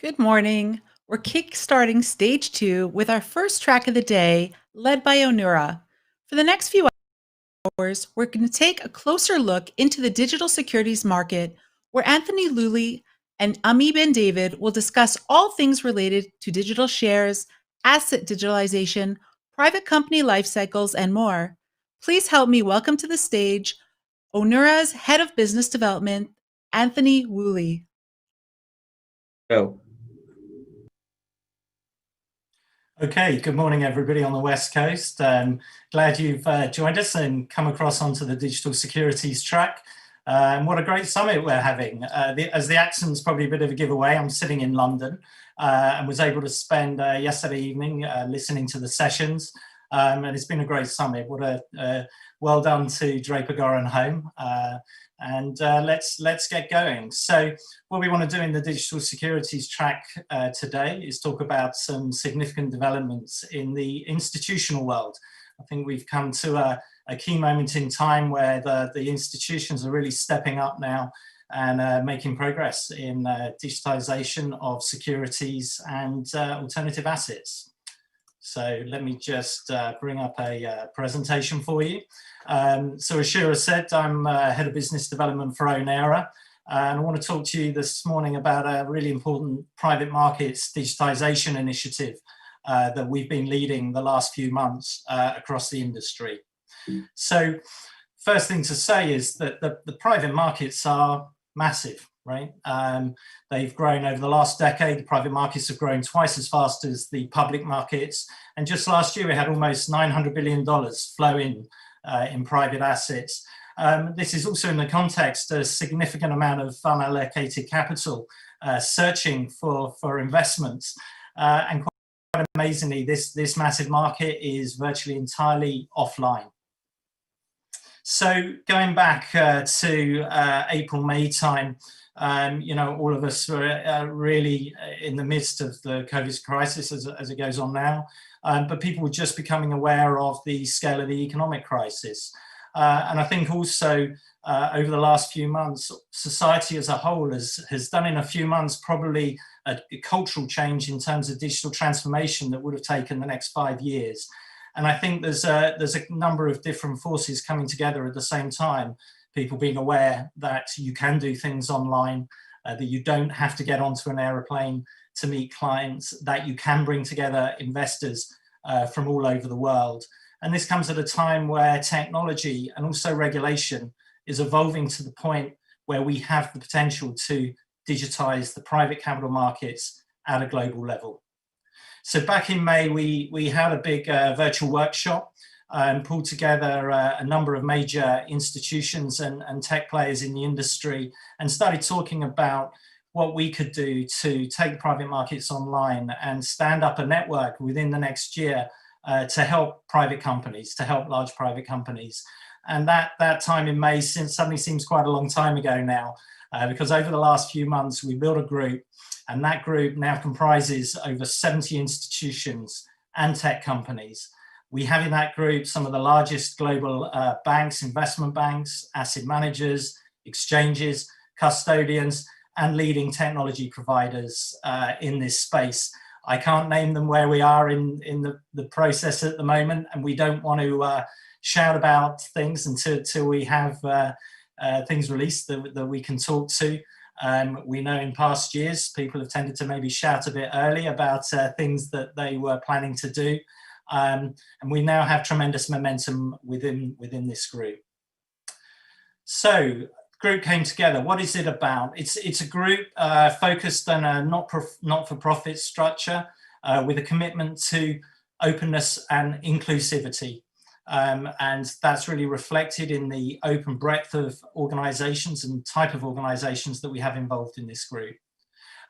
Good morning. We're kickstarting stage 2 with our first track of the day, led by Onura. For the next few hours, we're going to take a closer look into the digital securities market, where Anthony Lully and Ami Ben David will discuss all things related to digital shares, asset digitalization, private company life cycles, and more. Please help me welcome to the stage Onura's Head of Business Development, Anthony Woolley. Go. Okay, good morning everybody on the West Coast. Glad you've joined us and come across onto the digital securities track. What a great summit we're having. As the accent's probably a bit of a giveaway, I'm sitting in London and was able to spend yesterday evening listening to the sessions. And it's been a great summit. What a well done to Draper Goren Home. Let's get going. So what we want to do in the digital securities track today is talk about some significant developments in the institutional world. I think we've come to a key moment in time where the institutions are really stepping up now and making progress in digitization of securities and alternative assets. So let me just bring up a presentation for you. So as Shira said, I'm Head of Business Development for Onura, and I want to talk to you this morning about a really important private markets digitization initiative that we've been leading the last few months across the industry. So first thing to say is that the private markets are massive, right? They've grown over the last decade. The private markets have grown twice as fast as the public markets. And just last year, we had almost $900 billion flow in private assets. This is also in the context of a significant amount of unallocated capital searching for investments. And quite amazingly, this massive market is virtually entirely offline. So going back to April, May time, all of us were really in the midst of the COVID crisis as it goes on now, but people were just becoming aware of the scale of the economic crisis. And I think also over the last few months, society as a whole has done in a few months probably a cultural change in terms of digital transformation that would have taken the next 5 years. And I think there's a number of different forces coming together at the same time. People being aware that you can do things online, that you don't have to get onto an aeroplane to meet clients, that you can bring together investors from all over the world. And this comes at a time where technology and also regulation is evolving to the point where we have the potential to digitize the private capital markets at a global level. So back in May, we had a big virtual workshop and pulled together a number of major institutions and tech players in the industry and started talking about what we could do to take private markets online and stand up a network within the next year to help private companies, to help large private companies. And that time in May suddenly seems quite a long time ago now, because over the last few months, we built a group, and that group now comprises over 70 institutions and tech companies. We have in that group some of the largest global banks, investment banks, asset managers, exchanges, custodians, and leading technology providers in this space. I can't name them where we are in the process at the moment, and we don't want to shout about things until we have things released that we can talk to. We know in past years, people have tended to maybe shout a bit early about things that they were planning to do. And we now have tremendous momentum within this group. So, group came together. What is it about? It's a group focused on a not-for-profit structure with a commitment to openness and inclusivity. And that's really reflected in the open breadth of organizations and type of organizations that we have involved in this group.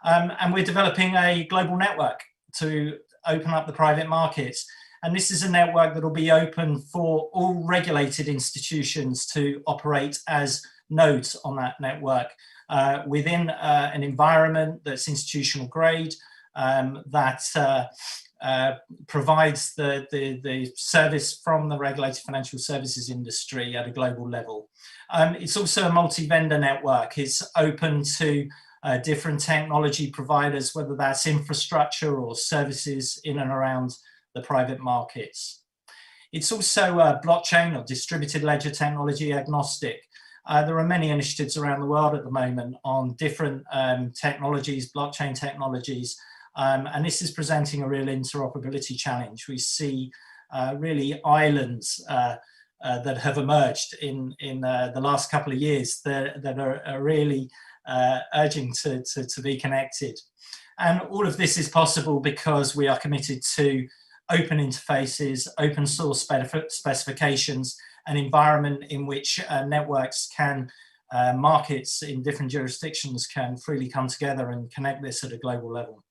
And we're developing a global network to open up the private markets. And this is a network that will be open for all regulated institutions to operate as nodes on that network within an environment that's institutional grade, that provides the service from the regulated financial services industry at a global level. It's also a multi-vendor network. It's open to different technology providers, whether that's infrastructure or services in and around the private markets. It's also blockchain or distributed ledger technology agnostic. There are many initiatives around the world at the moment on different technologies, blockchain technologies, and this is presenting a real interoperability challenge. We see really islands that have emerged in the last couple of years that are really urging to be connected. And all of this is possible because we are committed to open interfaces, open source specifications, an environment in which networks can, markets in different jurisdictions can freely come together and connect this at a global level.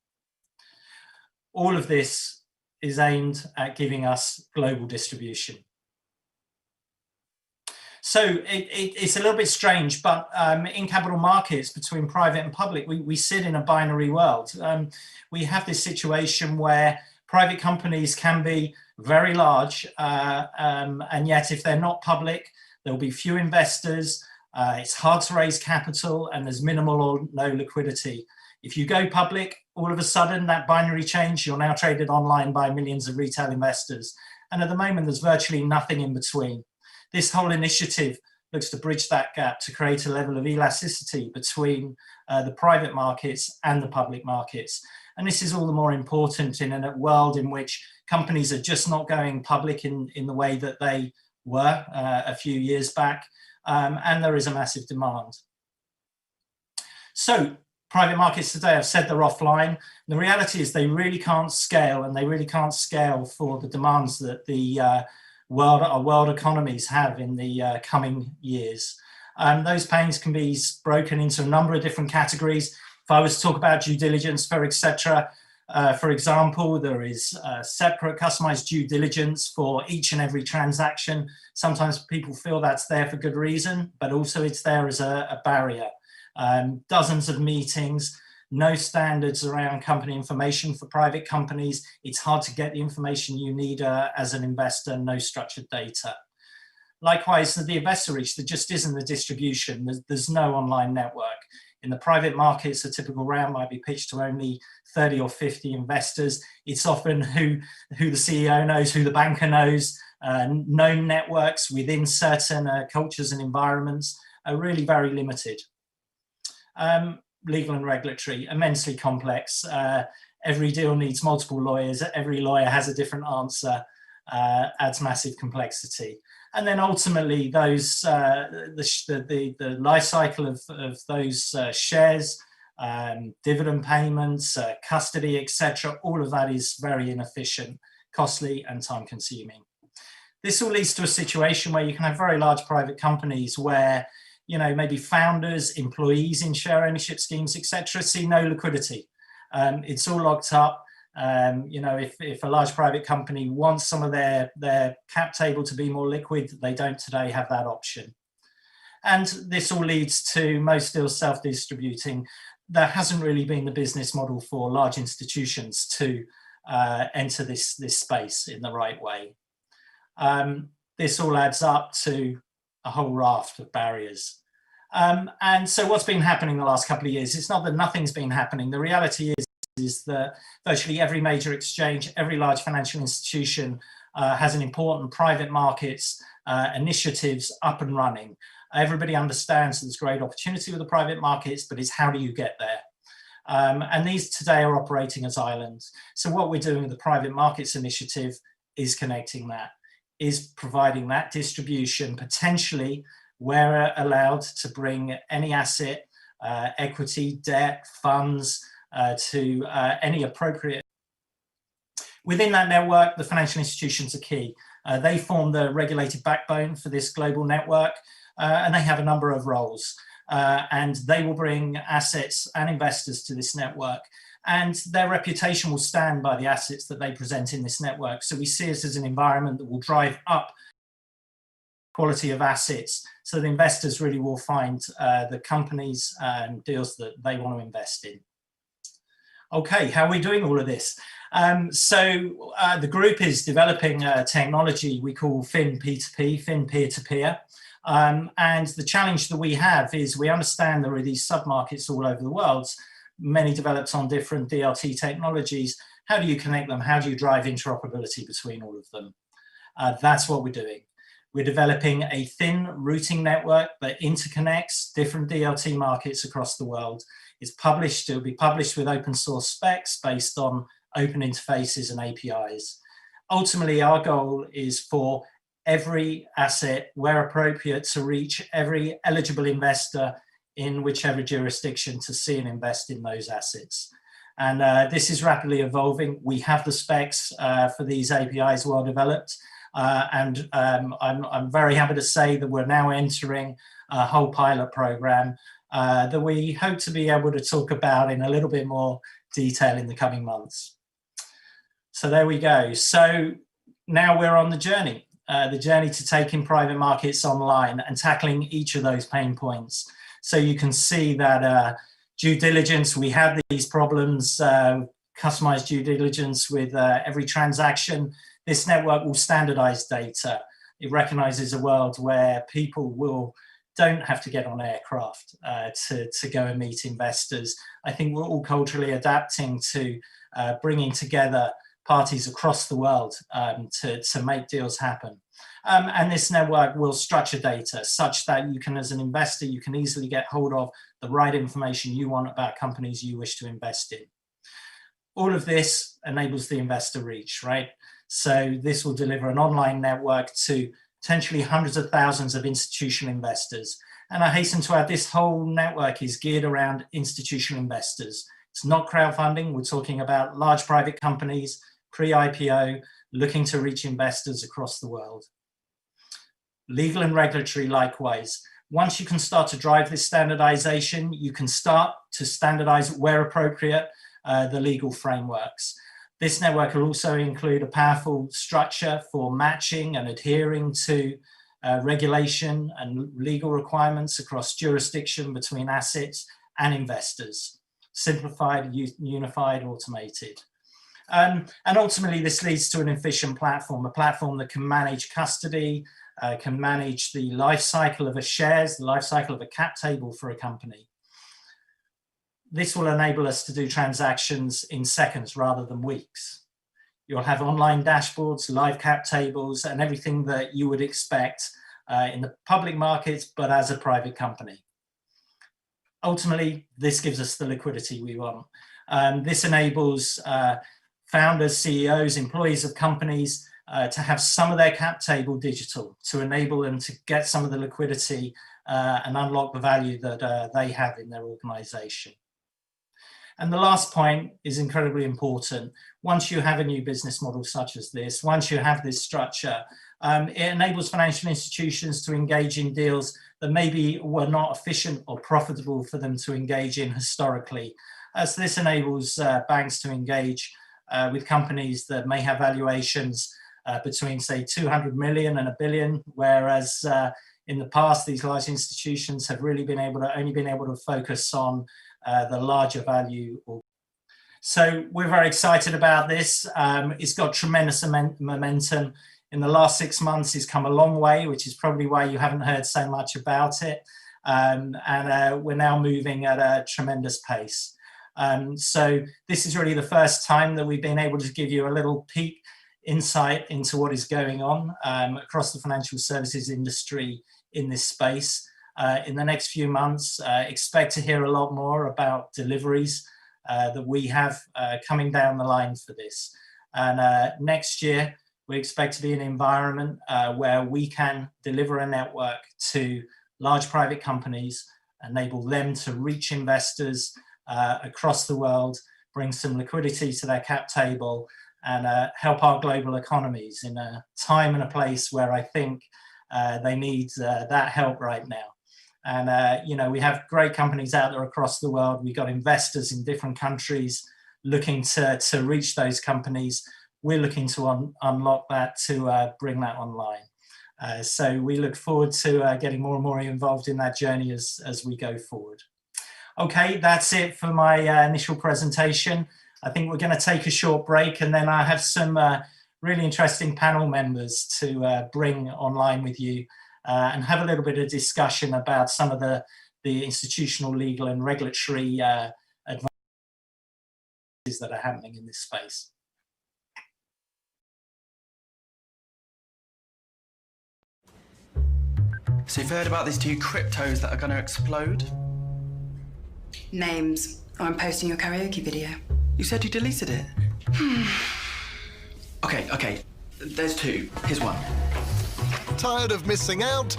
All of this is aimed at giving us global distribution. So it's a little bit strange, but in capital markets between private and public, we sit in a binary world. We have this situation where private companies can be very large, and yet if they're not public, there'll be few investors, it's hard to raise capital, and there's minimal or no liquidity. If you go public, all of a sudden that binary change, you're now traded online by millions of retail investors. And at the moment, there's virtually nothing in between. This whole initiative looks to bridge that gap to create a level of elasticity between the private markets and the public markets. And this is all the more important in a world in which companies are just not going public in the way that they were a few years back, and there is a massive demand. So private markets today, I've said they're offline. The reality is they really can't scale, and they really can't scale for the demands that our world economies have in the coming years. Those pains can be broken into a number of different categories. If I was to talk about due diligence for etc., for example, there is separate customized due diligence for each and every transaction. Sometimes people feel that's there for good reason, but also it's there as a barrier. Dozens of meetings, no standards around company information for private companies. It's hard to get the information you need as an investor, no structured data. Likewise, the investor reach, there just isn't the distribution. There's no online network. In the private markets, a typical round might be pitched to only 30 or 50 investors. It's often who the CEO knows, who the banker knows. Known networks within certain cultures and environments are really very limited. Legal and regulatory, immensely complex. Every deal needs multiple lawyers. Every lawyer has a different answer. Adds massive complexity. And then ultimately, those the life cycle of those shares, dividend payments, custody, etc. All of that is very inefficient, costly, and time-consuming. This all leads to a situation where you can have very large private companies where, you know, maybe founders, employees in share ownership schemes, etc., see no liquidity. It's all locked up. You know, if a large private company wants some of their cap table to be more liquid, they don't today have that option. And this all leads to most deals self-distributing. There hasn't really been the business model for large institutions to enter this space in the right way. This all adds up to a whole raft of barriers. And so what's been happening the last couple of years? It's not that nothing's been happening. The reality is that virtually every major exchange, every large financial institution has an important private markets initiatives up and running. Everybody understands there's great opportunity with the private markets, but it's how do you get there? And these today are operating as islands. So what we're doing with the private markets initiative is connecting that, is providing that distribution, potentially where allowed to bring any asset, equity, debt, funds, to any appropriate. Within that network, the financial institutions are key. They form the regulated backbone for this global network, and they have a number of roles. And they will bring assets and investors to this network. And their reputation will stand by the assets that they present in this network. So we see it as an environment that will drive up quality of assets, so that investors really will find the companies and deals that they want to invest in. Okay, how are we doing all of this? The group is developing a technology we call Fin P2P, Fin peer-to-peer. And the challenge that we have is we understand there are these sub-markets all over the world, many developed on different DLT technologies. How do you connect them? How do you drive interoperability between all of them? That's what we're doing. We're developing a thin routing network that interconnects different DLT markets across the world. It'll be published with open source specs based on open interfaces and APIs. Ultimately, our goal is for every asset, where appropriate, to reach every eligible investor in whichever jurisdiction to see and invest in those assets. And this is rapidly evolving. We have the specs for these APIs well developed. I'm very happy to say that we're now entering a whole pilot program that we hope to be able to talk about in a little bit more detail in the coming months. So there we go. So now we're on the journey to taking private markets online and tackling each of those pain points. So you can see that due diligence, we have these problems, customized due diligence with every transaction. This network will standardize data. It recognizes a world where people don't have to get on aircraft to go and meet investors. I think we're all culturally adapting to bringing together parties across the world to make deals happen. And this network will structure data such that you can, as an investor, you can easily get hold of the right information you want about companies you wish to invest in. All of this enables the investor reach, right? So this will deliver an online network to potentially hundreds of thousands of institutional investors. And I hasten to add, this whole network is geared around institutional investors. It's not crowdfunding. We're talking about large private companies, pre-IPO, looking to reach investors across the world. Legal and regulatory likewise. Once you can start to drive this standardization, you can start to standardize where appropriate the legal frameworks. This network will also include a powerful structure for matching and adhering to regulation and legal requirements across jurisdiction between assets and investors. Simplified, unified, automated. And ultimately, this leads to an efficient platform, a platform that can manage custody, can manage the life cycle of a shares, the life cycle of a cap table for a company. This will enable us to do transactions in seconds rather than weeks. You'll have online dashboards, live cap tables, and everything that you would expect in the public markets, but as a private company. Ultimately, this gives us the liquidity we want. This enables founders, CEOs, employees of companies to have some of their cap table digital, to enable them to get some of the liquidity and unlock the value that they have in their organization. And the last point is incredibly important. Once you have a new business model such as this, once you have this structure, it enables financial institutions to engage in deals that maybe were not efficient or profitable for them to engage in historically. As this enables banks to engage with companies that may have valuations between, say, 200 million and $1 billion, whereas in the past, these large institutions have really only been able to focus on the larger value. So we're very excited about this. It's got tremendous momentum. In the last 6 months, it's come a long way, which is probably why you haven't heard so much about it. And we're now moving at a tremendous pace. So this is really the first time that we've been able to give you a little peek insight into what is going on across the financial services industry in this space. In the next few months, expect to hear a lot more about deliveries that we have coming down the line for this. And next year, we expect to be in an environment where we can deliver a network to large private companies, enable them to reach investors across the world, bring some liquidity to their cap table, and help our global economies in a time and a place where I think they need that help right now. And, you know, we have great companies out there across the world. We've got investors in different countries looking to reach those companies. We're looking to unlock that, to bring that online. So we look forward to getting more and more involved in that journey as we go forward. Okay, that's it for my initial presentation. I think we're going to take a short break, and then I have some really interesting panel members to bring online with you and have a little bit of discussion about some of the institutional, legal and regulatory advances that are happening in this space. So you've heard about these two cryptos that are going to explode? Names. Oh, I'm posting your karaoke video. You said you deleted it. Okay. There's two. Here's one. Tired of missing out?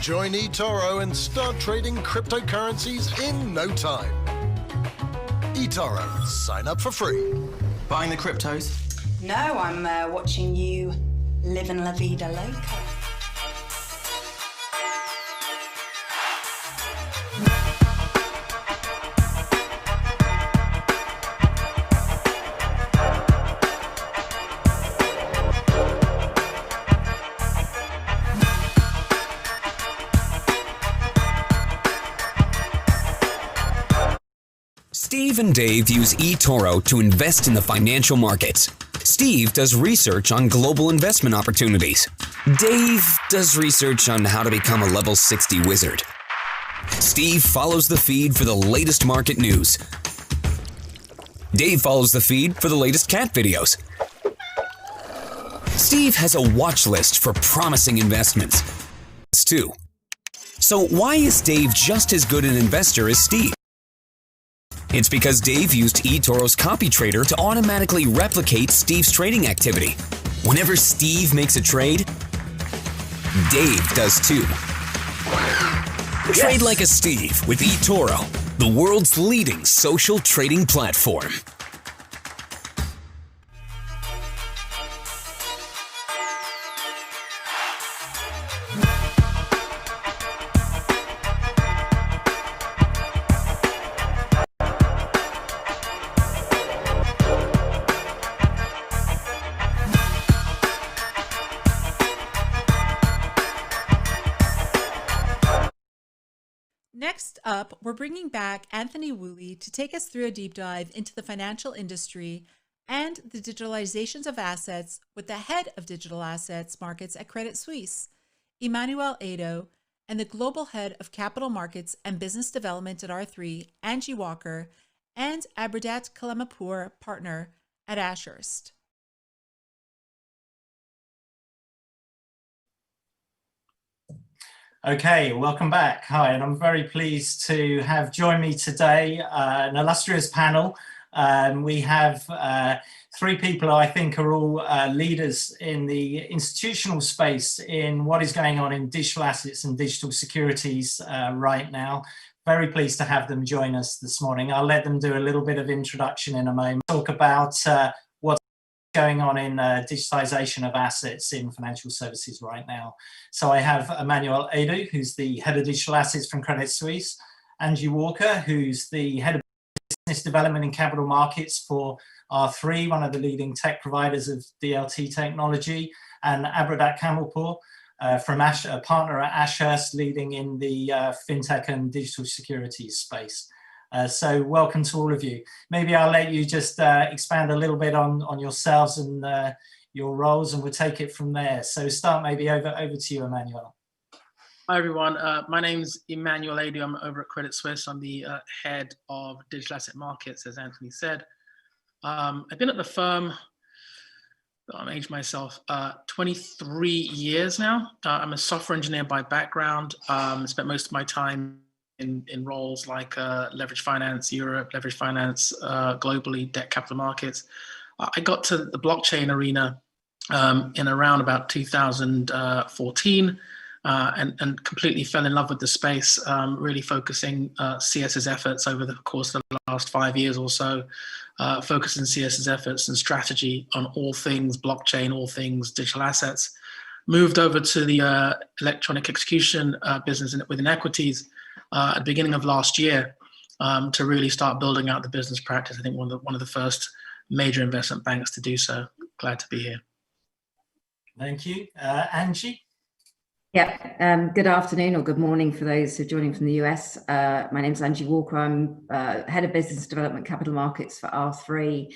Join eToro and start trading cryptocurrencies in no time. eToro, sign up for free. Buying the cryptos? No, I'm watching you living la vida loca. Steve and Dave use eToro to invest in the financial markets. Steve does research on global investment opportunities. Dave does research on how to become a level 60 wizard. Steve follows the feed for the latest market news. Dave follows the feed for the latest cat videos. Steve has a watch list for promising investments, too. So why is Dave just as good an investor as Steve? It's because Dave used eToro's copy trader to automatically replicate Steve's trading activity. Whenever Steve makes a trade, Dave does too. Trade like a Steve with eToro, the world's leading social trading platform. Next up, we're bringing back Anthony Woolley to take us through a deep dive into the financial industry and the digitalizations of assets with the head of digital assets markets at Credit Suisse, Emmanuel Ado, and the global head of capital markets and business development at R3, Angie Walker, and Abradat Kalamapour, partner at Ashurst. Okay, welcome back. Hi, and I'm very pleased to have join me today an illustrious panel. We have three people who I think are all leaders in the institutional space in what is going on in digital assets and digital securities right now. Very pleased to have them join us this morning. I'll let them do a little bit of introduction in a moment, talk about what's going on in digitization of assets in financial services right now. So I have Emmanuel Ado, who's the head of digital assets from Credit Suisse, Angie Walker, who's the head of business development and capital markets for R3, one of the leading tech providers of DLT technology, and Abradat Kalamapour, from a partner at Ashurst, leading in the fintech and digital securities space. So welcome to all of you. Maybe I'll let you just expand a little bit on yourselves and your roles, and we'll take it from there. So start maybe over to you, Emmanuel. Hi everyone, my name's Emmanuel Ado. I'm over at Credit Suisse. I'm the head of digital asset markets, as Anthony said. I've been at the firm, I'm aged myself, 23 years now. I'm a software engineer by background. Spent most of my time in roles like leverage finance Europe, leverage finance globally, debt capital markets. I got to the blockchain arena in around about 2014 and completely fell in love with the space, really focusing CS's efforts over the course of the last 5 years or so, focusing CS's efforts and strategy on all things blockchain, all things digital assets. Moved over to the electronic execution business within equities at the beginning of last year to really start building out the business practice. I think one of the first major investment banks to do so. Glad to be here. Thank you. Angie? Yeah, good afternoon or good morning for those who are joining from the US. My name is Angie Walker. I'm head of business development capital markets for R3.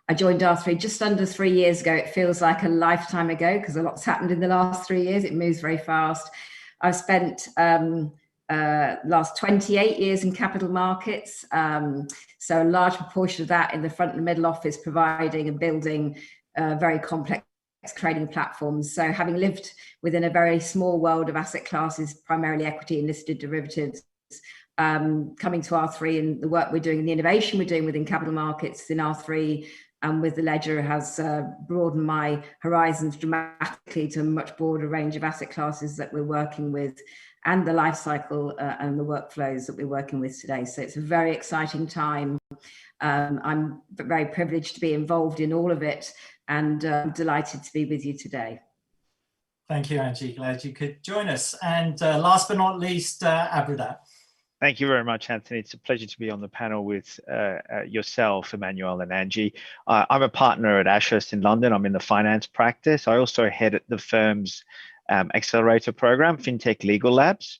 I joined R3 just under 3 years ago. It feels like a lifetime ago because a lot's happened in the last 3 years. It moves very fast. I've spent last 28 years in capital markets. So a large proportion of that in the front and middle office, providing and building very complex trading platforms. So having lived within a very small world of asset classes, primarily equity and listed derivatives, coming to R3 and the work we're doing and the innovation we're doing within capital markets in R3 and with the ledger has broadened my horizons dramatically to a much broader range of asset classes that we're working with and the life cycle and the workflows that we're working with today. So it's a very exciting time. I'm very privileged to be involved in all of it, and delighted to be with you today. Thank you, Angie. Glad you could join us. And last but not least, Abradat. Thank you very much, Anthony. It's a pleasure to be on the panel with yourself, Emmanuel, and Angie. I'm a partner at Ashurst in London. I'm in the finance practice. I also head the firm's accelerator program, FinTech Legal Labs.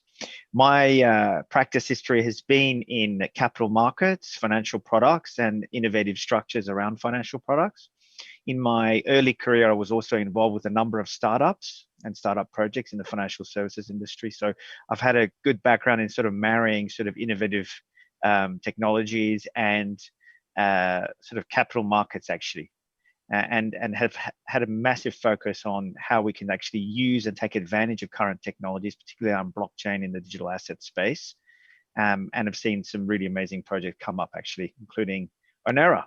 My practice history has been in capital markets, financial products, and innovative structures around financial products. In my early career, I was also involved with a number of startups and startup projects in the financial services industry. So I've had a good background in sort of marrying sort of innovative technologies and sort of capital markets, actually, and have had a massive focus on how we can actually use and take advantage of current technologies, particularly on blockchain in the digital asset space, and have seen some really amazing projects come up, actually, including Onera.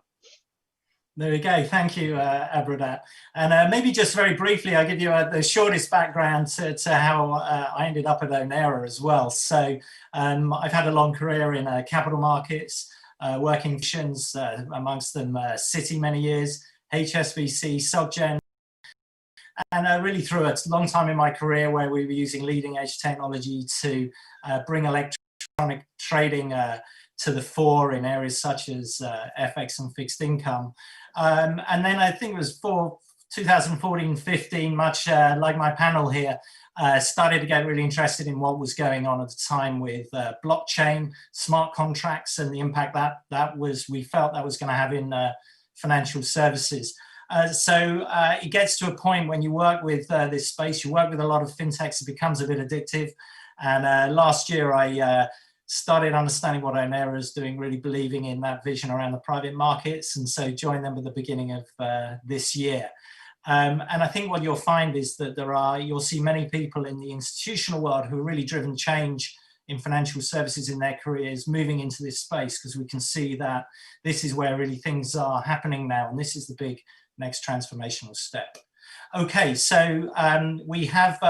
There we go. Thank you, Abradat. And maybe just very briefly, I'll give you the shortest background to how I ended up at Onera as well. So I've had a long career in capital markets, working functions, amongst them Citi many years, HSBC, SocGen, and really through a long time in my career where we were using leading edge technology to bring electronic trading to the fore in areas such as FX and fixed income. And then I think it was 2014-15, much like my panel here, started to get really interested in what was going on at the time with blockchain, smart contracts, and the impact we felt that was going to have in financial services. So it gets to a point when you work with this space, you work with a lot of fintechs, it becomes a bit addictive. And last year I started understanding what Onera is doing, really believing in that vision around the private markets, and so joined them at the beginning of this year. And I think what you'll find is that you'll see many people in the institutional world who have really driven change in financial services in their careers moving into this space, because we can see that this is where really things are happening now, and this is the big next transformational step. Okay, so we have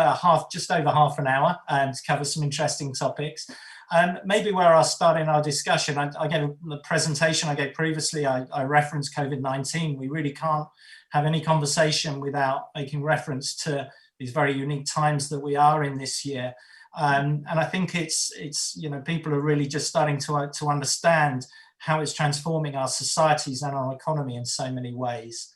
just over half an hour to cover some interesting topics. Maybe where I'll start in our discussion, I gave the presentation I gave previously, I referenced COVID-19. We really can't have any conversation without making reference to these very unique times that we are in this year. And I think it's people are really just starting to understand how it's transforming our societies and our economy in so many ways.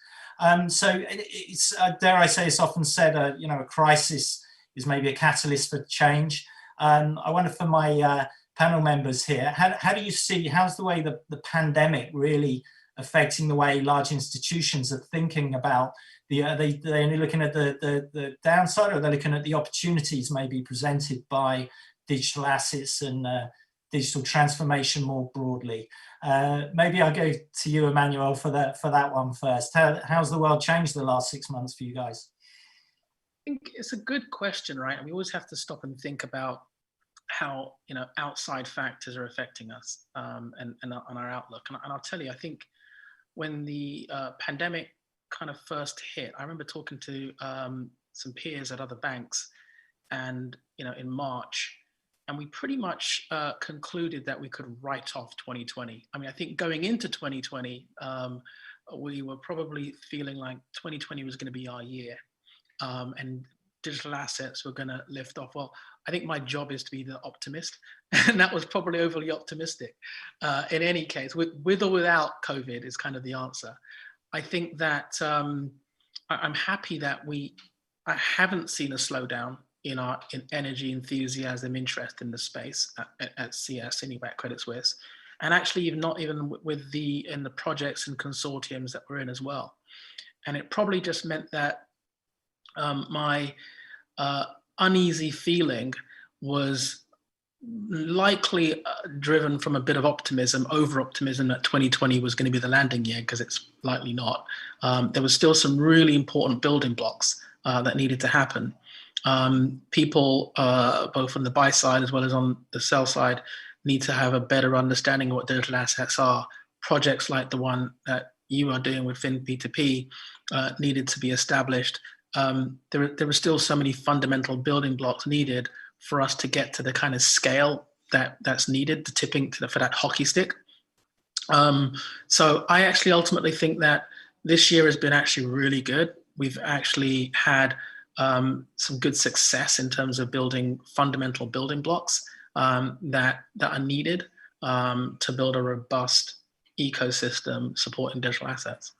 So it's dare I say, it's often said, a crisis is maybe a catalyst for change. I wonder for my panel members here, how do you see, how's the way the pandemic really affecting the way large institutions are thinking about are they only looking at the downside, or are they looking at the opportunities maybe presented by digital assets and digital transformation more broadly? Maybe I'll go to you, Emmanuel, for that one first. How's the world changed the last 6 months for you guys? I think it's a good question, right? And we always have to stop and think about how outside factors are affecting us and on our outlook. And I'll tell you, I think when the pandemic kind of first hit, I remember talking to some peers at other banks, and in March, and we pretty much concluded that we could write off 2020. I mean, I think going into 2020, we were probably feeling like 2020 was going to be our year. And digital assets were going to lift off. Well, I think my job is to be the optimist, and that was probably overly optimistic. In any case, with or without COVID is kind of the answer. I think that I'm happy that I haven't seen a slowdown in energy, enthusiasm, interest in the space at CS, anyway, at Credit Suisse, and actually not even in the projects and consortiums that we're in as well. And it probably just meant that my uneasy feeling was likely driven from a bit of optimism, over-optimism that 2020 was going to be the landing year, because it's likely not. There was still some really important building blocks that needed to happen. People, both on the buy side as well as on the sell side, need to have a better understanding of what digital assets are. Projects like the one that you are doing with FinP2P needed to be established. There were still so many fundamental building blocks needed for us to get to the kind of scale that's needed, the tipping for that hockey stick. So I actually ultimately think that this year has been actually really good. We've actually had some good success in terms of building fundamental building blocks that are needed to build a robust ecosystem supporting digital assets.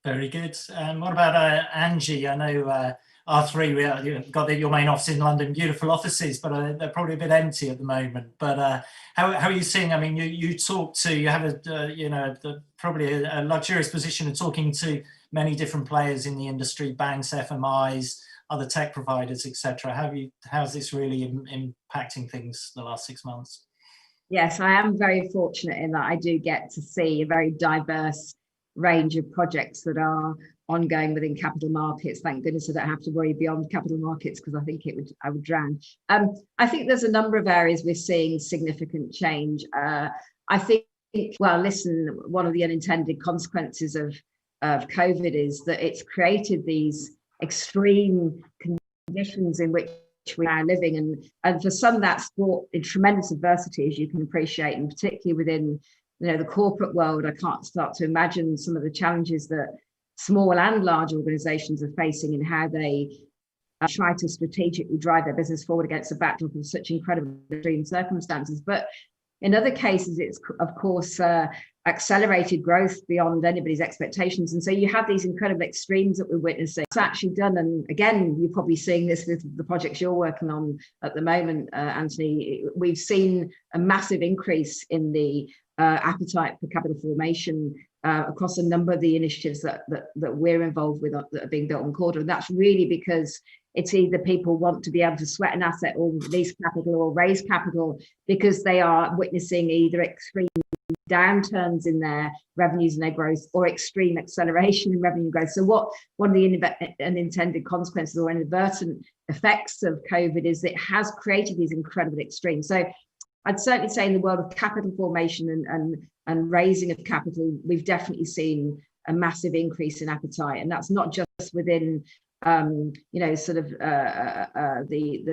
Very good. What about Angie? I know R3, you've got your main office in London, beautiful offices, but they're probably a bit empty at the moment. But how are you seeing? I mean, you have probably a luxurious position of talking to many different players in the industry, banks, FMIs, other tech providers, etc. How's this really impacting things the last 6 months? Yes, I am very fortunate in that I do get to see a very diverse range of projects that are ongoing within capital markets. Thank goodness I don't have to worry beyond capital markets, because I think I would drown. I think there's a number of areas we're seeing significant change. I think, well, listen, one of the unintended consequences of COVID is that it's created these extreme conditions in which we are living, and for some that's brought in tremendous adversity, as you can appreciate, and particularly within the corporate world. I can't start to imagine some of the challenges that small and large organizations are facing in how they try to strategically drive their business forward against a backdrop of such incredible extreme circumstances. But in other cases, it's of course accelerated growth beyond anybody's expectations. And so you have these incredible extremes that we're witnessing. It's actually done, and again, you're probably seeing this with the projects you're working on at the moment, Anthony. We've seen a massive increase in the appetite for capital formation across a number of the initiatives that we're involved with that are being built on Corda. And that's really because it's either people want to be able to sweat an asset or release capital or raise capital because they are witnessing either extreme downturns in their revenues and their growth or extreme acceleration in revenue growth. So one of the unintended consequences or inadvertent effects of COVID is it has created these incredible extremes. So I'd certainly say in the world of capital formation and raising of capital, we've definitely seen a massive increase in appetite. And that's not just within the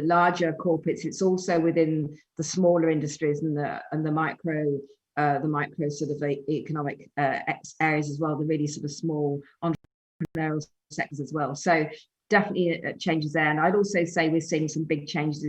larger corporates, it's also within the smaller industries and the micro sort of economic areas as well, the really sort of small entrepreneurial sectors as well. So definitely changes there. And I'd also say we're seeing some big changes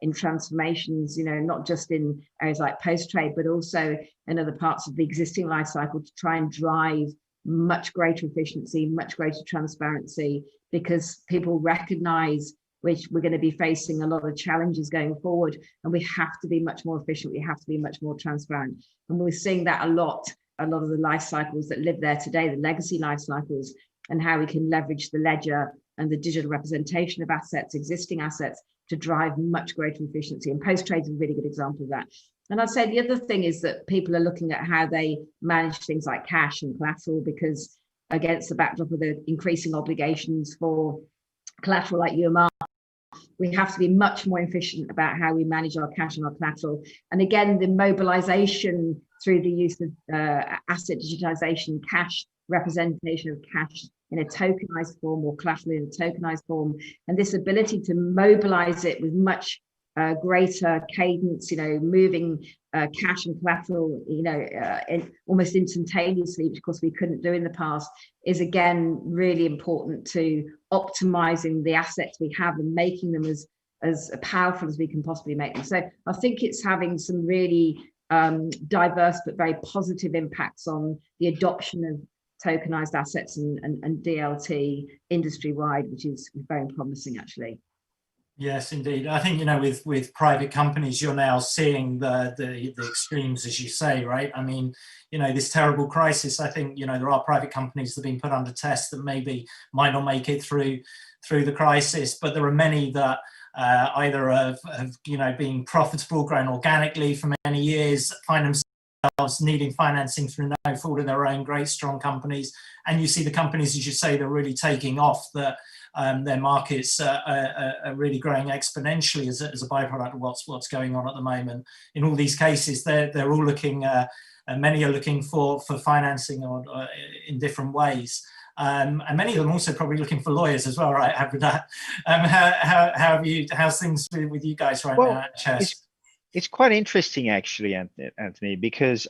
in transformations, not just in areas like post-trade, but also in other parts of the existing life cycle to try and drive much greater efficiency, much greater transparency, because people recognize which we're going to be facing a lot of challenges going forward, and we have to be much more efficient, we have to be much more transparent. And we're seeing that a lot of the life cycles that live there today, the legacy life cycles, and how we can leverage the ledger and the digital representation of assets, existing assets, to drive much greater efficiency. And post-trade is a really good example of that. And I'd say the other thing is that people are looking at how they manage things like cash and collateral, because against the backdrop of the increasing obligations for collateral like UMR, we have to be much more efficient about how we manage our cash and our collateral. And again, the mobilization through the use of asset digitization, cash representation of cash in a tokenized form or collateral in a tokenized form, and this ability to mobilize it with much greater cadence, moving cash and collateral, almost instantaneously, which of course we couldn't do in the past, is again really important to optimizing the assets we have and making them as powerful as we can possibly make them. So I think it's having some really diverse but very positive impacts on the adoption of tokenized assets and DLT industry-wide, which is very promising actually. Yes, indeed. I think, with private companies, you're now seeing the extremes, as you say, right? I mean, this terrible crisis, I think, there are private companies that have been put under test that maybe might not make it through the crisis, but there are many that either of being profitable, growing organically for many years, find themselves needing financing through no fault of their own, great strong companies, and you see the companies, as you say, they're really taking off. That their markets are really growing exponentially as a byproduct of what's going on at the moment. In all these cases, they're all looking. Many are looking for financing or in different ways. And many of them also probably looking for lawyers as well, right? How's things with you guys right now at Chess? It's quite interesting actually, Anthony, because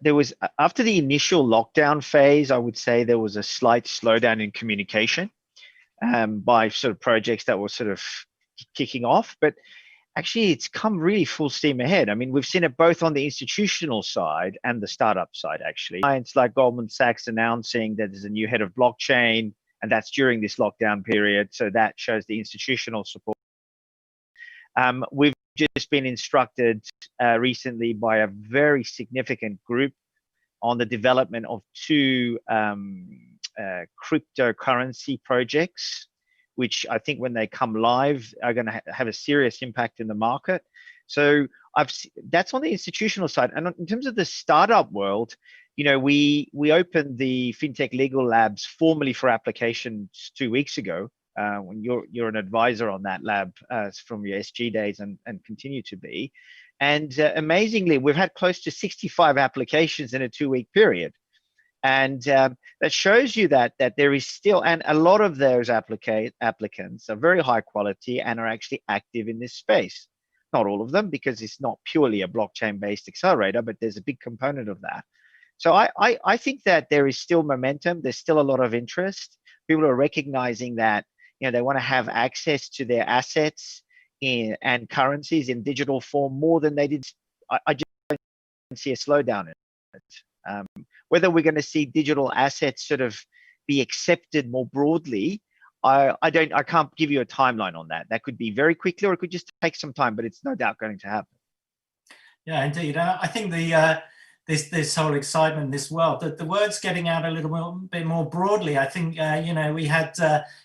there was, after the initial lockdown phase, I would say there was a slight slowdown in communication by sort of projects that were sort of kicking off, but actually it's come really full steam ahead. I mean, we've seen it both on the institutional side and the startup side, actually. Clients like Goldman Sachs announcing that there's a new head of blockchain, and that's during this lockdown period. So that shows the institutional support. We've just been instructed recently by a very significant group on the development of two cryptocurrency projects, which I think when they come live are going to have a serious impact in the market. So that's on the institutional side. And in terms of the startup world, we opened the FinTech Legal Labs formally for applications 2 weeks ago. When you're an advisor on that lab from your SG days and continue to be. And amazingly, we've had close to 65 applications in a 2-week period. And that shows you that there is still, and a lot of those applicants are very high quality and are actually active in this space. Not all of them, because it's not purely a blockchain-based accelerator, but there's a big component of that. So I think that there is still momentum. There's still a lot of interest. People are recognizing that they want to have access to their assets and currencies in digital form more than they did. I just don't see a slowdown in it. Whether we're going to see digital assets sort of be accepted more broadly, I can't give you a timeline on that. That could be very quickly, or it could just take some time, but it's no doubt going to happen. Yeah, indeed. I think this whole excitement, this world, the word's getting out a little bit more broadly. I think we had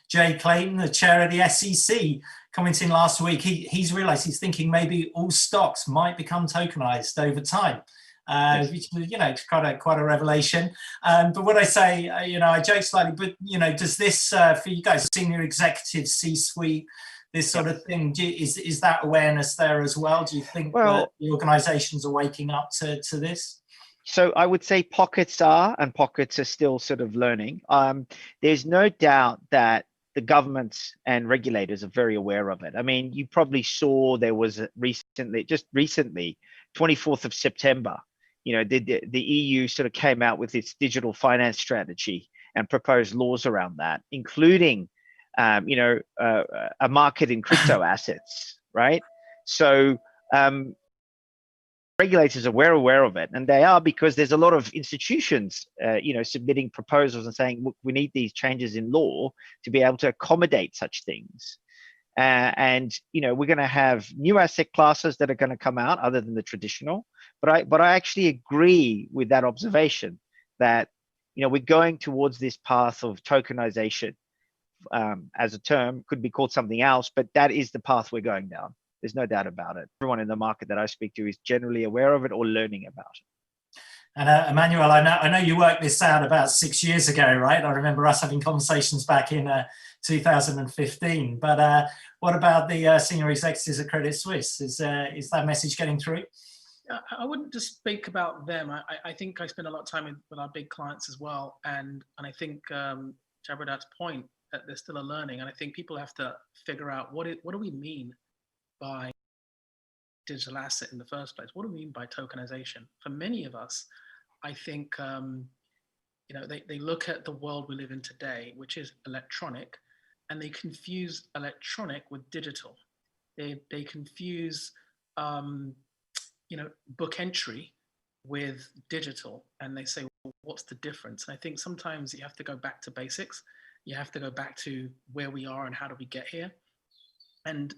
Jay Clayton, the chair of the SEC, commenting last week. He's realized, he's thinking maybe all stocks might become tokenized over time. Which is quite a revelation. But what I say, I joke slightly, but does this for you guys, senior executive, C-suite, this sort of thing, is that awareness there as well? Do you think that the organizations are waking up to this? So I would say pockets are, and pockets are still sort of learning. There's no doubt that the governments and regulators are very aware of it. I mean, you probably saw there was recently, 24th of September, the EU sort of came out with its digital finance strategy and proposed laws around that, including, a market in crypto assets, right? So regulators are aware of it, and they are, because there's a lot of institutions, submitting proposals and saying, look, we need these changes in law to be able to accommodate such things. And we're going to have new asset classes that are going to come out other than the traditional. But I actually agree with that observation that we're going towards this path of tokenization. As a term, could be called something else, but that is the path we're going down. There's no doubt about it. Everyone in the market that I speak to is generally aware of it or learning about it. And Emmanuel, I know you worked this out about 6 years ago, right? I remember us having conversations back in 2015. But what about the senior executives at Credit Suisse? Is that message getting through? I wouldn't just speak about them. I think I spend a lot of time with our big clients as well. And I think, to Abradad's point, that they're still learning. And I think people have to figure out what do we mean by digital asset in the first place? What do we mean by tokenization? For many of us, I think, they look at the world we live in today, which is electronic, and they confuse electronic with digital. They confuse, book entry with digital, and they say, well, what's the difference? And I think sometimes you have to go back to basics. You have to go back to where we are and how do we get here. And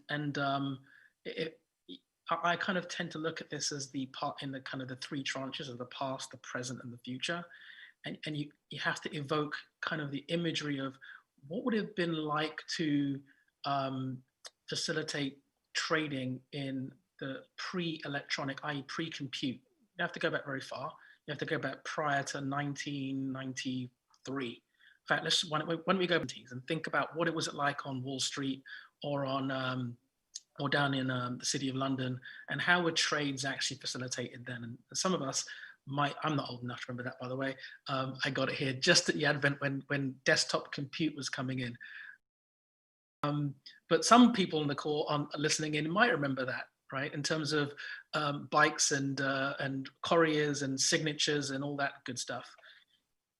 I kind of tend to look at this as the part in the kind of the three tranches of the past, the present, and the future. And you have to evoke kind of the imagery of what would it have been like to facilitate trading in the pre-electronic, i.e. pre-compute. You have to go back very far. You have to go back prior to 1993. In fact, why don't we go and think about what it was like on Wall Street or on or down in the City of London, and how were trades actually facilitated then? And some of us I'm not old enough to remember that, by the way. I got it here just at the advent when desktop compute was coming in. But some people in the call listening in might remember that, right? In terms of bikes and couriers and signatures and all that good stuff.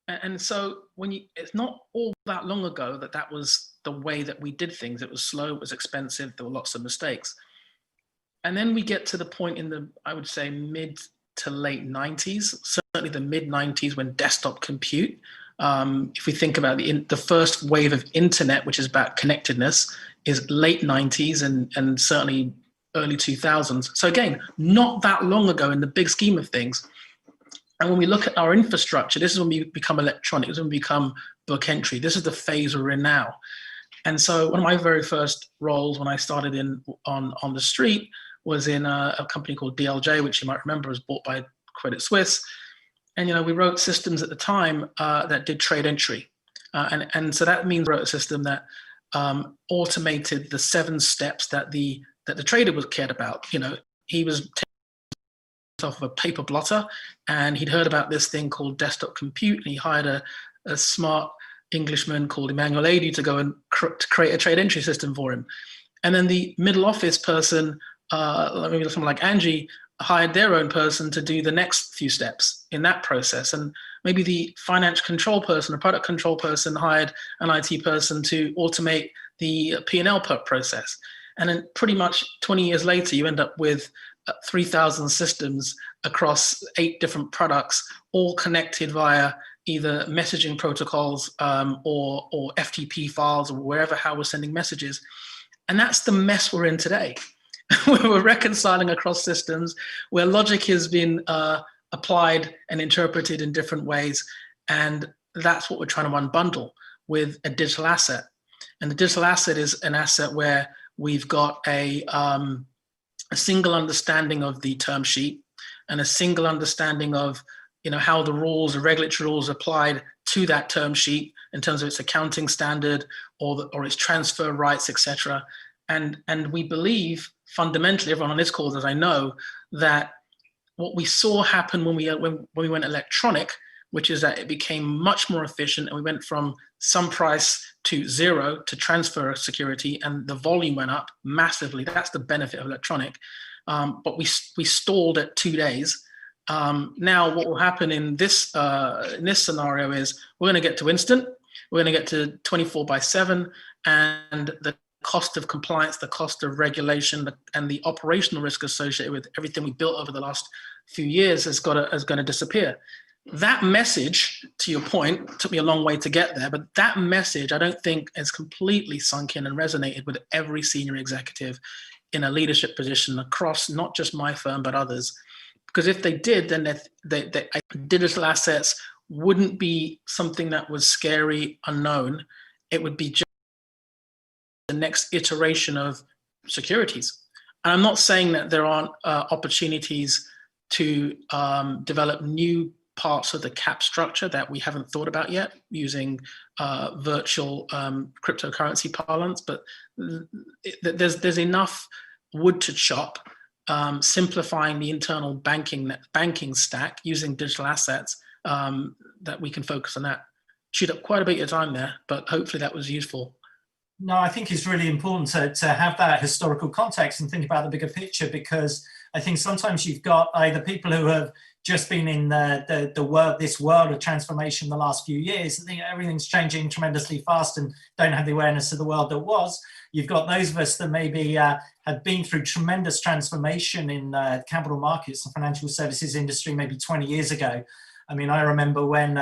And so it's not all that long ago that was the way that we did things. It was slow, it was expensive, there were lots of mistakes. And then we get to the point in the, I would say, mid to late 90s, certainly the mid 90s, when desktop compute, if we think about the first wave of internet, which is about connectedness, is late 90s and certainly early 2000s. So again, not that long ago in the big scheme of things. And when we look at our infrastructure, this is when we become electronic, this is when we become book entry. This is the phase we're in now. And so one of my very first roles when I started on the street was in a company called DLJ, which you might remember was bought by Credit Suisse. And we wrote systems at the time that did trade entry. And so that means we wrote a system that automated the 7 steps that the trader was cared about. He was off of a paper blotter, and he'd heard about this thing called desktop compute, and he hired a smart Englishman called Emmanuel Adi to go and create a trade entry system for him. And then the middle office person, maybe someone like Angie, hired their own person to do the next few steps in that process. And maybe the finance control person or product control person hired an IT person to automate the P&L process. And then pretty much 20 years later, you end up with 3,000 systems across 8 different products, all connected via either messaging protocols or FTP files or how we're sending messages. And that's the mess we're in today. We're reconciling across systems where logic has been applied and interpreted in different ways. And that's what we're trying to unbundle with a digital asset. And the digital asset is an asset where we've got a single understanding of the term sheet and a single understanding of how the rules, the regulatory rules applied to that term sheet in terms of its accounting standard or its transfer rights, etc. And we believe fundamentally, everyone on this call, as I know, that what we saw happen when we went electronic, which is that it became much more efficient, and we went from some price to 0 to transfer security, and the volume went up massively. That's the benefit of electronic. But we stalled at 2 days. Now, what will happen in this scenario is we're going to get to instant. We're going to get to 24/7, and the cost of compliance, the cost of regulation, and the operational risk associated with everything we built over the last few years is going to disappear. That message, to your point, took me a long way to get there, but that message I don't think has completely sunk in and resonated with every senior executive in a leadership position across not just my firm, but others. Because if they did, then digital assets wouldn't be something that was scary, unknown. It would be just the next iteration of securities. And I'm not saying that there aren't opportunities to develop new parts of the cap structure that we haven't thought about yet using virtual cryptocurrency parlance, but there's enough wood to chop, simplifying the internal banking stack using digital assets that we can focus on that. Chewed up quite a bit of your time there, but hopefully that was useful. No, I think it's really important to have that historical context and think about the bigger picture, because I think sometimes you've got either people who have just been in this world of transformation the last few years. I think everything's changing tremendously fast and don't have the awareness of the world that was. You've got those of us that maybe have been through tremendous transformation in capital markets and financial services industry maybe 20 years ago. I mean, I remember when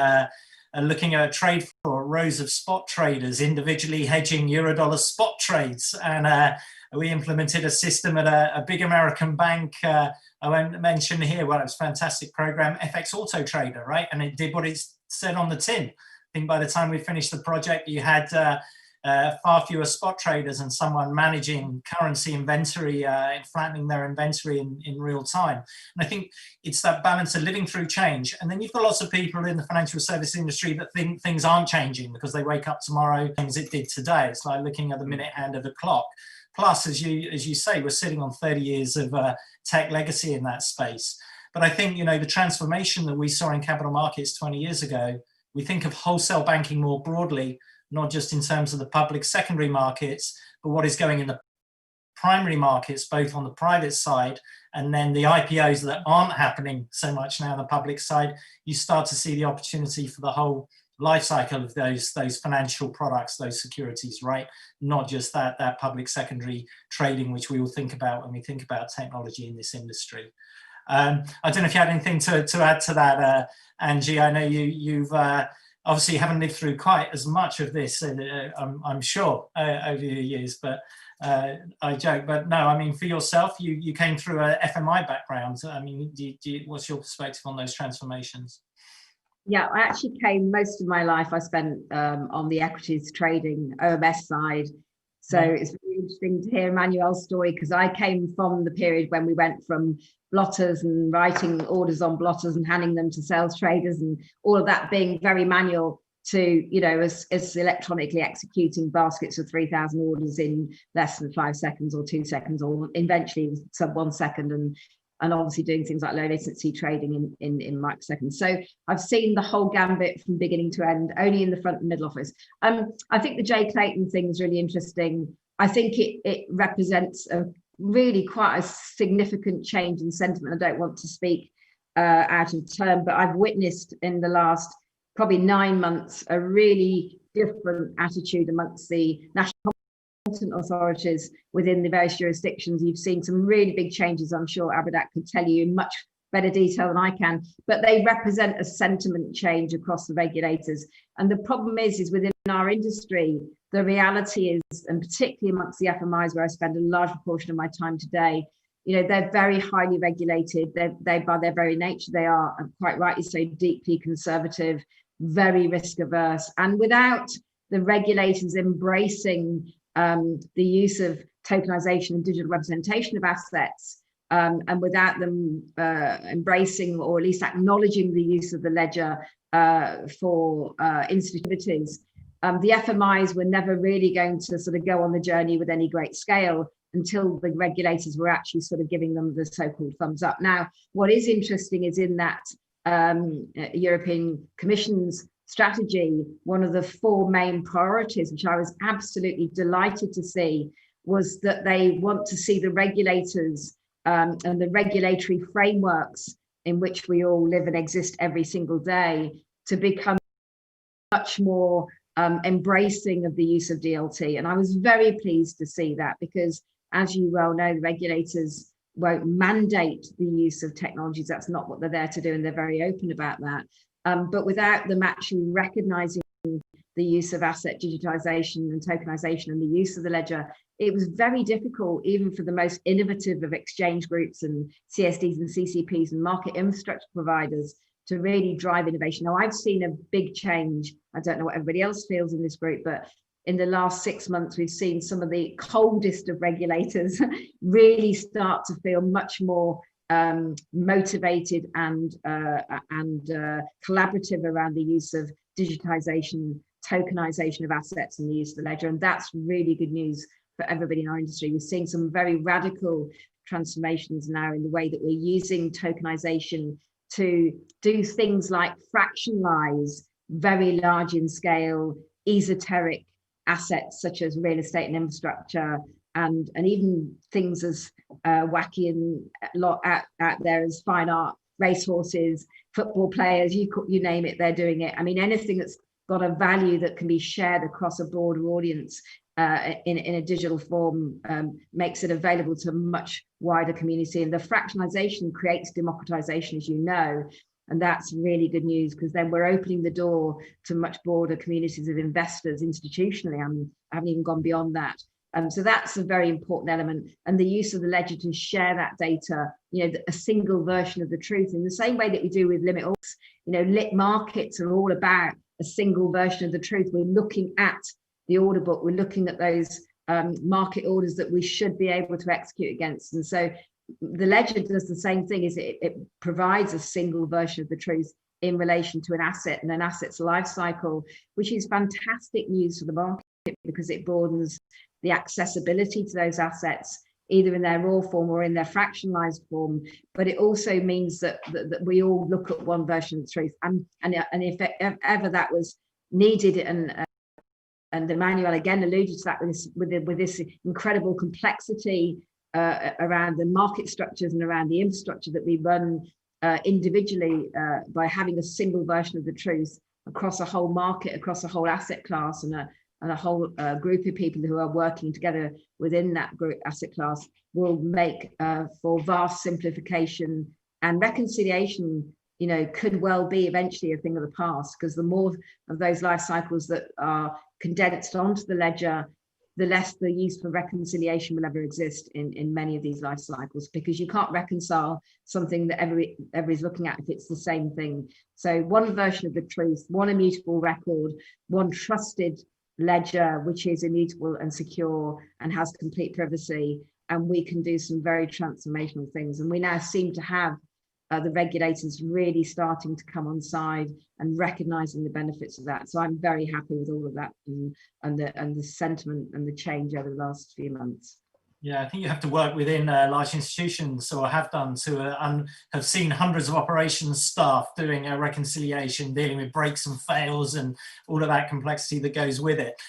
looking at a trade floor, rows of spot traders individually hedging Eurodollar spot trades. And we implemented a system at a big American bank. I won't mention here, well, it was a fantastic program, FX Auto Trader, right? And it did what it said on the tin. I think by the time we finished the project, you had far fewer spot traders and someone managing currency inventory and flattening their inventory in real time. And I think it's that balance of living through change. And then you've got lots of people in the financial service industry that think things aren't changing because they wake up tomorrow as it did today. It's like looking at the minute hand of the clock. Plus, as you say, we're sitting on 30 years of tech legacy in that space. But I think, the transformation that we saw in capital markets 20 years ago, we think of wholesale banking more broadly, not just in terms of the public secondary markets, but what is going in the primary markets, both on the private side and then the IPOs that aren't happening so much now on the public side. You start to see the opportunity for the whole life cycle of those financial products, those securities, right? Not just that public secondary trading, which we all think about when we think about technology in this industry. I don't know if you had anything to add to that, Angie. I know you've obviously haven't lived through quite as much of this, I'm sure, over the years, but I joke. But no, I mean, for yourself, you came through a FMI background. I mean, what's your perspective on those transformations? Yeah, I actually came, most of my life I spent on the equities trading OMS side. So it's really interesting to hear Emmanuel's story, because I came from the period when we went from blotters and writing orders on blotters and handing them to sales traders and all of that being very manual to, as electronically executing baskets of 3,000 orders in less than 5 seconds or 2 seconds, or eventually sub 1 second, and obviously doing things like low latency trading in microseconds. So I've seen the whole gambit from beginning to end, only in the front and middle office. I think the Jay Clayton thing is really interesting. I think it represents a really quite a significant change in sentiment. I don't want to speak out of turn, but I've witnessed in the last probably 9 months a really different attitude amongst the national authorities within the various jurisdictions. You've seen some really big changes. I'm sure Abadat could tell you in much better detail than I can, but they represent a sentiment change across the regulators. And the problem is within our industry, the reality is, and particularly amongst the FMIs, where I spend a large proportion of my time today, they're very highly regulated. They by their very nature, they are, quite rightly so, deeply conservative, very risk averse. And without the regulators embracing the use of tokenization and digital representation of assets, and without them embracing or at least acknowledging the use of the ledger for institutions, the FMIs were never really going to sort of go on the journey with any great scale until the regulators were actually sort of giving them the so-called thumbs up. Now, what is interesting is in that European Commission's strategy, one of the 4 main priorities, which I was absolutely delighted to see, was that they want to see the regulators and the regulatory frameworks in which we all live and exist every single day to become much more embracing of the use of DLT. And I was very pleased to see that, because as you well know, the regulators won't mandate the use of technologies. That's not what they're there to do, and they're very open about that. But without them actually recognizing the use of asset digitization and tokenization and the use of the ledger, it was very difficult, even for the most innovative of exchange groups and CSDs and CCPs and market infrastructure providers, to really drive innovation. Now, I've seen a big change. I don't know what everybody else feels in this group, but in the last 6 months, we've seen some of the coldest of regulators really start to feel much more motivated and collaborative around the use of digitization, tokenization of assets, and the use of the ledger. And that's really good news for everybody in our industry. We're seeing some very radical transformations now in the way that we're using tokenization to do things like fractionalize very large in scale, esoteric assets such as real estate and infrastructure, and even things as wacky and lot out there as fine art, racehorses, football players, you name it, they're doing it. I mean, anything that's got a value that can be shared across a broader audience in a digital form makes it available to a much wider community. And the fractionalization creates democratization, as you know, and that's really good news, because then we're opening the door to much broader communities of investors institutionally. I haven't even gone beyond that. So that's a very important element. And the use of the ledger to share that data, a single version of the truth, in the same way that we do with limit orgs. Lit markets are all about a single version of the truth. We're looking at the order book, we're looking at those market orders that we should be able to execute against. And so the ledger does the same thing, is it provides a single version of the truth in relation to an asset and an asset's life cycle, which is fantastic news for the market because it broadens the accessibility to those assets, either in their raw form or in their fractionalized form. But it also means that we all look at one version of the truth. And if ever that was needed, and Emmanuel again alluded to that with this incredible complexity around the market structures and around the infrastructure that we run individually, by having a single version of the truth across a whole market, across a whole asset class, and a whole group of people who are working together within that group asset class, will make for vast simplification and reconciliation. You know, could well be eventually a thing of the past, because the more of those life cycles that are condensed onto the ledger, the less the use for reconciliation will ever exist in many of these life cycles, because you can't reconcile something that everybody's looking at if it's the same thing. So one version of the truth, one immutable record, one trusted ledger, which is immutable and secure and has complete privacy, and we can do some very transformational things. And we now seem to have the regulators really starting to come on side and recognizing the benefits of that. So I'm very happy with all of that and the sentiment and the change over the last few months. Yeah, I think you have to work within large institutions, or have done, to have seen hundreds of operations staff doing a reconciliation, dealing with breaks and fails and all of that complexity that goes with it.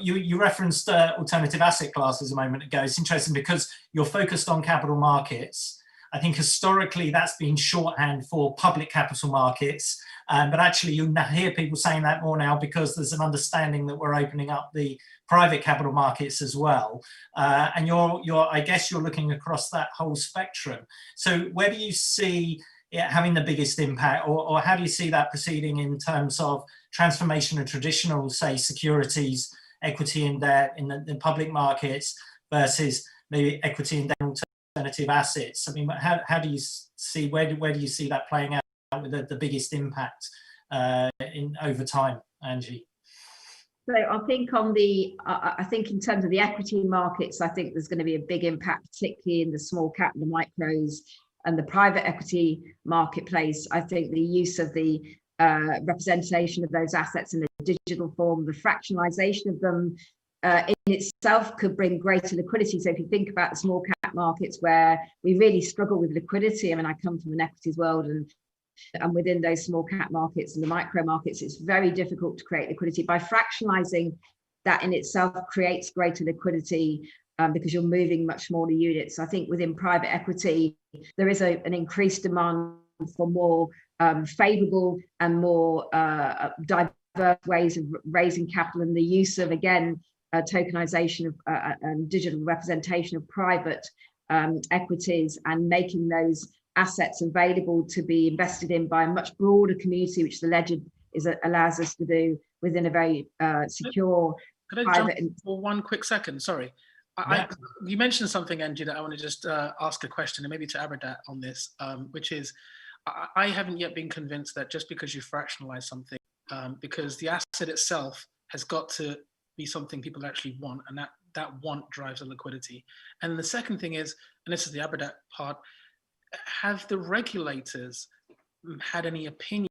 You referenced alternative asset classes a moment ago. It's interesting because you're focused on capital markets. I think historically that's been shorthand for public capital markets, but actually you hear people saying that more now because there's an understanding that we're opening up the private capital markets as well. And I guess you're looking across that whole spectrum. So where do you see it having the biggest impact, or how do you see that proceeding in terms of transformation of traditional, say, securities, equity and debt in the public markets versus maybe equity and debt alternative assets? I mean, how do you see, where do you see that playing out with the biggest impact over time, Angie? So I think I think in terms of the equity markets, I think there's going to be a big impact, particularly in the small cap, the micros, and the private equity marketplace. I think the use of the representation of those assets in the digital form, the fractionalization of them in itself could bring greater liquidity. So if you think about the small cap markets where we really struggle with liquidity, I mean, I come from an equities world, and within those small cap markets and the micro markets, it's very difficult to create liquidity. By fractionalizing, that in itself creates greater liquidity because you're moving much smaller units. I think within private equity, there is an increased demand for more favorable and more diverse ways of raising capital, and the use of, again, tokenization of and digital representation of private equities, and making those assets available to be invested in by a much broader community, which the ledger allows us to do within a very secure. Could I jump for one quick second? Sorry. You mentioned something, Angie, that I want to just ask a question, and maybe to Abradat on this, which is, I haven't yet been convinced that just because you fractionalize something, because the asset itself has got to be something people actually want, and that want drives the liquidity. And the second thing is, and this is the Abradat part, have the regulators had any opinion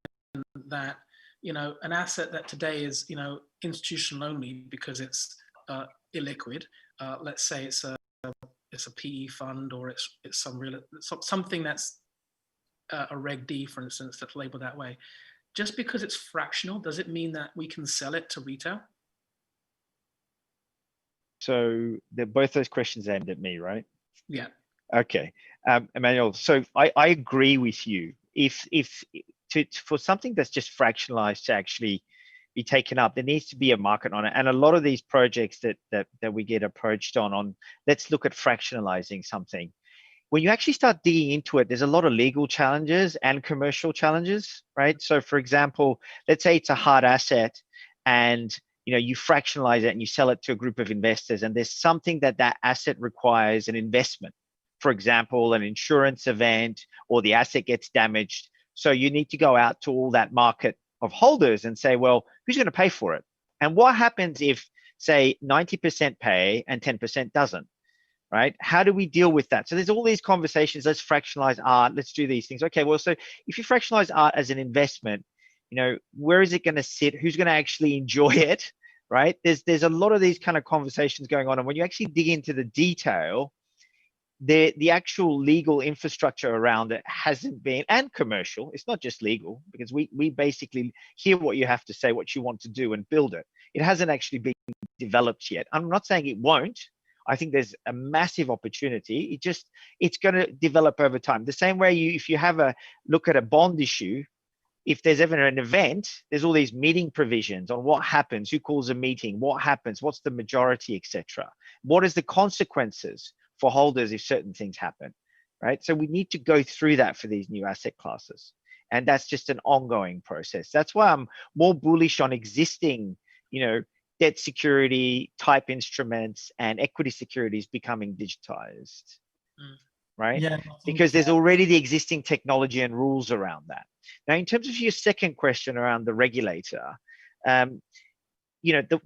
that, you know, an asset that today is, you know, institutional only because it's illiquid, let's say it's a PE fund, or it's something that's a Reg D, for instance, that's labeled that way. Just because it's fractional, does it mean that we can sell it to retail? So they're both those questions aimed at me, right? Yeah. Okay, Emmanuel. So I agree with you. For something that's just fractionalized to actually be taken up, there needs to be a market on it. And a lot of these projects that we get approached on let's look at fractionalizing something. When you actually start digging into it, there's a lot of legal challenges and commercial challenges, right? So for example, let's say it's a hard asset, and you fractionalize it and you sell it to a group of investors, and there's something that asset requires an investment. For example, an insurance event, or the asset gets damaged. So you need to go out to all that market of holders and say, well, who's going to pay for it? And what happens if say 90% pay and 10% doesn't, right? How do we deal with that? So there's all these conversations. Let's fractionalize art. Let's do these things. Okay, well, so if you fractionalize art as an investment, where is it going to sit? Who's going to actually enjoy it, right? There's a lot of these kind of conversations going on. And when you actually dig into the detail, the actual legal infrastructure around it hasn't been, and commercial, it's not just legal, because we basically hear what you have to say, what you want to do, and build it. It hasn't actually been developed yet. I'm not saying it won't. I think there's a massive opportunity. It's going to develop over time. The same way if you have a look at a bond issue, if there's ever an event, there's all these meeting provisions on what happens, who calls a meeting, what happens, what's the majority, etc. What is the consequences for holders if certain things happen, right? So we need to go through that for these new asset classes. And that's just an ongoing process. That's why I'm more bullish on existing, debt security type instruments and equity securities becoming digitized, right? Yeah, because there's already the existing technology and rules around that. Now, in terms of your second question around the regulator, the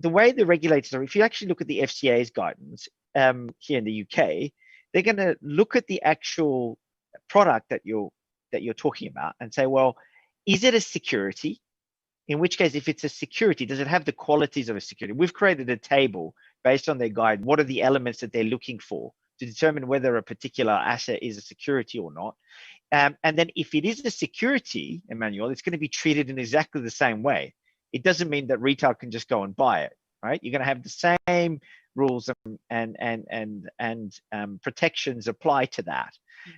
way the regulators are, if you actually look at the FCA's guidance here in the UK, they're going to look at the actual product that you're talking about and say, well, is it a security? In which case, if it's a security, does it have the qualities of a security? We've created a table based on their guide. What are the elements that they're looking for to determine whether a particular asset is a security or not? And then if it is a security, Emmanuel, it's going to be treated in exactly the same way. It doesn't mean that retail can just go and buy it, right? You're going to have the same rules and protections apply to that.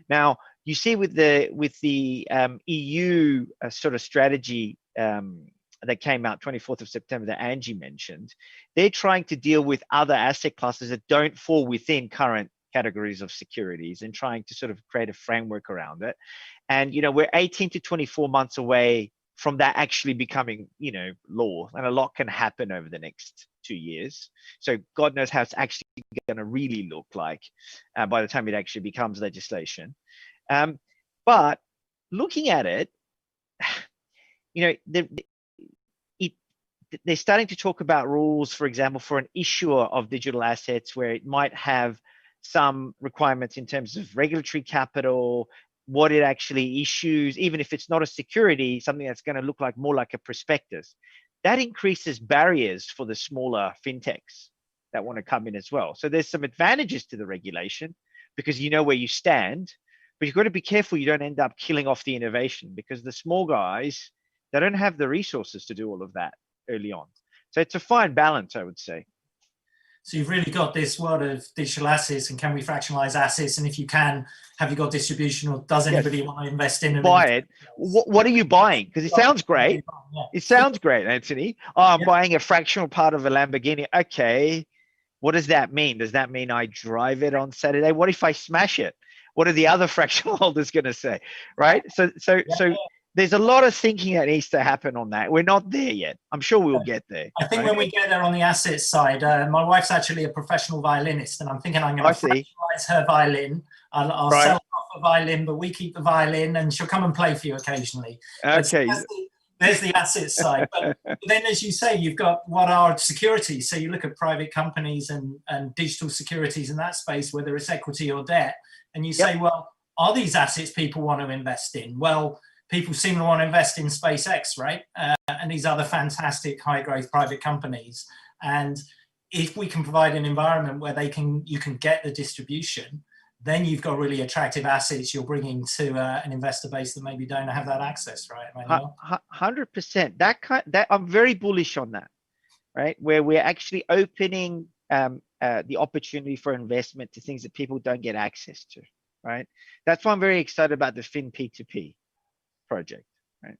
Now, you see with the EU sort of strategy that came out 24th of September that Angie mentioned, they're trying to deal with other asset classes that don't fall within current categories of securities and trying to sort of create a framework around it. And, we're 18 to 24 months away from that actually becoming, law, and a lot can happen over the next 2 years. So God knows how it's actually going to really look like by the time it actually becomes legislation. But looking at it, they're starting to talk about rules, for example, for an issuer of digital assets where it might have some requirements in terms of regulatory capital, what it actually issues, even if it's not a security, something that's going to look like more like a prospectus. That increases barriers for the smaller fintechs that want to come in as well. So there's some advantages to the regulation because you know where you stand, but you've got to be careful you don't end up killing off the innovation, because the small guys, they don't have the resources to do all of that early on. So it's a fine balance, I would say. So you've really got this world of digital assets, and can we fractionalize assets? And if you can, have you got distribution, or does anybody want to invest in them? Buy it. What are you buying? Because it sounds great. It sounds great, Anthony. Oh, I'm buying a fractional part of a Lamborghini. Okay. What does that mean? Does that mean I drive it on Saturday? What if I smash it? What are the other fractional holders going to say? Right? So there's a lot of thinking that needs to happen on that. We're not there yet. I'm sure we'll get there. I think when we get there on the assets side, my wife's actually a professional violinist, and I'm thinking I'm going to fractionalize her violin. I'll sell off a violin, but we keep the violin, and she'll come and play for you occasionally. Okay. There's the assets side. But then, as you say, you've got what are securities. So you look at private companies and digital securities in that space, whether it's equity or debt, and you say, well, are these assets people want to invest in? Well, people seem to want to invest in SpaceX, right? And these other fantastic high growth private companies. And if we can provide an environment where you can get the distribution, then you've got really attractive assets you're bringing to an investor base that maybe don't have that access, right? 100%. That I'm very bullish on that, right? Where we're actually opening the opportunity for investment to things that people don't get access to, right? That's why I'm very excited about the FinP2P project. Right.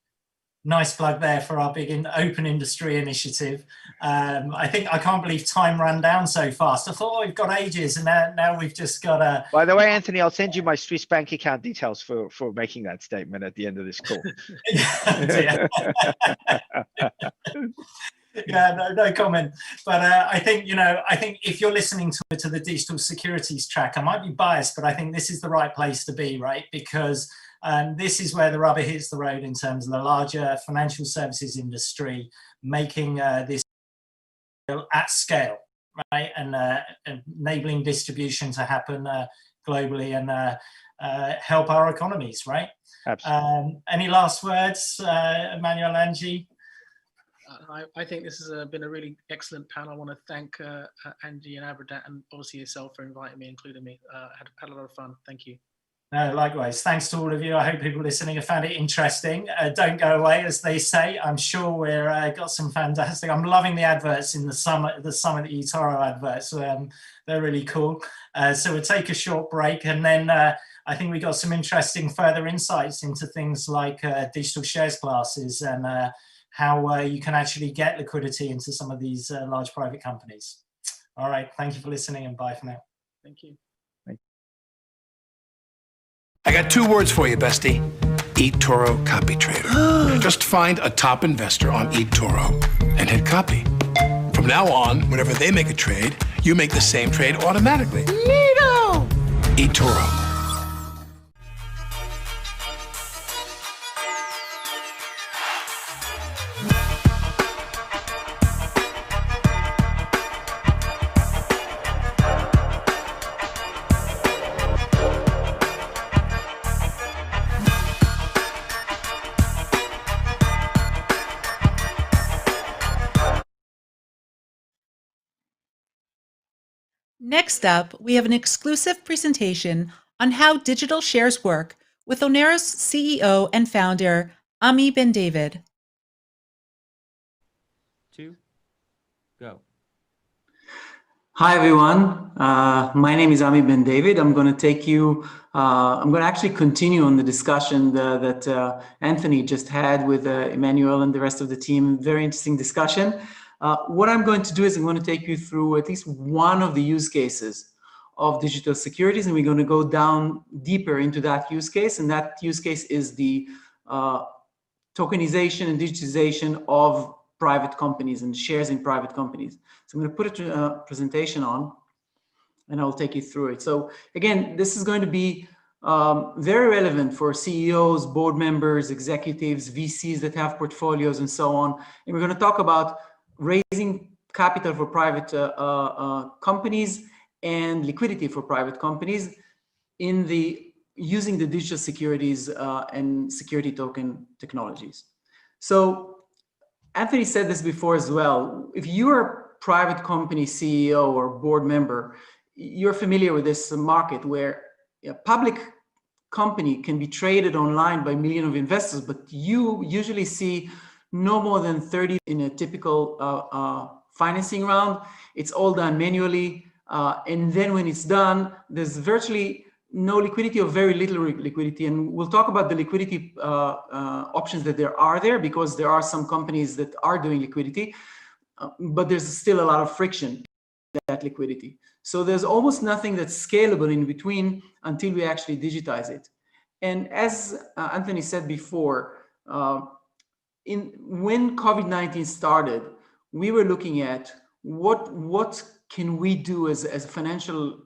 Nice plug there for our big open industry initiative. I can't believe time ran down so fast. I thought we've got ages, and now we've just got a. By the way, Anthony, I'll send you my Swiss bank account details for making that statement at the end of this call. Yeah, no comment. But I think if you're listening to the digital securities track, I might be biased, but I think this is the right place to be, right? Because this is where the rubber hits the road in terms of the larger financial services industry making this at scale. right? And enabling distribution to happen globally and help our economies, right? Absolutely. Any last words, Emmanuel, Angie? I think this has been a really excellent panel. I want to thank Angie and Abradat, and obviously yourself, for inviting me, including me. Had a lot of fun. Thank you. No, likewise. Thanks to all of you. I hope people listening have found it interesting. Don't go away, as they say. I'm sure we're got some fantastic. I'm loving the adverts in the Summit eToro adverts. They're really cool. So we'll take a short break, and then I think we got some interesting further insights into things like digital shares classes and how you can actually get liquidity into some of these large private companies. All right. Thank you for listening, and bye for now. Thank you. I got 2 words for you, bestie. eToro Copy Trader. Just find a top investor on eToro and hit copy. From now on, whenever they make a trade, you make the same trade automatically. Neato! eToro. Next up, we have an exclusive presentation on how digital shares work with Onero's CEO and founder, Ami Ben David. 2, go. Hi, everyone. My name is Ami Ben David. I'm going to actually continue on the discussion that Anthony just had with Emmanuel and the rest of the team. Very interesting discussion. What I'm going to do is I'm going to take you through at least one of the use cases of digital securities, and we're going to go down deeper into that use case. And that use case is the tokenization and digitization of private companies and shares in private companies. So I'm going to put a presentation on, and I'll take you through it. So again, this is going to be very relevant for CEOs, board members, executives, VCs that have portfolios, and so on. And we're going to talk about raising capital for private companies and liquidity for private companies using the digital securities and security token technologies. So Anthony said this before as well. If you're a private company CEO or board member, you're familiar with this market where a public company can be traded online by millions of investors, but you usually see no more than 30 in a typical financing round. It's all done manually. And then when it's done, there's virtually no liquidity or very little liquidity. And we'll talk about the liquidity options that there are there, because there are some companies that are doing liquidity, but there's still a lot of friction in that liquidity. So there's almost nothing that's scalable in between until we actually digitize it. And as Anthony said before, when COVID-19 started, we were looking at what can we do as a financial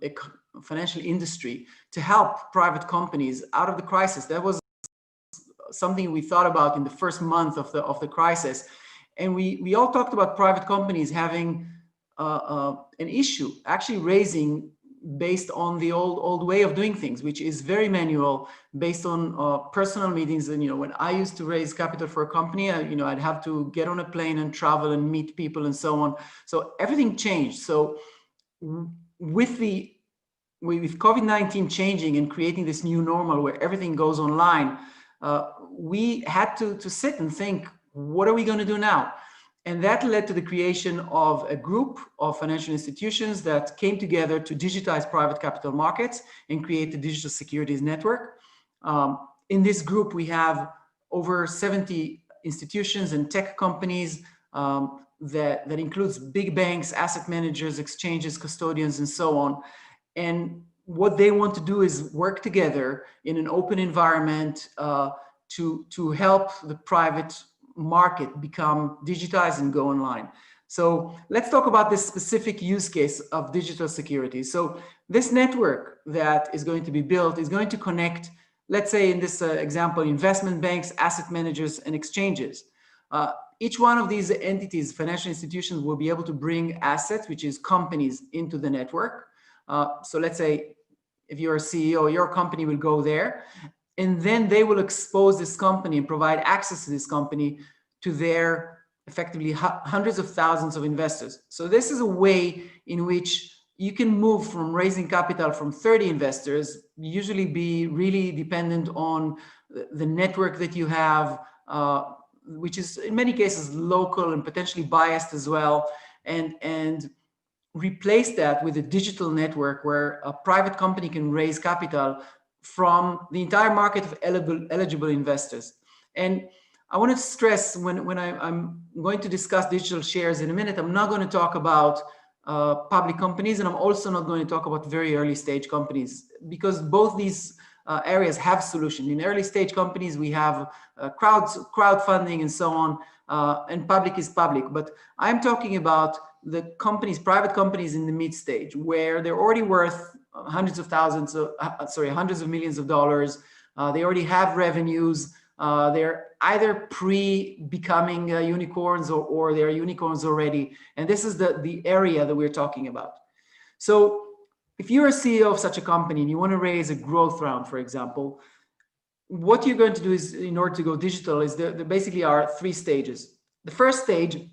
industry to help private companies out of the crisis. That was something we thought about in the first month of the crisis, and we all talked about private companies having an issue actually raising based on the old way of doing things, which is very manual, based on personal meetings. And when I used to raise capital for a company, I'd have to get on a plane and travel and meet people and so on. So everything changed. So with COVID-19 changing and creating this new normal where everything goes online, we had to sit and think, what are we going to do now? And that led to the creation of a group of financial institutions that came together to digitize private capital markets and create the Digital Securities Network. In this group, we have over 70 institutions and tech companies that includes big banks, asset managers, exchanges, custodians, and so on. And what they want to do is work together in an open environment to help the private market become digitized and go online. So let's talk about this specific use case of digital security. So this network that is going to be built is going to connect, let's say in this example, investment banks, asset managers, and exchanges. each one of these entities, financial institutions, will be able to bring assets, which is companies, into the network. So let's say if you're a CEO, your company will go there, and then they will expose this company and provide access to this company to their effectively hundreds of thousands of investors. So this is a way in which you can move from raising capital from 30 investors, usually be really dependent on the network that you have, which is in many cases local and potentially biased as well, and replace that with a digital network where a private company can raise capital from the entire market of eligible investors. And I want to stress, when I'm going to discuss digital shares in a minute, I'm not going to talk about public companies, and I'm also not going to talk about very early stage companies, because both these areas have solutions. In early stage companies, we have crowdfunding and so on, and public is public. But I'm talking about the companies, private companies in the mid stage, where they're already worth hundreds of millions of dollars. They already have revenues. They're either pre-becoming unicorns or they're unicorns already. And this is the area that we're talking about. So if you're a CEO of such a company and you want to raise a growth round, for example, what you're going to do is, in order to go digital, is there basically are 3 stages. The first stage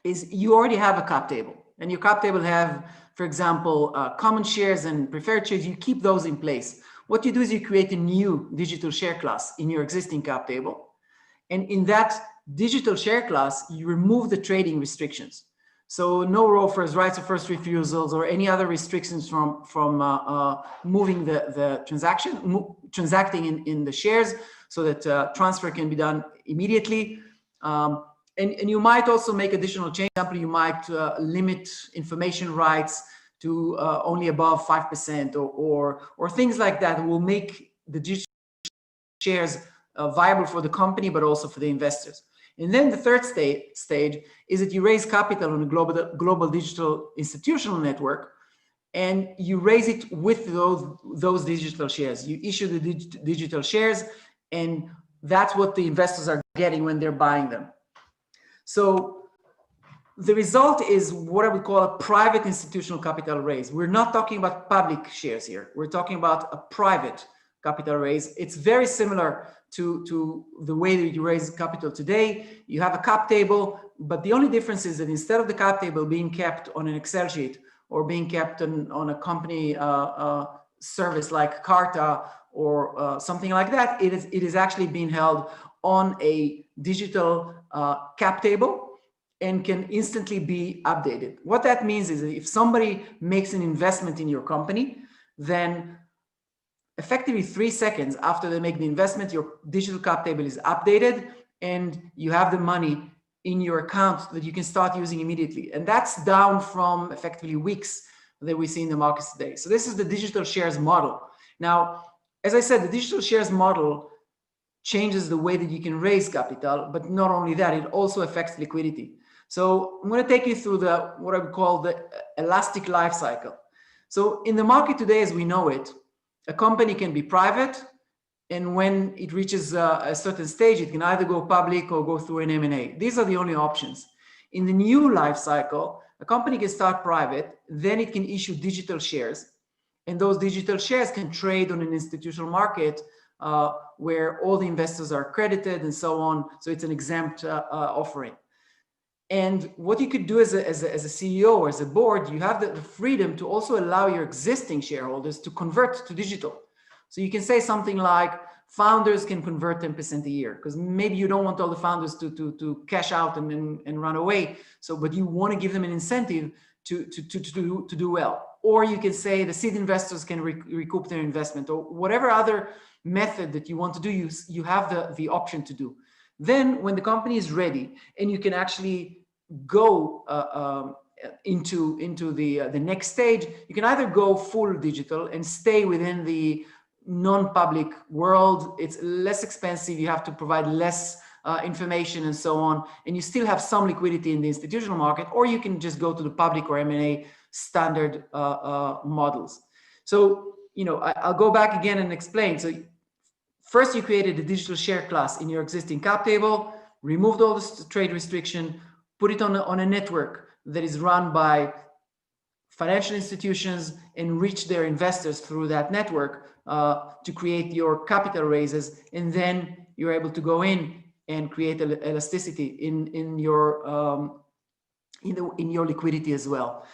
is you already have a cap table, and your cap table have, for example, common shares and preferred shares. You keep those in place. What you do is you create a new digital share class in your existing cap table. And in that digital share class, you remove the trading restrictions. So no ROFRs, rights of first refusals, or any other restrictions from moving the transacting in the shares, so that transfer can be done immediately. And you might also make additional changes. For example, you might limit information rights to only above 5%, or things like that will make the digital shares viable for the company, but also for the investors. And then the third stage is that you raise capital on a global digital institutional network, and you raise it with those digital shares. You issue the digital shares, and that's what the investors are getting when they're buying them. So the result is what I would call a private institutional capital raise. We're not talking about public shares here. We're talking about a private capital raise. It's very similar to the way that you raise capital today. You have a cap table, but the only difference is that instead of the cap table being kept on an Excel sheet or being kept on a company service like Carta or something like that, it is actually being held on a digital cap table and can instantly be updated. What that means is that if somebody makes an investment in your company, then effectively 3 seconds after they make the investment, your digital cap table is updated and you have the money in your account that you can start using immediately. And that's down from effectively weeks that we see in the markets today. So this is the digital shares model. Now, as I said, the digital shares model changes the way that you can raise capital, but not only that, it also affects liquidity. So I'm going to take you through what I would call the elastic life cycle. So in the market today, as we know it, a company can be private, and when it reaches a certain stage, it can either go public or go through an M&A. These are the only options. In the new life cycle, a company can start private, then it can issue digital shares, and those digital shares can trade on an institutional market where all the investors are accredited and so on. So it's an exempt offering. And what you could do as a CEO or as a board, you have the freedom to also allow your existing shareholders to convert to digital. So you can say something like founders can convert 10% a year, because maybe you don't want all the founders to cash out and run away. So, but you want to give them an incentive to do well. Or you can say the seed investors can recoup their investment, or whatever other method that you want to do, you have the option to do. Then when the company is ready and you can actually go into the next stage, you can either go full digital and stay within the non-public world. It's less expensive. You have to provide less information and so on, and you still have some liquidity in the institutional market, or you can just go to the public or M&A standard models. So, I'll go back again and explain. So first, you created a digital share class in your existing cap table. removed all the trade restriction, put it on a network that is run by financial institutions, and reach their investors through that network to create your capital raises, and then you're able to go in and create elasticity in your liquidity as well.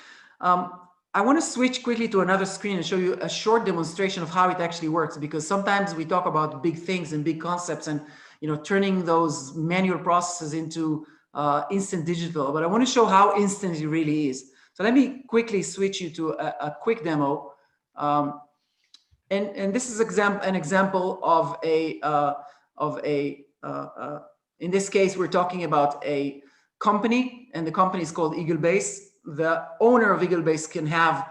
I want to switch quickly to another screen and show you a short demonstration of how it actually works, because sometimes we talk about big things and big concepts and turning those manual processes into instant digital, but I want to show how instant it really is. So let me quickly switch you to a quick demo. And this is an example of in this case, we're talking about a company, and the company is called Eaglebase. The owner of Eaglebase can have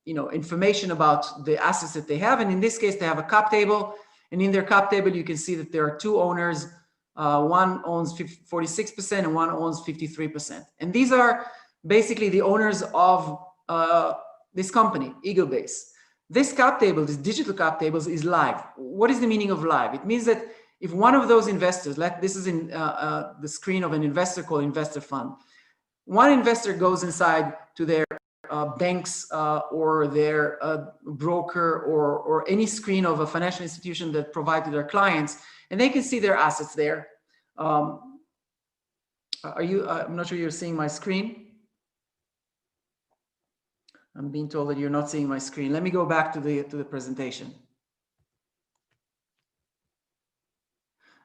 information about the assets that they have, and in this case, they have a cap table. And in their cap table, you can see that there are two owners. One owns 46% and one owns 53%. And these are basically the owners of this company, Eaglebase. This cap table, this digital cap tables, is live. What is the meaning of live? It means that if one of those investors, this is in the screen of an investor called Investor Fund, one investor goes inside to their banks or their broker or any screen of a financial institution that provide to their clients, and they can see their assets there. I'm not sure you're seeing my screen. I'm being told that you're not seeing my screen. Let me go back to the presentation.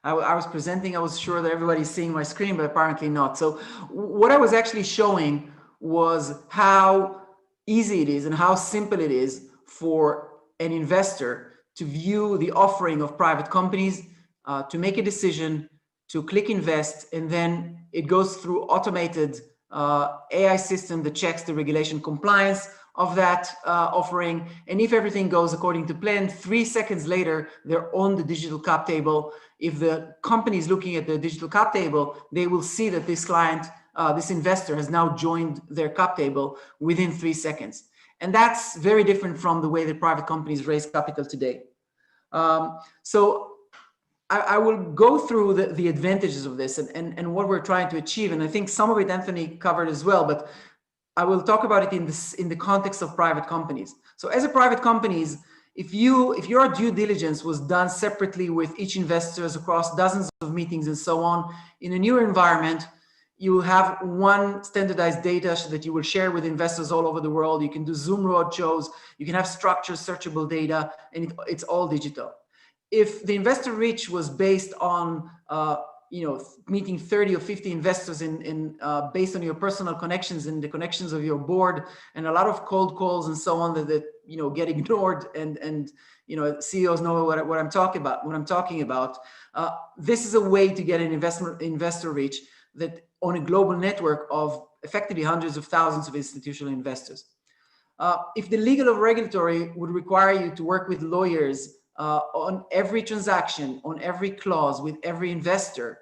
I was presenting, I was sure that everybody's seeing my screen, but apparently not. So what I was actually showing was how easy it is and how simple it is for an investor to view the offering of private companies, to make a decision, to click invest, and then it goes through automated AI system that checks the regulation compliance of that offering. And if everything goes according to plan, 3 seconds later, they're on the digital cap table. If the company is looking at the digital cap table, they will see that this client, this investor has now joined their cap table within 3 seconds. And that's very different from the way that private companies raise capital today. So I will go through the advantages of this and what we're trying to achieve. And I think some of it Anthony covered as well, but I will talk about it in the context of private companies. So as a private companies, if your due diligence was done separately with each investors across dozens of meetings and so on, in a new environment, you will have one standardized data that you will share with investors all over the world. You can do Zoom roadshows, you can have structured, searchable data, and it's all digital. If the investor reach was based on meeting 30 or 50 investors based on your personal connections and the connections of your board, and a lot of cold calls and so on that get ignored, and CEOs know what I'm talking about. This is a way to get an investor reach that on a global network of effectively hundreds of thousands of institutional investors. If the legal or regulatory would require you to work with lawyers on every transaction, on every clause, with every investor,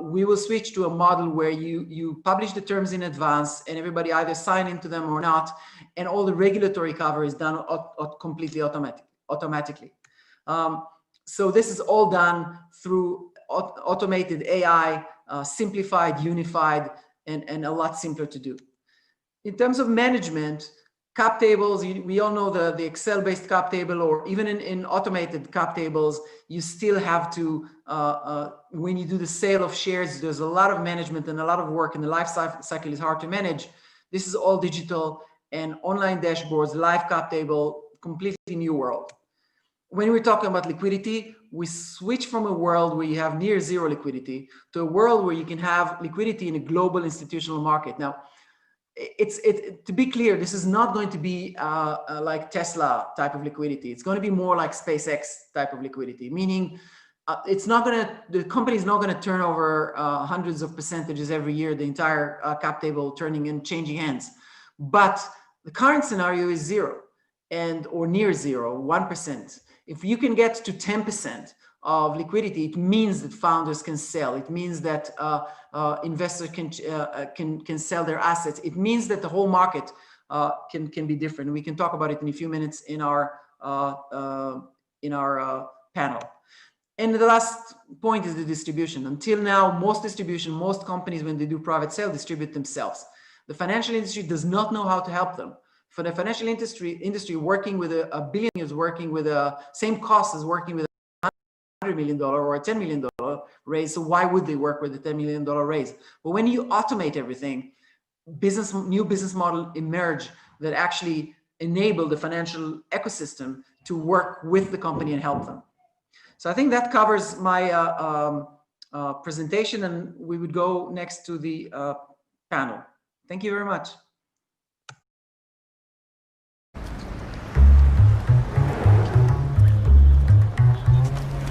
we will switch to a model where you publish the terms in advance and everybody either sign into them or not, and all the regulatory cover is done completely automatically. So this is all done through automated AI, simplified, unified, and a lot simpler to do. In terms of management, cap tables, we all know the Excel-based cap table, or even in automated cap tables, you still have to, when you do the sale of shares, there's a lot of management and a lot of work, and the life cycle is hard to manage. This is all digital and online dashboards, live cap table, completely new world. When we're talking about liquidity, we switch from a world where you have near zero liquidity to a world where you can have liquidity in a global institutional market. Now, to be clear, this is not going to be like Tesla type of liquidity. It's going to be more like SpaceX type of liquidity, meaning the company is not going to turn over hundreds of percentages every year, the entire cap table turning and changing hands. But the current scenario is zero or near zero, 1%. If you can get to 10% of liquidity, it means that founders can sell. It means that investors can sell their assets. It means that the whole market can be different. We can talk about it in a few minutes in our panel. And the last point is the distribution. Until now, most companies, when they do private sale, distribute themselves. The financial industry does not know how to help them. For the financial industry working with a billion is working with the same cost as working with $100 million or a $10 million raise. So why would they work with a $10 million raise? But when you automate everything, new business model emerge that actually enable the financial ecosystem to work with the company and help them. So I think that covers my presentation, and we would go next to the panel. Thank you very much.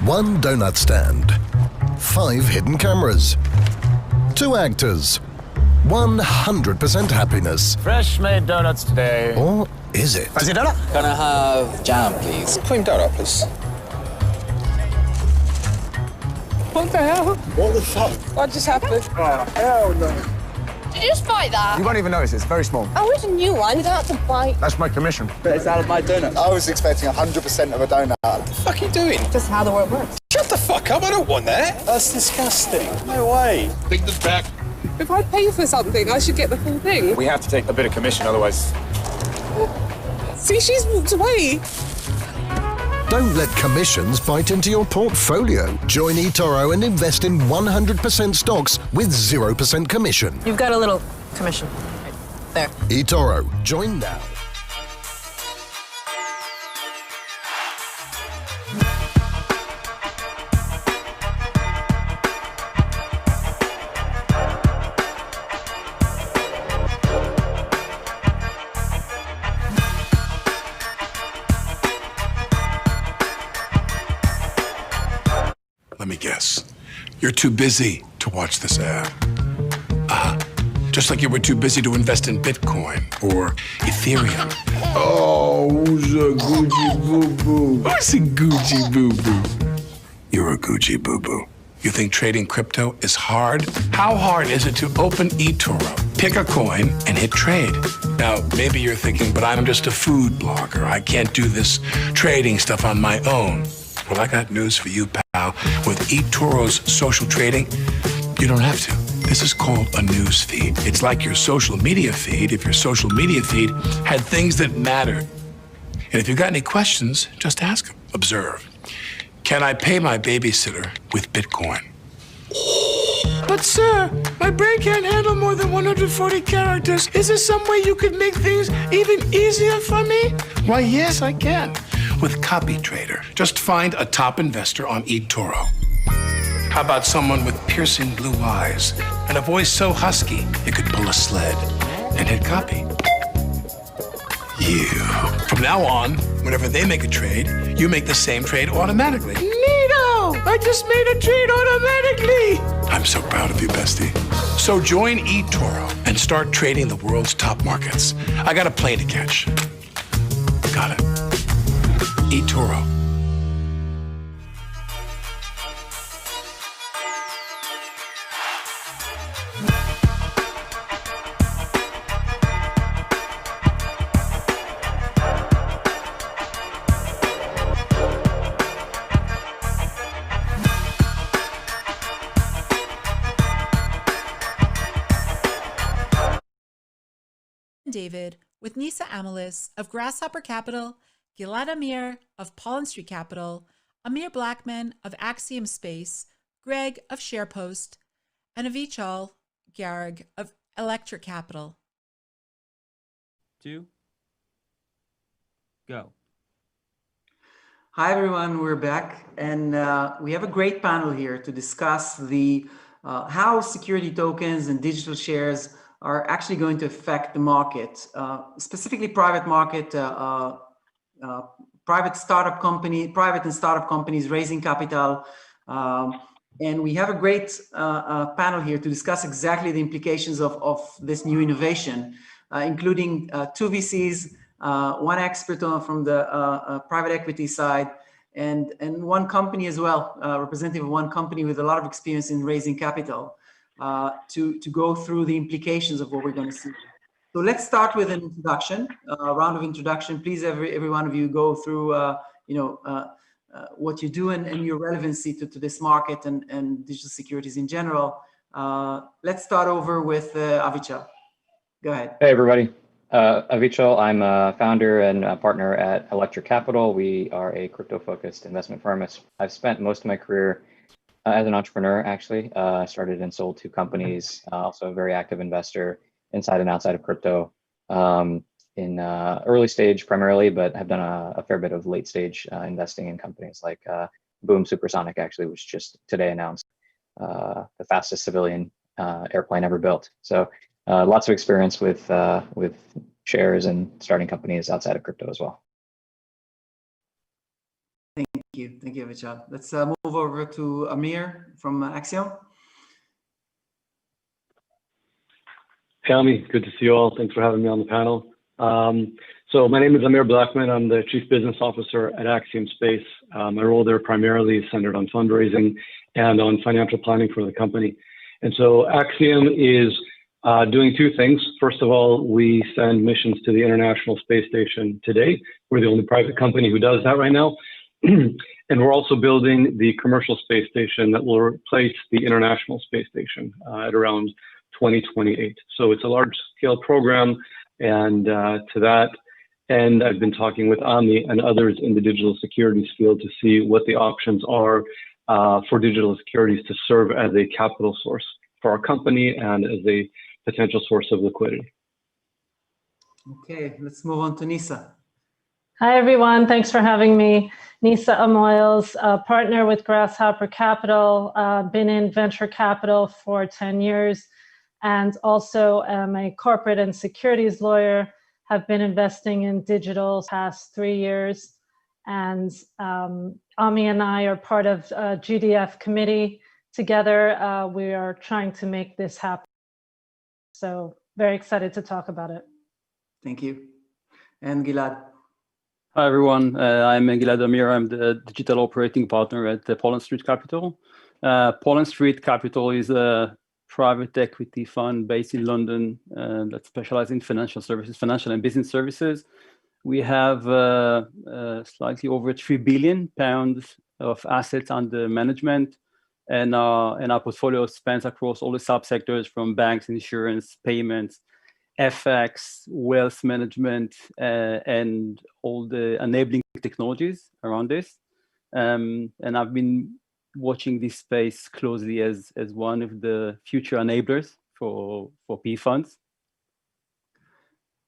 One donut stand, 5 hidden cameras, 2 actors, 100% happiness. Fresh made donuts today. Or is it? Fancy donut? Gonna have jam, please. Cream donut, please. What the hell? What the fuck? What just happened? Oh, hell no. Did you just bite that? You won't even notice, it's very small. Oh, it's a new one. You don't have to bite. That's my commission. But it's out of my donut. I was expecting 100% of a donut. What the fuck are you doing? Just how the world works. Shut the fuck up, I don't want that. That's disgusting. No way. Take this back. If I pay for something, I should get the full thing. We have to take a bit of commission, otherwise... See, she's walked away. Don't let commissions bite into your portfolio. Join eToro and invest in 100% stocks with 0% commission. You've got a little commission. Right there. eToro. Join now. Let me guess. You're too busy to watch this ad. Just like you were too busy to invest in Bitcoin or Ethereum. Oh, who's a Gucci boo-boo? Who's a Gucci boo-boo? You're a Gucci boo-boo. You think trading crypto is hard? How hard is it to open eToro, pick a coin, and hit trade? Now, maybe you're thinking, but I'm just a food blogger. I can't do this trading stuff on my own. Well, I got news for you, pal. With eToro's social trading, you don't have to. This is called a news feed. It's like your social media feed if your social media feed had things that mattered. And if you've got any questions, just ask them. Observe. Can I pay my babysitter with Bitcoin? But sir, my brain can't handle more than 140 characters. Is there some way you could make things even easier for me? Why, yes, I can. With Copy Trader. Just find a top investor on eToro. How about someone with piercing blue eyes and a voice so husky it could pull a sled and hit copy? You. From now on, whenever they make a trade, you make the same trade automatically. Neato! I just made a trade automatically! I'm so proud of you, bestie. So join eToro and start trading the world's top markets. I got a plane to catch. Got it. eToro. David with Nisa Amalis of Grasshopper Capital, Gilad Amir of Paul & Street Capital, Amir Blackman of Axiom Space, Greg of SharePost, and Avichal Garg of Electric Capital. 2, go. Hi everyone, we're back, and we have a great panel here to discuss the how security tokens and digital shares are actually going to affect the market, specifically private market, private and startup companies raising capital. And we have a great panel here to discuss exactly the implications of this new innovation, including 2 VCs, 1 expert from the private equity side, and 1 company as well, representative of 1 company with a lot of experience in raising capital. To go through the implications of what we're going to see. So let's start with an introduction, a round of introduction. Please, every one of you go through, what you do and your relevancy to this market and digital securities in general. Let's start over with Avichal. Go ahead. Hey, everybody. Avichal, I'm a founder and a partner at Electric Capital. We are a crypto-focused investment firm. I've spent most of my career as an entrepreneur, actually. I started and sold 2 companies, also a very active investor inside and outside of crypto in early stage primarily, but have done a fair bit of late stage investing in companies like Boom Supersonic, actually, which just today announced the fastest civilian airplane ever built. So lots of experience with shares and starting companies outside of crypto as well. Thank you, Avichal. Let's move over to Amir from Axiom. Hey, Ami, good to see you all. Thanks for having me on the panel. So my name is Amir Blackman. I'm the Chief Business Officer at Axiom Space. My role there primarily is centered on fundraising and on financial planning for the company. And so Axiom is doing 2 things. First of all, we send missions to the International Space Station today. We're the only private company who does that right now. And we're also building the commercial space station that will replace the International Space Station at around 2028. So it's a large-scale program. And to that end, I've been talking with Ami and others in the digital securities field to see what the options are for digital securities to serve as a capital source for our company and as a potential source of liquidity. Okay, let's move on to Nisa. Hi, everyone. Thanks for having me. Nisa Amoyles, partner with Grasshopper Capital, been in venture capital for 10 years, and also am a corporate and securities lawyer, have been investing in digital past 3 years. And Ami and I are part of GDF committee. Together, we are trying to make this happen. So very excited to talk about it. Thank you. And Gilad. Hi, everyone. I'm Gilad Amir. I'm the digital operating partner at Poland Street Capital. Poland Street Capital is a private equity fund based in London that specializes in financial services, financial and business services. We have slightly over £3 billion of assets under management. And our portfolio spans across all the subsectors from banks, insurance, payments, FX, wealth management, and all the enabling technologies around this. And I've been watching this space closely as one of the future enablers for PE funds.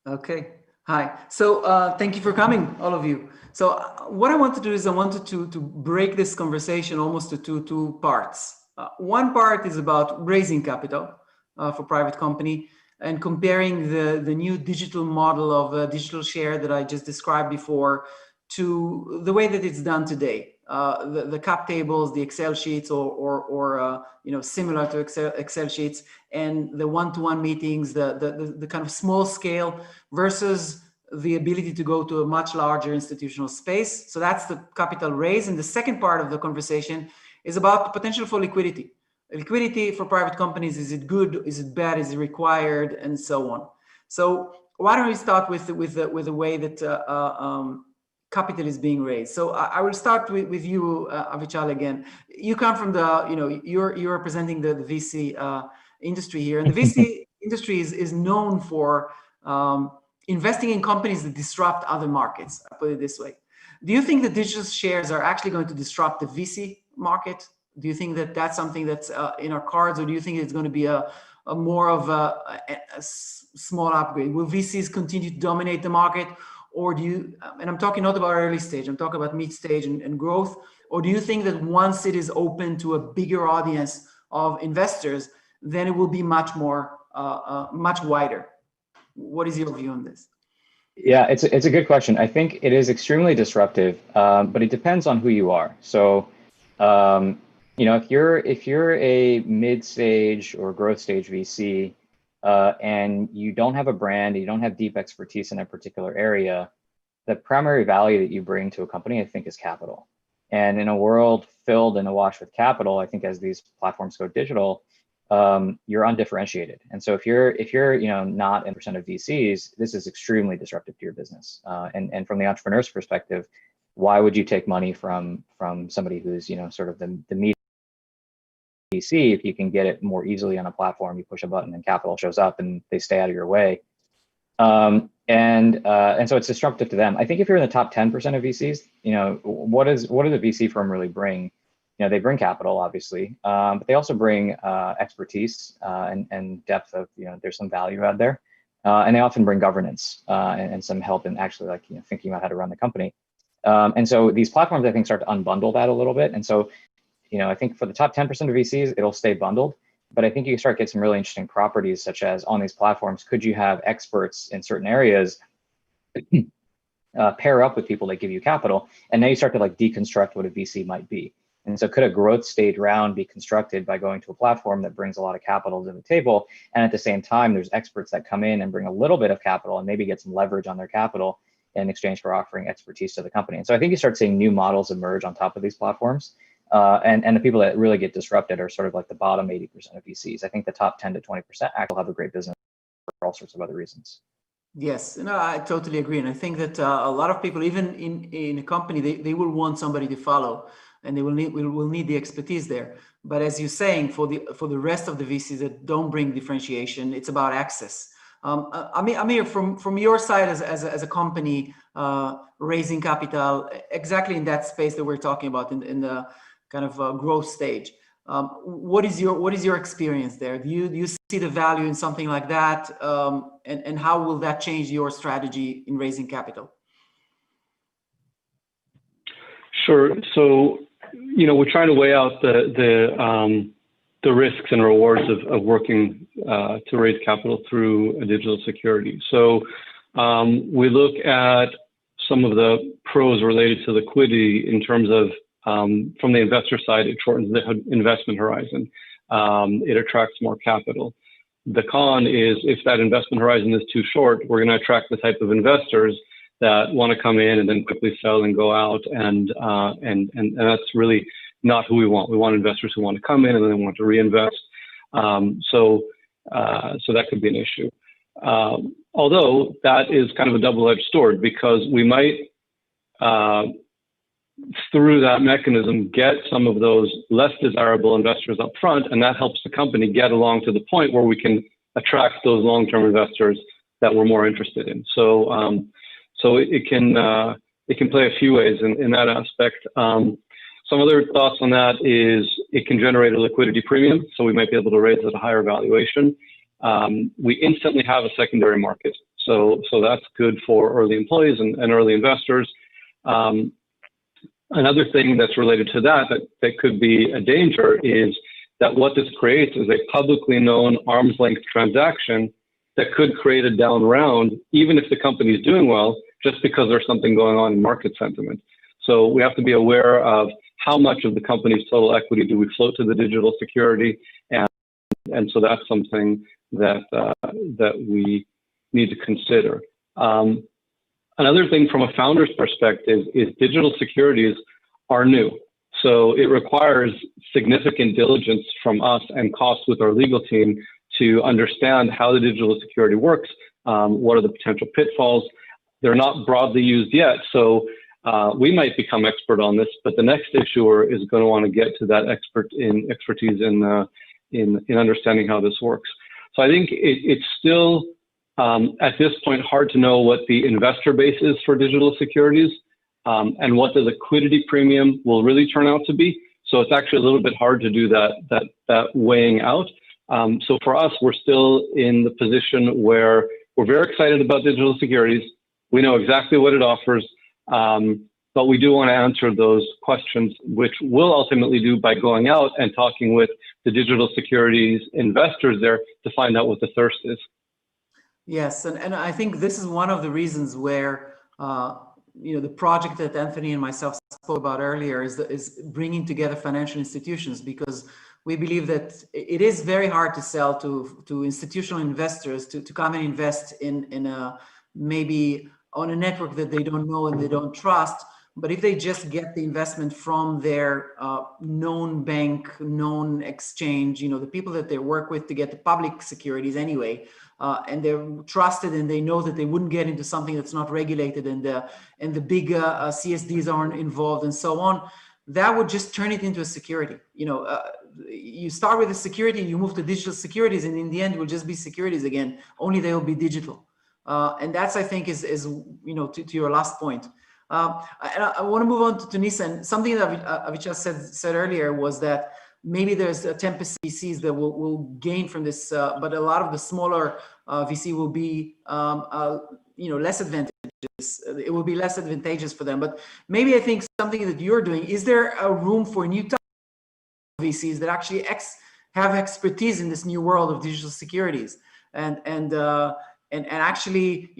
Okay. Hi. So thank you for coming, all of you. So what I want to do is I wanted to break this conversation almost to two parts. One part is about raising capital for private company and comparing the new digital model of a digital share that I just described before to the way that it's done today. The cap tables, the Excel sheets, or similar to Excel sheets, and the one-to-one meetings, the kind of small scale versus the ability to go to a much larger institutional space. So that's the capital raise. And the second part of the conversation is about the potential for liquidity. Liquidity for private companies, is it good? Is it bad? Is it required? And so on. So why don't we start with the way that capital is being raised? So I will start with you, Avichal, again. You come from you're representing the VC industry here. And the VC industry is known for investing in companies that disrupt other markets. I put it this way. Do you think the digital shares are actually going to disrupt the VC market? Do you think that that's something that's in our cards, or do you think it's going to be a more of a small upgrade? Will VCs continue to dominate the market, or do you? And I'm talking not about early stage. I'm talking about mid stage and growth. Or do you think that once it is open to a bigger audience of investors, then it will be much more, much wider? What is your view on this? Yeah, it's a good question. I think it is extremely disruptive, but it depends on who you are. So, if you're a mid-stage or growth stage VC, and you don't have a brand, you don't have deep expertise in a particular area, the primary value that you bring to a company, I think, is capital. And in a world filled and awash with capital, I think as these platforms go digital, you're undifferentiated. And so if you're not in percent of VCs, this is extremely disruptive to your business. And from the entrepreneur's perspective, why would you take money from somebody who's, you know, sort of the media VC if you can get it more easily on a platform? You push a button and capital shows up and they stay out of your way. And so it's disruptive to them. I think if you're in the top 10% of VCs, you know, what do the VC firm really bring? You know, they bring capital, obviously, but they also bring expertise and depth of, you know, there's some value out there. And they often bring governance and some help in actually, like, you know, thinking about how to run the company. And so these platforms, I think, start to unbundle that a little bit. And so, you know, I think for the top 10% of VCs, it'll stay bundled. But I think you start to get some really interesting properties, such as on these platforms, could you have experts in certain areas pair up with people that give you capital? And now you start to like deconstruct what a VC might be. And so could a growth stage round be constructed by going to a platform that brings a lot of capital to the table? And at the same time, there's experts that come in and bring a little bit of capital and maybe get some leverage on their capital in exchange for offering expertise to the company. And so I think you start seeing new models emerge on top of these platforms. And the people that really get disrupted are sort of like the bottom 80% of VCs. I think the top 10 to 20% actually have a great business for all sorts of other reasons. Yes, no, I totally agree. And I think that a lot of people, even in a company, they will want somebody to follow, and they will need the expertise there. But as you're saying, for the rest of the VCs that don't bring differentiation, it's about access. Amir, from your side as a company raising capital, exactly in that space that we're talking about in the kind of growth stage, what is your experience there? Do you see the value in something like that, and how will that change your strategy in raising capital? Sure. So, you know, we're trying to weigh out the risks and rewards of working to raise capital through a digital security. So we look at some of the pros related to liquidity in terms of, from the investor side, it shortens the investment horizon. It attracts more capital. The con is if that investment horizon is too short, we're going to attract the type of investors that want to come in and then quickly sell and go out, and that's really not who we want. We want investors who want to come in and then want to reinvest. So that could be an issue. Although that is kind of a double-edged sword, because we might, through that mechanism, get some of those less desirable investors up front, and that helps the company get along to the point where we can attract those long-term investors that we're more interested in. So it can play a few ways in that aspect. Some other thoughts on that is it can generate a liquidity premium, so we might be able to raise at a higher valuation. We instantly have a secondary market, so that's good for early employees and early investors. Another thing that's related to that could be a danger is that what this creates is a publicly known arm's length transaction that could create a down round, even if the company is doing well, just because there's something going on in market sentiment. So we have to be aware of how much of the company's total equity do we float to the digital security, and so that's something that we need to consider. Another thing from a founder's perspective is digital securities are new. So it requires significant diligence from us and costs with our legal team to understand how the digital security works, what are the potential pitfalls. They're not broadly used yet, so we might become expert on this, but the next issuer is going to want to get to that expertise in understanding how this works. So I think it's still, at this point, hard to know what the investor base is for digital securities, and what the liquidity premium will really turn out to be. So it's actually a little bit hard to do that weighing out. So for us, we're still in the position where we're very excited about digital securities. We know exactly what it offers, but we do want to answer those questions, which we'll ultimately do by going out and talking with the digital securities investors there to find out what the thirst is. Yes, and I think this is one of the reasons where the project that Anthony and myself spoke about earlier is bringing together financial institutions, because we believe that it is very hard to sell to institutional investors to come and invest in maybe on a network that they don't know and they don't trust. But if they just get the investment from their known bank, known exchange, the people that they work with to get the public securities anyway, and they're trusted and they know that they wouldn't get into something that's not regulated, and the big CSDs aren't involved and so on, that would just turn it into a security. You start with a security, you move to digital securities, and in the end, it will just be securities again, only they will be digital. And that's, I think, is to your last point. I want to move on to Nisa, and something that Avichal said earlier was that maybe there's 10% VCs that will gain from this, but a lot of the smaller VC will be less advantageous. It will be less advantageous for them. But maybe I think something that you're doing, is there a room for new type of VCs that actually have expertise in this new world of digital securities and actually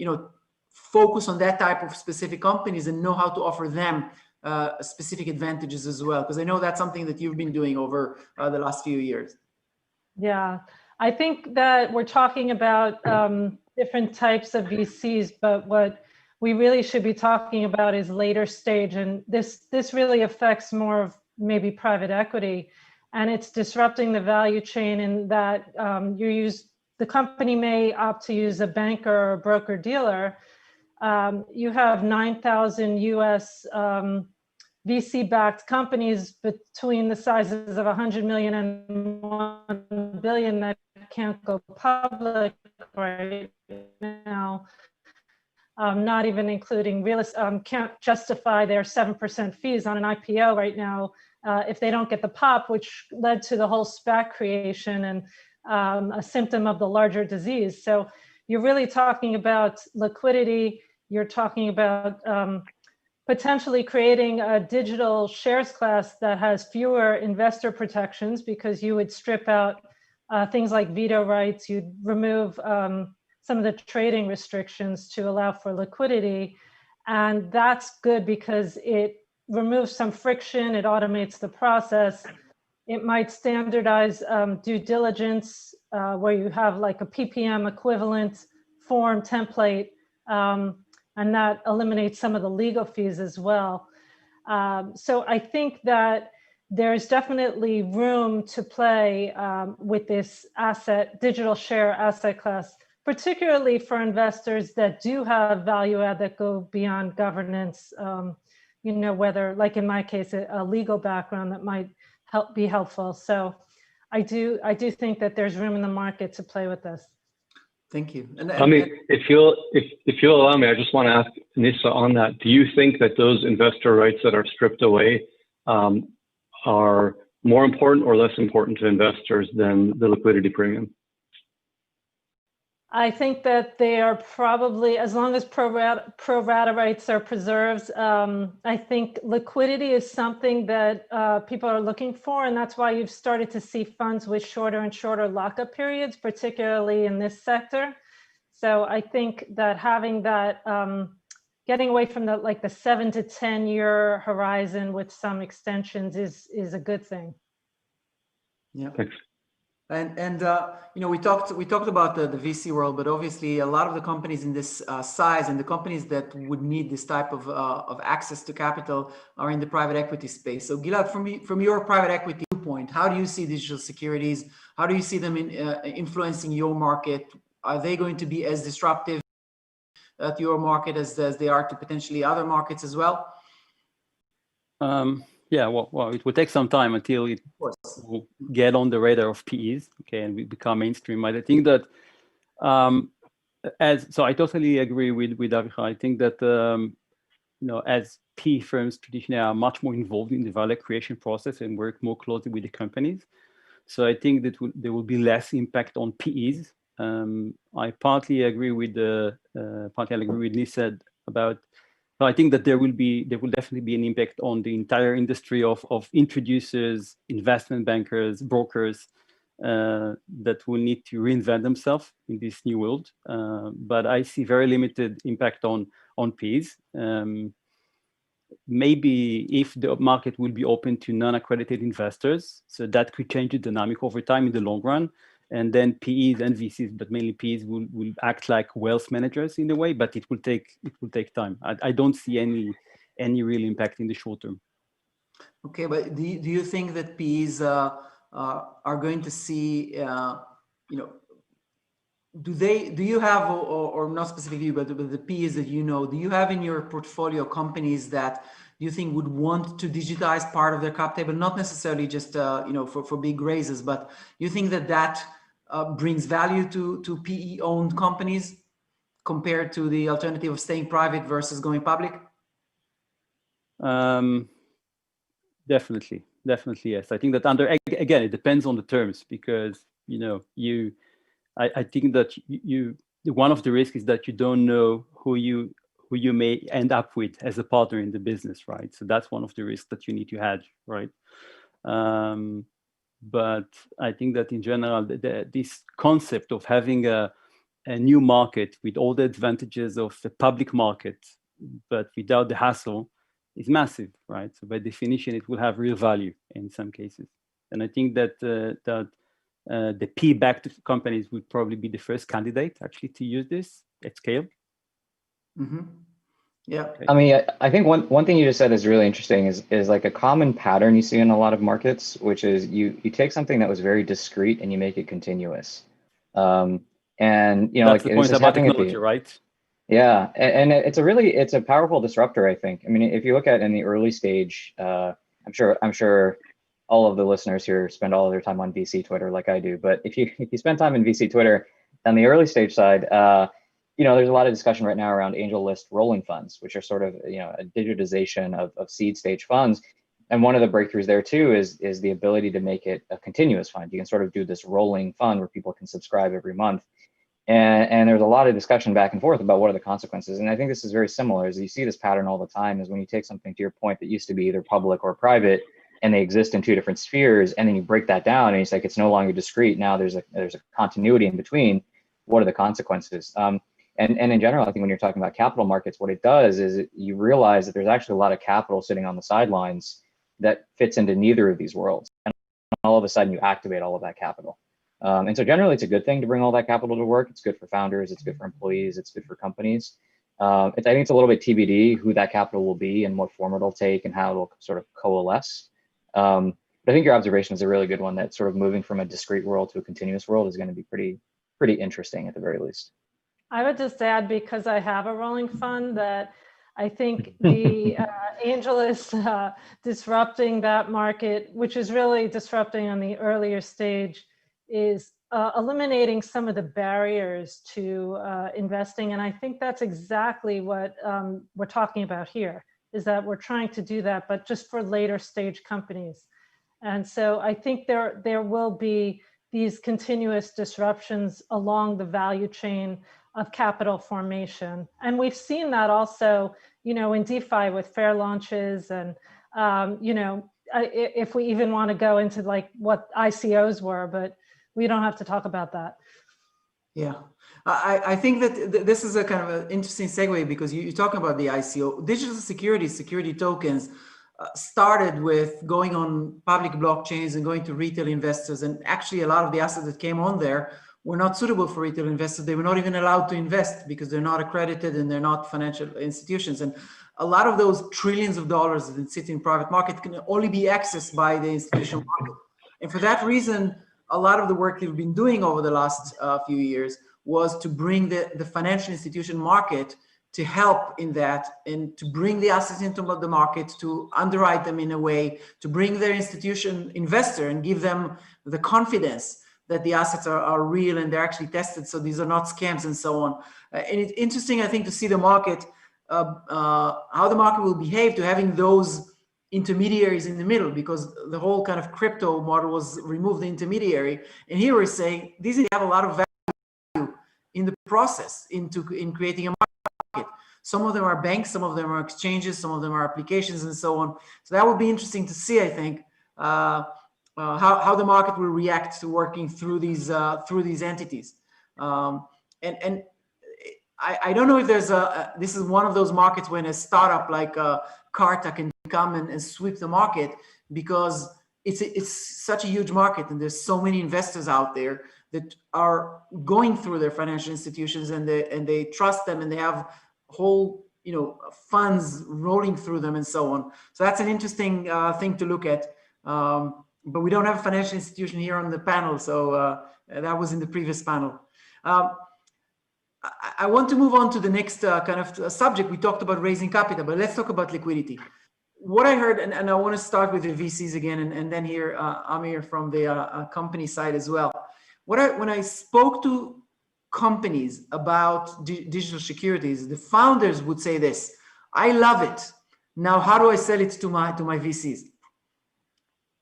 focus on that type of specific companies and know how to offer them specific advantages as well? Because I know that's something that you've been doing over the last few years. Yeah, I think that we're talking about different types of VCs, but what we really should be talking about is later stage. And this really affects more of maybe private equity. And it's disrupting the value chain in that the company may opt to use a banker or a broker dealer. You have 9,000 US VC-backed companies between the sizes of 100 million and 1 billion that can't go public right now. Not even including can't justify their 7% fees on an IPO right now if they don't get the pop, which led to the whole SPAC creation and a symptom of the larger disease. So you're really talking about liquidity. You're talking about potentially creating a digital shares class that has fewer investor protections, because you would strip out things like veto rights. You'd remove some of the trading restrictions to allow for liquidity. And that's good because it removes some friction, it automates the process. It might standardize due diligence where you have like a PPM equivalent form template, and that eliminates some of the legal fees as well. So I think that there's definitely room to play with this digital share asset class, particularly for investors that do have value add that go beyond governance, whether, like in my case, a legal background that might be helpful. So I do think that there's room in the market to play with this. Thank you. If you'll allow me, I just want to ask Nisa on that. Do you think that those investor rights that are stripped away are more important or less important to investors than the liquidity premium? I think that they are probably, as long as pro rata rights are preserved, I think liquidity is something that people are looking for, and that's why you've started to see funds with shorter and shorter lockup periods, particularly in this sector. So I think that having that, getting away from the 7 to 10 year horizon with some extensions is a good thing. Yeah. Thanks. And we talked about the VC world, but obviously a lot of the companies in this size and the companies that would need this type of access to capital are in the private equity space. So Gilad, from your private equity viewpoint, how do you see digital securities? How do you see them influencing your market? Are they going to be as disruptive to your market as they are to potentially other markets as well? Yeah, well, it will take some time until it will get on the radar of PEs, okay, and we become mainstream. I think that, so I totally agree with Avichai. I think that, as PE firms traditionally are much more involved in the value creation process and work more closely with the companies. So I think that there will be less impact on PEs. I partly agree with Nisa about. So I think that there will definitely be an impact on the entire industry of introducers, investment bankers, brokers that will need to reinvent themselves in this new world. But I see very limited impact on PEs. Maybe if the market will be open to non-accredited investors, so that could change the dynamic over time in the long run. And then PEs and VCs, but mainly PEs will act like wealth managers in a way, but it will take time. I don't see any real impact in the short term. Okay, but do you think that PEs are going to see, do you have, or not specifically you, but the PEs that you know, do you have in your portfolio companies that you think would want to digitize part of their cap table, not necessarily just for big raises, but you think that brings value to PE owned companies compared to the alternative of staying private versus going public? Definitely yes. I think that again, it depends on the terms, because I think that one of the risks is that you don't know who you may end up with as a partner in the business, right? So that's one of the risks that you need to hedge, right? But I think that in general, this concept of having a new market with all the advantages of the public market, but without the hassle, is massive, right? So by definition, it will have real value in some cases. And I think that the P-backed companies would probably be the first candidate actually to use this at scale. Mm-hmm. Yeah. Okay. I mean, I think one thing you just said is really interesting is like a common pattern you see in a lot of markets, which is you take something that was very discrete and you make it continuous. And that's like the point about technology, right? Yeah, and it's a powerful disruptor, I think. I mean, if you look at in the early stage, I'm sure all of the listeners here spend all of their time on VC Twitter like I do. But if you spend time in VC Twitter on the early stage side, there's a lot of discussion right now around angel list rolling funds, which are sort of a digitization of seed stage funds. And one of the breakthroughs there too is the ability to make it a continuous fund. You can sort of do this rolling fund where people can subscribe every month. And there's a lot of discussion back and forth about what are the consequences. And I think this is very similar, as you see this pattern all the time, is when you take something, to your point, that used to be either public or private, and they exist in two different spheres, and then you break that down and it's like it's no longer discrete. Now there's a continuity in between. What are the consequences? And in general, I think when you're talking about capital markets, what it does is you realize that there's actually a lot of capital sitting on the sidelines that fits into neither of these worlds. And all of a sudden you activate all of that capital. And so generally it's a good thing to bring all that capital to work. It's good for founders, it's good for employees, it's good for companies. I think it's a little bit TBD who that capital will be and what form it'll take and how it'll sort of coalesce. But I think your observation is a really good one, that sort of moving from a discrete world to a continuous world is going to be pretty interesting at the very least. I would just add, because I have a rolling fund, that I think the angel is disrupting that market, which is really disrupting on the earlier stage, is eliminating some of the barriers to investing. And I think that's exactly what we're talking about here, is that we're trying to do that, but just for later stage companies. And so I think there will be these continuous disruptions along the value chain of capital formation. And we've seen that also, in DeFi with fair launches and, if we even want to go into like what ICOs were, but we don't have to talk about that. Yeah, I think that this is a kind of an interesting segue, because you're talking about the ICO. Digital securities, security tokens, started with going on public blockchains and going to retail investors. And actually a lot of the assets that came on there were not suitable for retail investors. They were not even allowed to invest because they're not accredited and they're not financial institutions. And a lot of those trillions of dollars that sit in private market can only be accessed by the institutional market. And for that reason, a lot of the work we've been doing over the last few years was to bring the financial institution market to help in that, and to bring the assets into the market, to underwrite them in a way, to bring their institution investor and give them the confidence that the assets are real and they're actually tested, so these are not scams and so on. And it's interesting, I think, to see the market, how the market will behave to having those intermediaries in the middle, because the whole kind of crypto model was remove the intermediary. And here we're saying these have a lot of value in the process in creating a market. Some of them are banks, some of them are exchanges, some of them are applications and so on. So that would be interesting to see, I think, how the market will react to working through these entities. And I don't know if there's this is one of those markets when a startup like Carta can come and sweep the market, because it's such a huge market and there's so many investors out there that are going through their financial institutions and they trust them, and they have whole funds rolling through them and so on. So that's an interesting thing to look at. But we don't have a financial institution here on the panel, so that was in the previous panel. I want to move on to the next kind of subject. We talked about raising capital, but let's talk about liquidity. What I heard, and I want to start with the VCs again, and then hear Amir from the company side as well. When I spoke to companies about digital securities, the founders would say this: "I love it. Now, how do I sell it to my VCs?"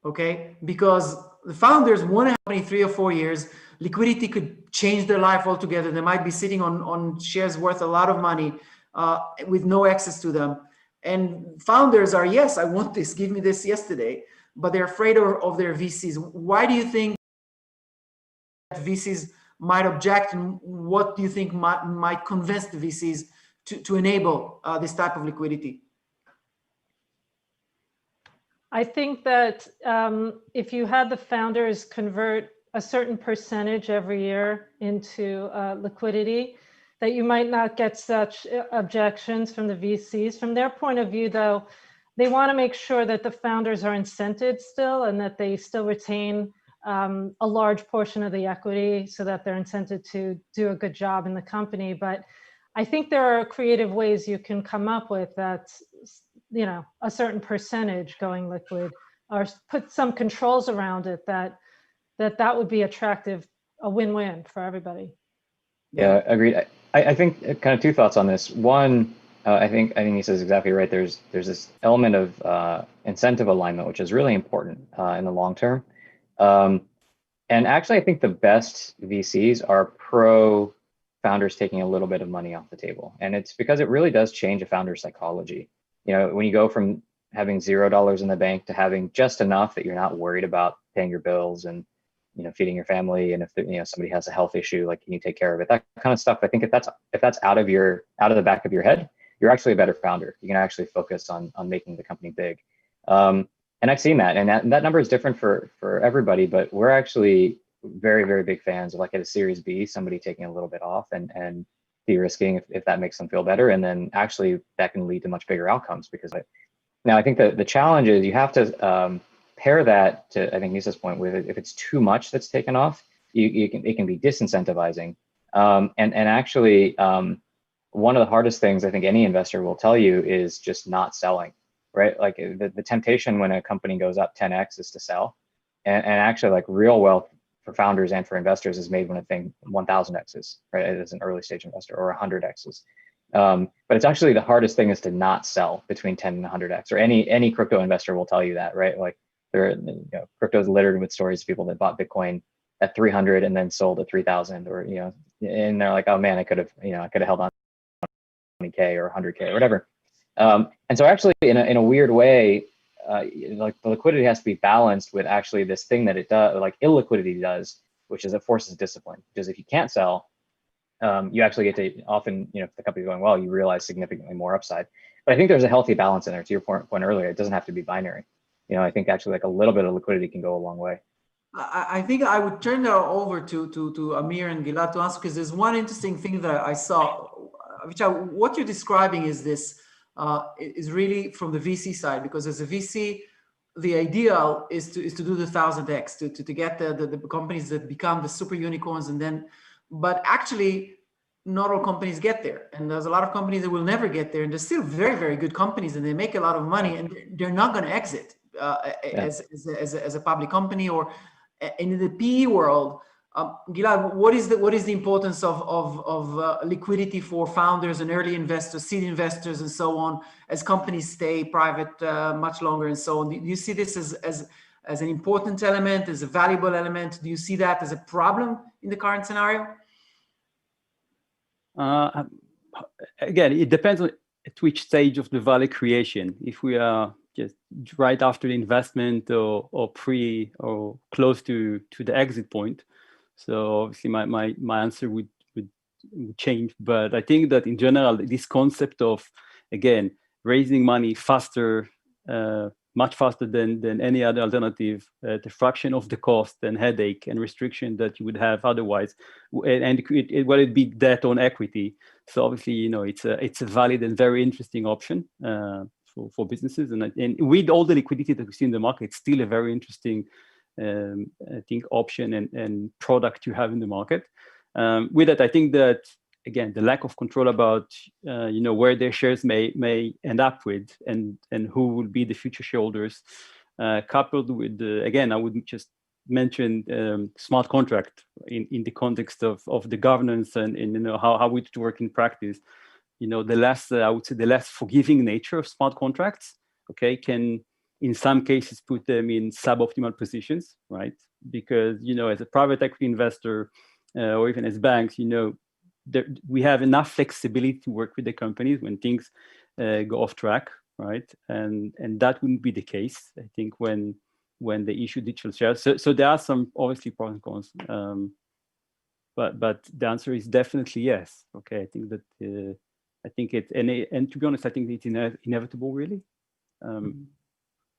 Okay, because the founders want to have 3 or 4 years. Liquidity could change their life altogether. They might be sitting on shares worth a lot of money with no access to them. And founders are, yes, I want this, give me this yesterday, but they're afraid of their VCs. Why do you think VCs might object, and what do you think might convince the VCs to enable this type of liquidity? I think that if you had the founders convert a certain percentage every year into liquidity, that you might not get such objections from the VCs. From their point of view, though, they want to make sure that the founders are incented still, and that they still retain a large portion of the equity so that they're incented to do a good job in the company. But I think there are creative ways you can come up with that, a certain percentage going liquid, or put some controls around it that would be attractive, a win-win for everybody. Yeah, agreed. I think kind of two thoughts on this. One, I think he says exactly right. There's this element of incentive alignment, which is really important in the long term. And actually, I think the best VCs are pro founders taking a little bit of money off the table. And it's because it really does change a founder's psychology. When you go from having $0 in the bank to having just enough that you're not worried about paying your bills and feeding your family, and if somebody has a health issue, like, can you take care of it? That kind of stuff. I think if that's out of the back of your head, you're actually a better founder. You can actually focus on making the company big. And I've seen that, and that number is different for everybody, but we're actually very, very big fans of, like, at a Series B, somebody taking a little bit off and de-risking if that makes them feel better, and then actually that can lead to much bigger outcomes. Because now I think that the challenge is you have to pair that to, I think, Nisa's point, with if it's too much that's taken off, it can be disincentivizing. And actually, one of the hardest things I think any investor will tell you is just not selling, right? Like the temptation when a company goes up 10x is to sell. And actually, like, real wealth for founders and for investors is made when a thing 1000x's, right? As an early stage investor, or 100x's. But it's actually the hardest thing is to not sell between 10 and 100x, or any crypto investor will tell you that, right? Like, crypto is littered with stories of people that bought Bitcoin at 300 and then sold at 3,000, or, and they're like, oh man, I could have held on 20K or 100K or whatever. And so actually in a weird way, like, the liquidity has to be balanced with actually this thing that it does, like illiquidity does, which is it forces discipline. Because if you can't sell, you actually get to often, if the company's going well, you realize significantly more upside. But I think there's a healthy balance in there. To your point earlier, it doesn't have to be binary. I think actually, like, a little bit of liquidity can go a long way. I think I would turn that over to Amir and Gilad to answer, because there's one interesting thing that I saw, what you're describing is this, is really from the VC side, because as a VC, the ideal is to do the 1000x, to get the companies that become the super unicorns, and then, but actually, not all companies get there, and there's a lot of companies that will never get there, and they're still very, very good companies, and they make a lot of money, and they're not going to exit as a public company. Or in the PE world, Gilad, what is the importance of liquidity for founders and early investors, seed investors, and so on, as companies stay private much longer and so on? Do you see this as an important element, as a valuable element? Do you see that as a problem in the current scenario? Again, it depends on at which stage of the value creation. If we are just right after the investment, or pre or close to the exit point, so obviously my answer would change. But I think that in general, this concept of, again, raising money faster, much faster than any other alternative, at a fraction of the cost and headache and restriction that you would have otherwise, and whether it be debt or equity. So obviously, you know, it's a valid and very interesting option for businesses, and with all the liquidity that we see in the market, it's still a very interesting, I think, option and product you have in the market. With that, I think that, again, the lack of control about you know, where their shares may end up with, and who will be the future shareholders, coupled with again, I would just mention smart contract in the context of the governance and you know, how it work in practice. You know, the less I would say the less forgiving nature of smart contracts, okay, can in some cases put them in suboptimal positions, right? Because, you know, as a private equity investor or even as banks, you know, we have enough flexibility to work with the companies when things go off track, right? And that wouldn't be the case, I think, when they issue digital shares. So there are some obviously pros and cons, but the answer is definitely yes. Okay, I think that I think it, and to be honest, I think it's inevitable, really.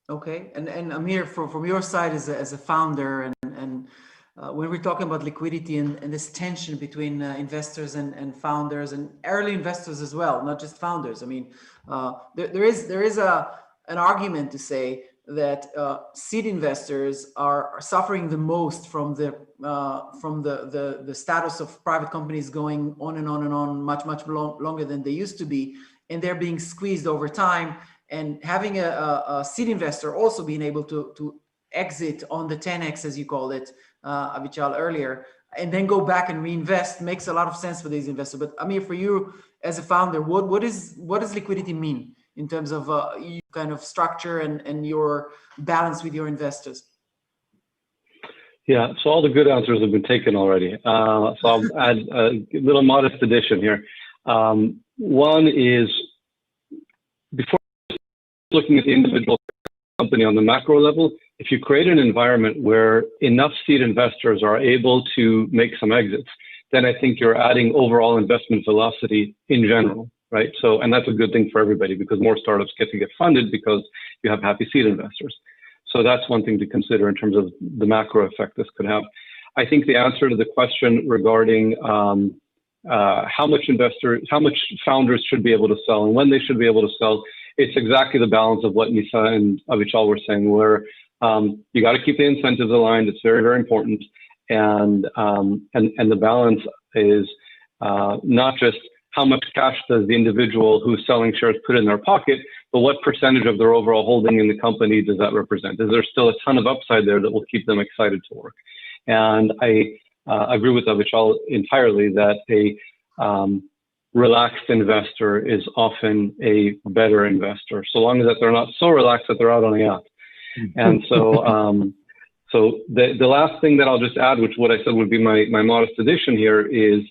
Okay, and Amir, from your side as a founder, and when we're talking about liquidity and this tension between investors and founders and early investors as well, not just founders. I mean, there is an argument to say that seed investors are suffering the most from the status of private companies going on and on and on much longer than they used to be, and they're being squeezed over time. And having a seed investor also being able to exit on the 10x, as you called it, Avichal, earlier, and then go back and reinvest makes a lot of sense for these investors. But Amir, for you as a founder, what does liquidity mean in terms of kind of structure and your balance with your investors? Yeah, so all the good answers have been taken already. So I'll add a little modest addition here. One is, before looking at the individual company on the macro level, if you create an environment where enough seed investors are able to make some exits, then I think you're adding overall investment velocity in general, right? So, and that's a good thing for everybody, because more startups get to get funded because you have happy seed investors. So that's one thing to consider in terms of the macro effect this could have. I think the answer to the question regarding how much founders should be able to sell and when they should be able to sell, it's exactly the balance of what Nisa and Avichal were saying, where you got to keep the incentives aligned. It's very, very important. And the balance is not just how much cash does the individual who's selling shares put in their pocket, but what percentage of their overall holding in the company does that represent? Is there still a ton of upside there that will keep them excited to work? And I agree with Avichal entirely that a relaxed investor is often a better investor, so long as that they're not so relaxed that they're out on a yacht. And so, so the last thing that I'll just add, which what I said would be my modest addition here, is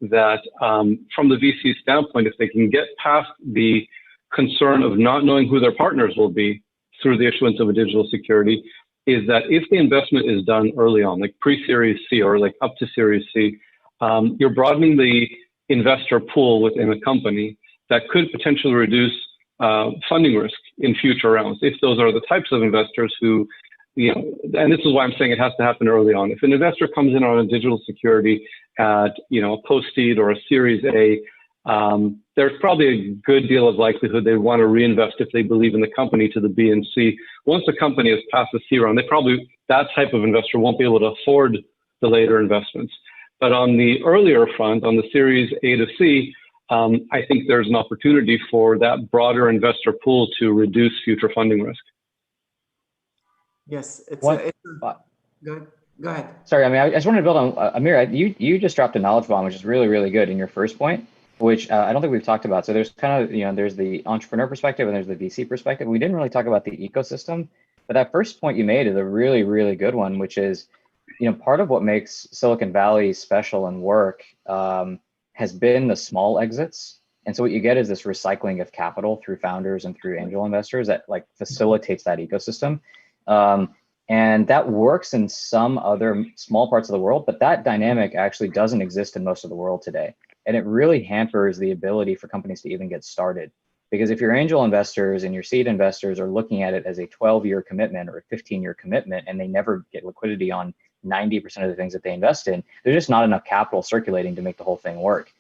that from the VC standpoint, if they can get past the concern of not knowing who their partners will be through the issuance of a digital security, is that if the investment is done early on, like pre-Series C or like up to Series C, you're broadening the investor pool within a company that could potentially reduce funding risk in future rounds, if those are the types of investors who, you know, and this is why I'm saying it has to happen early on. If an investor comes in on a digital security at, you know, a post-seed or a Series A, there's probably a good deal of likelihood they want to reinvest if they believe in the company to the B and C. Once the company has passed the C round, that type of investor won't be able to afford the later investments. But on the earlier front, on the Series A to C, I think there's an opportunity for that broader investor pool to reduce future funding risk. Yes, go ahead. Sorry, I mean, I just wanted to build on Amir. You just dropped a knowledge bomb, which is really, really good in your first point, which I don't think we've talked about. So there's kind of, you know, there's the entrepreneur perspective and there's the VC perspective. We didn't really talk about the ecosystem, but that first point you made is a really, really good one, which is, you know, part of what makes Silicon Valley special and work has been the small exits. And so what you get is this recycling of capital through founders and through angel investors that like facilitates that ecosystem. And that works in some other small parts of the world, but that dynamic actually doesn't exist in most of the world today. And it really hampers the ability for companies to even get started Because if your angel investors and your seed investors are looking at it as a 12-year commitment or a 15-year commitment, and they never get liquidity on 90% of the things that they invest in, there's just not enough capital circulating to make the whole thing work.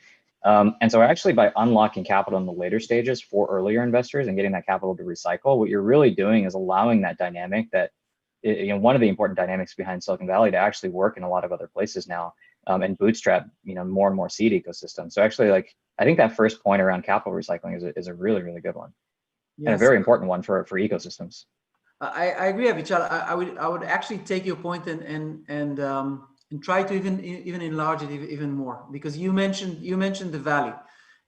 And so actually by unlocking capital in the later stages for earlier investors and getting that capital to recycle, what you're really doing is allowing that dynamic that, one of the important dynamics behind Silicon Valley to actually work in a lot of other places now, and bootstrap, more and more seed ecosystems. So actually, like, I think that first point around capital recycling is a really, really good one. Yes. And a very important one for ecosystems. I agree, Avichal. I would actually take your point and try to even enlarge it even more, because you mentioned the value,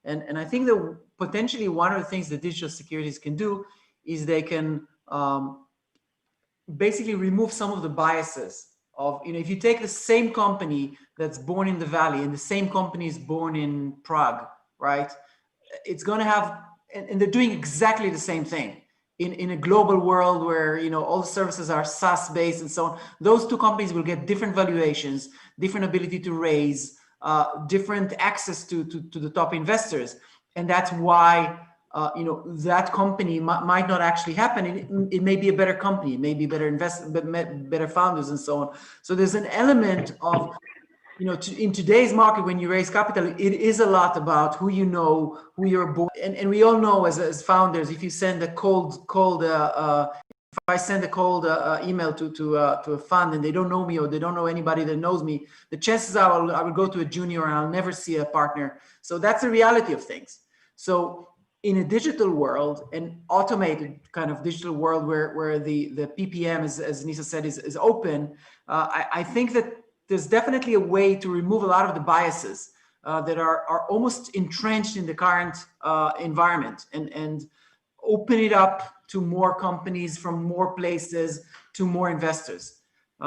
and I think that potentially one of the things that digital securities can do is they can basically remove some of the biases of, if you take the same company that's born in the Valley and the same company is born in Prague, right? It's going to have, and they're doing exactly the same thing in a global world where, all the services are SaaS based and so on. Those two companies will get different valuations, different ability to raise, different access to the top investors. And that's why that company might not actually happen. It may be a better company, it may be better better founders and so on. So there's an element of, in today's market, when you raise capital, it is a lot about who who you're born. And we all know as founders, if you send a if I send a cold email to a fund and they don't know me or they don't know anybody that knows me, the chances are I will go to a junior and I'll never see a partner. So that's the reality of things. So in a digital world, an automated kind of digital world where the PPM, as Nisa said, is open, I think that there's definitely a way to remove a lot of the biases that are almost entrenched in the current environment and open it up to more companies from more places to more investors. I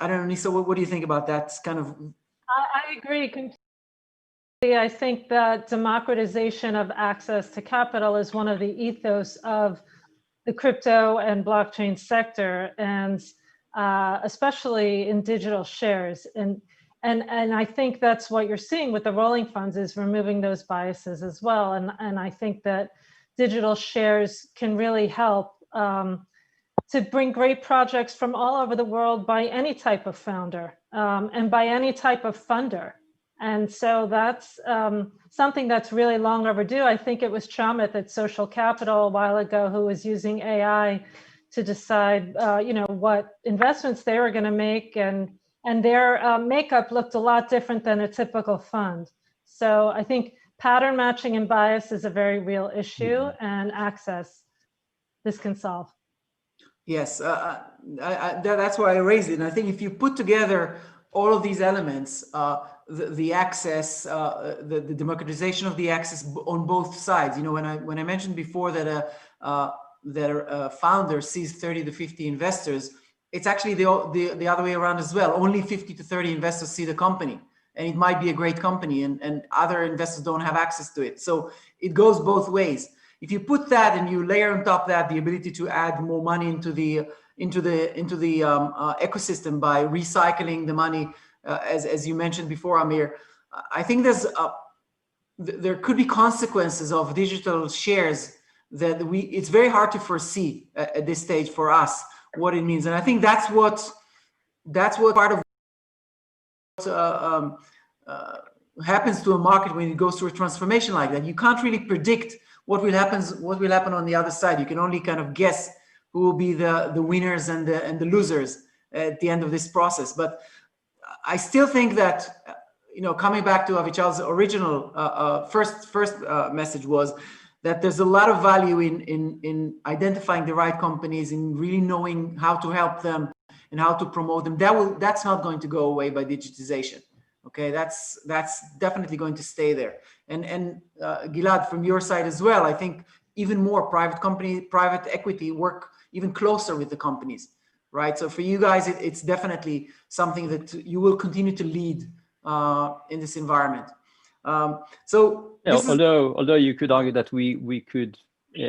don't know, Nisa, what do you think about that kind of? I agree completely. I think that democratization of access to capital is one of the ethos of the crypto and blockchain sector, and especially in digital shares. And I think that's what you're seeing with the rolling funds, is removing those biases as well. And I think that digital shares can really help to bring great projects from all over the world by any type of founder and by any type of funder. And so that's something that's really long overdue. I think it was Chamath at Social Capital a while ago who was using AI to decide, what investments they were going to make, and their makeup looked a lot different than a typical fund. So I think pattern matching and bias is a very real issue, and access this can solve. Yes, that's why I raised it. And I think if you put together all of these elements, the access, the democratization of the access on both sides. When I mentioned before that a founder sees 30 to 50 investors, it's actually the other way around as well. Only 50 to 30 investors see the company, and it might be a great company, and other investors don't have access to it. So it goes both ways. If you put that and you layer on top of that the ability to add more money into the ecosystem by recycling the money, as you mentioned before, Amir, I think there could be consequences of digital shares that it's very hard to foresee at this stage for us what it means. And I think that's what part of what happens to a market when it goes through a transformation like that. You can't really predict what will happen on the other side. You can only kind of guess who will be the winners and the losers at the end of this process. But I still think that, coming back to Avichal's original first message was that there's a lot of value in identifying the right companies, in really knowing how to help them and how to promote them. That's not going to go away by digitization. Okay, that's definitely going to stay there. And Gilad, from your side as well, I think even more private equity work even closer with the companies, right? So for you guys, it's definitely something that you will continue to lead in this environment. Although you could argue that we could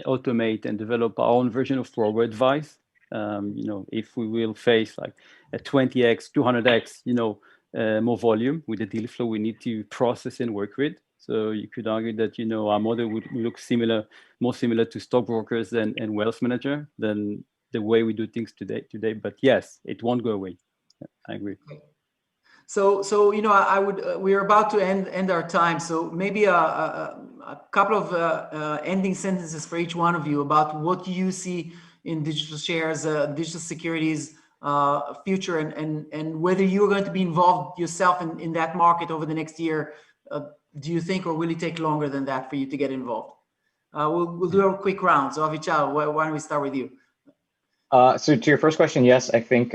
automate and develop our own version of robo-advice, if we will face like a 20x, 200x, more volume with the deal flow we need to process and work with. So you could argue that, our model would look more similar to stockbrokers and wealth manager than the way we do things today. But yes, it won't go away. I agree. So I would. We're about to end our time. So maybe a couple of ending sentences for each one of you about what you see in digital shares, digital securities future, and whether you're going to be involved yourself in that market over the next year. Do you think, or will it take longer than that for you to get involved? We'll do a quick round. So Avichal, why don't we start with you? So to your first question, yes, I think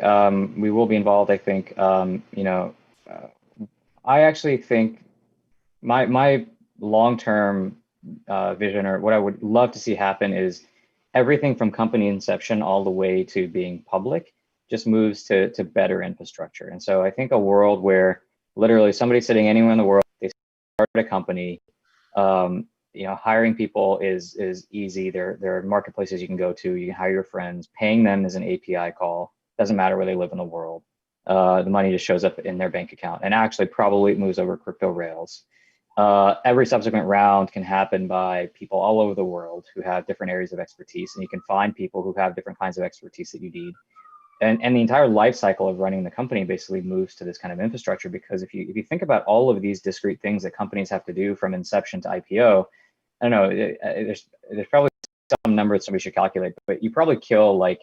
we will be involved. I think, I actually think my long-term vision, or what I would love to see happen, is everything from company inception all the way to being public just moves to better infrastructure. And so I think a world where literally somebody sitting anywhere in the world, they start a company, hiring people is easy. There are marketplaces you can go to, you can hire your friends, paying them is an API call, doesn't matter where they live in the world. The money just shows up in their bank account, and actually probably moves over crypto rails. Every subsequent round can happen by people all over the world who have different areas of expertise, and you can find people who have different kinds of expertise that you need. And the entire life cycle of running the company basically moves to this kind of infrastructure, because if you think about all of these discrete things that companies have to do from inception to IPO, I don't know, there's probably some number that somebody should calculate, but you probably kill like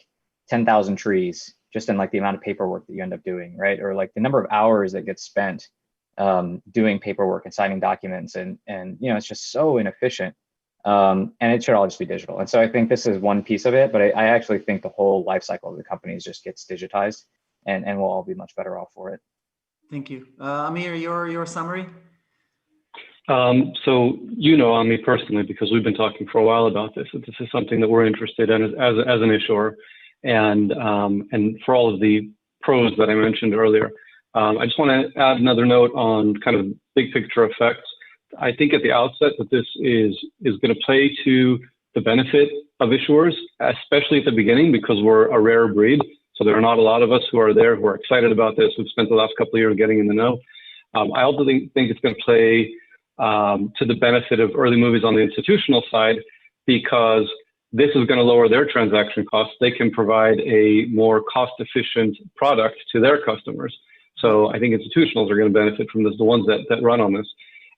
10,000 trees just in like the amount of paperwork that you end up doing, right? Or like the number of hours that gets spent doing paperwork and signing documents, and it's just so inefficient. And it should all just be digital. And so I think this is one piece of it, but I actually think the whole life cycle of the companies just gets digitized, and we'll all be much better off for it. Thank you. Amir, your summary? So on me personally, because we've been talking for a while about this. This is something that we're interested in as an issuer, and for all of the pros that I mentioned earlier. I just want to add another note on kind of big picture effects. I think at the outset that this is going to play to the benefit of issuers, especially at the beginning, because we're a rare breed. So there are not a lot of us who are there who are excited about this, who've spent the last couple of years getting in the know. I also think it's going to play to the benefit of early movies on the institutional side, because this is going to lower their transaction costs. They can provide a more cost-efficient product to their customers. So I think institutionals are going to benefit from this, the ones that run on this.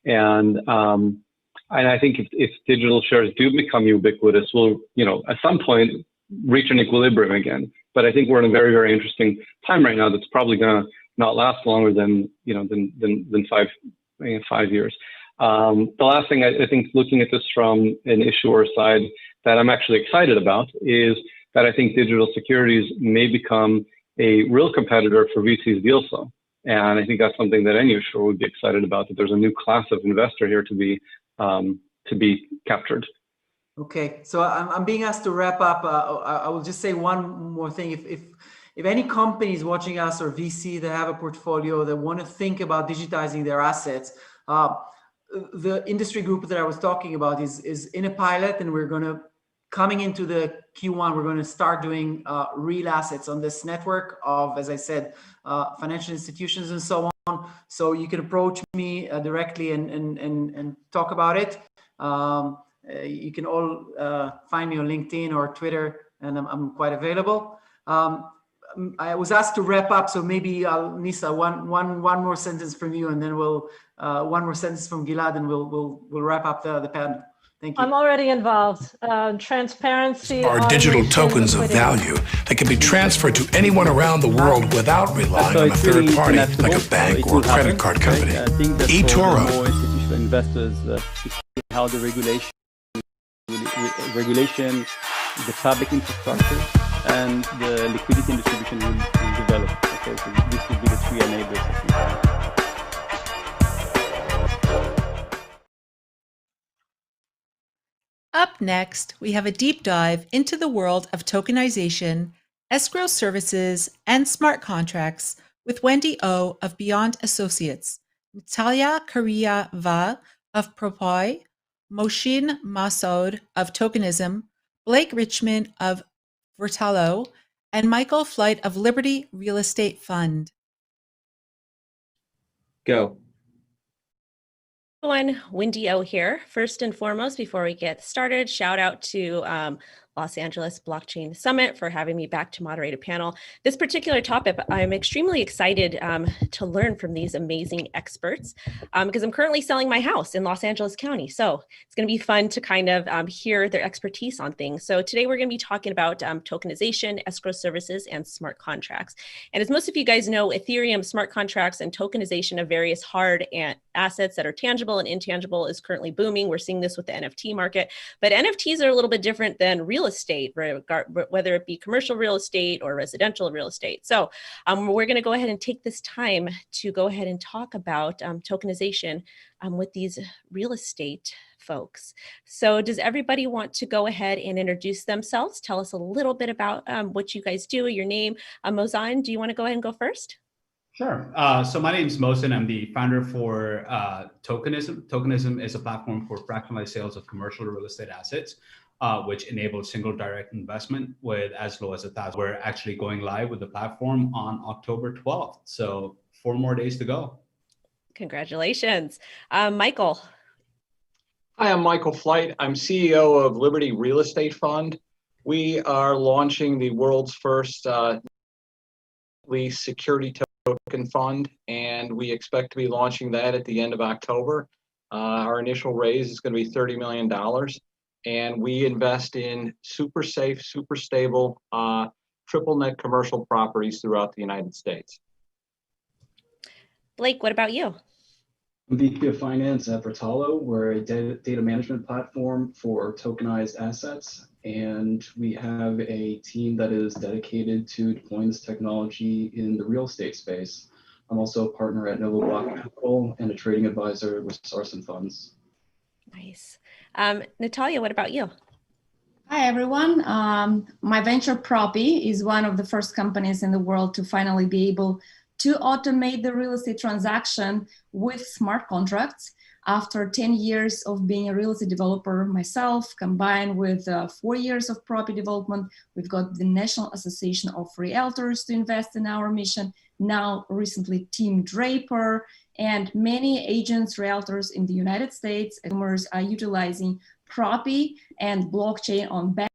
And I think if digital shares do become ubiquitous, we'll, at some point reach an equilibrium again. But I think we're in a very, very interesting time right now that's probably going to not last longer than 5 years. The last thing I think, looking at this from an issuer side, that I'm actually excited about is that I think digital securities may become a real competitor for VC's deal flow. And I think that's something that any issuer would be excited about, that there's a new class of investor here to be captured. Okay, so I'm being asked to wrap up. I will just say one more thing. If any companies watching us or VC that have a portfolio that want to think about digitizing their assets, the industry group that I was talking about is in a pilot, and we're going to, coming into the Q1, we're going to start doing real assets on this network of, as I said, financial institutions and so on. So you can approach me directly and talk about it. You can all find me on LinkedIn or Twitter, and I'm quite available. I was asked to wrap up, so maybe Nisa, one more sentence from you, and then we'll one more sentence from Gilad, and we'll wrap up the panel. Thank you. I'm already involved. Transparency are digital tokens of value that can be transferred to anyone around the world without relying on a third party, like a bank or a credit card company. eToro. More institutional investors, how the regulation, the public infrastructure, and the liquidity and distribution will develop. Okay, so this will be the three enablers, I think. Up next, we have a deep dive into the world of tokenization, escrow services, and smart contracts with Wendy O of Beyond Associates, Natalia Karyava of Propoi, Moshin Masoud of Tokenism, Blake Richmond of Vertalo, and Michael Flight of Liberty Real Estate Fund. Go. everyone, Wendy O here. First and foremost, before we get started, shout out to Los Angeles Blockchain Summit for having me back to moderate a panel. This particular topic, I'm extremely excited to learn from these amazing experts because I'm currently selling my house in Los Angeles County. So it's going to be fun to kind of hear their expertise on things. So today we're going to be talking about tokenization, escrow services, and smart contracts. And as most of you guys know, Ethereum, smart contracts, and tokenization of various hard assets that are tangible and intangible is currently booming. We're seeing this with the NFT market, but NFTs are a little bit different than real estate, whether it be commercial real estate or residential real estate. So we're going to go ahead and take this time to go ahead and talk about tokenization with these real estate folks. So does everybody want to go ahead and introduce themselves? Tell us a little bit about what you guys do, your name. Mozan, do you want to go ahead and go first? Sure. So my name is Mohsen. I'm the founder for Tokenism. Tokenism is a platform for fractionalized sales of commercial real estate assets, which enables single direct investment with as low as $1,000. We're actually going live with the platform on October 12th. So 4 more days to go. Congratulations. Michael. Hi, I'm Michael Flight. I'm CEO of Liberty Real Estate Fund. We are launching the world's first security token fund, and we expect to be launching that at the end of October. Our initial raise is going to be $30 million, and we invest in super safe, super stable, triple net commercial properties throughout the United States. Blake, what about you? I'm VP of Finance at Vertalo. We're a data management platform for tokenized assets, and we have a team that is dedicated to deploying this technology in the real estate space. I'm also a partner at Novo Block Capital and a trading advisor with Sarson Funds. Nice. Natalia, what about you? Hi, everyone. My venture Propi is one of the first companies in the world to finally be able to automate the real estate transaction with smart contracts. After 10 years of being a real estate developer myself, combined with 4 years of property development, we've got the National Association of Realtors to invest in our mission. Now, recently, Team Draper, and many agents, realtors in the United States, consumers are utilizing Propi and blockchain on back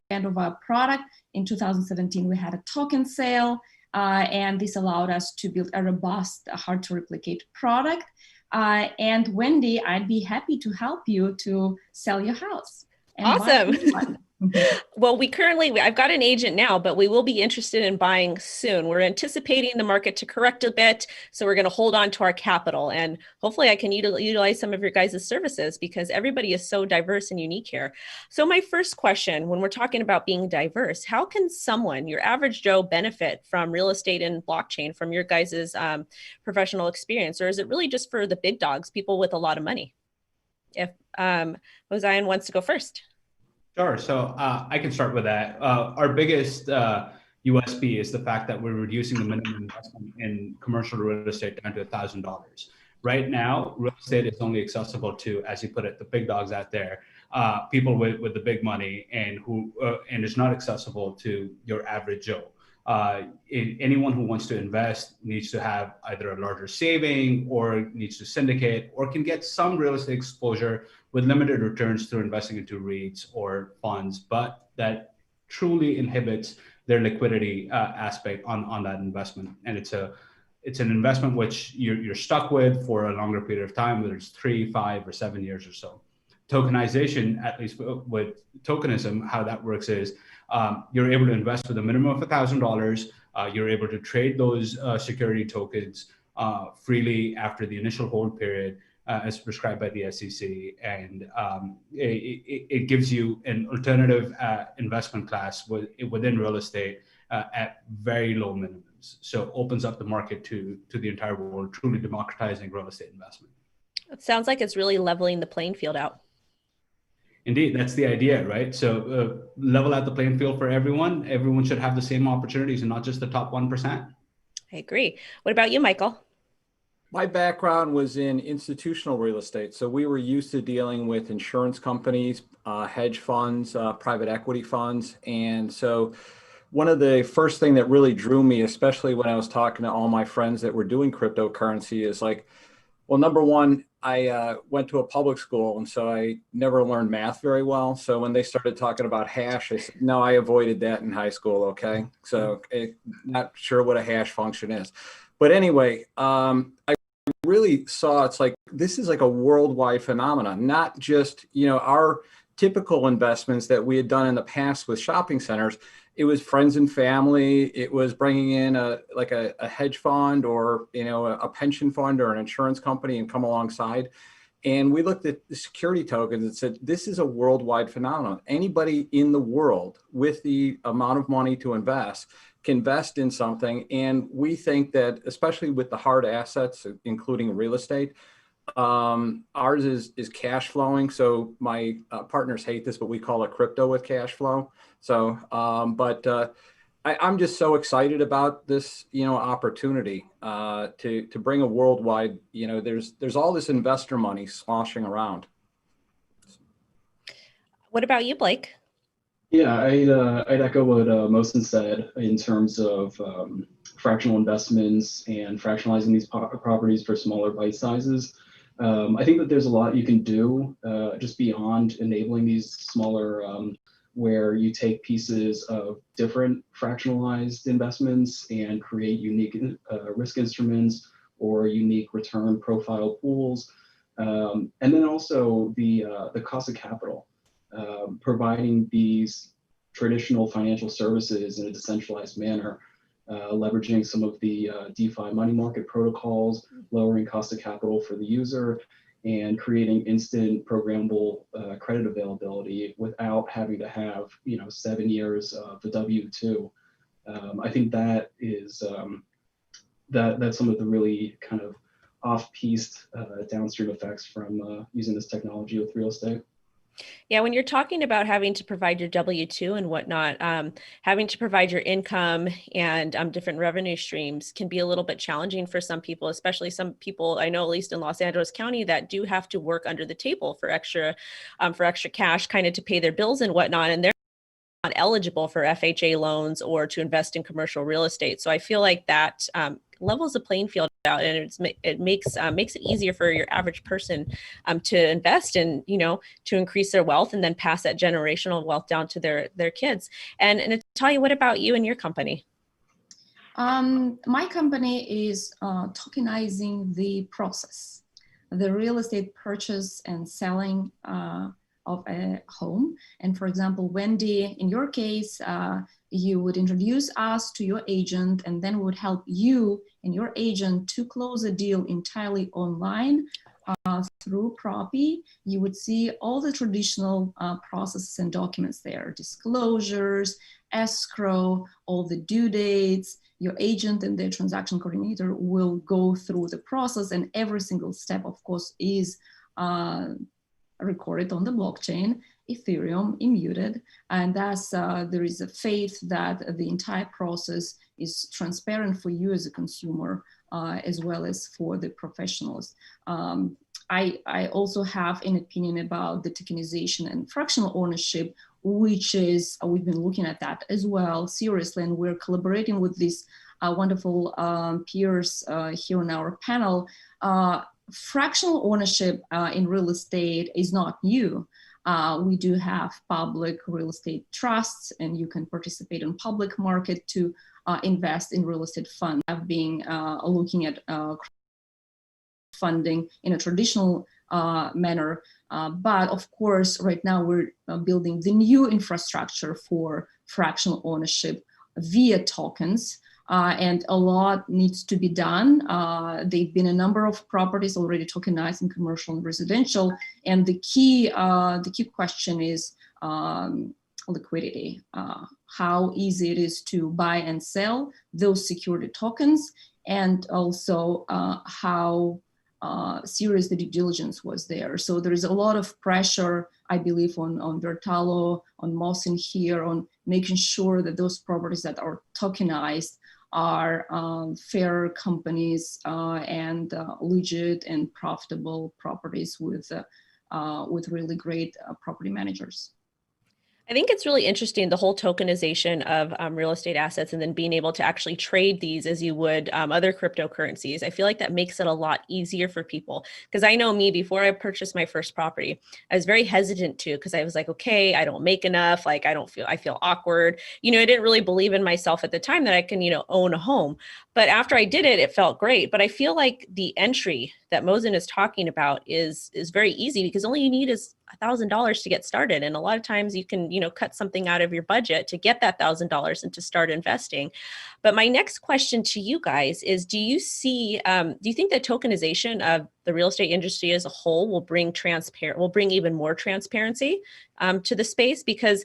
end of our product. In 2017, we had a token sale, and this allowed us to build a robust, hard to replicate product. And Wendy, I'd be happy to help you to sell your house. Awesome. Well, I've got an agent now, but we will be interested in buying soon. We're anticipating the market to correct a bit, so we're going to hold on to our capital, and hopefully I can utilize some of your guys' services because everybody is so diverse and unique here. So my first question, when we're talking about being diverse, how can someone, your average Joe, benefit from real estate and blockchain from your guys' professional experience, or is it really just for the big dogs, people with a lot of money? If Mozian wants to go first. Sure. So I can start with that. Our biggest USP is the fact that we're reducing the minimum investment in commercial real estate down to $1,000. Right now, real estate is only accessible to, as you put it, the big dogs out there, people with the big money, and it's not accessible to your average Joe. Anyone who wants to invest needs to have either a larger saving or needs to syndicate or can get some real estate exposure with limited returns through investing into REITs or funds, but that truly inhibits their liquidity aspect on that investment. And it's an investment which you're stuck with for a longer period of time, whether it's 3, 5, or 7 years or so. Tokenization, at least with tokenism, how that works is you're able to invest with a minimum of $1,000. You're able to trade those security tokens freely after the initial hold period as prescribed by the SEC. And it gives you an alternative investment class within real estate at very low minimums. So opens up the market to the entire world, truly democratizing real estate investment. It sounds like it's really leveling the playing field out. Indeed, that's the idea, right? So level out the playing field for everyone. Everyone should have the same opportunities and not just the top 1%. I agree. What about you, Michael? My background was in institutional real estate. So we were used to dealing with insurance companies, hedge funds, private equity funds. And so one of the first thing that really drew me, especially when I was talking to all my friends that were doing cryptocurrency, is like, well, number one, I went to a public school, and so I never learned math very well. So when they started talking about hash, I said, no, I avoided that in high school, okay? So not sure what a hash function is. But anyway, I really saw it's like, this is like a worldwide phenomenon, not just, our typical investments that we had done in the past with shopping centers. It was friends and family. It was bringing in a hedge fund or, a pension fund or an insurance company and come alongside. And we looked at the security tokens and said, this is a worldwide phenomenon. Anybody in the world with the amount of money to invest can invest in something. And we think that, especially with the hard assets, including real estate, ours is cash flowing. So my partners hate this, but we call it crypto with cash flow. So, I'm just so excited about this, opportunity to bring a worldwide, there's all this investor money sloshing around. What about you, Blake? Yeah, I'd echo what Mohsen said in terms of fractional investments and fractionalizing these properties for smaller bite sizes. I think that there's a lot you can do just beyond enabling these smaller, where you take pieces of different fractionalized investments and create unique risk instruments or unique return profile pools. And then also the cost of capital. Providing these traditional financial services in a decentralized manner, leveraging some of the DeFi money market protocols, lowering cost of capital for the user, and creating instant programmable credit availability without having to have 7 years of the W-2. I think that is that's some of the really kind of off-piste downstream effects from using this technology with real estate. Yeah, when you're talking about having to provide your W-2 and whatnot, having to provide your income and different revenue streams can be a little bit challenging for some people, especially some people I know, at least in Los Angeles County, that do have to work under the table for extra cash, kind of to pay their bills and whatnot, and they're not eligible for FHA loans or to invest in commercial real estate. So I feel like that levels the playing field out, and it makes it easier for your average person to invest and to increase their wealth and then pass that generational wealth down to their kids. And Natalia, what about you and your company? My company is tokenizing the process, the real estate purchase and selling of a home. And for example, Wendy, in your case, you would introduce us to your agent, and then we would help you and your agent to close a deal entirely online through Propy. You would see all the traditional processes and documents there, disclosures, escrow, all the due dates. Your agent and the transaction coordinator will go through the process, and every single step, of course, is recorded on the blockchain, Ethereum, immuted, and thus there is a faith that the entire process is transparent for you as a consumer, as well as for the professionals. I also have an opinion about the tokenization and fractional ownership, which is, we've been looking at that as well seriously, and we're collaborating with these wonderful peers here on our panel. Fractional ownership in real estate is not new. We do have public real estate trusts, and you can participate in public market to invest in real estate funds. I've been looking at funding in a traditional manner, but of course, right now we're building the new infrastructure for fractional ownership via tokens. And a lot needs to be done. There've been a number of properties already tokenized in commercial and residential, and the key question is liquidity. How easy it is to buy and sell those security tokens, and also how serious the due diligence was there. So there is a lot of pressure, I believe, on Bertalo, on Mohsen here, on making sure that those properties that are tokenized are fair companies and legit and profitable properties with really great property managers. I think it's really interesting, the whole tokenization of real estate assets and then being able to actually trade these as you would other cryptocurrencies. I feel like that makes it a lot easier for people. Because I know me, before I purchased my first property, I was very hesitant to, because I was like, okay, I don't make enough. Like, I feel awkward. You know, I didn't really believe in myself at the time that I can, you know, own a home. But after I did it, it felt great. But I feel like the entry that Mohsen is talking about is very easy, because all you need is $1,000 to get started. And a lot of times you can, you know, cut something out of your budget to get that $1,000 and to start investing. But my next question to you guys is, do you think that tokenization of the real estate industry as a whole will bring even more transparency to the space? Because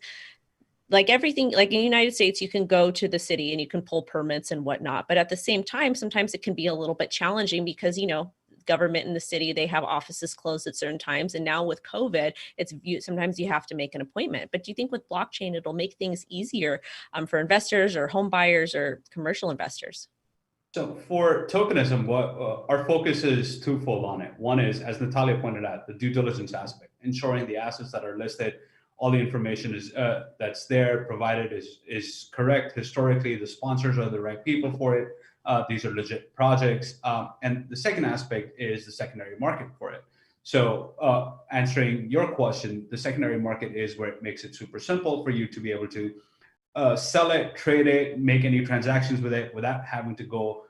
like everything, like in the United States, you can go to the city and you can pull permits and whatnot. But at the same time, sometimes it can be a little bit challenging because, you know, government in the city, they have offices closed at certain times. And now with COVID, sometimes you have to make an appointment. But do you think with blockchain, it'll make things easier for investors or home buyers or commercial investors? So for tokenism, our focus is twofold on it. One is, as Natalia pointed out, the due diligence aspect, ensuring the assets that are listed, all the information is that's there provided is correct. Historically, the sponsors are the right people for it. These are legit projects. And the second aspect is the secondary market for it. So answering your question, the secondary market is where it makes it super simple for you to be able to sell it, trade it, make any transactions with it without having to go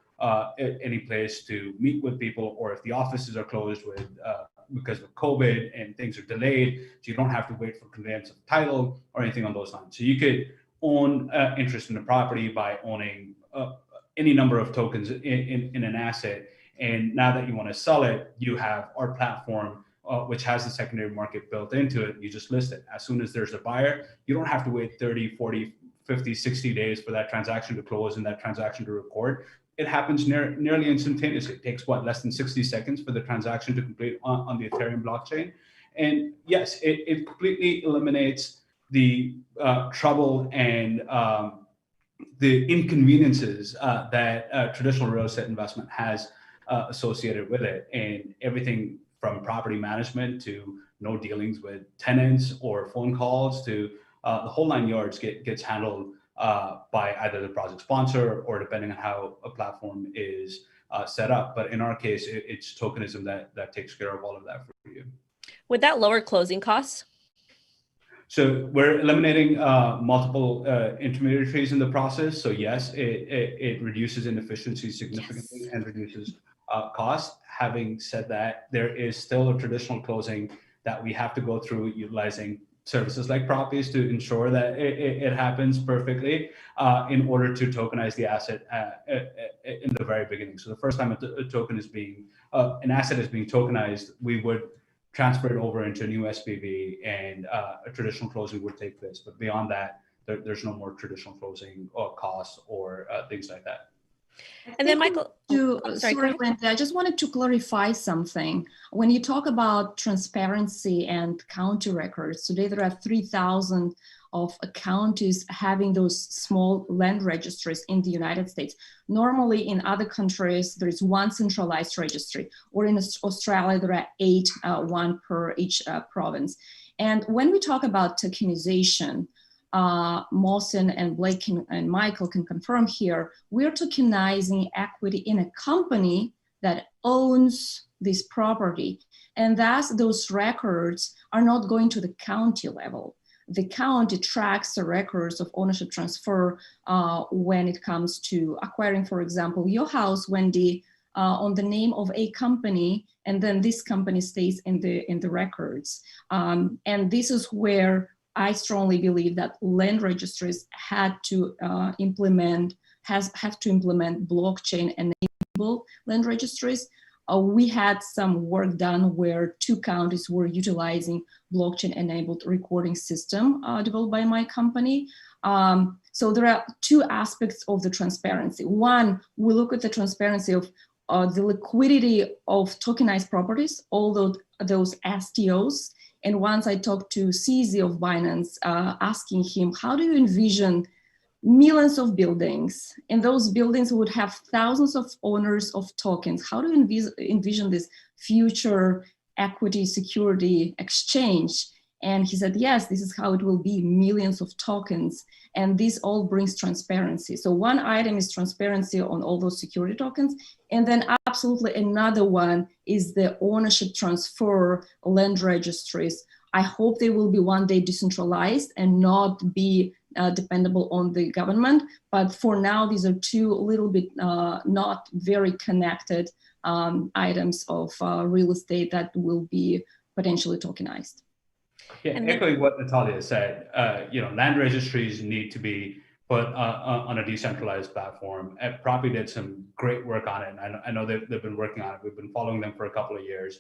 any place to meet with people, or if the offices are closed because of COVID and things are delayed, so you don't have to wait for conveyance of title or anything on those lines. So you could own interest in the property by owning any number of tokens in an asset. And now that you want to sell it, you have our platform, which has the secondary market built into it. You just list it. As soon as there's a buyer, you don't have to wait 30, 40, 50, 60 days for that transaction to close and that transaction to record. It happens nearly instantaneously. It takes less than 60 seconds for the transaction to complete on the Ethereum blockchain. And yes, it completely eliminates the trouble and the inconveniences that traditional real estate investment has associated with it, and everything from property management to no dealings with tenants or phone calls to the whole 9 yards gets handled by either the project sponsor or depending on how a platform is set up. But in our case, it's tokenism that takes care of all of that for you. Would that lower closing costs? So we're eliminating multiple intermediaries in the process. So yes, it reduces inefficiencies significantly and reduces cost. Having said that, there is still a traditional closing that we have to go through, utilizing services like Propies to ensure that it happens perfectly in order to tokenize the asset in the very beginning. So the first time a token is being, an asset is being tokenized, we would transfer it over into a new SPV and a traditional closing would take place. But beyond that, there's no more traditional closing or costs or things like that. And then Michael, sorry, Wendy, I just wanted to clarify something. When you talk about transparency and county records, today there are 3,000 of counties having those small land registries in the United States. Normally in other countries, there is one centralized registry, or in Australia, there are 8, one per each province. And when we talk about tokenization, Mohsen and Blake and Michael can confirm here, we're tokenizing equity in a company that owns this property. And thus those records are not going to the county level. The county tracks the records of ownership transfer when it comes to acquiring, for example, your house, Wendy, on the name of a company, and then this company stays in the records. And this is where I strongly believe that land registries have to implement blockchain-enabled land registries. We had some work done where 2 counties were utilizing blockchain-enabled recording system developed by my company. So there are 2 aspects of the transparency. One, we look at the transparency of the liquidity of tokenized properties, all those STOs. And once I talked to CZ of Binance, asking him, how do you envision millions of buildings, and those buildings would have thousands of owners of tokens? How do you envision this future equity security exchange? And he said, yes, this is how it will be, millions of tokens. And this all brings transparency. So one item is transparency on all those security tokens. And then absolutely another one is the ownership transfer, land registries. I hope they will be one day decentralized and not be dependable on the government. But for now, these are two a little bit not very connected items of real estate that will be potentially tokenized. Yeah, echoing what Natalia said, land registries need to be put on a decentralized platform. Proppy did some great work on it. And I know they've been working on it. We've been following them for a couple of years.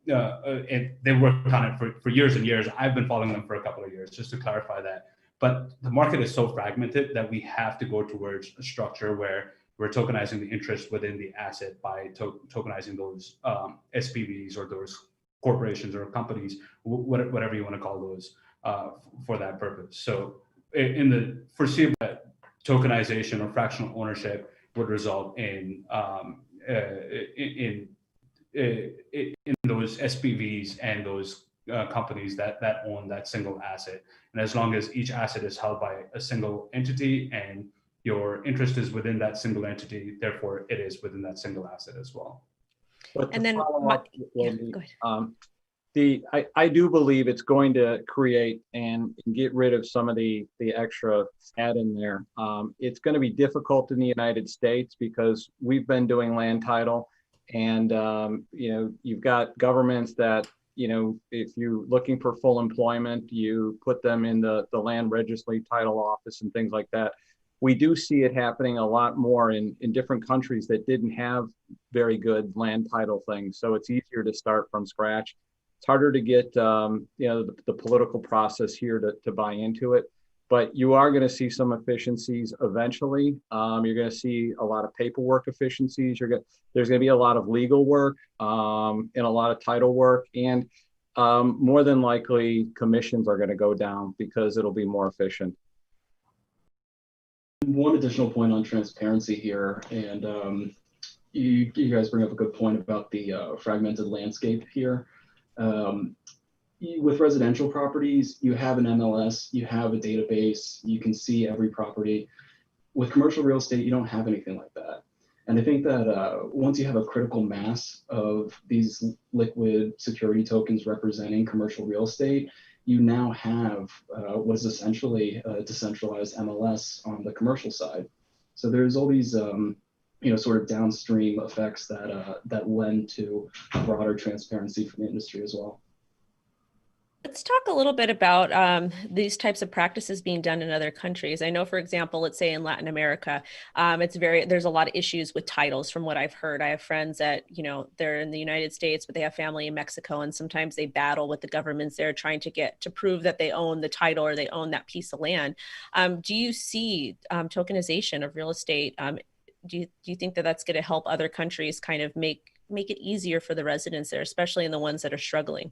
They worked on it for years and years. I've been following them for a couple of years, just to clarify that. But the market is so fragmented that we have to go towards a structure where we're tokenizing the interest within the asset by tokenizing those SPVs or those corporations or companies, whatever you want to call those, for that purpose. So in the foreseeable, tokenization or fractional ownership would result in those SPVs and those companies that own that single asset. And as long as each asset is held by a single entity and your interest is within that single entity, therefore it is within that single asset as well. But And then, Wendy, go ahead. I do believe it's going to create and get rid of some of the extra add in there. It's going to be difficult in the United States because we've been doing land title, and you've got governments that, if you're looking for full employment, you put them in the land registry title office and things like that. We do see it happening a lot more in different countries that didn't have very good land title things. So it's easier to start from scratch. It's harder to get the political process here to buy into it, but you are going to see some efficiencies eventually. You're going to see a lot of paperwork efficiencies. There's going to be a lot of legal work and a lot of title work, and more than likely commissions are going to go down because it'll be more efficient. One additional point on transparency here, and you guys bring up a good point about the fragmented landscape here. With residential properties, you have an MLS, you have a database, you can see every property. With commercial real estate, you don't have anything like that. And I think that once you have a critical mass of these liquid security tokens representing commercial real estate, you now have what is essentially a decentralized MLS on the commercial side. So there's all these sort of downstream effects that lend to broader transparency for the industry as well. Let's talk a little bit about these types of practices being done in other countries. I know, for example, let's say in Latin America, there's a lot of issues with titles from what I've heard. I have friends that, they're in the United States, but they have family in Mexico, and sometimes they battle with the governments there trying to prove that they own the title or they own that piece of land. Do you see tokenization of real estate? Do you think that that's going to help other countries kind of make it easier for the residents there, especially in the ones that are struggling?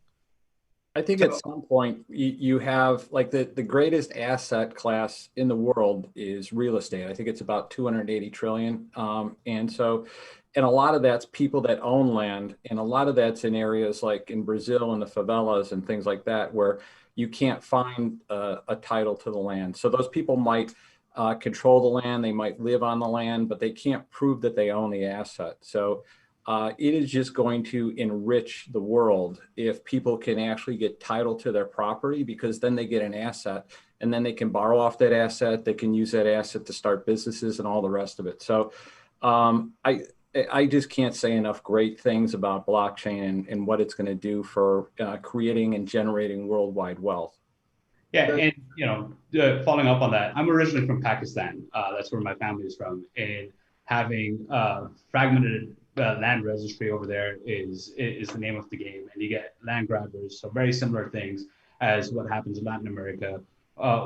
I think at some point you have, like, the greatest asset class in the world is real estate. I think it's about 280 trillion. And a lot of that's people that own land. And a lot of that's in areas like in Brazil and the favelas and things like that, where you can't find a title to the land. So those people might control the land, they might live on the land, but they can't prove that they own the asset. So it is just going to enrich the world if people can actually get title to their property, because then they get an asset and then they can borrow off that asset. They can use that asset to start businesses and all the rest of it. So I just can't say enough great things about blockchain and what it's going to do for creating and generating worldwide wealth. Yeah, and following up on that, I'm originally from Pakistan. That's where my family is from, and having fragmented land registry over there is the name of the game, and you get land grabbers. So very similar things as what happens in Latin America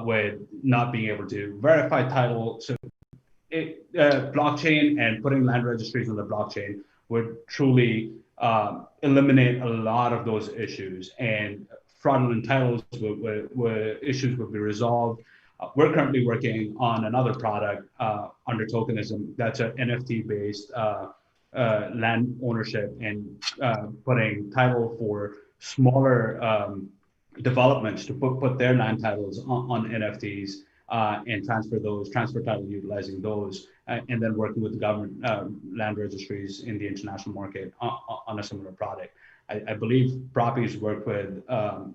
with not being able to verify title. So blockchain and putting land registries on the blockchain would truly eliminate a lot of those issues, and fraudulent titles issues would be resolved. We're currently working on another product under tokenism that's an NFT-based land ownership, and putting title for smaller developments to put their land titles on NFTs and transfer title utilizing those, and then working with the government land registries in the international market on a similar product. I believe Propi's work with,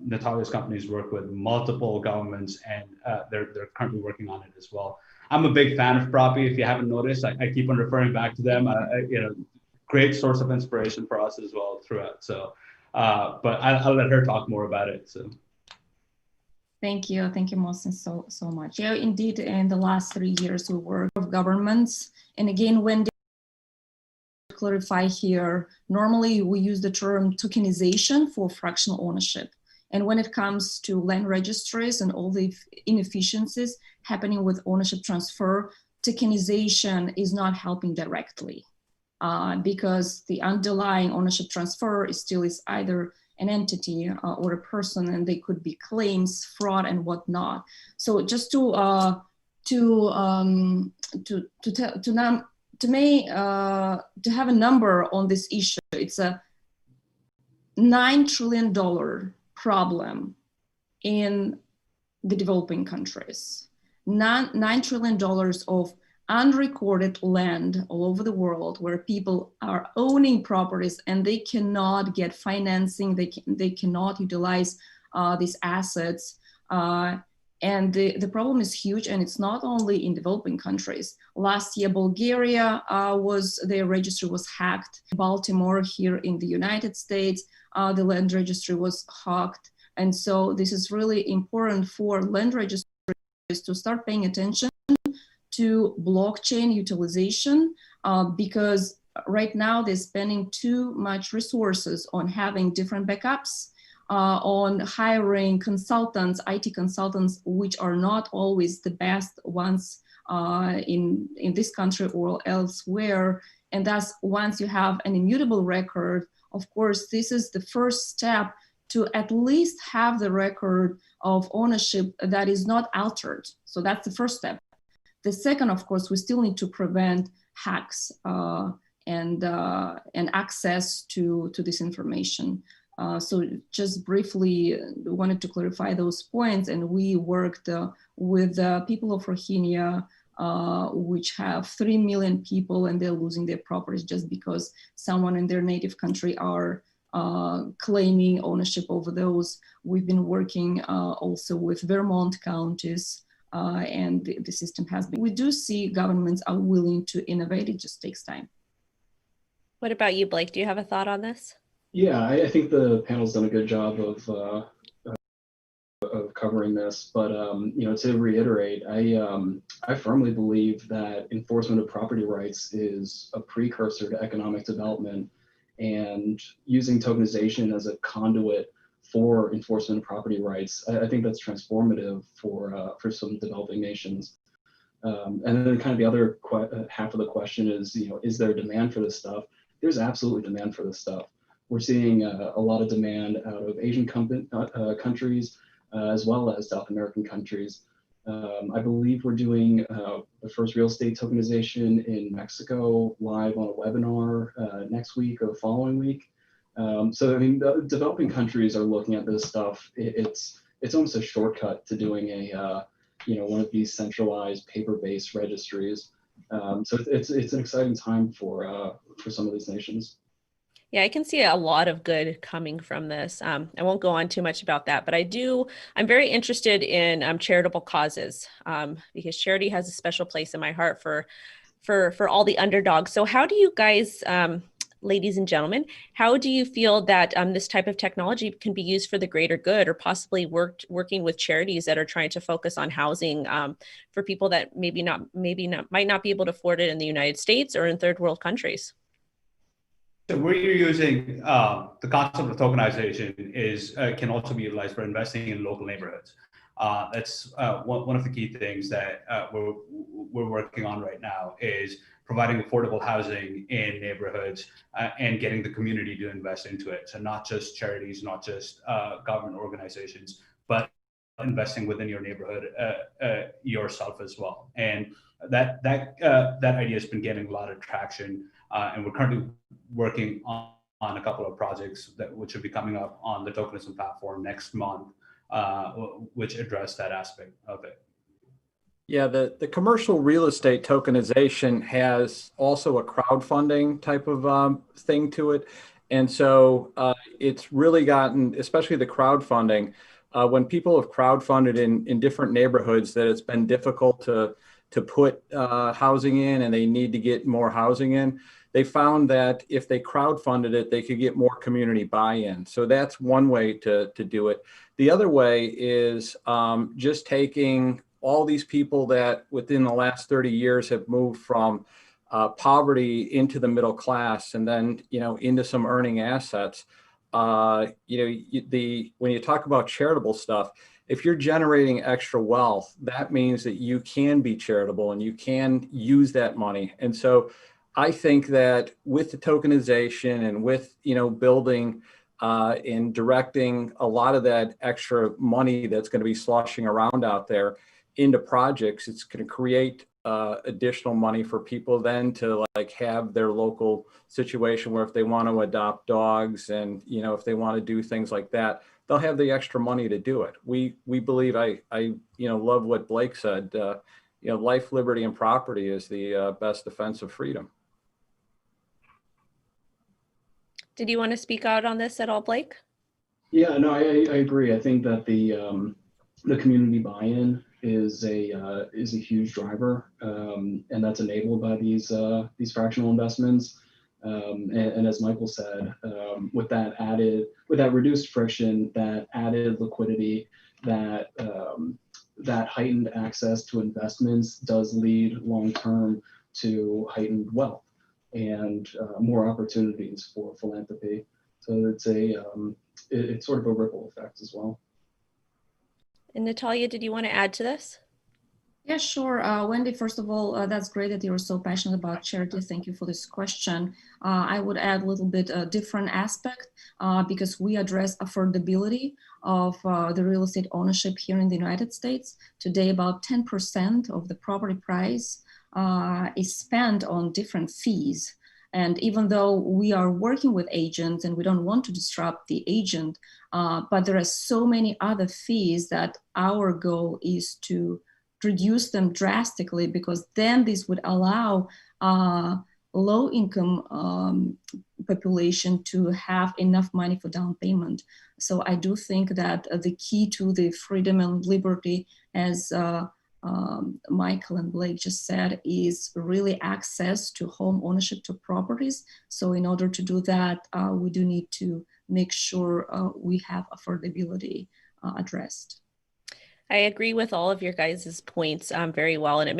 Natalia's companies work with multiple governments, and they're currently working on it as well. I'm a big fan of Propi. If you haven't noticed, I keep on referring back to them. Great source of inspiration for us as well throughout. So, but I'll let her talk more about it. So. Thank you, Mohsen, so much. Yeah, indeed, in the last 3 years, we worked with governments, and again, when they clarify here, normally we use the term tokenization for fractional ownership. And when it comes to land registries and all the inefficiencies happening with ownership transfer, tokenization is not helping directly because the underlying ownership transfer is either an entity or a person, and they could be claims, fraud, and whatnot. So just to have a number on this issue, it's a $9 trillion problem in the developing countries. $9 trillion of unrecorded land all over the world where people are owning properties and they cannot get financing, they cannot utilize these assets. And the problem is huge, and it's not only in developing countries. Last year, Bulgaria their registry was hacked. Baltimore here in the United States, the land registry was hacked. And so this is really important for land registries to start paying attention to blockchain utilization because right now they're spending too much resources on having different backups, on hiring consultants, IT consultants, which are not always the best ones in this country or elsewhere. And thus, once you have an immutable record, of course, this is the first step to at least have the record of ownership that is not altered. So that's the first step. The second, of course, we still need to prevent hacks and access to this information. So just briefly wanted to clarify those points, and we worked with the people of Rohingya, which have 3 million people, and they're losing their properties just because someone in their native country are claiming ownership over those. We've been working also with Vermont counties, and the system has been. We do see governments are willing to innovate, it just takes time. What about you, Blake? Do you have a thought on this? Yeah, I think the panel's done a good job of covering this, but to reiterate, I firmly believe that enforcement of property rights is a precursor to economic development, and using tokenization as a conduit for enforcement of property rights, I think that's transformative for some developing nations. And then kind of the other half of the question is, is there demand for this stuff? There's absolutely demand for this stuff. We're seeing a lot of demand out of Asian countries, as well as South American countries. I believe we're doing the first real estate tokenization in Mexico live on a webinar next week or the following week. So I mean, the developing countries are looking at this stuff. It's almost a shortcut to doing a one of these centralized paper-based registries. So it's an exciting time for some of these nations. Yeah, I can see a lot of good coming from this. I won't go on too much about that, but I'm very interested in charitable causes because charity has a special place in my heart for all the underdogs. So how do you guys, ladies and gentlemen, how do you feel that this type of technology can be used for the greater good, or possibly working with charities that are trying to focus on housing for people that might not be able to afford it in the United States or in third world countries? So where you're using the concept of tokenization can also be utilized for investing in local neighborhoods. That's one of the key things that we're working on right now is providing affordable housing in neighborhoods and getting the community to invest into it. So not just charities, not just government organizations, but investing within your neighborhood yourself as well. And that idea has been getting a lot of traction. And we're currently working on a couple of projects which will be coming up on the tokenism platform next month which address that aspect of it. Yeah, the commercial real estate tokenization has also a crowdfunding type of thing to it. And so it's really gotten, especially the crowdfunding, when people have crowdfunded in different neighborhoods that it's been difficult to put housing in and they need to get more housing in, they found that if they crowdfunded it, they could get more community buy-in. So that's one way to do it. The other way is just taking all these people that within the last 30 years have moved from poverty into the middle class and then, into some earning assets. When you talk about charitable stuff, if you're generating extra wealth, that means that you can be charitable and you can use that money. And so I think that with the tokenization and with, building and directing a lot of that extra money that's going to be sloshing around out there into projects, it's going to create additional money for people then to have their local situation where if they want to adopt dogs and, if they want to do things like that, they'll have the extra money to do it. We believe, I love what Blake said, life, liberty, and property is the best defense of freedom. Did you want to speak out on this at all, Blake? Yeah, no, I agree. I think that the community buy-in is a huge driver, and that's enabled by these fractional investments. And as Michael said, with that reduced friction, that added liquidity, that heightened access to investments does lead long-term to heightened wealth and more opportunities for philanthropy. So it's sort of a ripple effect as well. And Natalia, did you want to add to this? Yeah, sure. Wendy, first of all, that's great that you're so passionate about charity. Thank you for this question. I would add a little bit different aspect because we address affordability of the real estate ownership here in the United States. Today, about 10% of the property price is spent on different fees. And even though we are working with agents and we don't want to disrupt the agent, but there are so many other fees that our goal is to reduce them drastically, because then this would allow low-income population to have enough money for down payment. So I do think that the key to the freedom and liberty, as Michael and Blake just said, is really access to home ownership to properties. So in order to do that, we do need to make sure we have affordability addressed. I agree with all of your guys' points very well. And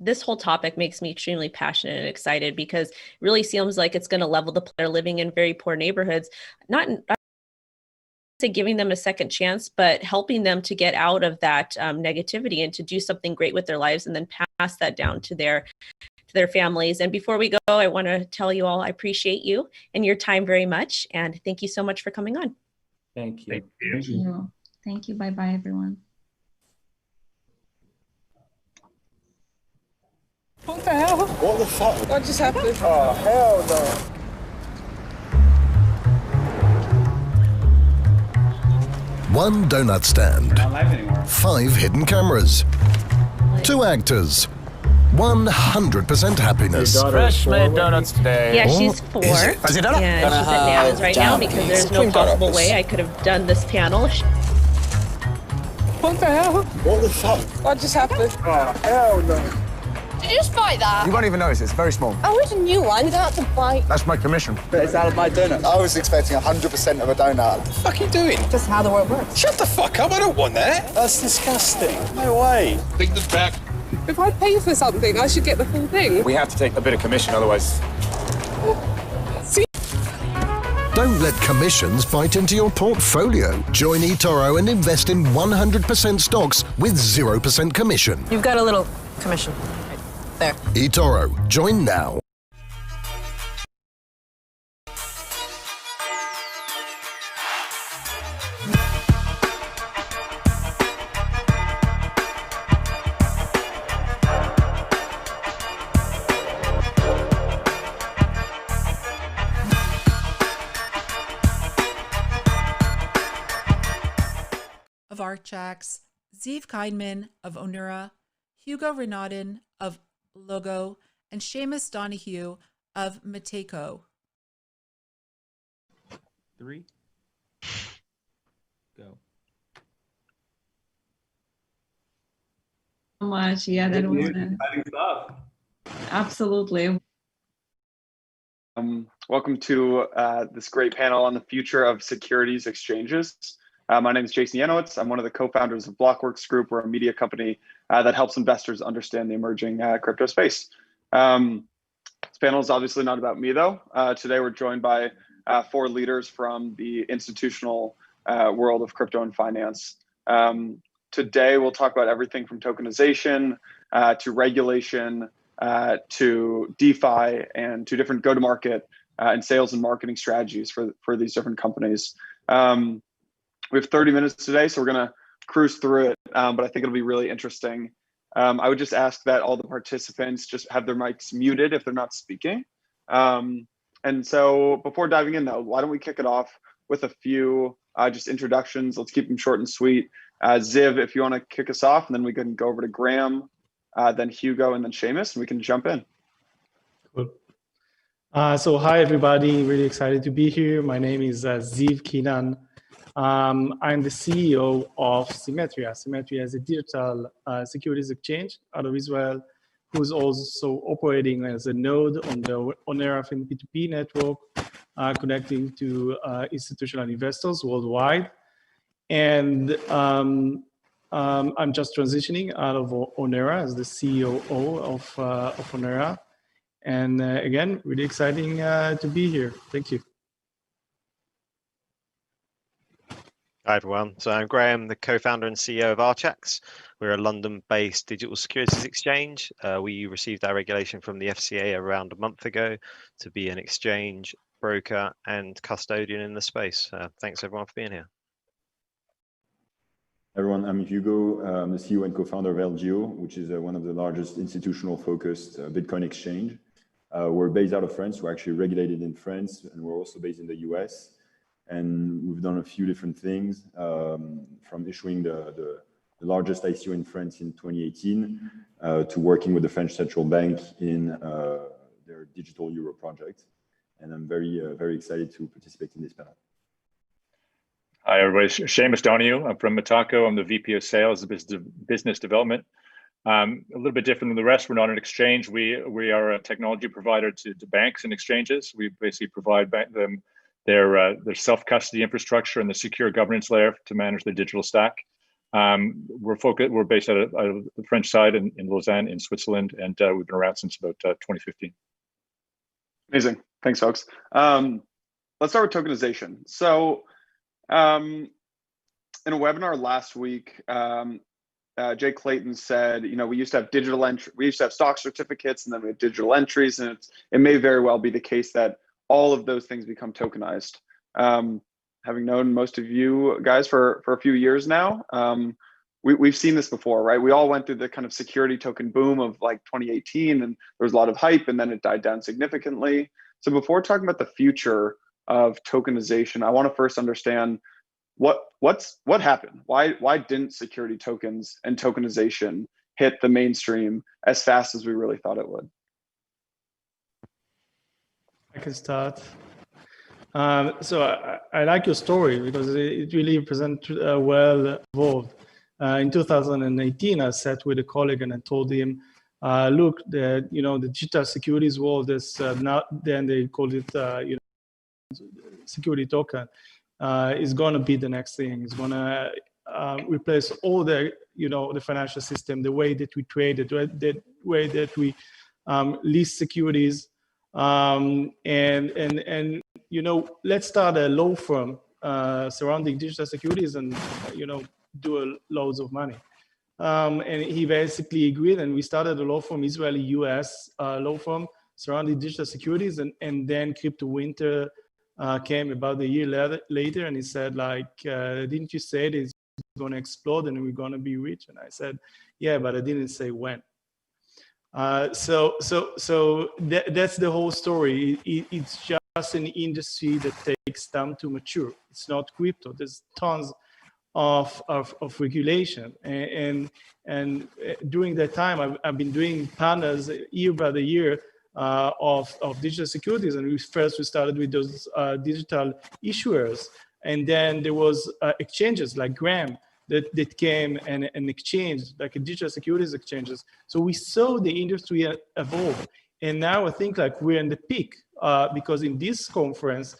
this whole topic makes me extremely passionate and excited because it really seems like it's going to level the player living in very poor neighborhoods, not giving them a second chance, but helping them to get out of that negativity and to do something great with their lives and then pass that down to their families. And before we go, I want to tell you all, I appreciate you and your time very much. And thank you so much for coming on. Thank you. Thank you. Thank you. Bye-bye, everyone. What the hell? What the fuck? What just happened? Oh, hell no. One donut stand, Not live anymore. 5 hidden cameras, 2 actors, 100% happiness. Fresh made donuts today. Yeah, she's 4. Is it? Fancy donut? And she's at Nana's right now because there's no possible way I could have done this panel. What the hell? What the fuck? What just happened? Oh, hell no. Did you just bite that? You won't even notice, it's very small. Oh, it's a new one. You don't have to bite. That's my commission. But it's out of my donut. I was expecting 100% of a donut. What the fuck are you doing? Just how the world works. Shut the fuck up, I don't want that. That's disgusting. No way. Take this back. If I pay for something, I should get the full thing. We have to take a bit of commission, otherwise... Don't let commissions bite into your portfolio. Join eToro and invest in 100% stocks with 0% commission. You've got a little commission. There. eToro. Join now. of Archax, Ziv Kindman of Onura, Hugo Renaudin of Logo, and Seamus Donahue of Mateco. 3, go. So much. Yeah, that was Exciting stuff. absolutely. Welcome to this great panel on the future of securities exchanges. My name is Jason Yanowitz. I'm one of the co-founders of Blockworks Group. We're a media company that helps investors understand the emerging crypto space. This panel is obviously not about me, though. Today, we're joined by 4 leaders from the institutional world of crypto and finance. Today, we'll talk about everything from tokenization to regulation to DeFi and to different go-to-market and sales and marketing strategies for these different companies. We have 30 minutes today, so we're going to cruise through it, but I think it'll be really interesting. I would just ask that all the participants just have their mics muted if they're not speaking. And so before diving in, though, why don't we kick it off with a few just introductions. Let's keep them short and sweet. Ziv, if you want to kick us off, and then we can go over to Graham, then Hugo, and then Seamus, and we can jump in. Cool. So hi, everybody. Really excited to be here. My name is Ziv Kindman. I'm the CEO of Symmetria. Symmetria is a digital securities exchange out of Israel, who's also operating as a node on the Onura P2P network, connecting to institutional investors worldwide. And I'm just transitioning out of Onura as the COO of Onura. And again, really exciting to be here. Thank you. Hi, everyone. So I'm Graham, the co-founder and CEO of Archax. We're a London-based digital securities exchange. We received our regulation from the FCA around a month ago to be an exchange, broker, and custodian in the space. Thanks, everyone, for being here. Everyone, I'm Hugo. I'm the CEO and co-founder of LGO, which is one of the largest institutional-focused Bitcoin exchange. We're based out of France. We're actually regulated in France, and we're also based in the US. And we've done a few different things, from issuing the largest ICO in France in 2018 to working with the French Central Bank in their digital euro project. And I'm very excited to participate in this panel. Hi, everybody. Seamus Donahue. I'm from Mateco. I'm the VP of Sales and Business Development. A little bit different than the rest. We're not an exchange. We are a technology provider to banks and exchanges. We basically provide them their self-custody infrastructure and the secure governance layer to manage their digital stack. We're based out of the French side in Lausanne, in Switzerland, and we've been around since about 2015. Amazing. Thanks, folks. Let's start with tokenization. So in a webinar last week, Jay Clayton said, we used to have digital entry, we used to have stock certificates, and then we had digital entries, and it may very well be the case that all of those things become tokenized. Having known most of you guys for a few years now, we've seen this before, right? We all went through the kind of security token boom of like 2018, and there was a lot of hype, and then it died down significantly. So before talking about the future of tokenization, I want to first understand what happened. Why didn't security tokens and tokenization hit the mainstream as fast as we really thought it would? I can start. So I like your story because it really presents well evolved. In 2018, I sat with a colleague and I told him, look, the digital securities world is then they called it security token is going to be the next thing. It's going to replace all the the financial system, the way that we trade, the way that we list securities. And let's start a law firm surrounding digital securities and do loads of money. And he basically agreed, and we started a law firm, Israeli-US law firm surrounding digital securities, and then crypto winter came about a year later, and he said, didn't you say it's going to explode and we're going to be rich? And I said, yeah, but I didn't say when. So that's the whole story. It's just an industry that takes time to mature. It's not crypto. There's tons of regulation. And during that time, I've been doing panels year by the year of digital securities. And we started with those digital issuers. And then there was exchanges like Gram that came and exchanged, like a digital securities exchanges. So we saw the industry evolve. And now I think like we're in the peak because in this conference,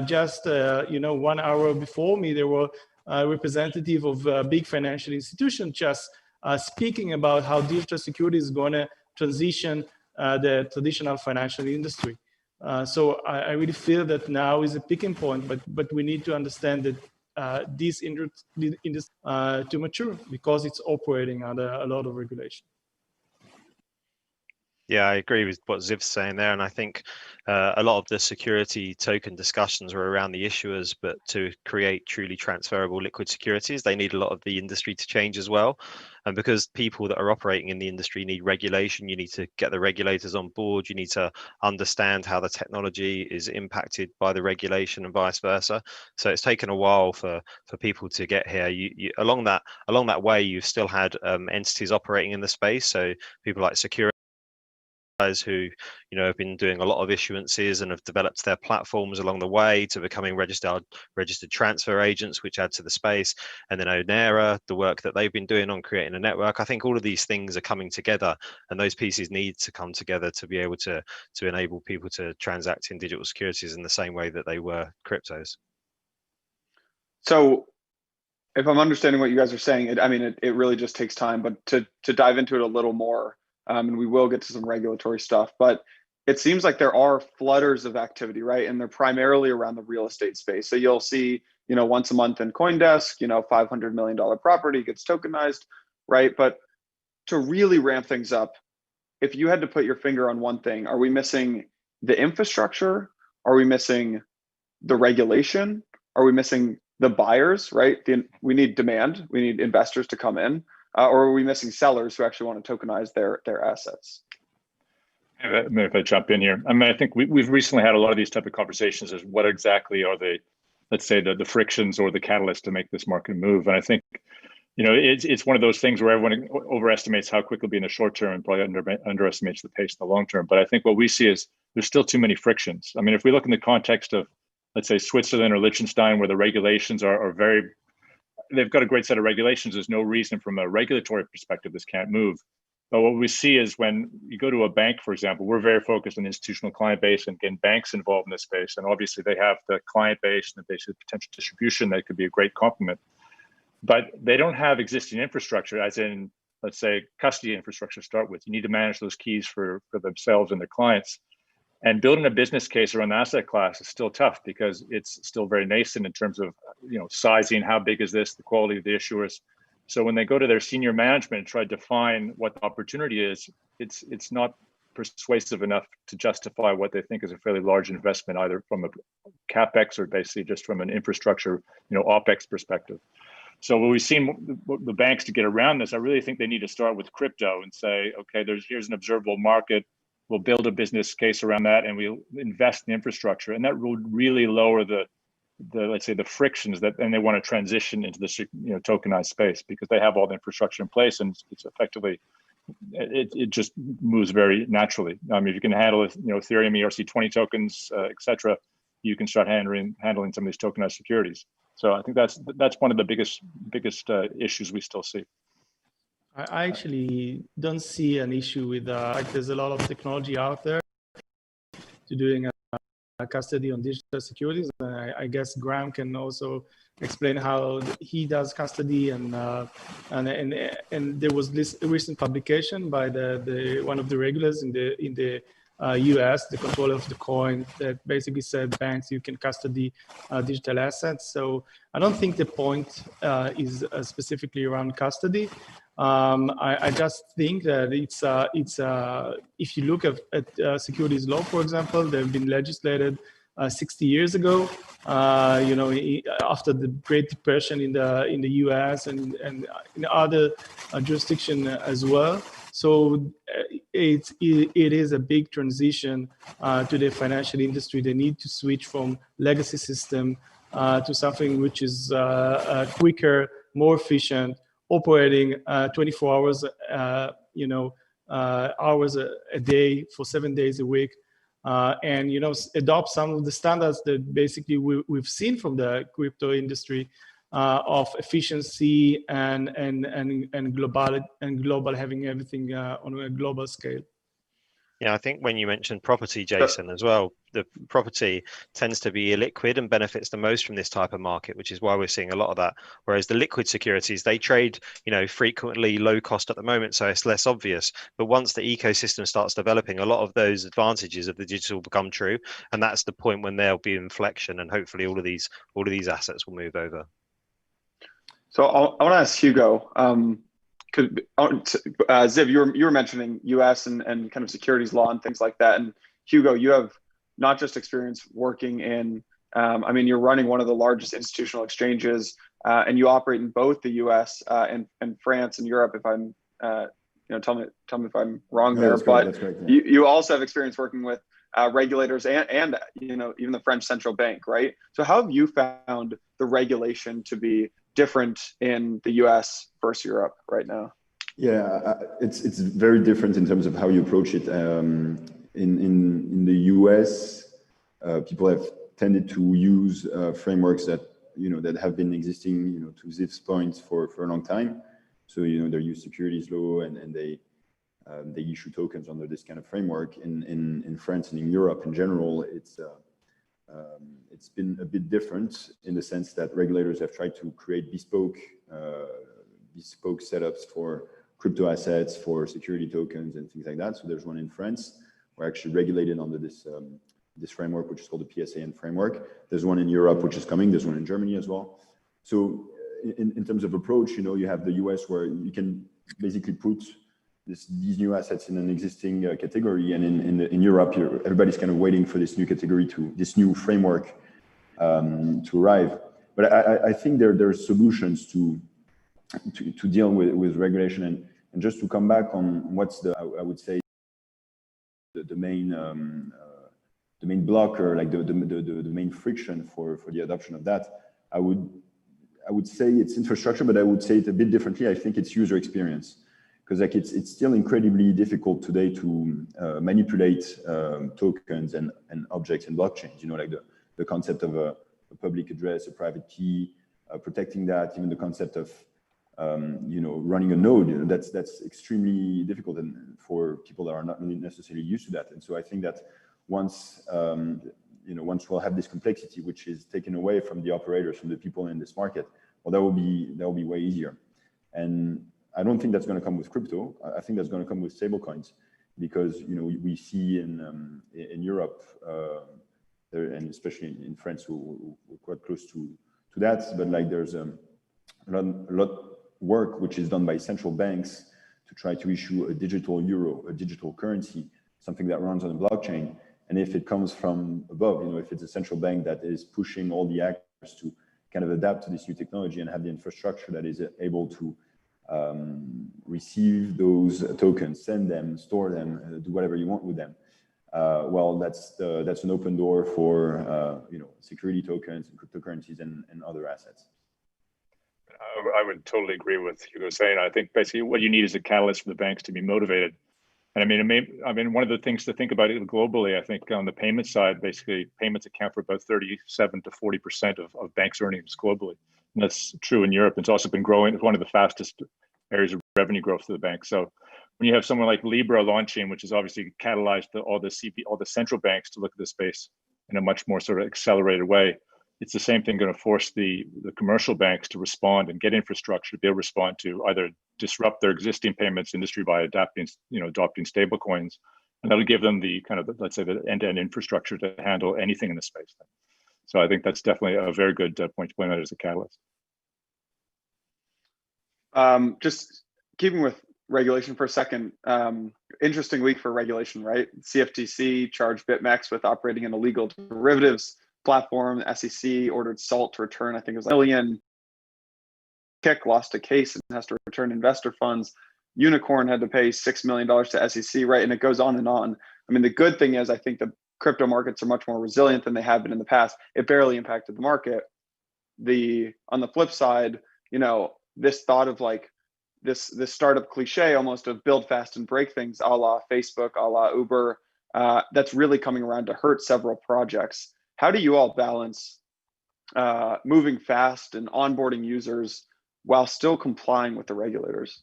just 1 hour before me, there were representative of big financial institutions just speaking about how digital security is going to transition the traditional financial industry. So I really feel that now is a picking point, but we need to understand that this industry to mature because it's operating under a lot of regulation. Yeah, I agree with what Ziv's saying there, and I think a lot of the security token discussions were around the issuers, but to create truly transferable liquid securities, they need a lot of the industry to change as well. And because people that are operating in the industry need regulation, you need to get the regulators on board, you need to understand how the technology is impacted by the regulation and vice versa. So it's taken a while for people to get here. You along that way, you've still had entities operating in the space, so people like Securities, who have been doing a lot of issuances and have developed their platforms along the way to becoming registered transfer agents, which add to the space. And then Onera, the work that they've been doing on creating a network. I think all of these things are coming together, and those pieces need to come together to be able to enable people to transact in digital securities in the same way that they were cryptos. So if I'm understanding what you guys are saying, it really just takes time, but to dive into it a little more, and we will get to some regulatory stuff, but it seems like there are flutters of activity, right? And they're primarily around the real estate space. So you'll see, once a month in CoinDesk, $500 million property gets tokenized, right? But to really ramp things up, if you had to put your finger on one thing, are we missing the infrastructure? Are we missing the regulation? Are we missing the buyers, right? We need demand, we need investors to come in. Or are we missing sellers who actually want to tokenize their assets? If I jump in here, I think we've recently had a lot of these type of conversations as what exactly are the, let's say, the frictions or the catalyst to make this market move. And I think, it's one of those things where everyone overestimates how quick it'll be in the short term and probably underestimates the pace in the long term. But I think what we see is there's still too many frictions. I mean, if we look in the context of, let's say, Switzerland or Liechtenstein, where the regulations are very, they've got a great set of regulations. There's no reason from a regulatory perspective this can't move. But what we see is when you go to a bank, for example, we're very focused on the institutional client base and getting banks involved in this space. And obviously they have the client base and the base of potential distribution that could be a great complement. But they don't have existing infrastructure, as in, let's say, custody infrastructure to start with. You need to manage those keys for themselves and their clients. And building a business case around the asset class is still tough because it's still very nascent in terms of sizing, how big is this, the quality of the issuers. So when they go to their senior management and try to define what the opportunity is, it's not persuasive enough to justify what they think is a fairly large investment, either from a CapEx or basically just from an infrastructure, OpEx perspective. So what we've seen the banks to get around this, I really think they need to start with crypto and say, okay, here's an observable market. We'll build a business case around that, and we'll invest in infrastructure, and that will really lower the let's say the frictions and they want to transition into the tokenized space because they have all the infrastructure in place, and it's effectively it just moves very naturally. I mean, if you can handle Ethereum, ERC20 tokens, etc., you can start handling some of these tokenized securities. So I think that's one of the biggest issues we still see. I actually don't see an issue with there's a lot of technology out there to doing a custody on digital securities. And I guess Graham can also explain how he does custody. And there was this recent publication by the one of the regulators in the US, the controller of the coin, that basically said banks, you can custody digital assets. So I don't think the point is specifically around custody. I just think that it's if you look at securities law, for example, they've been legislated 60 years ago, after the Great Depression in the US and in other jurisdictions as well. So it is a big transition to the financial industry. They need to switch from legacy system to something which is quicker, more efficient, operating 24 hours, hours a day for 7 days a week, and adopt some of the standards that basically we've seen from the crypto industry of efficiency and global having everything on a global scale. Yeah, I think when you mentioned property, Jason, as well, the property tends to be illiquid and benefits the most from this type of market, which is why we're seeing a lot of that. Whereas the liquid securities, they trade, frequently low cost at the moment, so it's less obvious. But once the ecosystem starts developing, a lot of those advantages of the digital become true, and that's the point when there'll be inflection, and hopefully all of these assets will move over. So I want to ask Hugo. Ziv, you were mentioning U.S. and kind of securities law and things like that. And Hugo, you have not just experience working in, you're running one of the largest institutional exchanges, and you operate in both the U.S. And France and Europe. If I'm, tell me if I'm wrong there. But you also have experience working with regulators and even the French central bank, right? So how have you found the regulation to be different in the US versus Europe right now? Yeah, it's very different in terms of how you approach it. In the US, people have tended to use frameworks that that have been existing, to Ziv's point, for a long time. So they use securities law and they issue tokens under this kind of framework. In France and in Europe in general, it's been a bit different in the sense that regulators have tried to create bespoke setups for crypto assets, for security tokens and things like that. So there's one in France. We're actually regulated under this framework, which is called the PSAN framework. There's one in Europe, which is coming. There's one in Germany as well. So in terms of approach, you have the US where you can basically put these new assets in an existing category, and in Europe, everybody's kind of waiting for this new category this new framework to arrive. But I think there are solutions to deal with regulation, and just to come back on what's I would say the main blocker, like the main friction for the adoption of that. I would say it's infrastructure, but I would say it a bit differently. I think it's user experience. Because it's still incredibly difficult today to manipulate tokens and objects in blockchains. Like the concept of a public address, a private key, protecting that, even the concept of running a node. That's extremely difficult, and for people that are not really necessarily used to that. And so I think that once we'll have this complexity, which is taken away from the operators, from the people in this market, well, that will be way easier. And I don't think that's going to come with crypto. I think that's going to come with stablecoins, because we see in Europe and especially in France, we're quite close to that. But like there's a lot work which is done by central banks to try to issue a digital euro, a digital currency, something that runs on a blockchain. And if it comes from above, if it's a central bank that is pushing all the actors to kind of adapt to this new technology and have the infrastructure that is able to receive those tokens, send them, store them, do whatever you want with them. Well, that's an open door for security tokens and cryptocurrencies and other assets. I would totally agree with Hugo saying. I think basically what you need is a catalyst for the banks to be motivated. And I mean, one of the things to think about it globally, I think on the payment side, basically payments account for about 37 to 40% of banks' earnings globally. And that's true in Europe. It's also been growing. It's one of the fastest areas of revenue growth for the bank. So when you have someone like Libra launching, which has obviously catalyzed all the central banks to look at the space in a much more sort of accelerated way, it's the same thing going to force the commercial banks to respond and get infrastructure to be able to respond to either disrupt their existing payments industry by adopting stable coins, and that'll give them the kind of, let's say, the end-to-end infrastructure to handle anything in the space. So I think that's definitely a very good point to point out as a catalyst. Just keeping with regulation for a second, interesting week for regulation, right? CFTC charged BitMEX with operating an illegal derivatives platform. The SEC ordered SALT to return, I think it was $1 million. Kick lost a case and has to return investor funds. Unicorn had to pay $6 million to SEC, right? And it goes on and on. I mean, the good thing is I think the crypto markets are much more resilient than they have been in the past. It barely impacted the market. on the flip side, you know, this thought of like this startup cliche almost of build fast and break things, a la Facebook, a la Uber, that's really coming around to hurt several projects. How do you all balance moving fast and onboarding users while still complying with the regulators?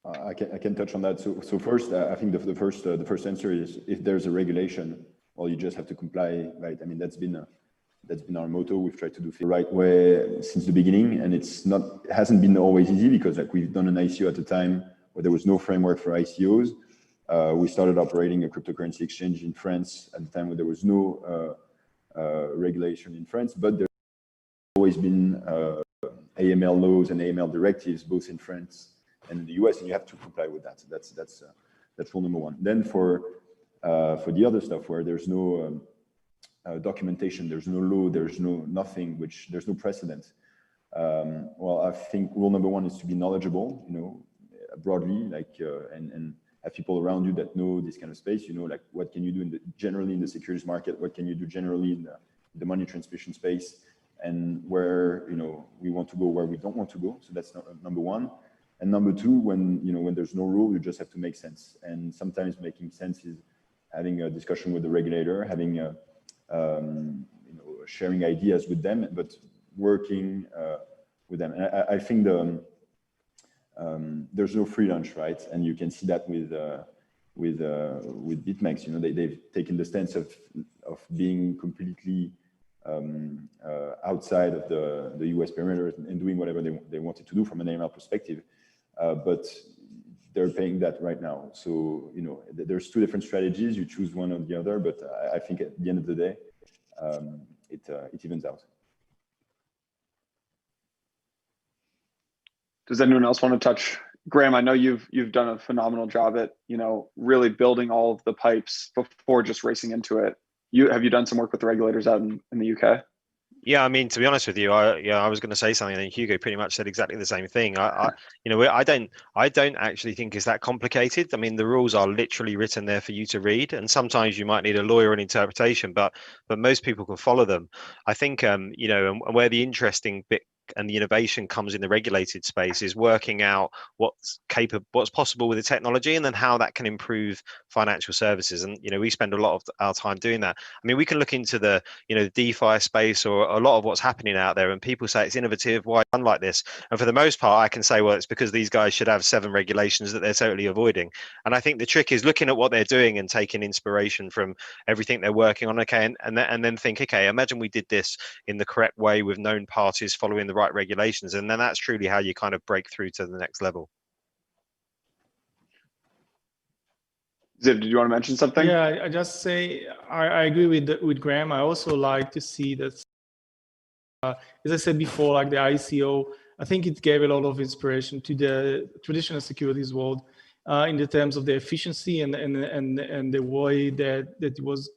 I can touch on that. So first, I think the first answer is, if there's a regulation, well, you just have to comply, right? I mean, that's been our motto. We've tried to do it the right way since the beginning, and it hasn't been always easy, because like we've done an ICO at a time where there was no framework for ICOs. We started operating a cryptocurrency exchange in France at the time where there was no regulation in France, but there's always been AML laws and AML directives both in France and in the US, and you have to comply with that. That's rule number one. Then for the other stuff where there's no documentation, there's no law, there's nothing, there's no precedent. Well, I think rule number one is to be knowledgeable, you know, broadly, like and have people around you that know this kind of space. You know, like what can you do generally in the securities market? What can you do generally in the money transmission space? And where, you know, we want to go, where we don't want to go. So that's number one. And number two, when there's no rule, you just have to make sense. And sometimes making sense is having a discussion with the regulator, having sharing ideas with them, but working with them. And I think there's no free lunch, right? And you can see that with BitMEX. You know, they've taken the stance of being completely outside of the US perimeter and doing whatever they wanted to do from an AML perspective, but they're paying that right now. So, you know, there's two different strategies. You choose one or the other, but I think at the end of the day, it evens out. Does anyone else want to touch? Graham, I know you've done a phenomenal job at, you know, really building all of the pipes before just racing into it. Have you done some work with the regulators out in the UK? Yeah, I mean, to be honest with you, I was going to say something, and Hugo pretty much said exactly the same thing. I don't actually think it's that complicated. I mean, the rules are literally written there for you to read, and sometimes you might need a lawyer and interpretation, but most people can follow them. I think, you know, and where the interesting bit and the innovation comes in the regulated space is working out what's possible with the technology, and then how that can improve financial services. And, you know, we spend a lot of our time doing that. I mean, we can look into the, you know, the DeFi space or a lot of what's happening out there, and people say it's innovative, why done like this? And for the most part, I can say, well, it's because these guys should have 7 regulations that they're totally avoiding. And I think the trick is looking at what they're doing and taking inspiration from everything they're working on, okay, and then think, okay, imagine we did this in the correct way with known parties following the right regulations, and then that's truly how you kind of break through to the next level. Ziv, did you want to mention something? Yeah, I just say I agree with Graham. I also like to see that, as I said before, like the ICO, I think it gave a lot of inspiration to the traditional securities world in the terms of the efficiency and the way that it was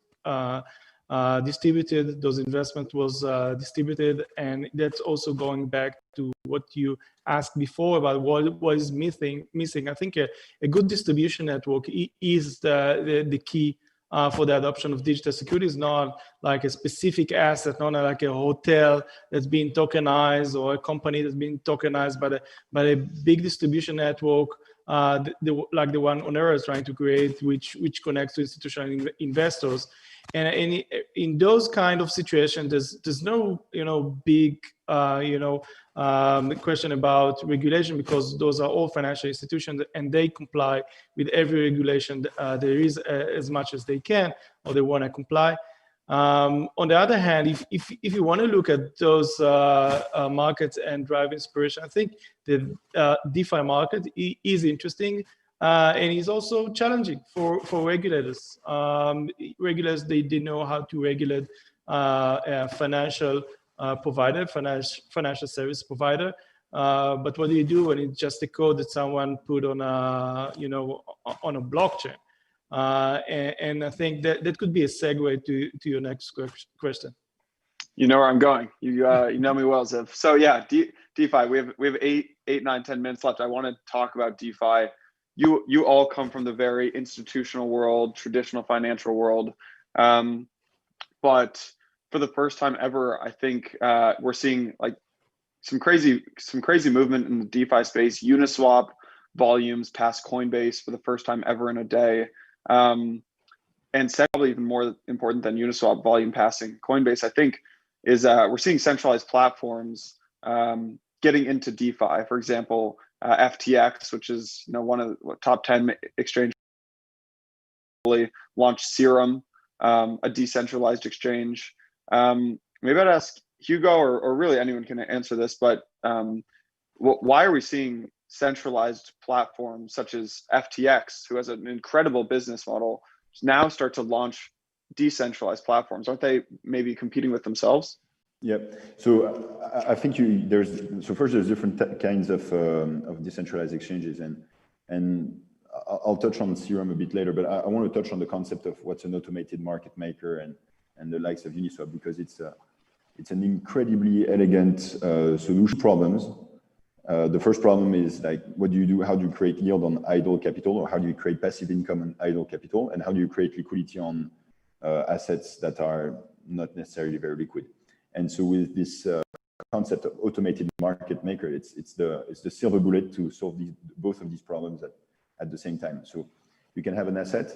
distributed, those investment was distributed. And that's also going back to what you asked before about what is missing. I think a good distribution network is the key for the adoption of digital securities, not like a specific asset, not like a hotel that's being tokenized or a company that's being tokenized, but a big distribution network like the one Onera is trying to create, which connects to institutional investors. And in those kind of situations, there's no big question about regulation, because those are all financial institutions and they comply with every regulation there is as much as they can, or they want to comply. On the other hand, if you want to look at those markets and drive inspiration, I think the DeFi market is interesting. And it's also challenging for regulators. Regulators, they know how to regulate a financial provider, financial service provider. But what do you do when it's just a code that someone put on a blockchain? And I think that could be a segue to your next question. You know where I'm going. You know me well, Ziv. So yeah, DeFi. We have 8, 9, 10 minutes left. I want to talk about DeFi. You all come from the very institutional world, traditional financial world, but for the first time ever, I think we're seeing like some crazy movement in the DeFi space. Uniswap volumes past Coinbase for the first time ever in a day. And secondly, even more important than Uniswap volume passing Coinbase, I think, is we're seeing centralized platforms getting into DeFi. For example, FTX, which is one of the top 10 exchanges, launched Serum, a decentralized exchange. Maybe I'd ask Hugo, or really anyone can answer this, but why are we seeing centralized platforms such as FTX, who has an incredible business model, now start to launch decentralized platforms? Aren't they maybe competing with themselves? Yeah. So I think first there's different kinds of decentralized exchanges, and I'll touch on Serum a bit later, but I want to touch on the concept of what's an automated market maker and the likes of Uniswap, because it's an incredibly elegant solution to problems. The first problem is like, what do you do? How do you create yield on idle capital, or how do you create passive income on idle capital, and how do you create liquidity on assets that are not necessarily very liquid? And so with this concept of automated market maker, it's the silver bullet to solve both of these problems at the same time. So you can have an asset.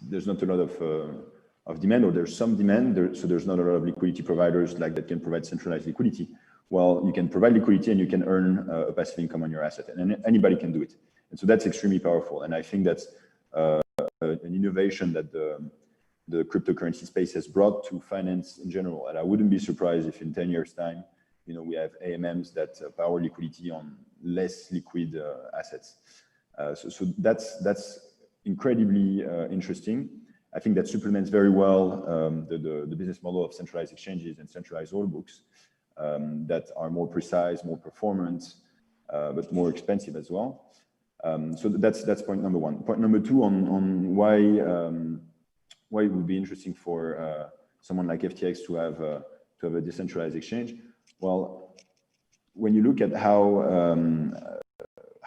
There's not a lot of demand, or there's some demand, so there's not a lot of liquidity providers that can provide centralized liquidity. Well, you can provide liquidity and you can earn a passive income on your asset, and anybody can do it. And so that's extremely powerful. And I think that's an innovation that the cryptocurrency space has brought to finance in general. And I wouldn't be surprised if in 10 years' time, we have AMMs that power liquidity on less liquid assets. So that's incredibly interesting. I think that supplements very well the business model of centralized exchanges and centralized order books that are more precise, more performant, but more expensive as well. So that's point number one. Point number two on why it would be interesting for someone like FTX to have a decentralized exchange. Well, when you look at how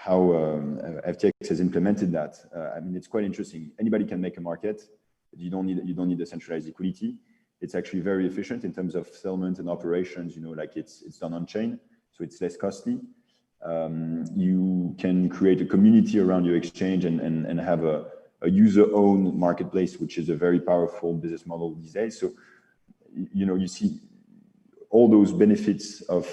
FTX has implemented that, I mean, it's quite interesting. Anybody can make a market. You don't need a centralized liquidity. It's actually very efficient in terms of settlement and operations. Like it's done on chain, so it's less costly. You can create a community around your exchange and have a user-owned marketplace, which is a very powerful business model these days. So, you see all those benefits of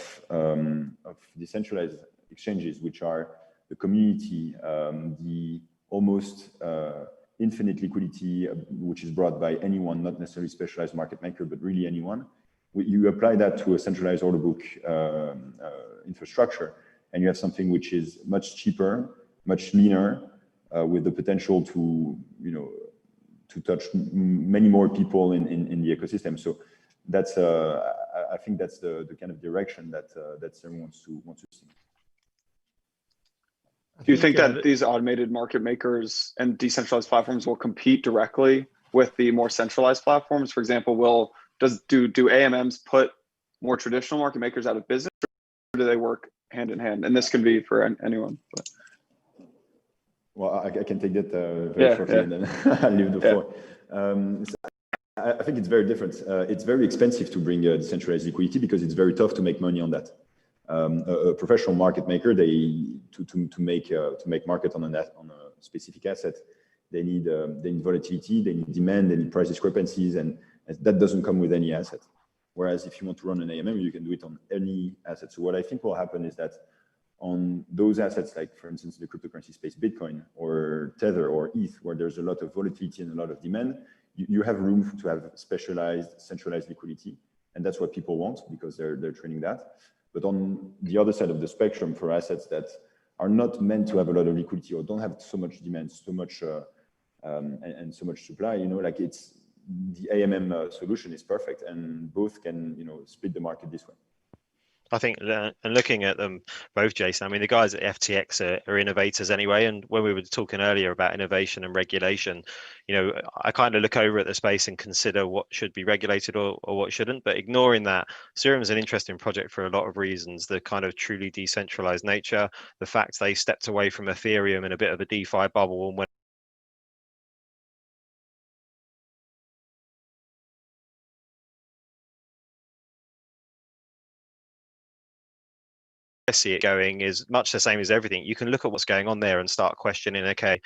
decentralized exchanges, which are the community, the almost infinite liquidity, which is brought by anyone, not necessarily specialized market maker, but really anyone. You apply that to a centralized order book infrastructure, and you have something which is much cheaper, much leaner, with the potential to touch many more people in the ecosystem. So that's I think that's the kind of direction that everyone wants to see. Do you think that these automated market makers and decentralized platforms will compete directly with the more centralized platforms? For example, do AMMs put more traditional market makers out of business, or do they work hand in hand? And this can be for anyone. But. Well, I can take that very shortly, and then I'll leave the floor. So I think it's very different. It's very expensive to bring decentralized liquidity because it's very tough to make money on that. A professional market maker, to make market on a specific asset, they need volatility, they need demand, they need price discrepancies, and that doesn't come with any asset. Whereas if you want to run an AMM, you can do it on any asset. So what I think will happen is that on those assets, like for instance the cryptocurrency space, Bitcoin or Tether or ETH, where there's a lot of volatility and a lot of demand, you have room to have specialized, centralized liquidity, and that's what people want because they're trading that. But on the other side of the spectrum, for assets that are not meant to have a lot of liquidity or don't have so much demand, so much and so much supply, like it's the AMM solution is perfect, and both can split the market this way. I think, and looking at them both, Jason, I mean, the guys at FTX are innovators anyway. And when we were talking earlier about innovation and regulation, I kind of look over at the space and consider what should be regulated or what shouldn't. But ignoring that, Serum is an interesting project for a lot of reasons. The kind of truly decentralized nature, the fact they stepped away from Ethereum in a bit of a DeFi bubble and went I see it going is much the same as everything. You can look at what's going on there and start questioning, okay,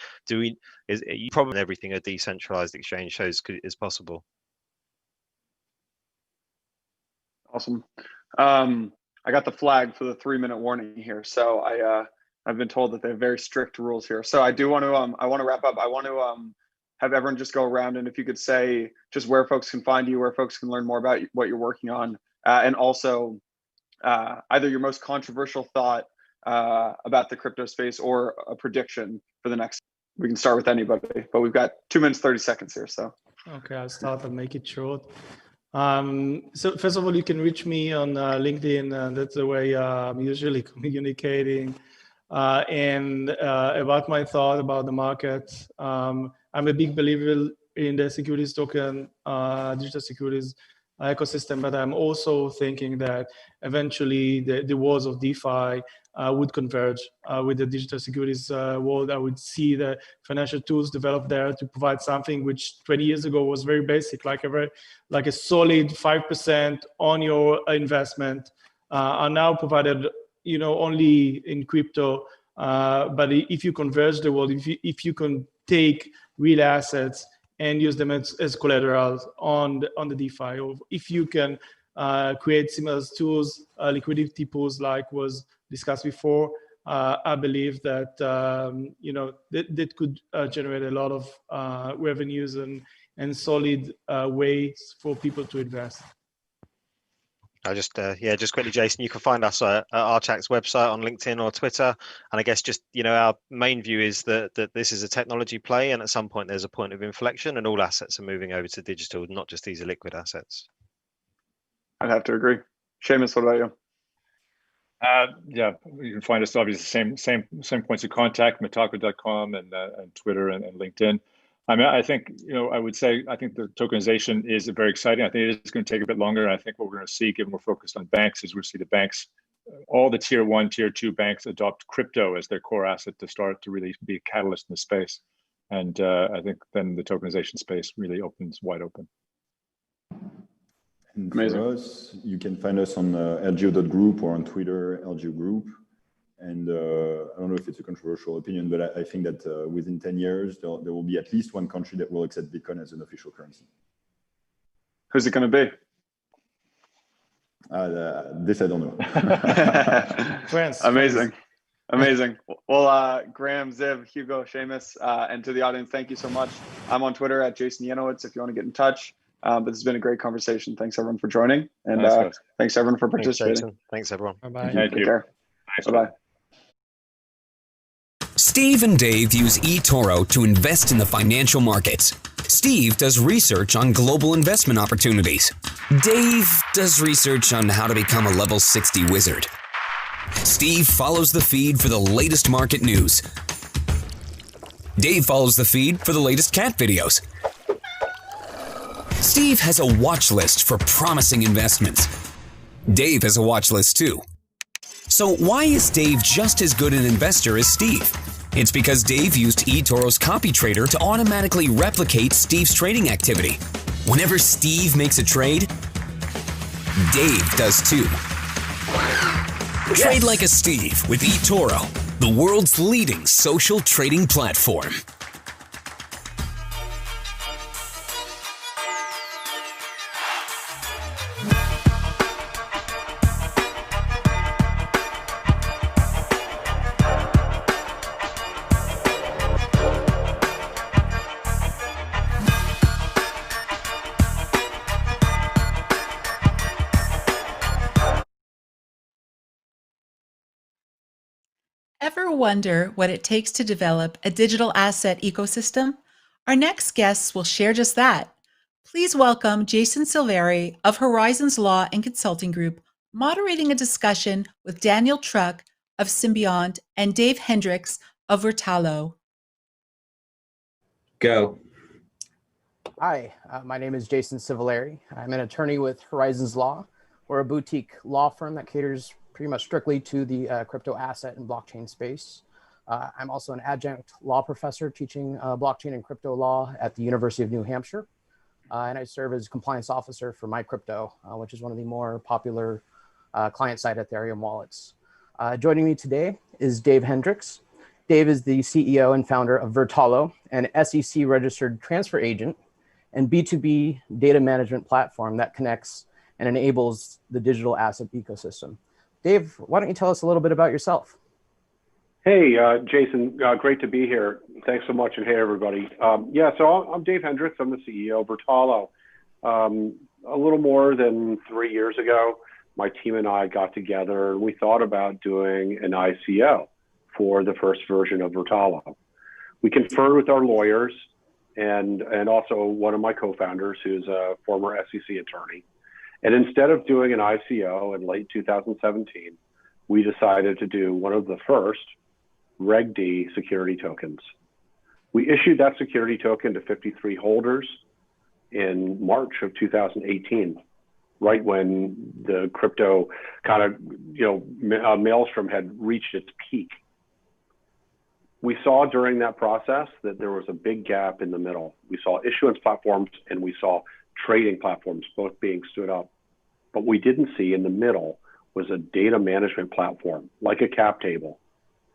is probably everything a decentralized exchange shows is possible. Awesome. I got the flag for the 3-minute warning here. So I've been told that they have very strict rules here. So I do want to I want to wrap up. I want to have everyone just go around, and if you could say just where folks can find you, where folks can learn more about what you're working on, and also either your most controversial thought about the crypto space or a prediction for the next. We can start with anybody, but we've got 2 minutes, 30 seconds here. So okay, I'll start and make it short. So first of all, you can reach me on LinkedIn. That's the way I'm usually communicating. And about my thought about the market, I'm a big believer in the securities token, digital securities ecosystem, but I'm also thinking that eventually the walls of DeFi would converge with the digital securities world. I would see the financial tools developed there to provide something which 20 years ago was very basic, like a solid 5% on your investment, are now provided, only in crypto. But if you converge the world, if you can take real assets and use them as collateral on the DeFi, or if you can create similar tools, liquidity pools like was discussed before, I believe that that could generate a lot of revenues and solid ways for people to invest. I just quickly, Jason, you can find us at Archac's website on LinkedIn or Twitter. And I guess just, our main view is that this is a technology play, and at some point there's a point of inflection and all assets are moving over to digital, not just these liquid assets. I'd have to agree. Seamus, what about you? Yeah, you can find us obviously same points of contact, metaco.com and Twitter and LinkedIn. I mean, I think, I would say, I think the tokenization is very exciting. I think it is going to take a bit longer. And I think what we're going to see, given we're focused on banks, is we'll see the banks, all the tier 1, tier 2 banks adopt crypto as their core asset to start to really be a catalyst in the space. And I think then the tokenization space really opens wide open. And for us, you can find us on lgo.group or on Twitter, LGO Group. And I don't know if it's a controversial opinion, but I think that within 10 years, there will be at least one country that will accept Bitcoin as an official currency. Who's it going to be? This I don't know. France. Amazing. Amazing. Well, Graham, Ziv, Hugo, Seamus, and to the audience, thank you so much. I'm on Twitter at Jason Yanowitz if you want to get in touch. But this has been a great conversation. Thanks everyone for joining, and thanks everyone for participating. Thanks everyone. Bye-bye. Thank you. Take care. Bye-bye. Steve and Dave use eToro to invest in the financial markets. Steve does research on global investment opportunities. Dave does research on how to become a level 60 wizard. Steve follows the feed for the latest market news. Dave follows the feed for the latest cat videos. Steve has a watch list for promising investments. Dave has a watch list too. So why is Dave just as good an investor as Steve? It's because Dave used eToro's copy trader to automatically replicate Steve's trading activity. Whenever Steve makes a trade, Dave does too. Trade like a Steve with eToro, the world's leading social trading platform. Ever wonder what it takes to develop a digital asset ecosystem? Our next guests will share just that. Please welcome Jason Silveri of Horizons Law and Consulting Group, moderating a discussion with Daniel Truck of Symbiont and Dave Hendricks of Vertalo. Go. Hi, my name is Jason Silveri. I'm an attorney with Horizons Law. We're a boutique law firm that caters pretty much strictly to the crypto asset and blockchain space. I'm also an adjunct law professor teaching blockchain and crypto law at the University of New Hampshire. And I serve as compliance officer for MyCrypto, which is one of the more popular client-side Ethereum wallets. Joining me today is Dave Hendricks. Dave is the CEO and founder of Vertalo, an SEC-registered transfer agent and B2B data management platform that connects and enables the digital asset ecosystem. Dave, why don't you tell us a little bit about yourself? Hey, Jason, great to be here. Thanks so much, and hey, everybody. So I'm Dave Hendricks. I'm the CEO of Vertalo. A little more than 3 years ago, my team and I got together and we thought about doing an ICO for the first version of Vertalo. We conferred with our lawyers and also one of my co-founders who's a former SEC attorney. And instead of doing an ICO in late 2017, we decided to do one of the first Reg D security tokens. We issued that security token to 53 holders in March of 2018, right when the crypto kind of, maelstrom had reached its peak. We saw during that process that there was a big gap in the middle. We saw issuance platforms and we saw trading platforms both being stood up. But we didn't see in the middle was a data management platform, like a cap table,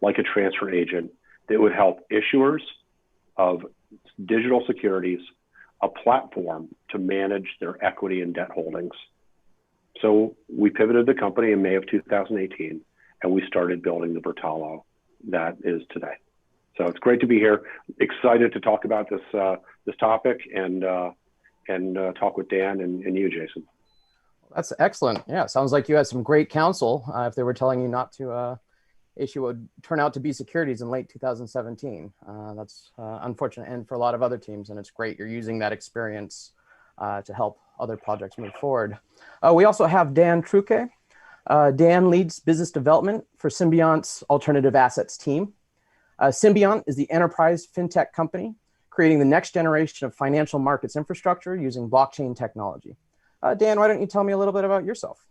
like a transfer agent, that would help issuers of digital securities a platform to manage their equity and debt holdings. So we pivoted the company in May of 2018, and we started building the Vertalo that is today. So it's great to be here. Excited to talk about this topic and talk with Dan and you, Jason. That's excellent. Yeah, sounds like you had some great counsel if they were telling you not to issue what would turn out to be securities in late 2017. That's unfortunate and for a lot of other teams, and it's great you're using that experience to help other projects move forward. We also have Dan Truque. Dan leads business development for Symbiont's alternative assets team. Symbiont is the enterprise fintech company creating the next generation of financial markets infrastructure using blockchain technology. Dan, why don't you tell me a little bit about yourself?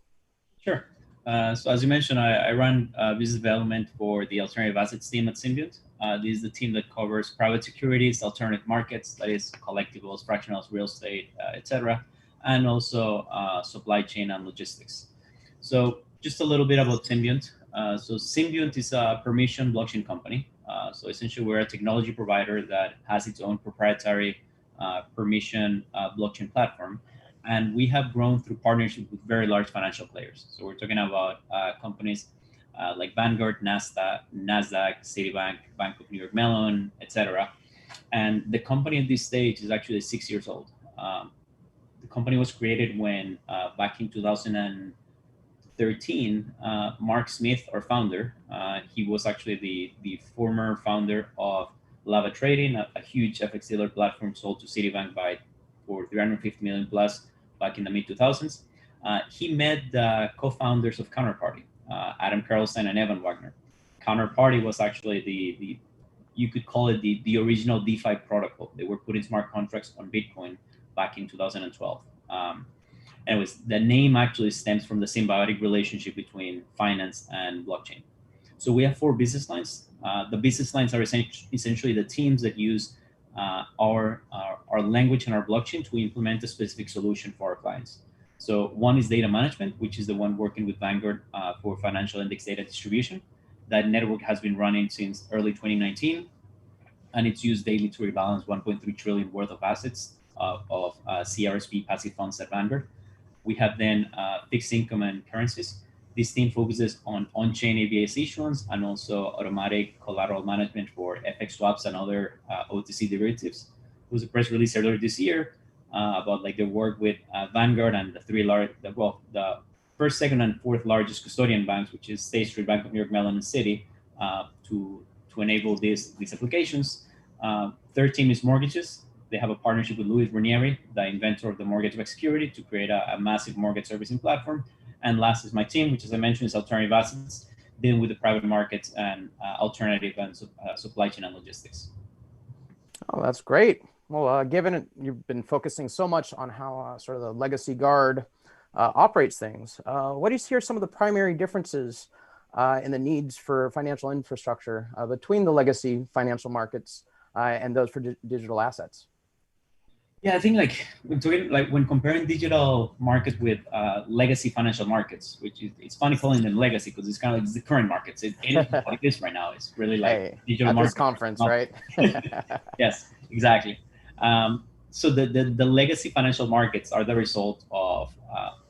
Sure. So as you mentioned, I run business development for the alternative assets team at Symbiont. This is the team that covers private securities, alternative markets, that is collectibles, fractionals, real estate, etc., and also supply chain and logistics. So just a little bit about Symbiont. So Symbiont is a permission blockchain company. So essentially, we're a technology provider that has its own proprietary permission blockchain platform. And we have grown through partnership with very large financial players. So we're talking about companies like Vanguard, NASDAQ, Citibank, Bank of New York Mellon, etc. And the company at this stage is actually 6 years old. The company was created when, back in 2013, Mark Smith, our founder, he was actually the former founder of Lava Trading, a huge FX dealer platform sold to Citibank for 350 million plus back in the mid-2000s. He met the co-founders of Counterparty, Adam Carlstein and Evan Wagner. Counterparty was actually you could call it the original DeFi protocol. They were putting smart contracts on Bitcoin back in 2012. Anyways, the name actually stems from the symbiotic relationship between finance and blockchain. So we have 4 business lines. The business lines are essentially the teams that use our language and our blockchain to implement a specific solution for our clients. So one is data management, which is the one working with Vanguard for financial index data distribution. That network has been running since early 2019, and it's used daily to rebalance 1.3 trillion worth of assets of CRSP passive funds at Vanguard. We have then fixed income and currencies. This team focuses on on-chain ABS issuance and also automatic collateral management for FX swaps and other OTC derivatives. There was a press release earlier this year about their work with Vanguard and the first, second, and fourth largest custodian banks, which is State Street, Bank of New York Mellon, and Citi, to enable these applications. Third team is mortgages. They have a partnership with Louis Ranieri, the inventor of the mortgage-backed security, to create a massive mortgage servicing platform. And last is my team, which, as I mentioned, is alternative assets, dealing with the private markets and alternative and supply chain and logistics. Oh, that's great. Well, given you've been focusing so much on how sort of the legacy guard operates things, what do you see are some of the primary differences in the needs for financial infrastructure between the legacy financial markets and those for digital assets? Yeah, I think like when comparing digital markets with legacy financial markets, which is, it's funny calling them legacy because it's kind of like the current markets. It is what it is right now. It's really like Hey, digital at markets. this conference, right? Yes, exactly. So the legacy financial markets are the result of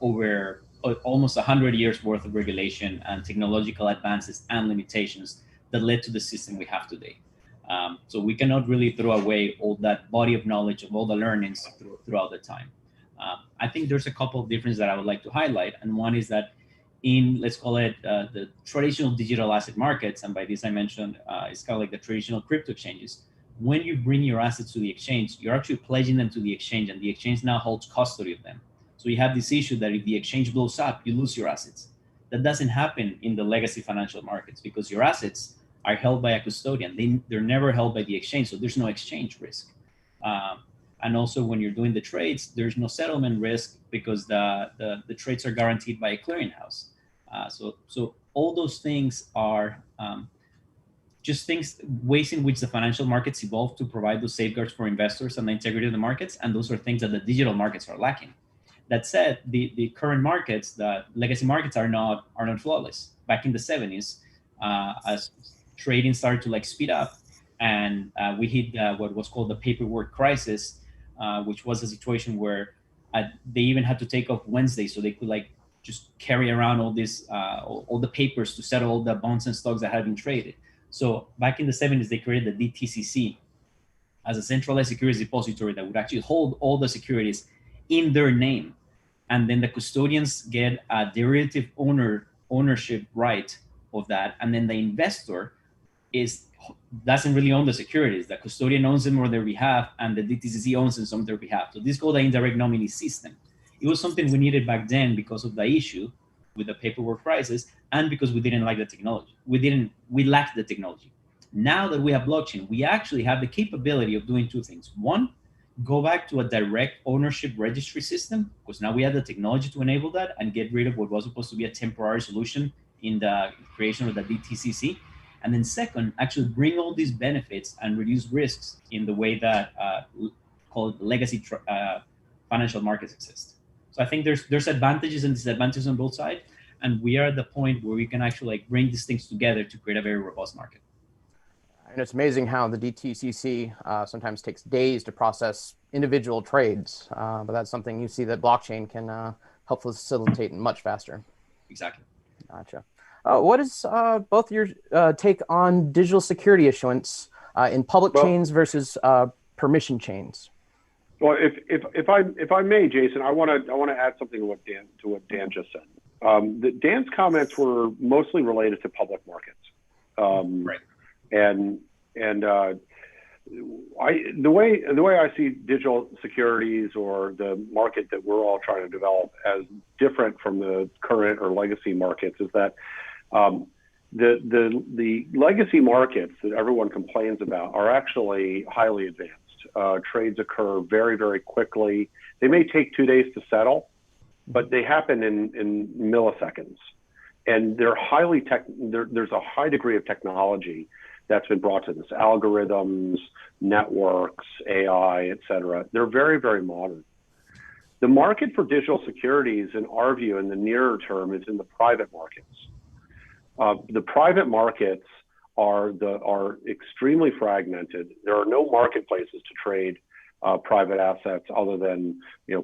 over almost 100 years worth of regulation and technological advances and limitations that led to the system we have today. So we cannot really throw away all that body of knowledge of all the learnings throughout the time. I think there's a couple of differences that I would like to highlight. And one is that in, let's call it the traditional digital asset markets, and by this I mentioned, it's kind of like the traditional crypto exchanges. When you bring your assets to the exchange, you're actually pledging them to the exchange, and the exchange now holds custody of them. So you have this issue that if the exchange blows up, you lose your assets. That doesn't happen in the legacy financial markets because your assets are held by a custodian. They're never held by the exchange, so there's no exchange risk. And also when you're doing the trades, there's no settlement risk because the trades are guaranteed by a clearinghouse. So all those things are just ways in which the financial markets evolve to provide those safeguards for investors and the integrity of the markets. And those are things that the digital markets are lacking. That said, the current markets, the legacy markets are not flawless. Back in the 70s, as trading started to speed up, and we hit what was called the paperwork crisis, which was a situation where they even had to take off Wednesday so they could just carry around all this all the papers to settle all the bonds and stocks that had been traded. So back in the 70s, they created the DTCC as a centralized securities depository that would actually hold all the securities in their name. And then the custodians get a derivative ownership right of that. And then the investor doesn't really own the securities. The custodian owns them on their behalf, and the DTCC owns them on their behalf. So this is called the indirect nominee system. It was something we needed back then because of the issue with the paperwork crisis, and because we didn't like the technology. We lacked the technology. Now that we have blockchain, we actually have the capability of doing two things. One, go back to a direct ownership registry system, because now we have the technology to enable that and get rid of what was supposed to be a temporary solution in the creation of the DTCC. And then second, actually bring all these benefits and reduce risks in the way that called legacy financial markets exist. So I think there's advantages and disadvantages on both sides, and we are at the point where we can actually bring these things together to create a very robust market. And it's amazing how the DTCC sometimes takes days to process individual trades, but that's something you see that blockchain can help facilitate much faster. Exactly. Gotcha. What is both your take on digital security issuance in public chains versus permission chains? Well, if I may, Jason, I want to add something to what Dan just said. Dan's comments were mostly related to public markets, right? And the way I see digital securities or the market that we're all trying to develop as different from the current or legacy markets is that the legacy markets that everyone complains about are actually highly advanced. Trades occur very, very quickly. They may take 2 days to settle, but they happen in milliseconds. And they're there's a high degree of technology that's been brought to this: algorithms, networks, AI, et cetera. They're very, very modern. The market for digital securities, in our view, in the nearer term, is in the private markets. The private markets are extremely fragmented. There are no marketplaces to trade private assets other than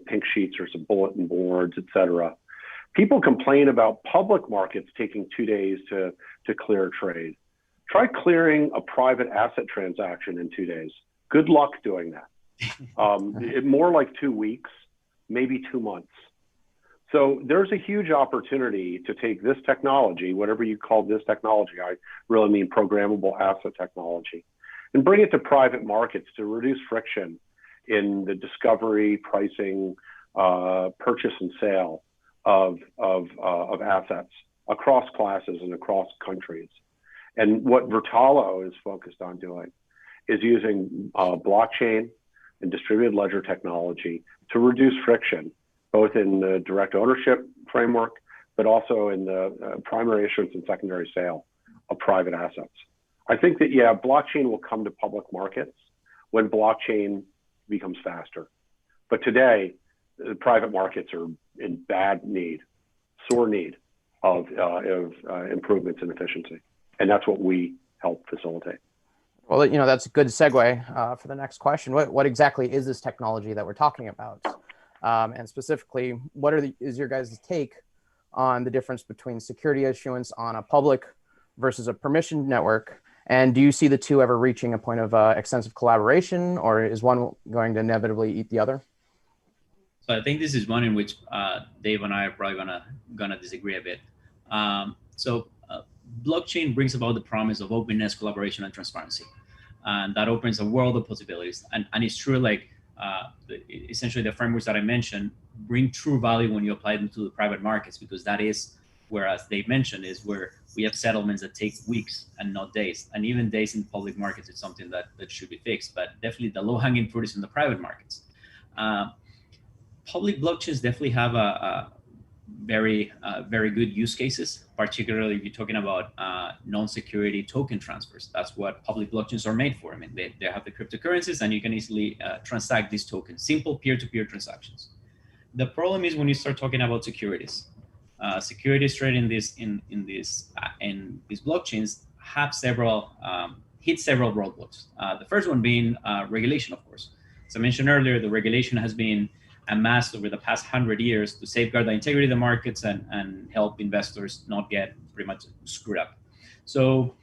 pink sheets or some bulletin boards, et cetera. People complain about public markets taking 2 days to clear a trade. Try clearing a private asset transaction in 2 days. Good luck doing that. More like 2 weeks, maybe 2 months. So there's a huge opportunity to take this technology, whatever you call this technology, I really mean programmable asset technology, and bring it to private markets to reduce friction in the discovery, pricing, purchase and sale of assets across classes and across countries. And what Vertalo is focused on doing is using blockchain and distributed ledger technology to reduce friction, both in the direct ownership framework, but also in the primary issuance and secondary sale of private assets. I think that, yeah, blockchain will come to public markets when blockchain becomes faster. But today, the private markets are in bad need, sore need of improvements in efficiency. And that's what we help facilitate. Well, that's a good segue for the next question. What exactly is this technology that we're talking about? And specifically, what is your guys' take on the difference between security issuance on a public versus a permissioned network? And do you see the two ever reaching a point of extensive collaboration, or is one going to inevitably eat the other? So I think this is one in which Dave and I are probably gonna disagree a bit. Blockchain brings about the promise of openness, collaboration, and transparency, and that opens a world of possibilities. And it's true, like essentially the frameworks that I mentioned bring true value when you apply them to the private markets, because that is where, as Dave mentioned, is where we have settlements that take weeks and not days. And even days in public markets is something that should be fixed. But definitely the low-hanging fruit is in the private markets. Public blockchains definitely have a very good use cases, particularly if you're talking about non-security token transfers. That's what public blockchains are made for. I mean, they have the cryptocurrencies, and you can easily transact these tokens, simple peer-to-peer transactions. The problem is when you start talking about securities. Securities trading in these blockchains have hit several roadblocks. The first one being regulation, of course. As I mentioned earlier, the regulation has been amassed over the past 100 years to safeguard the integrity of the markets and help investors not get pretty much screwed up. So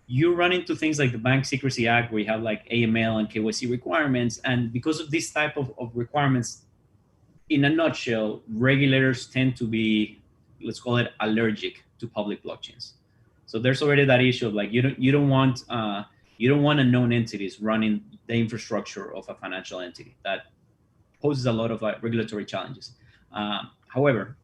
you run into things like the Bank Secrecy Act, where you have like AML and KYC requirements. And because of this type of requirements, in a nutshell, regulators tend to be, let's call it, allergic to public blockchains. So there's already that issue of like, you don't want unknown entities running the infrastructure of a financial entity. That poses a lot of regulatory challenges. However,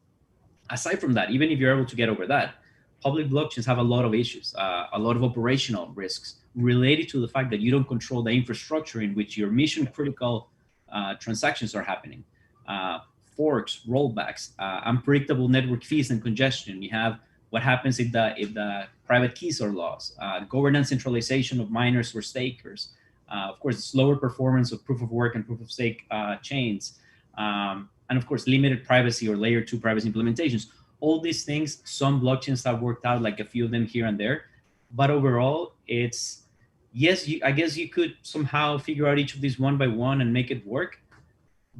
aside from that, even if you're able to get over that, public blockchains have a lot of issues, a lot of operational risks related to the fact that you don't control the infrastructure in which your mission critical transactions are happening. Forks, rollbacks, unpredictable network fees and congestion. You have what happens if the private keys are lost, governance centralization of miners or stakers, of course, slower performance of proof of work and proof of stake chains, and of course, limited privacy or layer 2 privacy implementations. All these things, some blockchains have worked out, like a few of them here and there, but overall, it's, yes, I guess you could somehow figure out each of these one by one and make it work,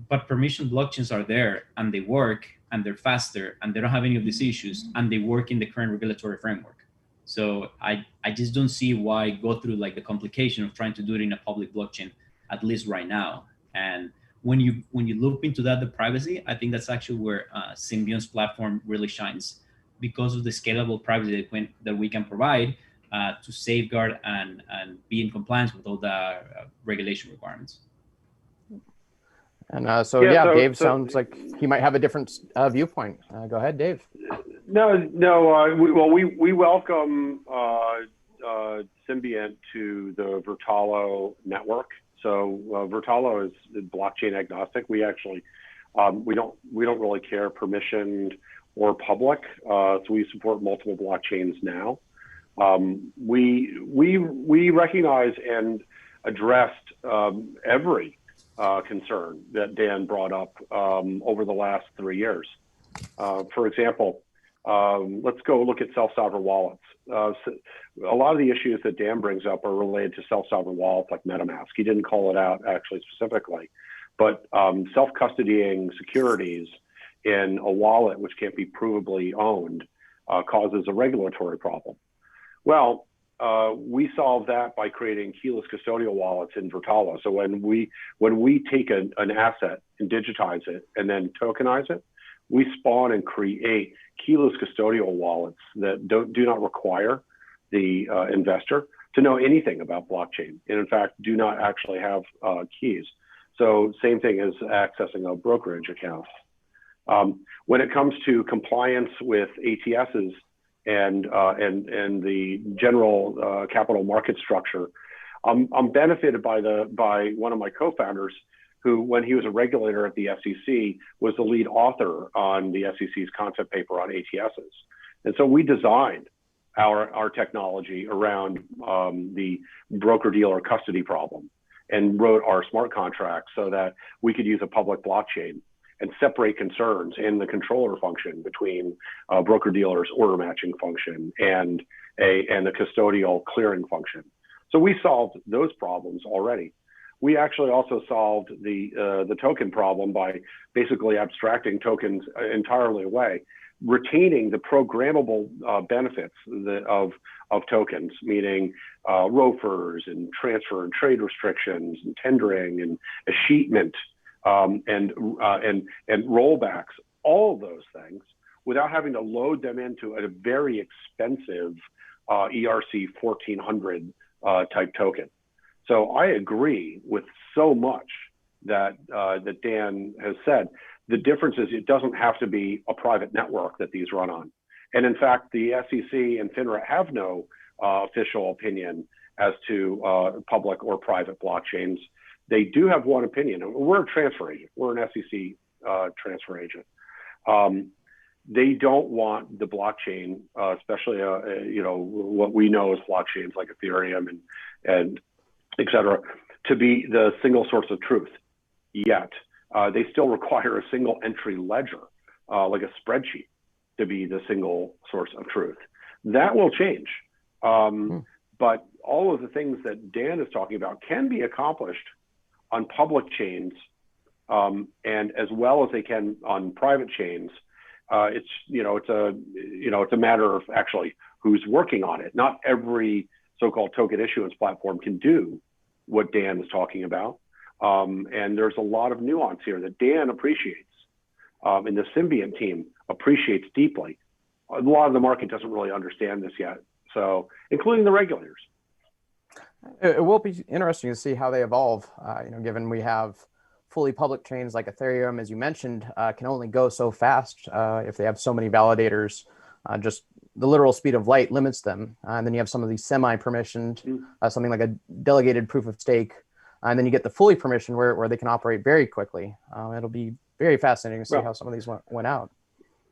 but permission blockchains are there and they work and they're faster and they don't have any of these issues and they work in the current regulatory framework. So I just don't see why go through like the complication of trying to do it in a public blockchain, at least right now. And when you look into that, the privacy, I think that's actually where Symbion's platform really shines, because of the scalable privacy that we can provide to safeguard and be in compliance with all the regulation requirements. And Dave sounds like he might have a different viewpoint. Go ahead, Dave. We welcome Symbiont to the Vertalo network. So Vertalo is blockchain agnostic. We actually we don't really care permissioned or public. So we support multiple blockchains now. We recognize and addressed every concern that Dan brought up over the last 3 years. For example, let's go look at self-sovereign wallets. A lot of the issues that Dan brings up are related to self-sovereign wallets like MetaMask. He didn't call it out actually specifically, but self-custodying securities in a wallet which can't be provably owned causes a regulatory problem. Well, we solve that by creating keyless custodial wallets in Vertalo. So when we take an asset and digitize it and then tokenize it, we spawn and create keyless custodial wallets that do not require the investor to know anything about blockchain, and in fact do not actually have keys. So same thing as accessing a brokerage account. When it comes to compliance with ATSs and the general capital market structure, I'm benefited by one of my co-founders who, when he was a regulator at the SEC, was the lead author on the SEC's concept paper on ATSs. And so we designed our technology around the broker-dealer custody problem. and wrote our smart contract so that we could use a public blockchain and separate concerns in the controller function between broker-dealer's order matching function and the custodial clearing function. So we solved those problems already. We actually also solved the token problem by basically abstracting tokens entirely away, retaining the programmable benefits of tokens, meaning ROFRs and transfer and trade restrictions and tendering and escheatment and rollbacks, all of those things, without having to load them into a very expensive ERC 1400 type token. So I agree with so much that Dan has said. The difference is it doesn't have to be a private network that these run on. And in fact, the SEC and FINRA have no official opinion as to public or private blockchains. They do have one opinion. We're a transfer agent. We're an SEC transfer agent. They don't want the blockchain, especially what we know as blockchains like Ethereum and et cetera, to be the single source of truth yet. They still require a single entry ledger, like a spreadsheet, to be the single source of truth. That will change. But all of the things that Dan is talking about can be accomplished on public chains, and as well as they can on private chains. It's a matter of actually who's working on it. Not every so-called token issuance platform can do what Dan is talking about. And there's a lot of nuance here that Dan appreciates, and the Symbiont team appreciates deeply. A lot of the market doesn't really understand this yet, so including the regulators. It will be interesting to see how they evolve, given we have fully public chains like Ethereum, as you mentioned, can only go so fast if they have so many validators. Just the literal speed of light limits them. And then you have some of these semi-permissioned, something like a delegated proof of stake. And then you get the fully permissioned where they can operate very quickly. It'll be very fascinating to see how some of these went out.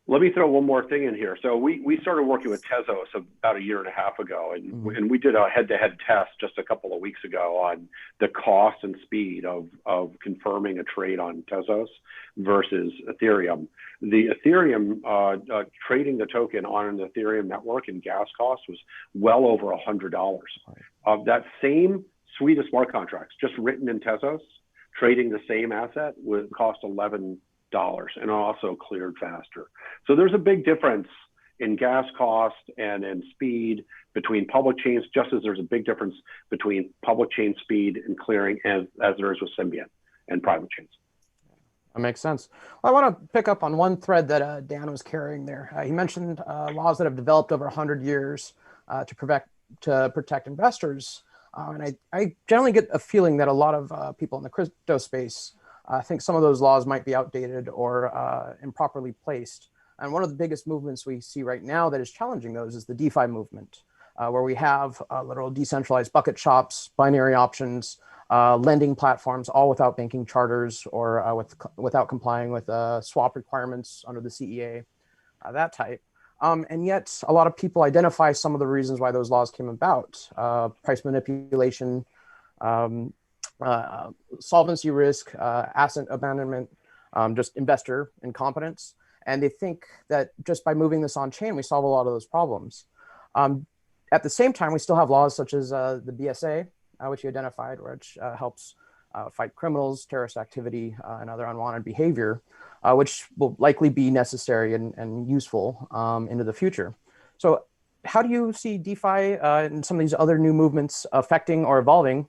Let me throw one more thing in here. So we started working with Tezos about a year and a half ago, and we did a head-to-head test just a couple of weeks ago on the cost and speed of confirming a trade on Tezos versus Ethereum. The Ethereum trading the token on an Ethereum network and gas cost was well over $100. That same suite of smart contracts just written in Tezos, trading the same asset would cost $11 and also cleared faster. So there's a big difference in gas cost and in speed between public chains, just as there's a big difference between public chain speed and clearing as there is with Symbiont and private chains. That makes sense. Well, I want to pick up on one thread that Dan was carrying there. He mentioned laws that have developed over 100 years to protect investors. And I generally get a feeling that a lot of people in the crypto space I think some of those laws might be outdated or improperly placed. And one of the biggest movements we see right now that is challenging those is the DeFi movement, where we have literal decentralized bucket shops, binary options, lending platforms, all without banking charters or without complying with swap requirements under the CEA, that type. And yet a lot of people identify some of the reasons why those laws came about: price manipulation, solvency risk, asset abandonment, just investor incompetence. And they think that just by moving this on chain, we solve a lot of those problems. At the same time, we still have laws such as the BSA, which you identified, which helps fight criminals, terrorist activity, and other unwanted behavior, which will likely be necessary and useful into the future. So how do you see DeFi and some of these other new movements affecting or evolving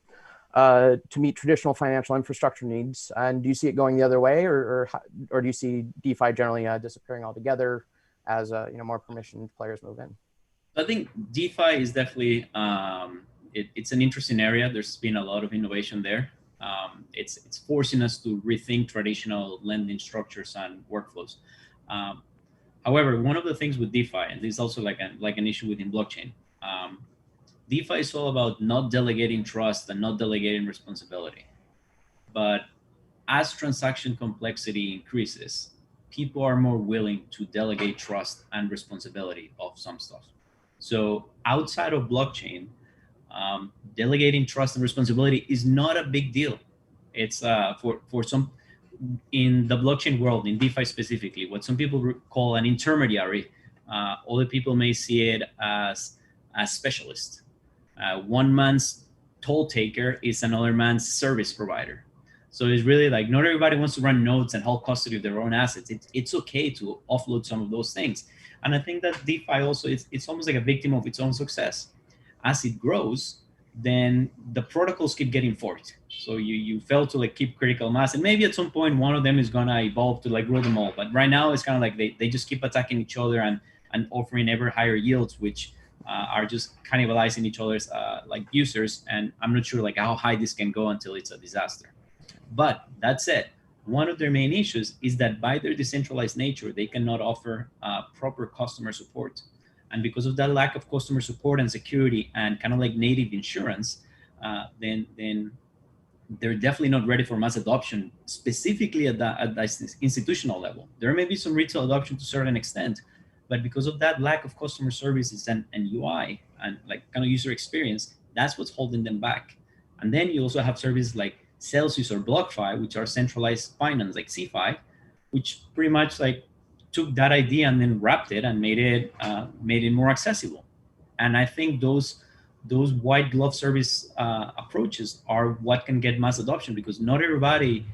to meet traditional financial infrastructure needs? And do you see it going the other way, or do you see DeFi generally disappearing altogether as more permissioned players move in? I think DeFi is definitely it's an interesting area. There's been a lot of innovation there. It's forcing us to rethink traditional lending structures and workflows. However, one of the things with DeFi, and this is also like an issue within blockchain, DeFi is all about not delegating trust and not delegating responsibility. But as transaction complexity increases, people are more willing to delegate trust and responsibility of some stuff. So outside of blockchain, Delegating trust and responsibility is not a big deal. It's for some in the blockchain world, in DeFi specifically, what some people call an intermediary. Other people may see it as a specialist. One man's toll taker is another man's service provider. So it's really like not everybody wants to run nodes and hold custody of their own assets. It's okay to offload some of those things. And I think that DeFi also, it's almost like a victim of its own success. As it grows, then the protocols keep getting forked. So you fail to like keep critical mass. And maybe at some point, one of them is gonna evolve to like rule them all. But right now it's kind of like they just keep attacking each other and offering ever higher yields, which are just cannibalizing each other's like users. And I'm not sure like how high this can go until it's a disaster. But that said, one of their main issues is that by their decentralized nature, they cannot offer proper customer support. And because of that lack of customer support and security and kind of like native insurance, then they're definitely not ready for mass adoption, specifically at the institutional level. There may be some retail adoption to a certain extent, but because of that lack of customer services and UI and like kind of user experience, that's what's holding them back. And then you also have services like Celsius or BlockFi, which are centralized finance like CeFi, which pretty much like took that idea and then wrapped it and made it more accessible. And I think those white glove service approaches are what can get mass adoption, because not everybody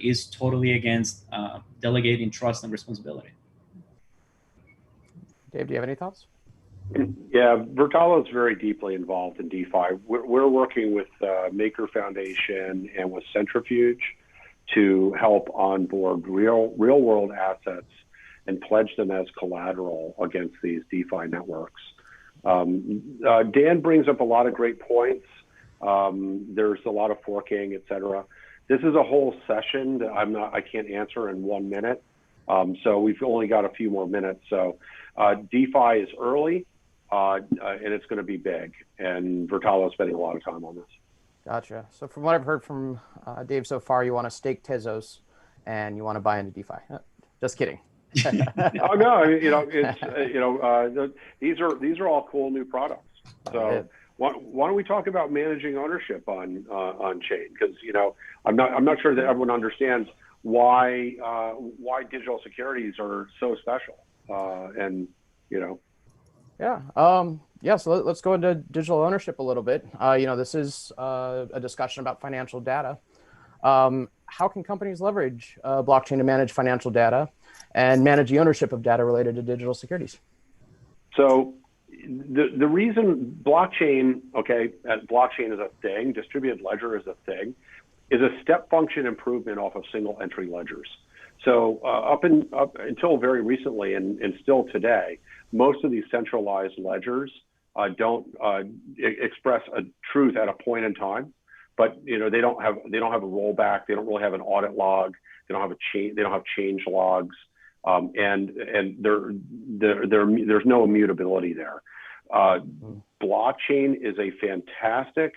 is totally against delegating trust and responsibility. Dave, do you have any thoughts? Yeah, Vertalo is very deeply involved in DeFi. We're working with Maker Foundation and with Centrifuge to help onboard real world assets and pledge them as collateral against these DeFi networks. Dan brings up a lot of great points. There's a lot of forking, et cetera. This is a whole session that I can't answer in 1 minute. So we've only got a few more minutes. So DeFi is early and it's going to be big. And Vertalo is spending a lot of time on this. Gotcha. So from what I've heard from Dave so far, you want to stake Tezos and you want to buy into DeFi. Just kidding. Oh no, it's these are all cool new products. So why don't we talk about managing ownership on chain? Because I'm not sure that everyone understands why digital securities are so special. Yeah. So let's go into digital ownership a little bit. This is a discussion about financial data. How can companies leverage blockchain to manage financial data and manage the ownership of data related to digital securities? So the reason blockchain is a thing, distributed ledger is a thing, is a step function improvement off of single entry ledgers. So up until very recently and still today, most of these centralized ledgers don't express a truth at a point in time, but they don't have a rollback. They don't really have an audit log. They don't have change logs. And there's no immutability there. Blockchain is a fantastic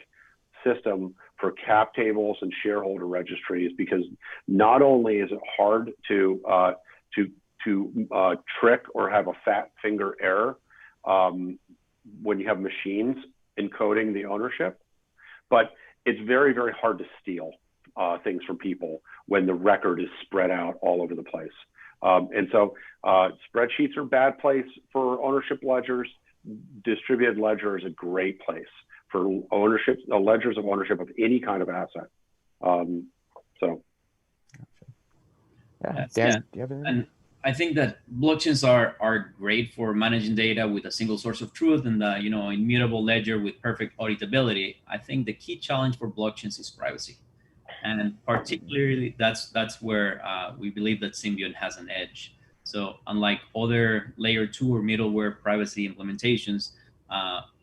system for cap tables and shareholder registries, because not only is it hard to trick or have a fat finger error when you have machines encoding the ownership, but it's very, very hard to steal things from people when the record is spread out all over the place. And so spreadsheets are a bad place for ownership ledgers. Distributed ledger is a great place for ownership, ledgers of ownership of any kind of asset. Dan, do you have anything? And I think that blockchains are great for managing data with a single source of truth and the immutable ledger with perfect auditability. I think the key challenge for blockchains is privacy, and particularly that's where we believe that Symbian has an edge. So unlike other layer 2 or middleware privacy implementations,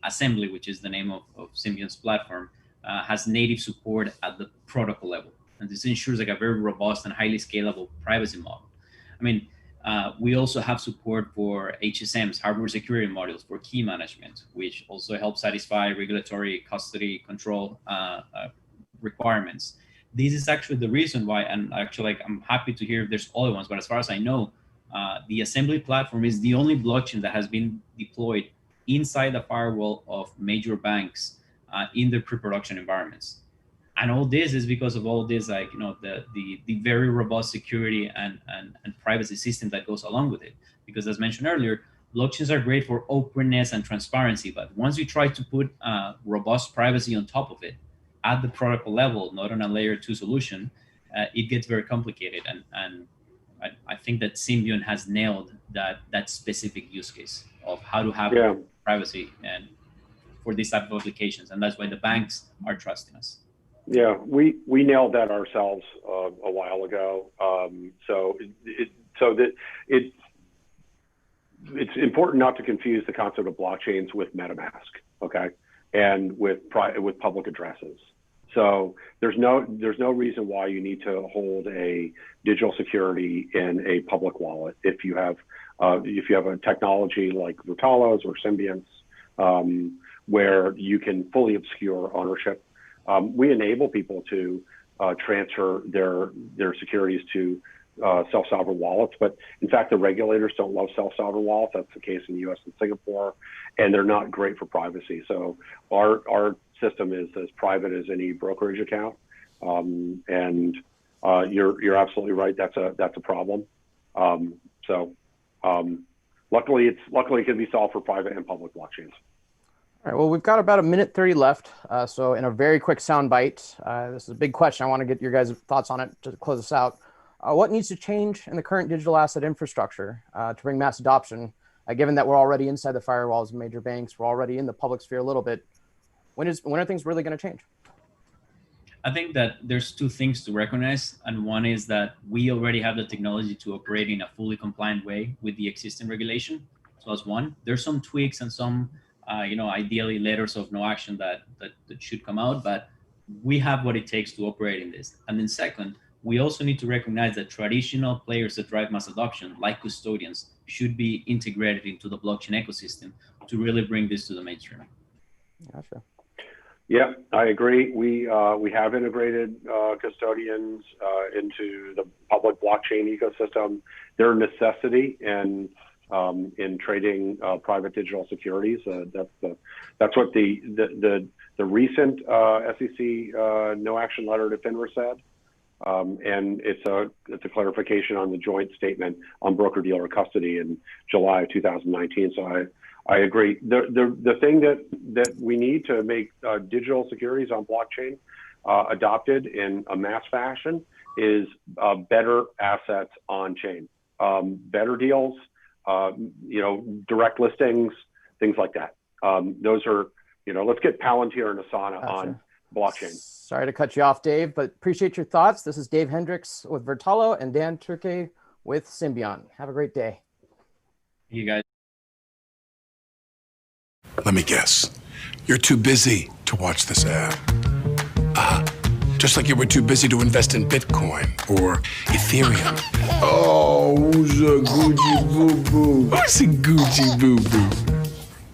Assembly, which is the name of Symbian's platform, has native support at the protocol level, and this ensures like a very robust and highly scalable privacy model. I mean, we also have support for HSMs, hardware security modules, for key management, which also helps satisfy regulatory custody control requirements. This is actually the reason why, and actually I'm happy to hear if there's other ones, but as far as I know, the Assembly platform is the only blockchain that has been deployed inside the firewall of major banks in their pre-production environments. And all this is because of all this, like, the very robust security and privacy system that goes along with it. Because as mentioned earlier, blockchains are great for openness and transparency, but once you try to put robust privacy on top of it at the protocol level, not on a layer 2 solution, it gets very complicated. And I think that Symbian has nailed that specific use case of how to have privacy and for these type of applications. And that's why the banks are trusting us. Yeah, we nailed that ourselves a while ago. It's important not to confuse the concept of blockchains with MetaMask, okay, and with public addresses. So there's no reason why you need to hold a digital security in a public wallet if you have a technology like Vertalo's or Symbian's, where you can fully obscure ownership. We enable people to transfer their securities to self-sovereign wallets, but in fact, the regulators don't love self-sovereign wallets. That's the case in the U.S. and Singapore, and they're not great for privacy. So our system is as private as any brokerage account, and you're absolutely right. That's a problem. Luckily, it can be solved for private and public blockchains. All right, well, we've got about a minute 30 left. So in a very quick soundbite, this is a big question. I want to get your guys' thoughts on it to close us out. What needs to change in the current digital asset infrastructure to bring mass adoption, given that we're already inside the firewalls of major banks, we're already in the public sphere a little bit? When are things really going to change? I think that there's two things to recognize. And one is that we already have the technology to operate in a fully compliant way with the existing regulation. So that's one. There's some tweaks and some ideally letters of no action that should come out, but we have what it takes to operate in this. And then second, we also need to recognize that traditional players that drive mass adoption, like custodians, should be integrated into the blockchain ecosystem to really bring this to the mainstream. Gotcha. Yeah, I agree. We have integrated custodians into the public blockchain ecosystem. They're a necessity in trading private digital securities. That's what the recent SEC no action letter to FINRA said, and it's a clarification on the joint statement on broker-dealer custody in July of 2019. So I agree. The thing that we need to make digital securities on blockchain adopted in a mass fashion is better assets on chain, better deals. Direct listings, things like that. Those are, let's get Palantir and Asana on blockchain. Sorry to cut you off, Dave, but appreciate your thoughts. This is Dave Hendricks with Vertalo and Dan Turque with Symbian. Have a great day. You guys. Let me guess. You're too busy to watch this ad. Just like you were too busy to invest in Bitcoin or Ethereum. Oh, who's a Gucci boo-boo? Who's a Gucci boo-boo?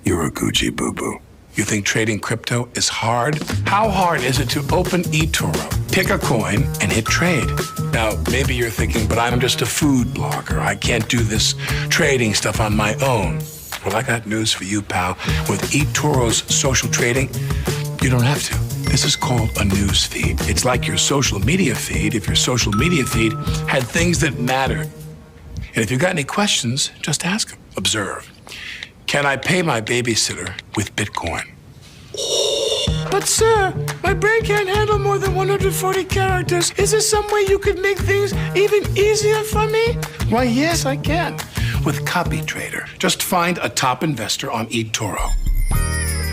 You're a Gucci boo-boo. You think trading crypto is hard? How hard is it to open eToro, pick a coin, and hit trade? Now, maybe you're thinking, but I'm just a food blogger. I can't do this trading stuff on my own. Well, I got news for you, pal. With eToro's social trading, you don't have to. This is called a news feed. It's like your social media feed if your social media feed had things that mattered. And if you've got any questions, just ask them. Observe. Can I pay my babysitter with Bitcoin? But sir, my brain can't handle more than 140 characters. Is there some way you could make things even easier for me? Why, yes, I can. With CopyTrader. Just find a top investor on eToro.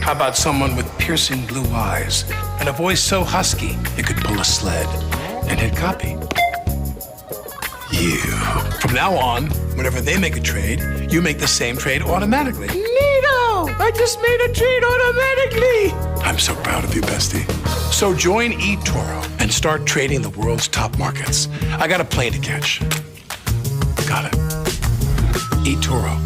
How about someone with piercing blue eyes and a voice so husky it could pull a sled and hit copy? You. From now on, whenever they make a trade, you make the same trade automatically. Neato! I just made a trade automatically! I'm so proud of you, bestie. So join eToro and start trading the world's top markets. I got a plane to catch. Got it. eToro.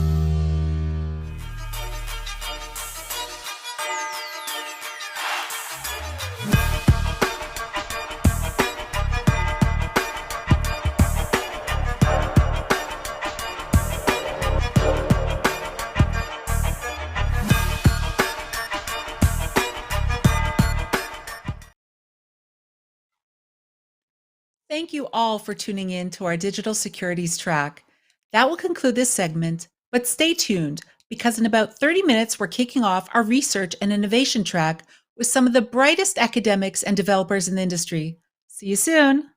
Thank you all for tuning in to our digital securities track. That will conclude this segment, but stay tuned because in about 30 minutes, we're kicking off our research and innovation track with some of the brightest academics and developers in the industry. See you soon.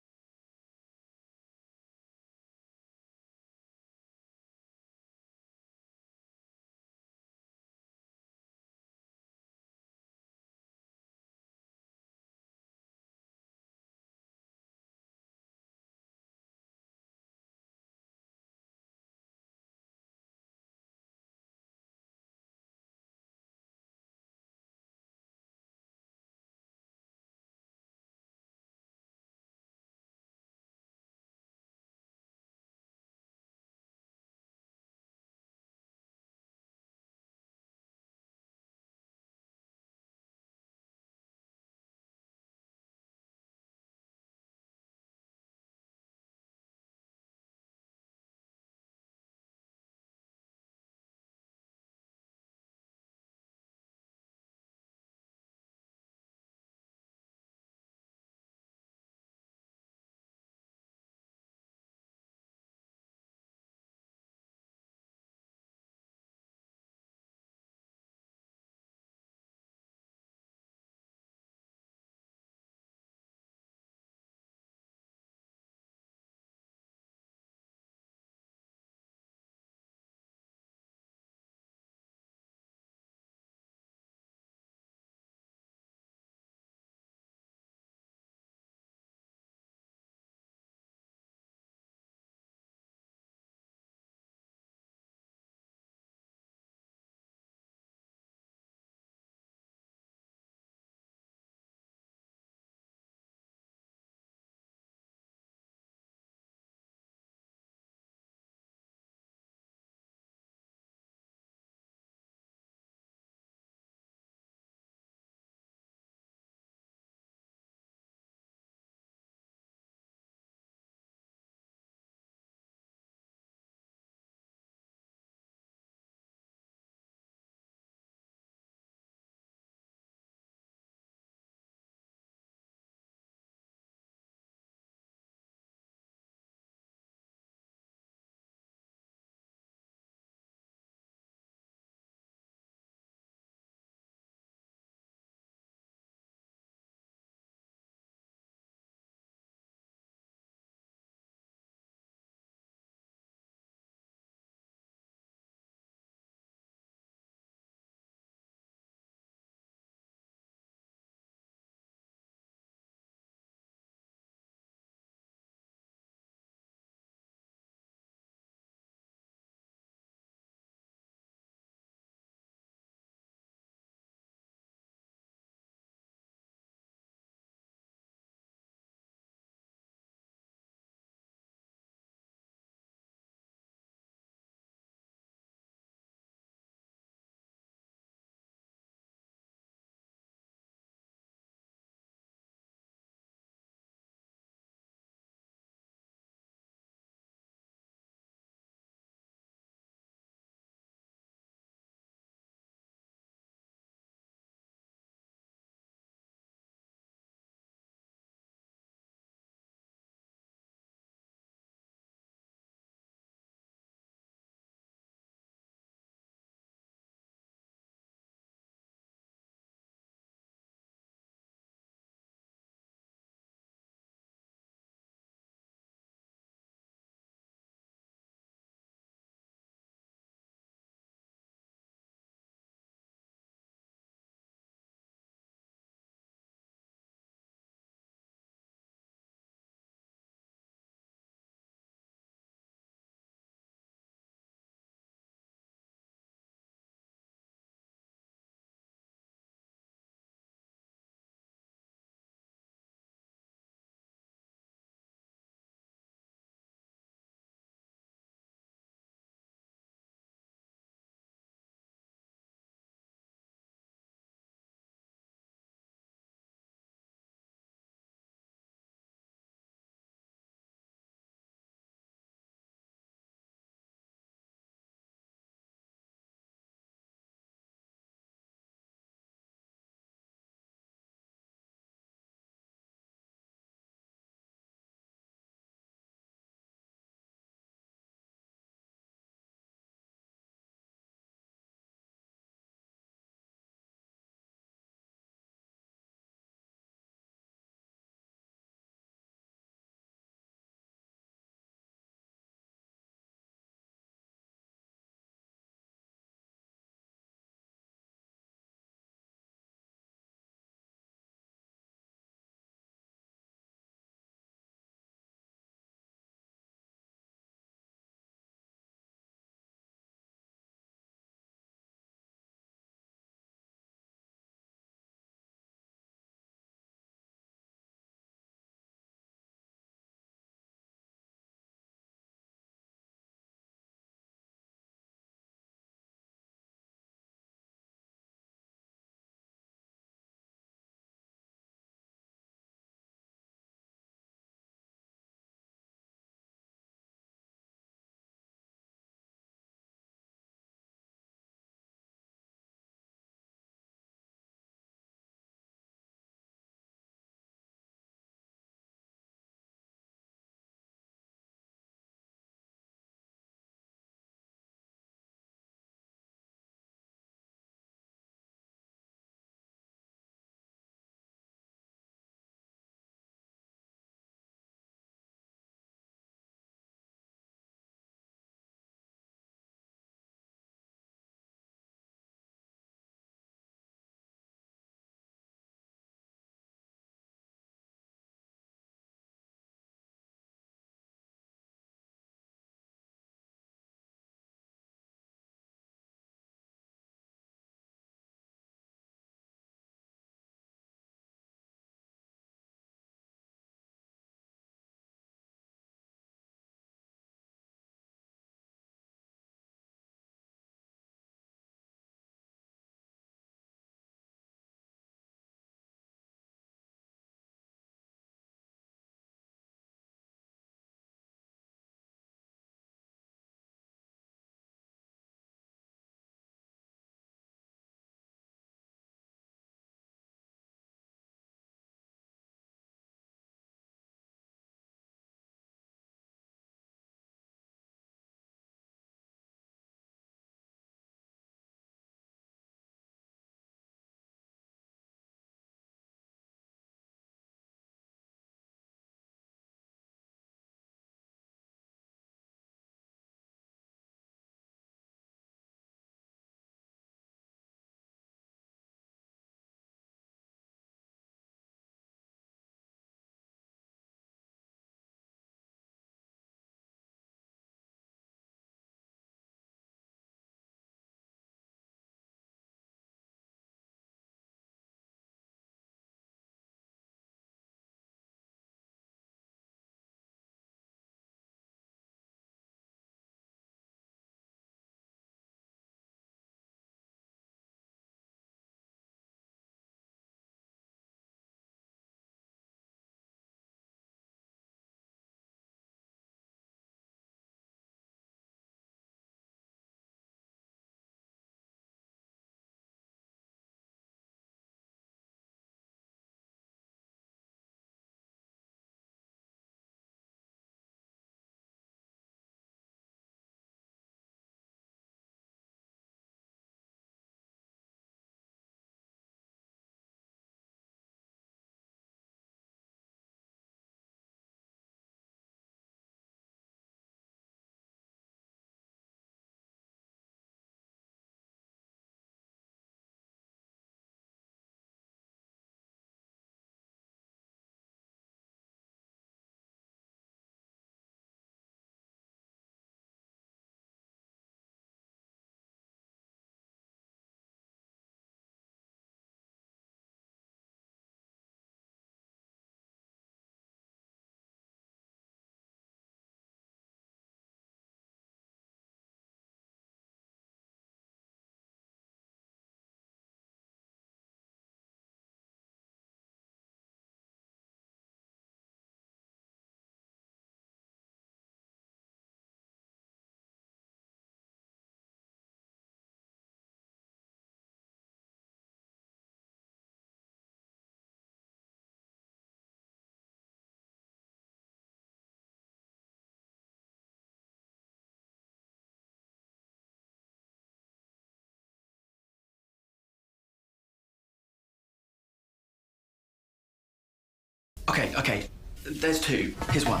Okay, there's two. Here's one.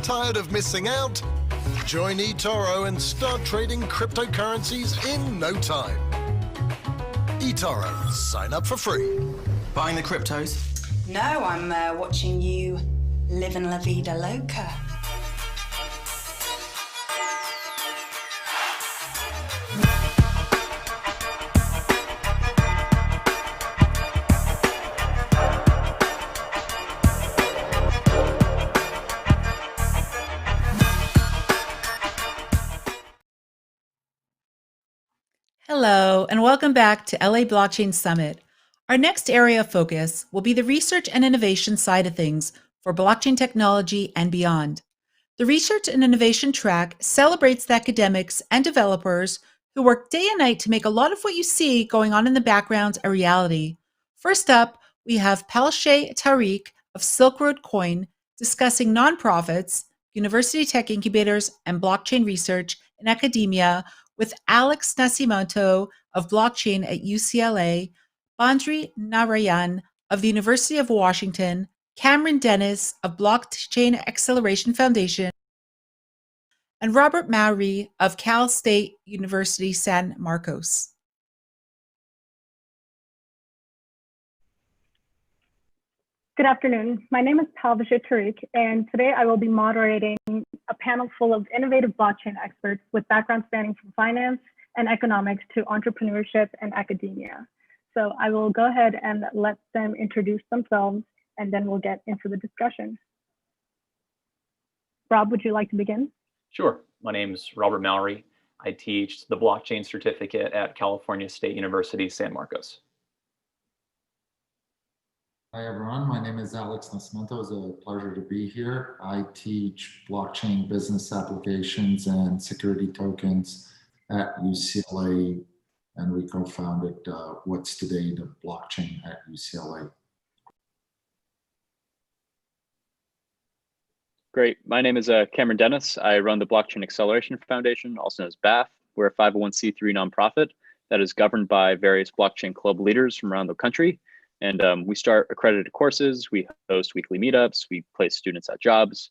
Tired of missing out? Join eToro and start trading cryptocurrencies in no time. eToro, sign up for free. Buying the cryptos? No, I'm watching you live in La Vida Loca. Hello, and welcome back to LA Blockchain Summit. Our next area of focus will be the research and innovation side of things for blockchain technology and beyond. The research and innovation track celebrates the academics and developers who work day and night to make a lot of what you see going on in the background a reality. First up, we have Palshay Tariq of Silk Road Coin discussing nonprofits, university tech incubators, and blockchain research in academia with Alex Nascimento of blockchain at UCLA, Bandri Narayan of the University of Washington, Cameron Dennis of Blockchain Acceleration Foundation, and Robert Mowry of Cal State University San Marcos. Good afternoon. My name is Palshay Tariq, and today I will be moderating a panel full of innovative blockchain experts with backgrounds spanning from finance and economics to entrepreneurship and academia. So I will go ahead and let them introduce themselves, and then we'll get into the discussion. Rob, would you like to begin? Sure. My name is Robert Mowry. I teach the blockchain certificate at California State University, San Marcos. Hi, everyone. My name is Alex Nascimento. It's a pleasure to be here. I teach blockchain business applications and security tokens at UCLA, and we co-founded what's today the blockchain at UCLA. Great. My name is Cameron Dennis. I run the Blockchain Acceleration Foundation, also known as BAF. We're a 501c3 nonprofit that is governed by various blockchain club leaders from around the country. And we start accredited courses, we host weekly meetups, we place students at jobs,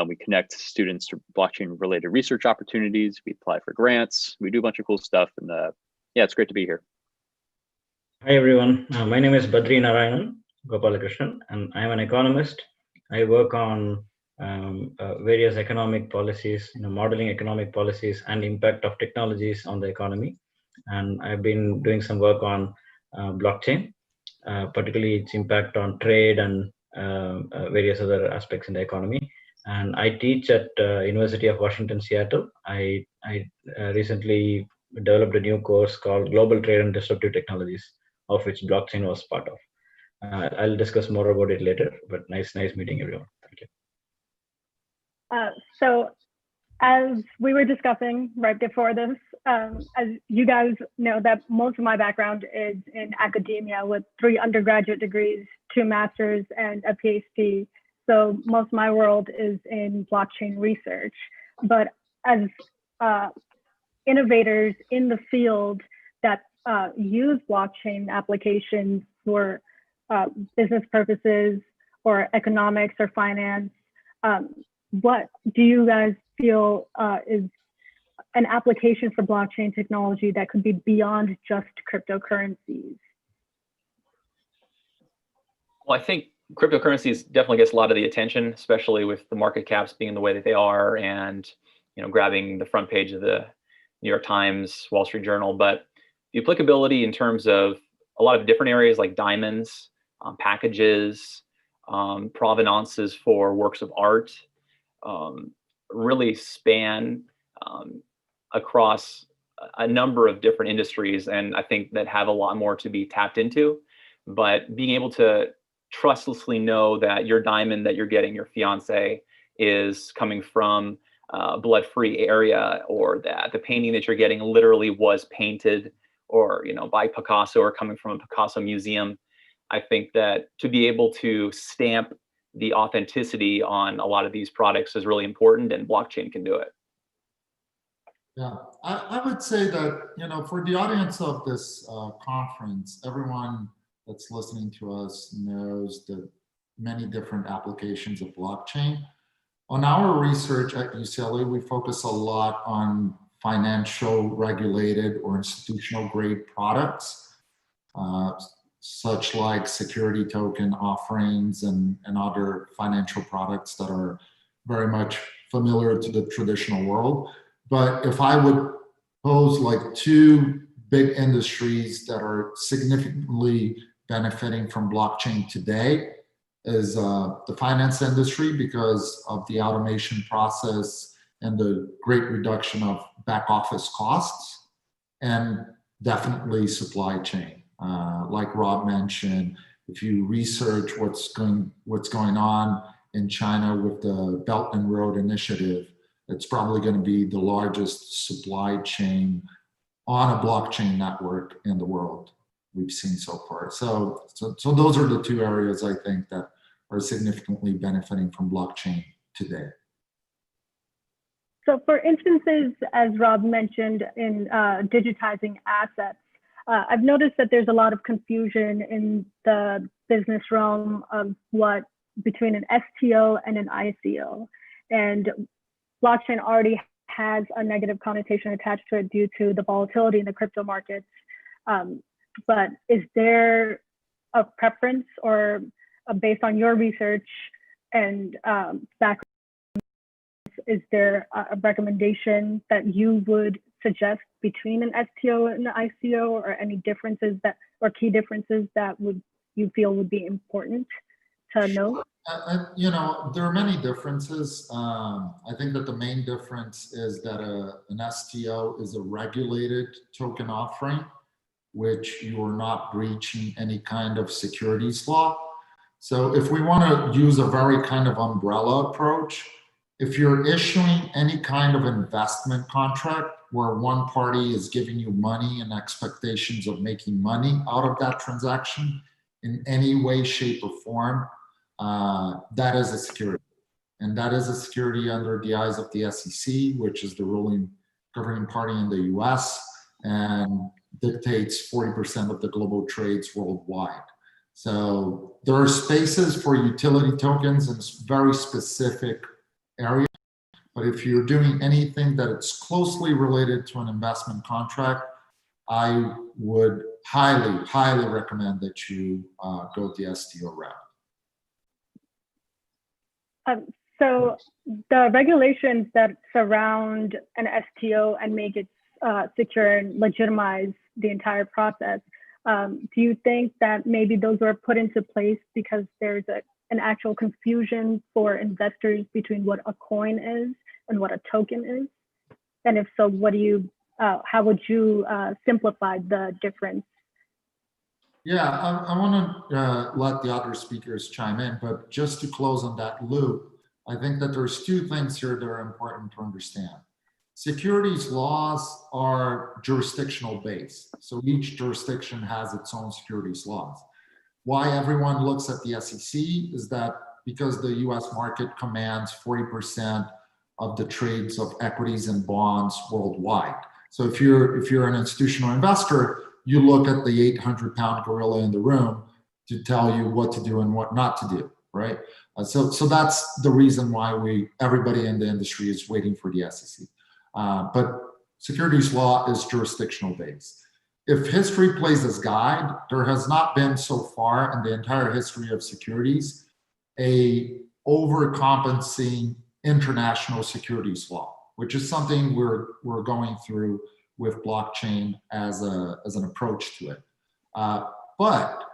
we connect students to blockchain-related research opportunities, we apply for grants, we do a bunch of cool stuff, and yeah, it's great to be here. Hi everyone, my name is Badri Narayanan Gopalakrishnan, and I'm an economist. I work on various economic policies, modeling economic policies and impact of technologies on the economy. And I've been doing some work on blockchain. Particularly its impact on trade and various other aspects in the economy. And I teach at University of Washington, Seattle. I recently developed a new course called Global Trade and Disruptive Technologies, of which blockchain was part of. I'll discuss more about it later, but nice meeting everyone. Thank you. So as we were discussing right before this, as you guys know, that most of my background is in academia with 3 undergraduate degrees, 2 masters, and a PhD. So most of my world is in blockchain research. But as innovators in the field that use blockchain applications for business purposes or economics or finance, what do you guys feel is an application for blockchain technology that could be beyond just cryptocurrencies? Well, I think cryptocurrencies definitely gets a lot of the attention, especially with the market caps being the way that they are, and grabbing the front page of the New York Times, Wall Street Journal. But the applicability in terms of a lot of different areas like diamonds, packages, provenances for works of art, really span across a number of different industries, and I think that have a lot more to be tapped into. But being able to trustlessly know that your diamond that you're getting your fiance is coming from a blood-free area, or that the painting that you're getting literally was painted or by Picasso or coming from a Picasso museum, I think that to be able to stamp the authenticity on a lot of these products is really important, and blockchain can do it. Yeah, I would say that, for the audience of this conference, everyone that's listening to us knows the many different applications of blockchain. On our research at UCLA, we focus a lot on financial regulated or institutional grade products, such like security token offerings and other financial products that are very much familiar to the traditional world. But if I would pose like two big industries that are significantly benefiting from blockchain today, is the finance industry because of the automation process and the great reduction of back office costs, and definitely supply chain. Like Rob mentioned, if you research what's going on in China with the Belt and Road Initiative, it's probably going to be the largest supply chain on a blockchain network in the world we've seen so far. So those are the two areas I think that are significantly benefiting from blockchain today. So for instances, as Rob mentioned, in digitizing assets, I've noticed that there's a lot of confusion in the business realm of what between an STO and an ICO. And blockchain already has a negative connotation attached to it due to the volatility in the crypto markets. But is there a preference, or based on your research and background, is there a recommendation that you would suggest between an STO and an ICO, or any differences that, or key differences that you feel would be important to know? You know, there are many differences. I think that the main difference is that an STO is a regulated token offering, which you are not breaching any kind of securities law. So if we want to use a very kind of umbrella approach, if you're issuing any kind of investment contract where one party is giving you money and expectations of making money out of that transaction in any way, shape, or form, that is a security. And that is a security under the eyes of the SEC, which is the ruling governing party in the US, and dictates 40% of the global trades worldwide. So there are spaces for utility tokens in very specific areas, but if you're doing anything that it's closely related to an investment contract, I would highly, highly recommend that you go the STO route. So the regulations that surround an STO and make it secure and legitimize the entire process, do you think that maybe those were put into place because there's an actual confusion for investors between what a coin is and what a token is? And if so, what do you, how would you simplify the difference? Yeah, I want to let the other speakers chime in, but just to close on that loop, I think that there's two things here that are important to understand. Securities laws are jurisdictional based. So each jurisdiction has its own securities laws. Why everyone looks at the SEC is that because the US market commands 40% of the trades of equities and bonds worldwide. So if you're an institutional investor, you look at the 800-pound gorilla in the room to tell you what to do and what not to do, right? So that's the reason why everybody in the industry is waiting for the SEC. But securities law is jurisdictional based. If history plays as guide, there has not been so far in the entire history of securities a overcompensating international securities law, which is something we're going through with blockchain as an approach to it. But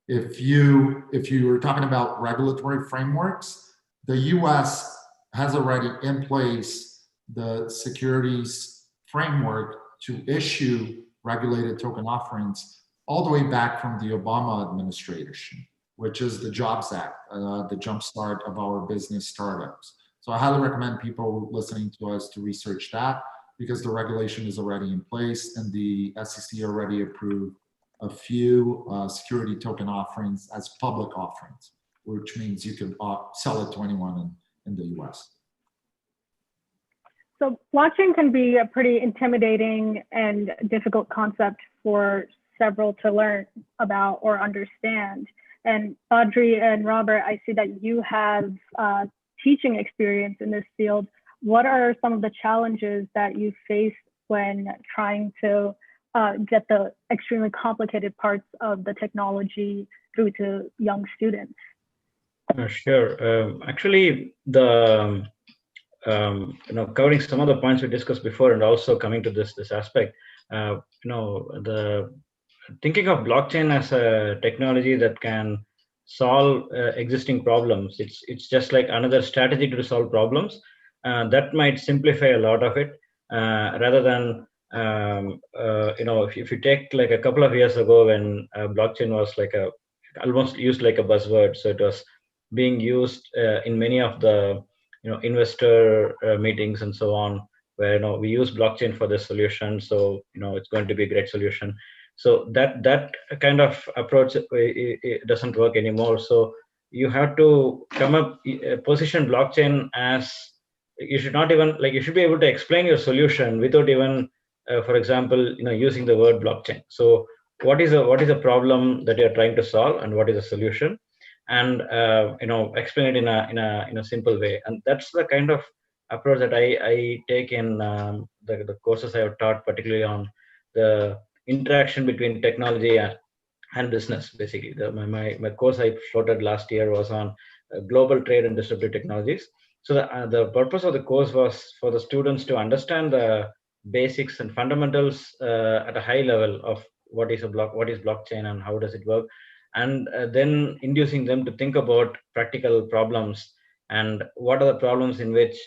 if you were talking about regulatory frameworks, the US has already in place the securities framework to issue regulated token offerings all the way back from the Obama administration, which is the Jobs Act, the jumpstart of our business startups. So I highly recommend people listening to us to research that, because the regulation is already in place and the SEC already approved a few security token offerings as public offerings, which means you can sell it to anyone in the US. So blockchain can be a pretty intimidating and difficult concept for several to learn about or understand. And Audrey and Robert, I see that you have teaching experience in this field. What are some of the challenges that you face when trying to get the extremely complicated parts of the technology through to young students? Sure. Actually, the covering some of the points we discussed before, and also coming to this aspect, the thinking of blockchain as a technology that can solve existing problems. It's just like another strategy to solve problems. That might simplify a lot of it, rather than if you take like a couple of years ago when blockchain was like almost used like a buzzword. So it was being used in many of the investor meetings and so on, where we use blockchain for this solution, so it's going to be a great solution. So that kind of approach, it doesn't work anymore. So you have to come up, position blockchain as, you should not even like, you should be able to explain your solution without even for example using the word blockchain. So what is a problem that you're trying to solve, and what is a solution, and explain it in a simple way. And that's the kind of approach that I take in the courses I have taught, particularly on the interaction between technology and business. Basically, my course I floated last year was on global trade and disruptive technologies. So the purpose of the course was for the students to understand the basics and fundamentals at a high level of what is blockchain and how does it work, and then inducing them to think about practical problems, and what are the problems in which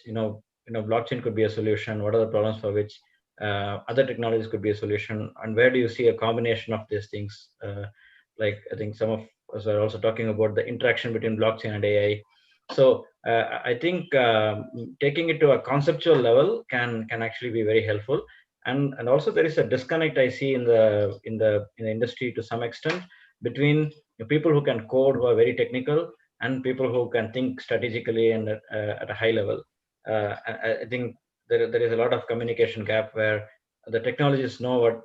blockchain could be a solution, what are the problems for which other technologies could be a solution, and where do you see a combination of these things. Like I think some of us are also talking about the interaction between blockchain and AI. So I think taking it to a conceptual level can actually be very helpful. And also there is a disconnect I see in the industry to some extent between the people who can code, who are very technical, and people who can think strategically and at a high level. I think there is a lot of communication gap where the technologists know what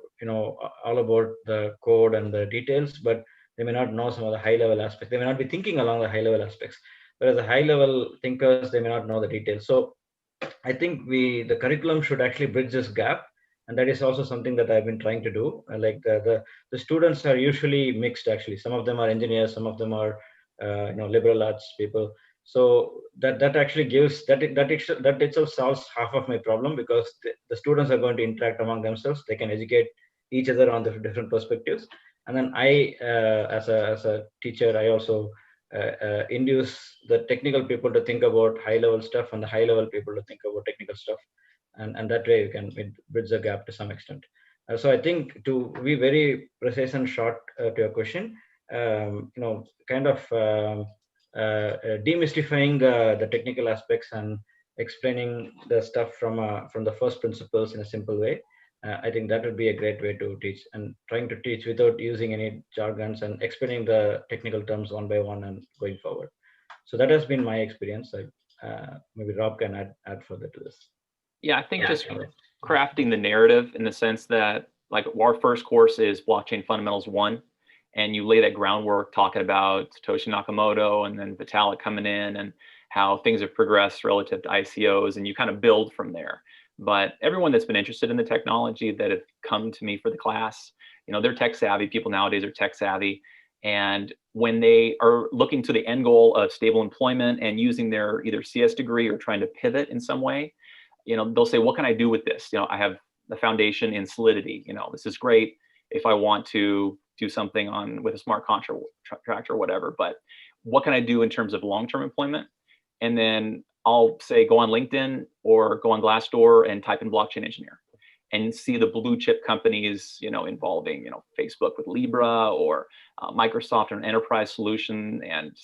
all about the code and the details, but they may not know some of the high level aspects. They may not be thinking along the high level aspects, whereas the high level thinkers, they may not know the details. So I think the curriculum should actually bridge this gap, and that is also something that I've been trying to do. Like the students are usually mixed. Actually, some of them are engineers, some of them are liberal arts people. So that actually gives that itself solves half of my problem, because the students are going to interact among themselves. They can educate each other on the different perspectives, and then I, as a teacher, I also induce the technical people to think about high level stuff, and the high level people to think about technical stuff, and that way you can bridge the gap to some extent. So I think, to be very precise and short to your question, kind of demystifying the technical aspects and explaining the stuff from the first principles in a simple way. I think that would be a great way to teach, and trying to teach without using any jargons, and explaining the technical terms one by one and going forward. So that has been my experience. Maybe Rob can add further to this. Yeah, I think just crafting the narrative in the sense that, like, our first course is Blockchain Fundamentals 1, and you lay that groundwork talking about Satoshi Nakamoto and then Vitalik coming in and how things have progressed relative to ICOs, and you kind of build from there. But everyone that's been interested in the technology that have come to me for the class, they're tech savvy. People nowadays are tech savvy. And when they are looking to the end goal of stable employment and using their either CS degree or trying to pivot in some way, they'll say, what can I do with this? I have the foundation in Solidity. This is great if I want to do something with a smart contract or whatever, but what can I do in terms of long-term employment? And then I'll say, go on LinkedIn or go on Glassdoor and type in blockchain engineer, and see the blue chip companies, involving, Facebook with Libra, or Microsoft and enterprise solution, and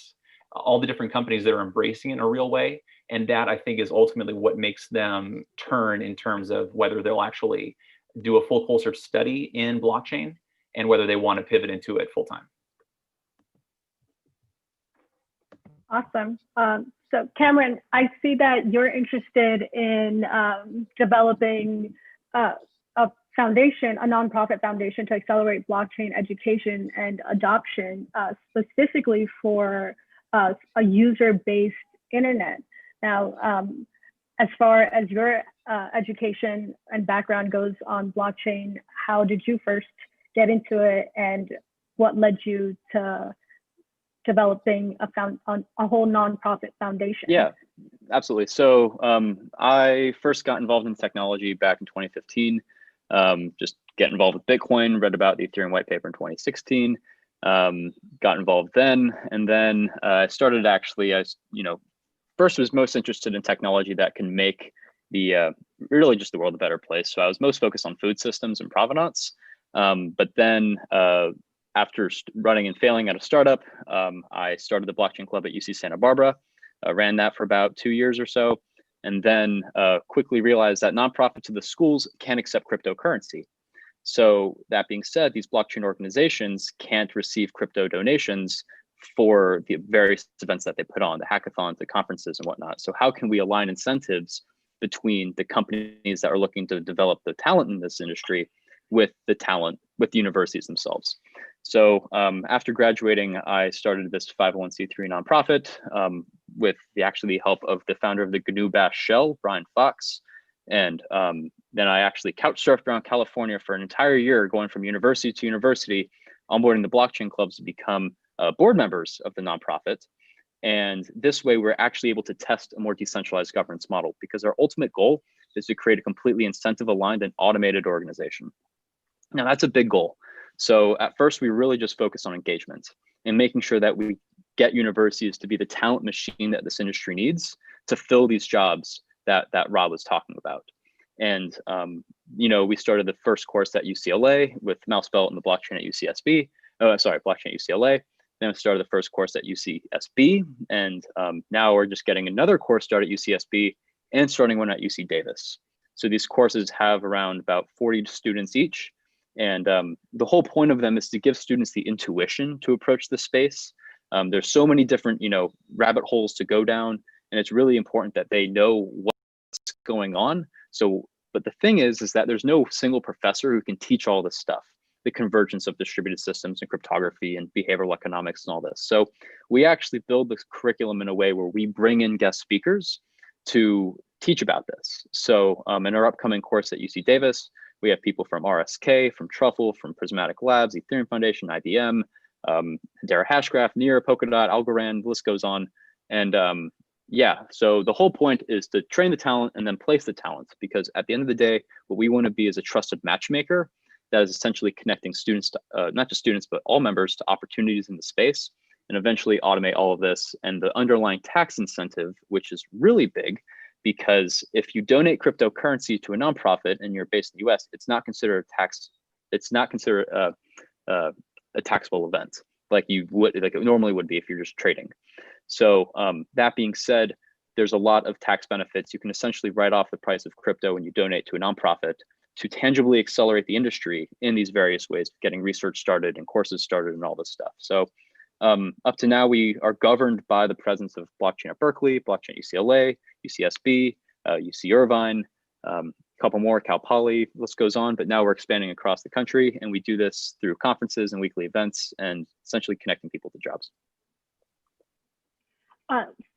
all the different companies that are embracing it in a real way. And that, I think, is ultimately what makes them turn in terms of whether they'll actually do a full course study in blockchain, and whether they want to pivot into it full time. Awesome. So Cameron, I see that you're interested in developing a foundation, a nonprofit foundation to accelerate blockchain education and adoption, specifically for a user-based internet. Now, as far as your education and background goes on blockchain, how did you first get into it, and what led you to developing a whole nonprofit foundation? Yeah, absolutely. So I first got involved in technology back in 2015. Just get involved with Bitcoin, read about the Ethereum white paper in 2016, got involved then. And then I started actually, as first was most interested in technology that can make the really just the world a better place. So I was most focused on food systems and provenance. But then after running and failing at a startup, I started the blockchain club at UC Santa Barbara, ran that for about 2 years or so, and then quickly realized that nonprofits of the schools can't accept cryptocurrency. So that being said, these blockchain organizations can't receive crypto donations for the various events that they put on, the hackathons, the conferences and whatnot. So how can we align incentives between the companies that are looking to develop the talent in this industry with the universities themselves? So after graduating, I started this 501c3 nonprofit with the help of the founder of the GNU Bash shell, Brian Fox. And then I actually couch surfed around California for an entire year, going from university to university, onboarding the blockchain clubs to become board members of the nonprofit. And this way, we're actually able to test a more decentralized governance model, because our ultimate goal is to create a completely incentive-aligned and automated organization. Now, that's a big goal. So at first, we really just focused on engagement and making sure that we get universities to be the talent machine that this industry needs to fill these jobs that Rob was talking about. And we started the first course at UCLA with Mouse Belt and the blockchain at UCSB. Blockchain at UCLA. Then we started the first course at UCSB, and now we're just getting another course started at UCSB and starting one at UC Davis. So these courses have around about 40 students each. And the whole point of them is to give students the intuition to approach the space. There's so many different, rabbit holes to go down, and it's really important that they know what's going on. But the thing is that there's no single professor who can teach all this stuff, the convergence of distributed systems and cryptography and behavioral economics and all this. So we actually build this curriculum in a way where we bring in guest speakers to teach about this. So in our upcoming course at UC Davis, we have people from RSK, from Truffle, from Prismatic Labs, Ethereum Foundation, IBM, Hedera Hashgraph, Near, Polkadot, Algorand, the list goes on. And so the whole point is to train the talent and then place the talent, because at the end of the day, what we want to be is a trusted matchmaker that is essentially connecting students to, not just students, but all members to opportunities in the space, and eventually automate all of this. And the underlying tax incentive, which is really big, because if you donate cryptocurrency to a nonprofit and you're based in the US, it's not considered a taxable event like it normally would be if you're just trading. So that being said, there's a lot of tax benefits. You can essentially write off the price of crypto when you donate to a nonprofit to tangibly accelerate the industry in these various ways, getting research started and courses started and all this stuff. So up to now, we are governed by the presence of blockchain at Berkeley, blockchain at UCLA, UCSB, UC Irvine, a couple more, Cal Poly, list goes on, but now we're expanding across the country, and we do this through conferences and weekly events and essentially connecting people to jobs.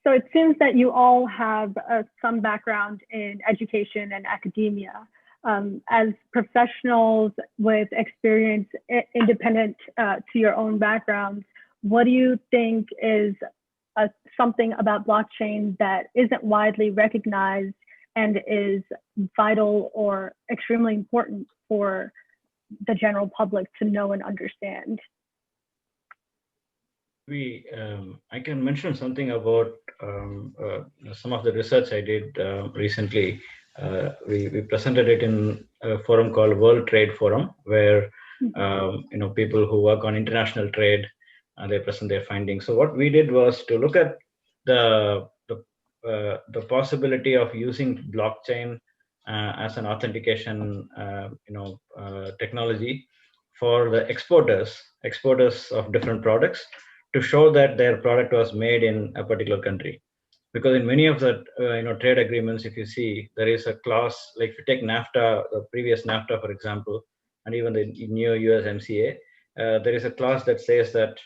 So it seems that you all have some background in education and academia. As professionals with experience independent to your own backgrounds, what do you think is something about blockchain that isn't widely recognized and is vital or extremely important for the general public to know and understand? I can mention something about some of the research I did recently. We presented it in a forum called World Trade Forum, where people who work on international trade, they present their findings. So what we did was to look at the possibility of using blockchain as an authentication technology for the exporters of different products, to show that their product was made in a particular country. because in many of the trade agreements, if you see, there is a clause, like if you take NAFTA, the previous NAFTA, for example, and even the new USMCA, there is a clause that says that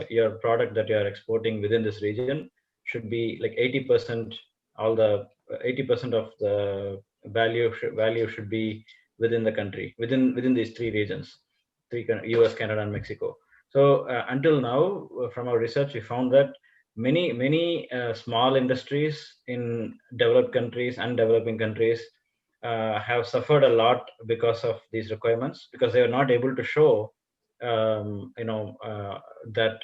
your product that you are exporting within this region should be like 80%. All the 80% of the value should be within the country, within these three regions, US, Canada, and Mexico. So until now, from our research, we found that many small industries in developed countries and developing countries have suffered a lot because of these requirements, because they are not able to show that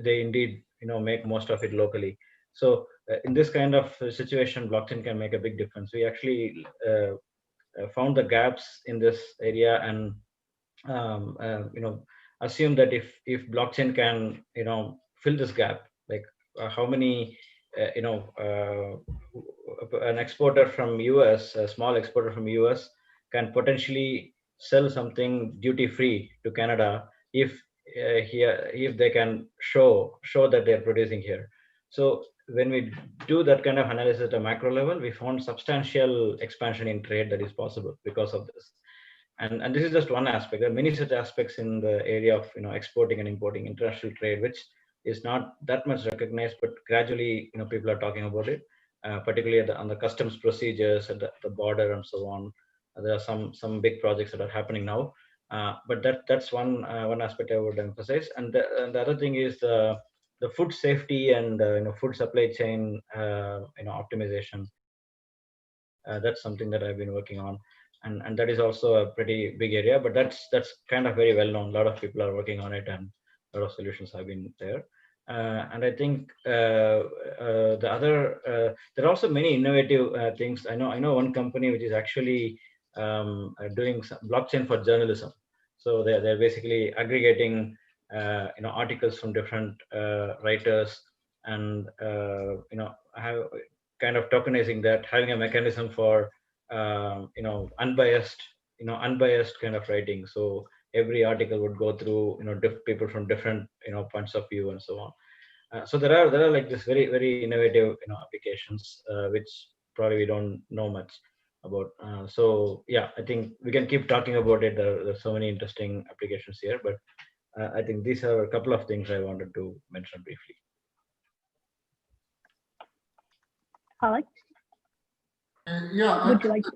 they indeed make most of it locally. So in this kind of situation, blockchain can make a big difference. We actually found the gaps in this area, and assume that if blockchain can fill this gap, like how many an exporter from US, a small exporter from US, can potentially sell something duty free to Canada if they can show that they're producing here. So when we do that kind of analysis at a macro level, we found substantial expansion in trade that is possible because of this. And this is just one aspect. There are many such aspects in the area of exporting and importing, international trade, which is not that much recognized, but gradually people are talking about it, particularly on the customs procedures at the border and so on. There are some big projects that are happening now, but that's one aspect I would emphasize. And the other thing is the food safety and food supply chain optimization. That's something that I've been working on. And that is also a pretty big area, but that's kind of very well known. A lot of people are working on it, and a lot of solutions have been there. And I think the other there are also many innovative things. I know one company which is actually doing some blockchain for journalism. So they're basically aggregating articles from different writers, and have kind of tokenizing that, having a mechanism for unbiased kind of writing. So every article would go through people from different points of view and so on. So there are like this very very innovative applications which probably we don't know much about. So yeah, I think we can keep talking about it. There's so many interesting applications here, but I think these are a couple of things I wanted to mention briefly. Alex? Yeah, would you like to?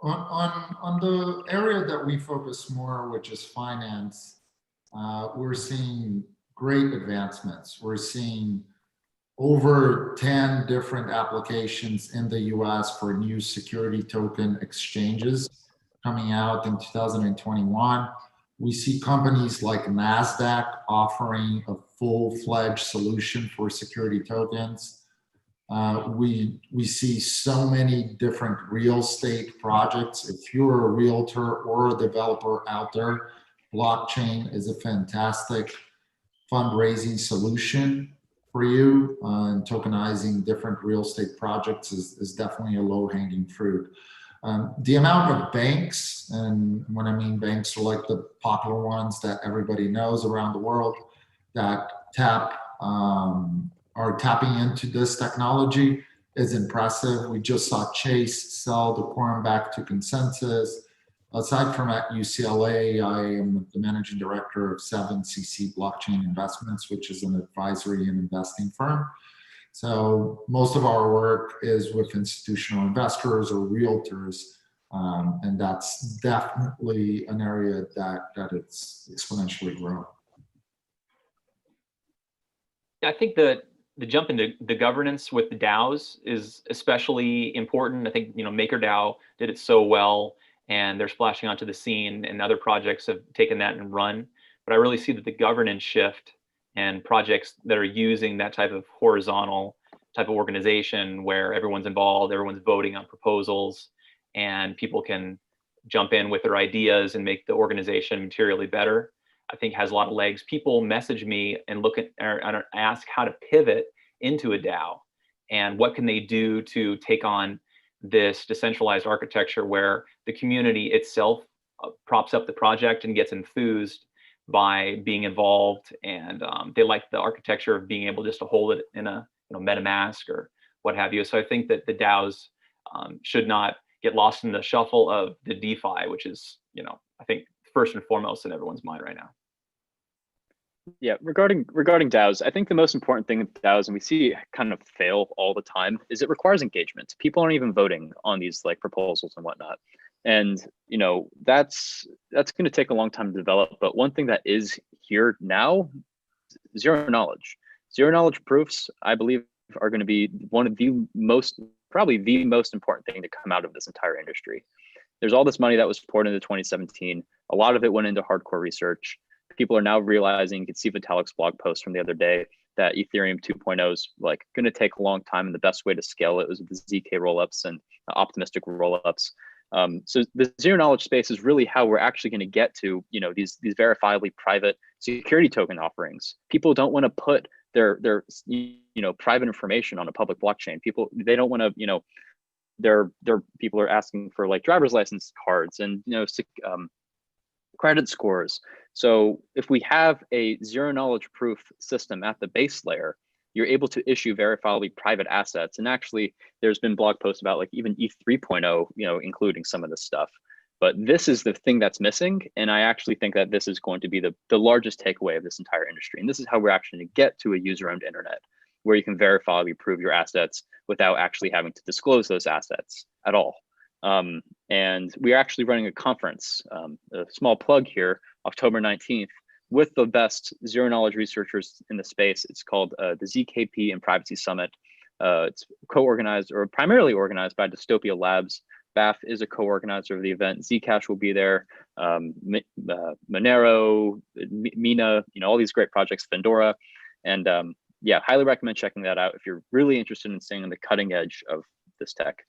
On the area that we focus more, which is finance, we're seeing great advancements. We're seeing over 10 different applications in the US for new security token exchanges coming out in 2021. We see companies like NASDAQ offering a full-fledged solution for security tokens. We see so many different real estate projects. If you're a realtor or a developer out there, blockchain is a fantastic fundraising solution for you. And tokenizing different real estate projects is definitely a low-hanging fruit. The amount of banks, and when I mean banks are like the popular ones that everybody knows around the world, that are tapping into this technology is impressive. We just saw Chase sell the quorum back to Consensus. Aside from at UCLA, I am the managing director of 7cc Blockchain Investments, which is an advisory and investing firm. So most of our work is with institutional investors or realtors, and that's definitely an area that it's exponentially growing. I think the jump into the governance with the DAOs is especially important. I think MakerDAO did it so well, and they're splashing onto the scene, and other projects have taken that and run. But I really see that the governance shift and projects that are using that type of horizontal type of organization where everyone's involved, everyone's voting on proposals, and people can jump in with their ideas and make the organization materially better, I think has a lot of legs. People message me and look at or ask how to pivot into a DAO and what can they do to take on this decentralized architecture where the community itself props up the project and gets enthused by being involved, and they like the architecture of being able just to hold it in a MetaMask or what have you. So I think that the DAOs should not get lost in the shuffle of the DeFi, which is, I think first and foremost in everyone's mind right now. Yeah, regarding DAOs, I think the most important thing with DAOs, and we see it kind of fail all the time, is it requires engagement. People aren't even voting on these like proposals and whatnot, and that's going to take a long time to develop. But one thing that is here now, zero knowledge proofs, I believe, are going to be one of the most, probably the most important thing to come out of this entire industry. There's all this money that was poured into 2017. A lot of it went into hardcore research. People are now realizing, you can see Vitalik's blog post from the other day, that Ethereum 2.0 is like going to take a long time, and the best way to scale it was with the ZK rollups and optimistic rollups. So the zero knowledge space is really how we're actually going to get to these verifiably private security token offerings. People don't want to put their private information on a public blockchain. They don't want to their people are asking for like driver's license cards and credit scores. So if we have a zero knowledge proof system at the base layer, you're able to issue verifiably private assets. And actually, there's been blog posts about like even ETH 3.0, including some of this stuff. But this is the thing that's missing. And I actually think that this is going to be the largest takeaway of this entire industry. And this is how we're actually going to get to a user-owned internet, where you can verifiably prove your assets without actually having to disclose those assets at all. And we are actually running a conference, a small plug here, October 19th, with the best zero knowledge researchers in the space. It's called the ZKP and Privacy Summit. It's co-organized or primarily organized by Dystopia Labs. BAF is a co-organizer of the event. Zcash will be there. Monero, Mina, all these great projects, Fendora. And yeah, highly recommend checking that out if you're really interested in staying on the cutting edge of this tech.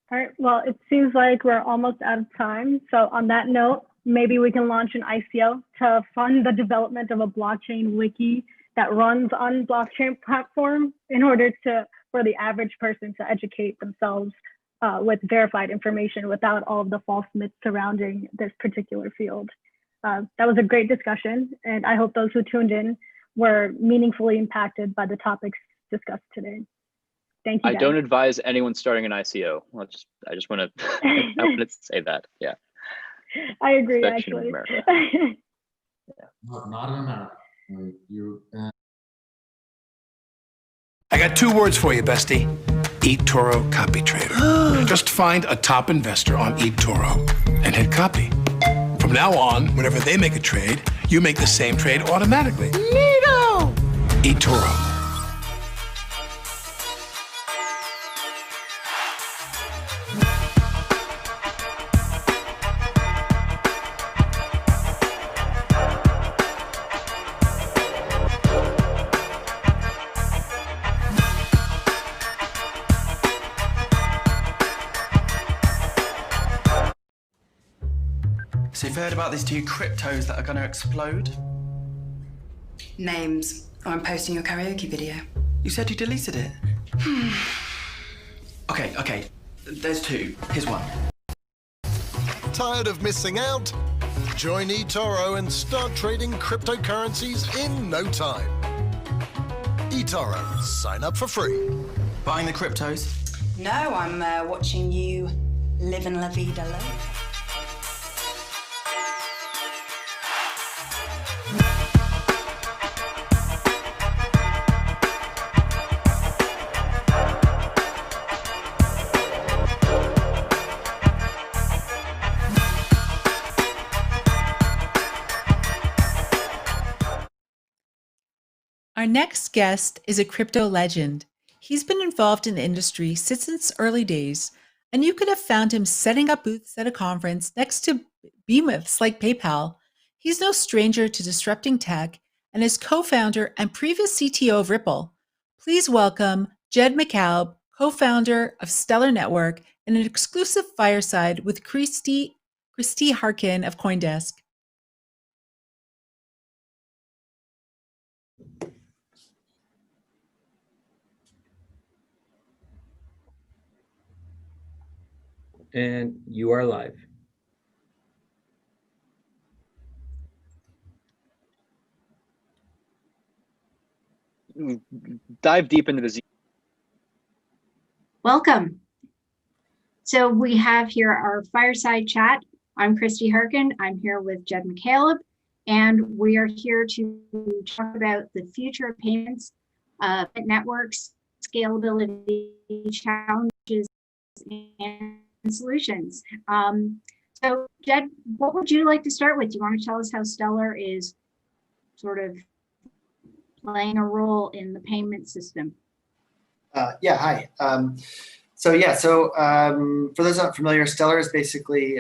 All right, well, it seems like we're almost out of time. So on that note, maybe we can launch an ICO to fund the development of a blockchain wiki that runs on blockchain platform in order for the average person to educate themselves with verified information without all of the false myths surrounding this particular field. That was a great discussion, and I hope those who tuned in were meaningfully impacted by the topics discussed today. Thank you, guys. I don't advise anyone starting an ICO. I just want to say that. Yeah. I agree, Especially actually. in Not in America. I got 2 words for you, bestie. eToro copy trader. Just find a top investor on eToro and hit copy. From now on, whenever they make a trade, you make the same trade automatically. Neato! eToro. So you've heard about these 2 cryptos that are going to explode? Names, or I'm posting your karaoke video. You said you deleted it. Okay. There's 2. Here's one. Tired of missing out? Join eToro and start trading cryptocurrencies in no time. eToro, sign up for free. Buying the cryptos? No, I'm watching you live in La Vida Loca. Our next guest is a crypto legend. He's been involved in the industry since its early days, and you could have found him setting up booths at a conference next to behemoths like PayPal. He's no stranger to disrupting tech and is co-founder and previous CTO of Ripple. Please welcome Jed McCalb, co-founder of Stellar Network, and an exclusive fireside with Christy Harkin of CoinDesk. And you are live. dive deep into the Welcome. So we have here our fireside chat. I'm Christy Harkin. I'm here with Jed McCaleb, and we are here to talk about the future of payments, networks, scalability challenges, and solutions. So Jed, what would you like to start with? Do you want to tell us how Stellar is sort of playing a role in the payment system? Yeah, hi. For those not familiar, Stellar is basically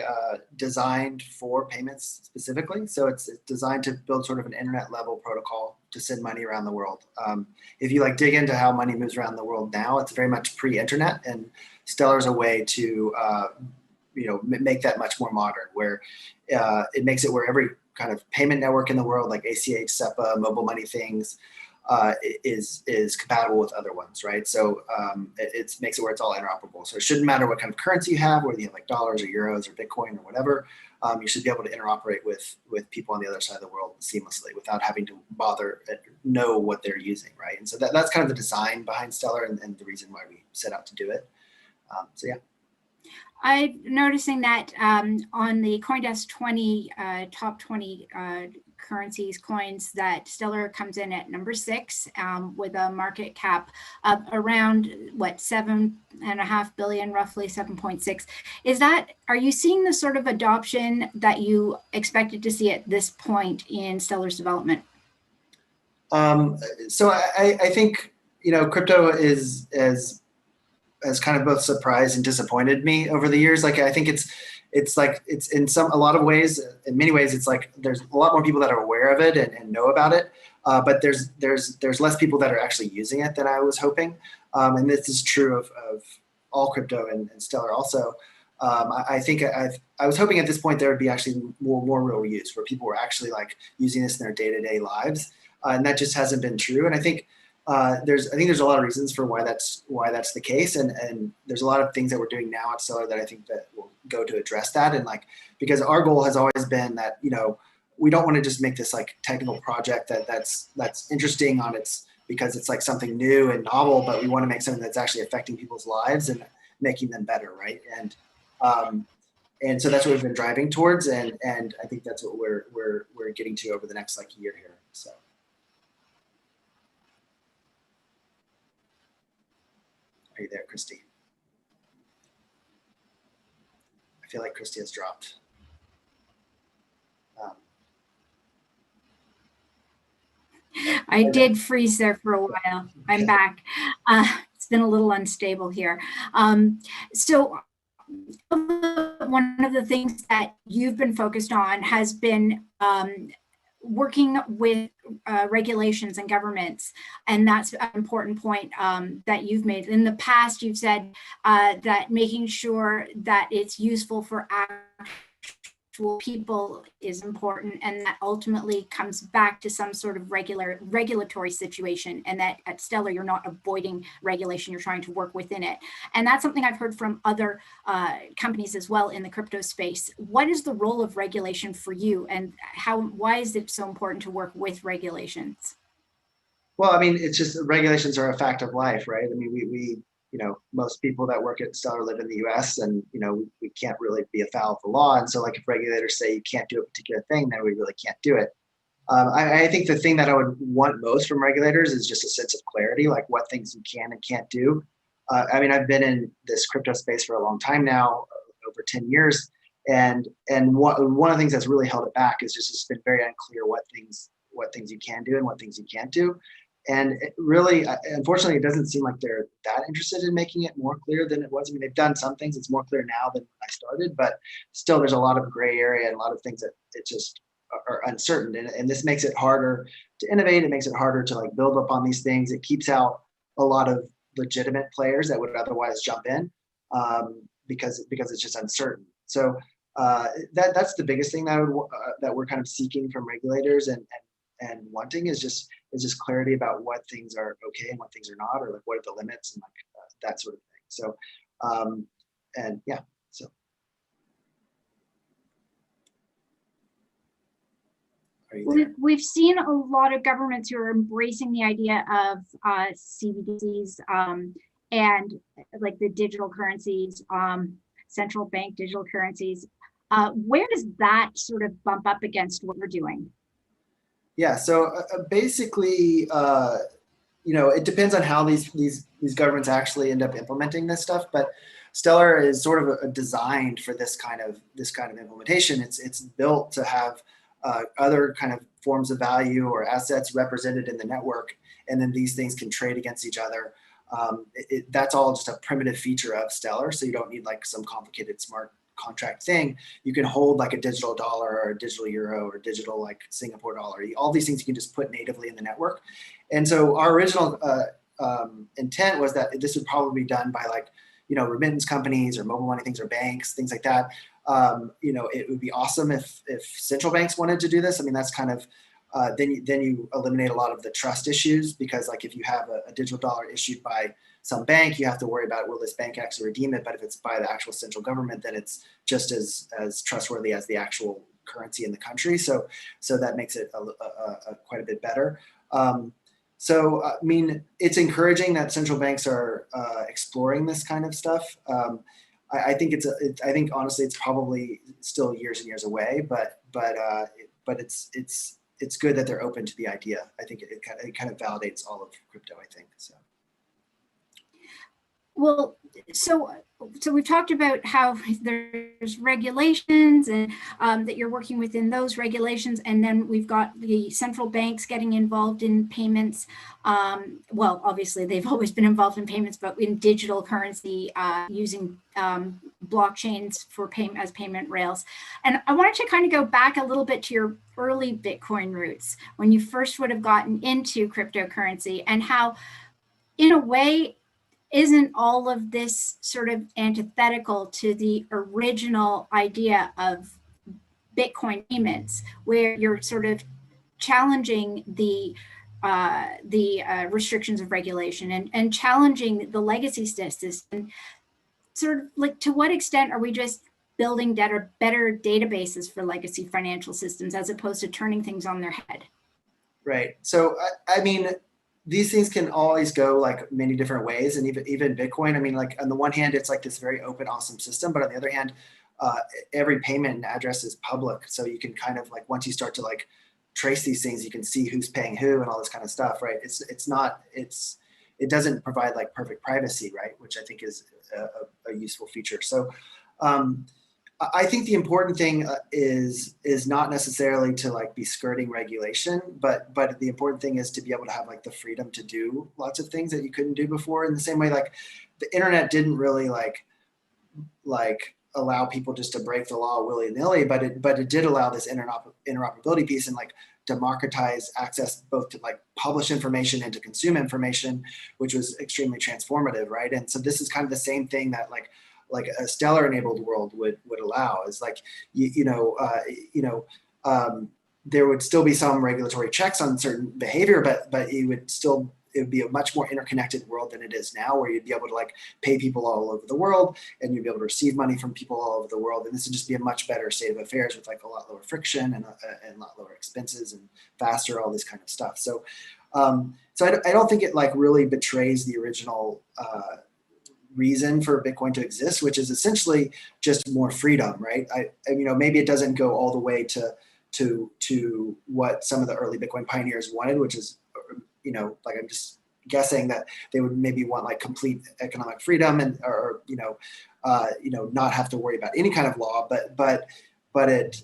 designed for payments specifically. So it's designed to build sort of an internet level protocol to send money around the world. If you dig into how money moves around the world now, it's very much pre-internet, and Stellar is a way to make that much more modern, where it makes it where every kind of payment network in the world, like ACH, SEPA, mobile money things, is compatible with other ones, right? So it makes it where it's all interoperable. So it shouldn't matter what kind of currency you have, whether you have dollars or euros or Bitcoin or whatever. You should be able to interoperate with people on the other side of the world seamlessly without having to bother know what they're using, right? And so that's kind of the design behind Stellar and the reason why we set out to do it. So yeah. I'm noticing that on the CoinDesk 20 top 20 currencies, coins, that Stellar comes in at number 6 with a market cap of around what, 7.5 billion, roughly 7.6. Are you seeing the sort of adoption that you expected to see at this point in Stellar's development? So I think crypto has kind of both surprised and disappointed me over the years. I think it's in a lot of ways, in many ways, it's like there's a lot more people that are aware of it and know about it, but there's less people that are actually using it than I was hoping. And this is true of all crypto and Stellar also. I think I was hoping at this point there would be actually more real use, where people were actually using this in their day-to-day lives, and that just hasn't been true. And I think there's a lot of reasons for why that's the case, and there's a lot of things that we're doing now at Stellar that I think that will go to address that. And because our goal has always been that we don't want to just make this technical project that's interesting because it's something new and novel, but we want to make something that's actually affecting people's lives and making them better, right? And so that's what we've been driving towards, and I think that's what we're getting to over the next year here. So. Are you there, Christy? I feel like Christy has dropped. I did freeze there for a while. I'm back. It's been a little unstable here. So one of the things that you've been focused on has been working with regulations and governments, and that's an important point that you've made. In the past, you've said that making sure that it's useful for actual people is important, and that ultimately comes back to some sort of regulatory situation, and that at Stellar you're not avoiding regulation, you're trying to work within it. And that's something I've heard from other companies as well in the crypto space. What is the role of regulation for you, and why is it so important to work with regulations? Well, I mean, it's just regulations are a fact of life, right? I mean, we most people that work at Stellar live in the US, and, we can't really be afoul of the law. And so if regulators say you can't do a particular thing, then we really can't do it. I think the thing that I would want most from regulators is just a sense of clarity, what things you can and can't do. I mean, I've been in this crypto space for a long time now, over 10 years. And one of the things that's really held it back is just it's been very unclear what things you can do and what things you can't do. And really, unfortunately, it doesn't seem like they're that interested in making it more clear than it was. I mean, they've done some things. It's more clear now than when I started, but still there's a lot of gray area and a lot of things that it just are uncertain. And this makes it harder to innovate. It makes it harder to build upon these things. It keeps out a lot of legitimate players that would otherwise jump in because it's just uncertain. So that's the biggest thing that we're kind of seeking from regulators and wanting is just clarity about what things are okay and what things are not, or what are the limits and that sort of thing. So and yeah, so are you there? We've seen a lot of governments who are embracing the idea of CBDCs and like the digital currencies, central bank digital currencies. Where does that sort of bump up against what we're doing? Yeah, so basically, it depends on how these governments actually end up implementing this stuff. But Stellar is sort of designed for this kind of implementation. It's built to have other kind of forms of value or assets represented in the network, and then these things can trade against each other. That's all just a primitive feature of Stellar, so you don't need like some complicated smart contract thing. You can hold like a digital dollar or a digital euro or digital like Singapore dollar. All these things you can just put natively in the network. And so our original intent was that this would probably be done by like, remittance companies or mobile money things or banks, things like that. It would be awesome if central banks wanted to do this. I mean, that's kind of, then you eliminate a lot of the trust issues, because like if you have a digital dollar issued by some bank, you have to worry about, will this bank actually redeem it? But if it's by the actual central government, then it's just as trustworthy as the actual currency in the country. So that makes it quite a bit better. So, I mean, it's encouraging that central banks are exploring this kind of stuff. I think I think honestly, it's probably still years and years away, but it's good that they're open to the idea. I think it kind of validates all of crypto, I think, so. Well, so we've talked about how there's regulations and that you're working within those regulations, and then we've got the central banks getting involved in payments. Well, obviously they've always been involved in payments, but in digital currency using blockchains for as payment rails. And I wanted to kind of go back a little bit to your early Bitcoin roots, when you first would have gotten into cryptocurrency, and how, in a way, isn't all of this sort of antithetical to the original idea of Bitcoin payments, where you're sort of challenging the restrictions of regulation and challenging the legacy system? Sort of like, to what extent are we just building better databases for legacy financial systems as opposed to turning things on their head? Right. So, I mean, these things can always go like many different ways. And even Bitcoin, I mean, like on the one hand, it's like this very open, awesome system. But on the other hand, every payment address is public. So you can kind of like, once you start to like trace these things, you can see who's paying who and all this kind of stuff, right? It doesn't provide like perfect privacy, right? Which I think is a useful feature. So I think the important thing is not necessarily to like be skirting regulation, but the important thing is to be able to have like the freedom to do lots of things that you couldn't do before. In the same way, like the internet didn't really like allow people just to break the law willy-nilly, but it did allow this interoperability piece and like democratize access both to like publish information and to consume information, which was extremely transformative, right? And so this is kind of the same thing that like a Stellar enabled world would allow, is like, there would still be some regulatory checks on certain behavior, but it would be a much more interconnected world than it is now, where you'd be able to like pay people all over the world, and you'd be able to receive money from people all over the world. And this would just be a much better state of affairs with like a lot lower friction and a lot lower expenses and faster, all this kind of stuff. So, I don't think it like really betrays the original reason for Bitcoin to exist, which is essentially just more freedom, right? Maybe it doesn't go all the way to what some of the early Bitcoin pioneers wanted, which is, like I'm just guessing that they would maybe want like complete economic freedom and or not have to worry about any kind of law, but it's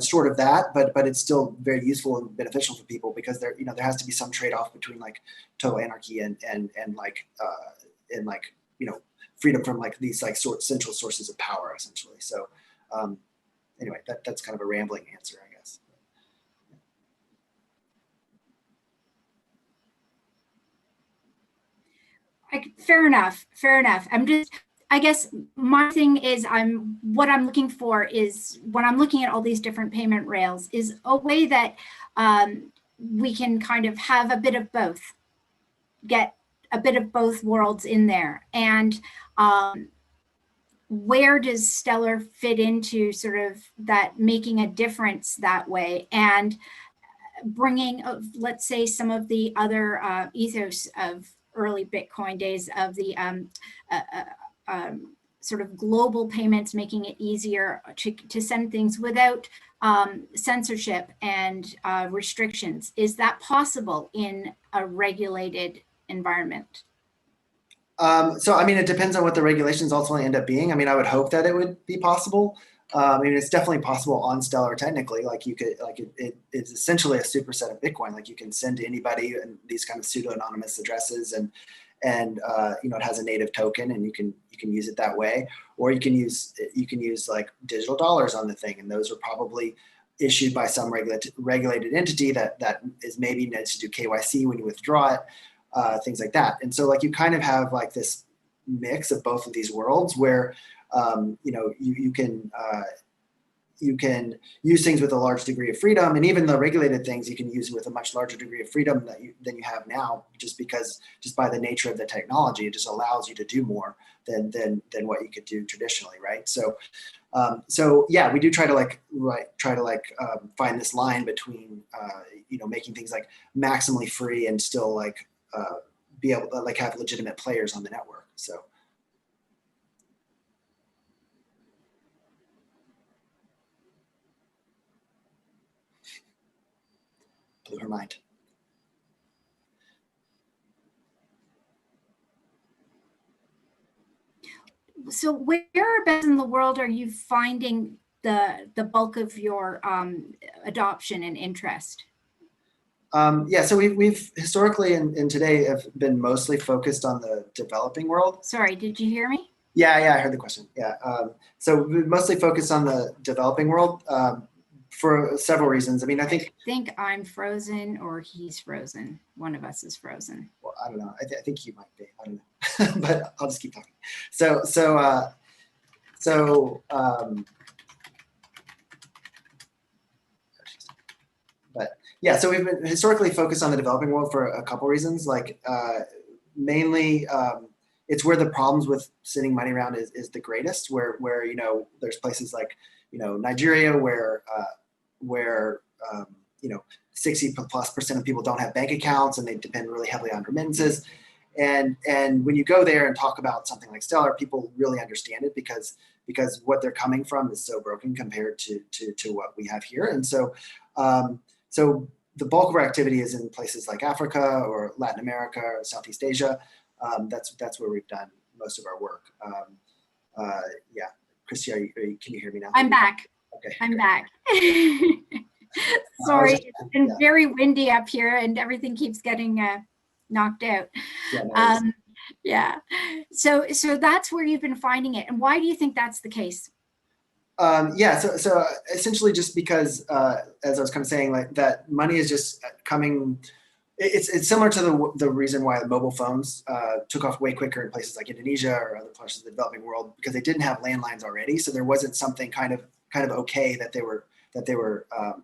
sort of that, but it's still very useful and beneficial for people, because there has to be some trade-off between like total anarchy and freedom from like these like central sources of power, essentially. So anyway, that's kind of a rambling answer, I guess. Fair enough. I guess my thing is, what I'm looking for is, when I'm looking at all these different payment rails, is a way that we can kind of have a bit of both, get a bit of both worlds in there. And where does Stellar fit into sort of that making a difference that way, and bringing, let's say, some of the other ethos of early Bitcoin days of the sort of global payments, making it easier to send things without censorship and restrictions. Is that possible in a regulated environment? So, I mean, it depends on what the regulations ultimately end up being. I mean, I would hope that it would be possible. I mean, it's definitely possible on Stellar technically. Like you could, like it's essentially a superset of Bitcoin. Like you can send to anybody and these kind of pseudo-anonymous addresses, and you know, it has a native token, and you can use it that way. Or you can use like digital dollars on the thing, and those are probably issued by some regulated entity that is maybe needs to do KYC when you withdraw it. Things like that. And so like you kind of have like this mix of both of these worlds where you know, you can use things with a large degree of freedom, and even the regulated things you can use with a much larger degree of freedom than you have now, just by the nature of the technology. It just allows you to do more than what you could do traditionally, right? So so yeah, we do try to find this line between you know, making things like maximally free and still like be able to like have legitimate players on the network. So blew her mind. So whereabouts in the world are you finding the bulk of your adoption and interest? Yeah, so we've historically and today have been mostly focused on the developing world. Sorry, did you hear me? Yeah, I heard the question. Yeah, so we've mostly focused on the developing world for several reasons. I mean, I think I'm frozen or he's frozen. One of us is frozen. Well, I don't know. I think he might be. I don't know, but I'll just keep talking. But yeah, so we've been historically focused on the developing world for a couple reasons. Like mainly, it's where the problems with sending money around is the greatest. Where you know, there's places like, you know, Nigeria where you know, 60+% of people don't have bank accounts and they depend really heavily on remittances. And when you go there and talk about something like Stellar, people really understand it because what they're coming from is so broken compared to what we have here. And so so the bulk of our activity is in places like Africa or Latin America or Southeast Asia. That's where we've done most of our work. Yeah, Christy, can you hear me now? I'm back. Okay. I'm back. Sorry, it's been very windy up here and everything keeps getting knocked out. Yeah, so that's where you've been finding it. And why do you think that's the case? Yeah, so essentially just because, as I was kind of saying, like that money is just coming. It's similar to the reason why mobile phones took off way quicker in places like Indonesia or other places of the developing world, because they didn't have landlines already. So there wasn't something kind of okay that they were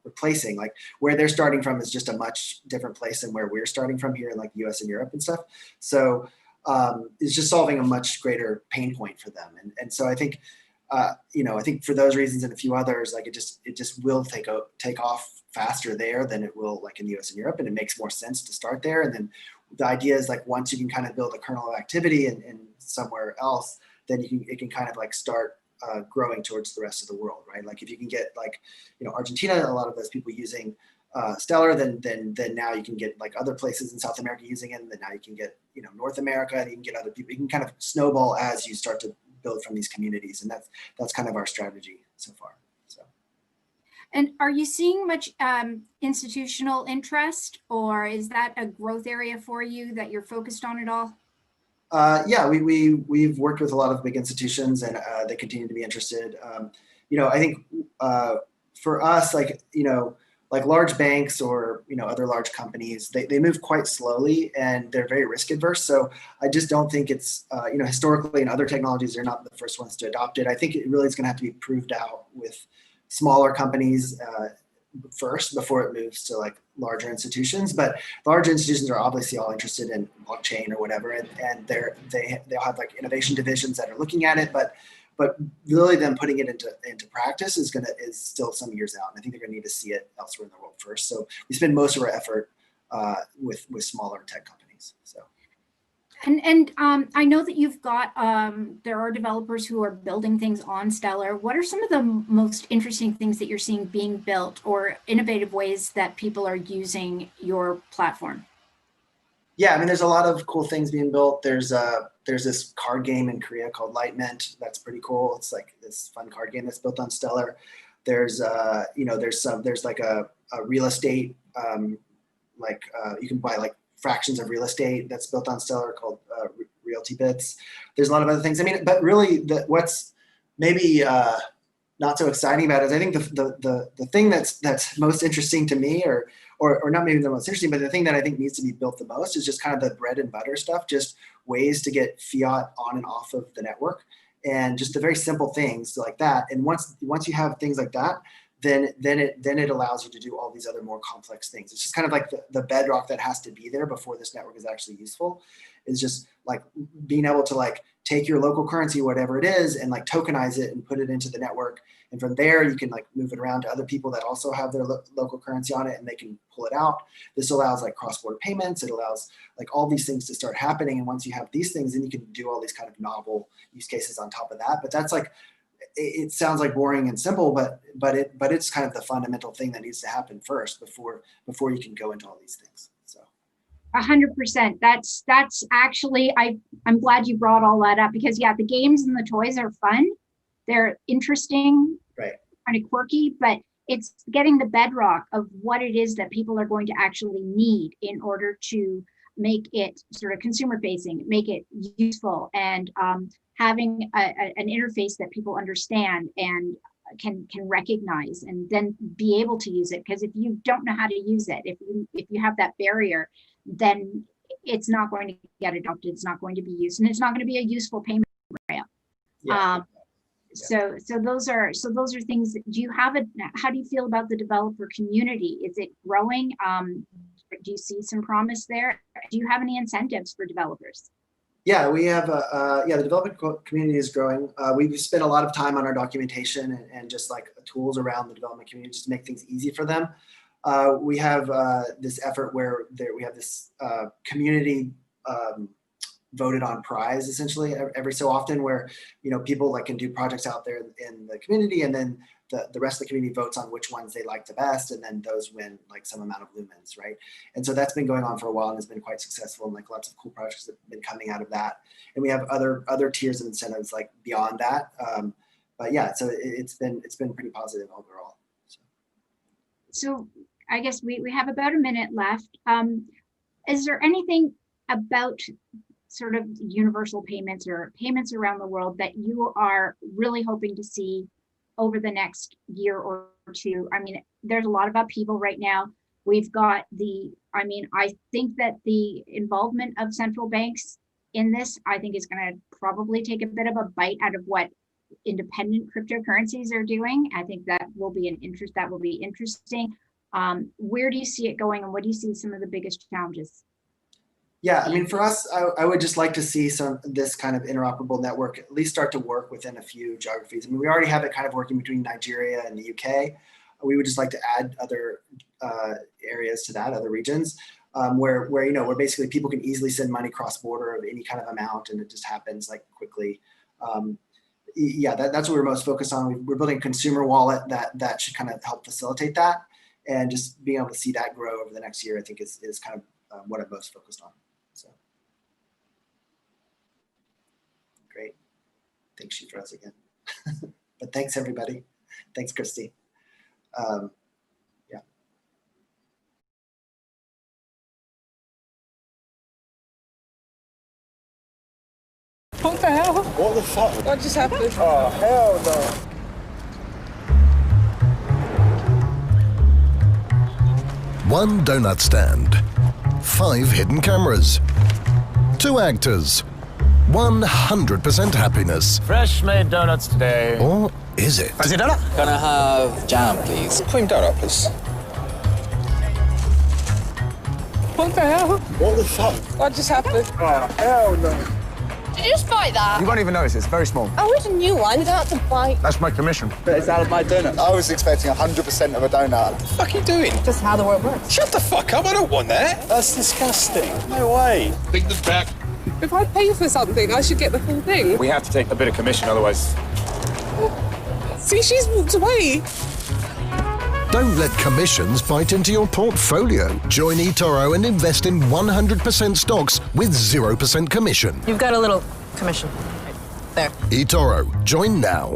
replacing. Like where they're starting from is just a much different place than where we're starting from here in like US and Europe and stuff. So it's just solving a much greater pain point for them. And so I think, you know, I think for those reasons and a few others, like it just will take off faster there than it will like in the US and Europe. And it makes more sense to start there. And then the idea is like, once you can kind of build a kernel of activity in somewhere else, then it can kind of like start growing towards the rest of the world, right? Like if you can get like, you know, Argentina, a lot of those people using Stellar, then now you can get like other places in South America using it, and then now you can get, you know, North America, and you can get other people. You can kind of snowball as you start to build from these communities, and that's kind of our strategy so far. So. And are you seeing much institutional interest, or is that a growth area for you that you're focused on at all? Yeah, we've worked with a lot of big institutions, and they continue to be interested. You know, I think for us, like, you know, like large banks or, you know, other large companies, they move quite slowly and they're very risk adverse. So I just don't think it's, you know, historically in other technologies, they're not the first ones to adopt it. I think it really is going to have to be proved out with smaller companies first before it moves to like larger institutions. But large institutions are obviously all interested in blockchain or whatever, and they'll have like innovation divisions that are looking at it. But but really then putting it into practice is still some years out. And I think they're going to need to see it elsewhere in the world first. So we spend most of our effort with smaller tech companies. So. And I know that you've got, there are developers who are building things on Stellar. What are some of the most interesting things that you're seeing being built or innovative ways that people are using your platform? Yeah, I mean, there's a lot of cool things being built. There's this card game in Korea called Lightment. That's pretty cool. It's like this fun card game that's built on Stellar. There's there's like a real estate, you can buy like fractions of real estate that's built on Stellar called Realty Bits. There's a lot of other things. I mean, but really what's maybe not so exciting about it is I think the thing that's most interesting to me or not maybe the most interesting, but the thing that I think needs to be built the most is just kind of the bread and butter stuff, just ways to get fiat on and off of the network and just the very simple things like that. And once you have things like that, then it allows you to do all these other more complex things. It's just kind of like the bedrock that has to be there before this network is actually useful. Is just like being able to like take your local currency, whatever it is, and like tokenize it and put it into the network. And from there, you can like move it around to other people that also have their local currency on it and they can pull it out. This allows like cross-border payments. It allows like all these things to start happening. And once you have these things, then you can do all these kind of novel use cases on top of that. But that's like, it sounds like boring and simple, but it's kind of the fundamental thing that needs to happen first before you can go into all these things. So 100%. That's actually, I'm glad you brought all that up because yeah, the games and the toys are fun. They're interesting, right? Kind of quirky, but it's getting the bedrock of what it is that people are going to actually need in order to make it sort of consumer facing, make it useful, and having an interface that people understand and can recognize, and then be able to use it. Because if you don't know how to use it, if you have that barrier, then it's not going to get adopted. It's not going to be used, and it's not going to be a useful payment rail. Yeah. So those are things that, how do you feel about the developer community? Is it growing? Do you see some promise there? Do you have any incentives for developers? Yeah, we have, the development community is growing. We've spent a lot of time on our documentation and just like tools around the development community just to make things easy for them. We have this effort where we have this community voted on prize essentially every so often, where people like can do projects out there in the community, and then the rest of the community votes on which ones they like the best, and then those win like some amount of lumens, right? And so that's been going on for a while and has been quite successful, and like lots of cool projects have been coming out of that. And we have other tiers of incentives like beyond that. But yeah, so it's been pretty positive overall. So I guess we have about a minute left. Is there anything about sort of universal payments or payments around the world that you are really hoping to see over the next year or two? I mean, there's a lot of upheaval right now. We've got I think that the involvement of central banks in this, I think, is going to probably take a bit of a bite out of what independent cryptocurrencies are doing. I think that will be interesting. Where do you see it going, and what do you see some of the biggest challenges? Yeah, I mean, for us, I would just like to see this kind of interoperable network at least start to work within a few geographies. I mean, we already have it kind of working between Nigeria and the UK. We would just like to add other areas to that, other regions, where basically people can easily send money cross-border of any kind of amount, and it just happens like quickly. That's what we're most focused on. We're building a consumer wallet that should kind of help facilitate that, and just being able to see that grow over the next year, I think is kind of what I'm most focused on. So great. Thanks, she froze again. But thanks everybody. Thanks, Christy. Yeah. What the hell? What the fuck? What just happened? Oh, hell no. One donut stand, 5 hidden cameras, 2 actors, 100% happiness. Fresh made donuts today. Or is it? Fancy donut? Can I have jam, please? Cream donut, please. What the hell? What the fuck? What just happened? Oh, hell no. Did you just bite that? You won't even notice, it's very small. I want a new one without the bite. That's my commission. But it's out of my donut. I was expecting 100% of a donut. What the fuck are you doing? Just how the world works. Shut the fuck up, I don't want that. That's disgusting. No way. Take this back. If I pay for something, I should get the full thing. We have to take a bit of commission, otherwise... See, she's walked away. Don't let commissions bite into your portfolio. Join eToro and invest in 100% stocks with 0% commission. You've got a little commission. Right there. eToro. Join now.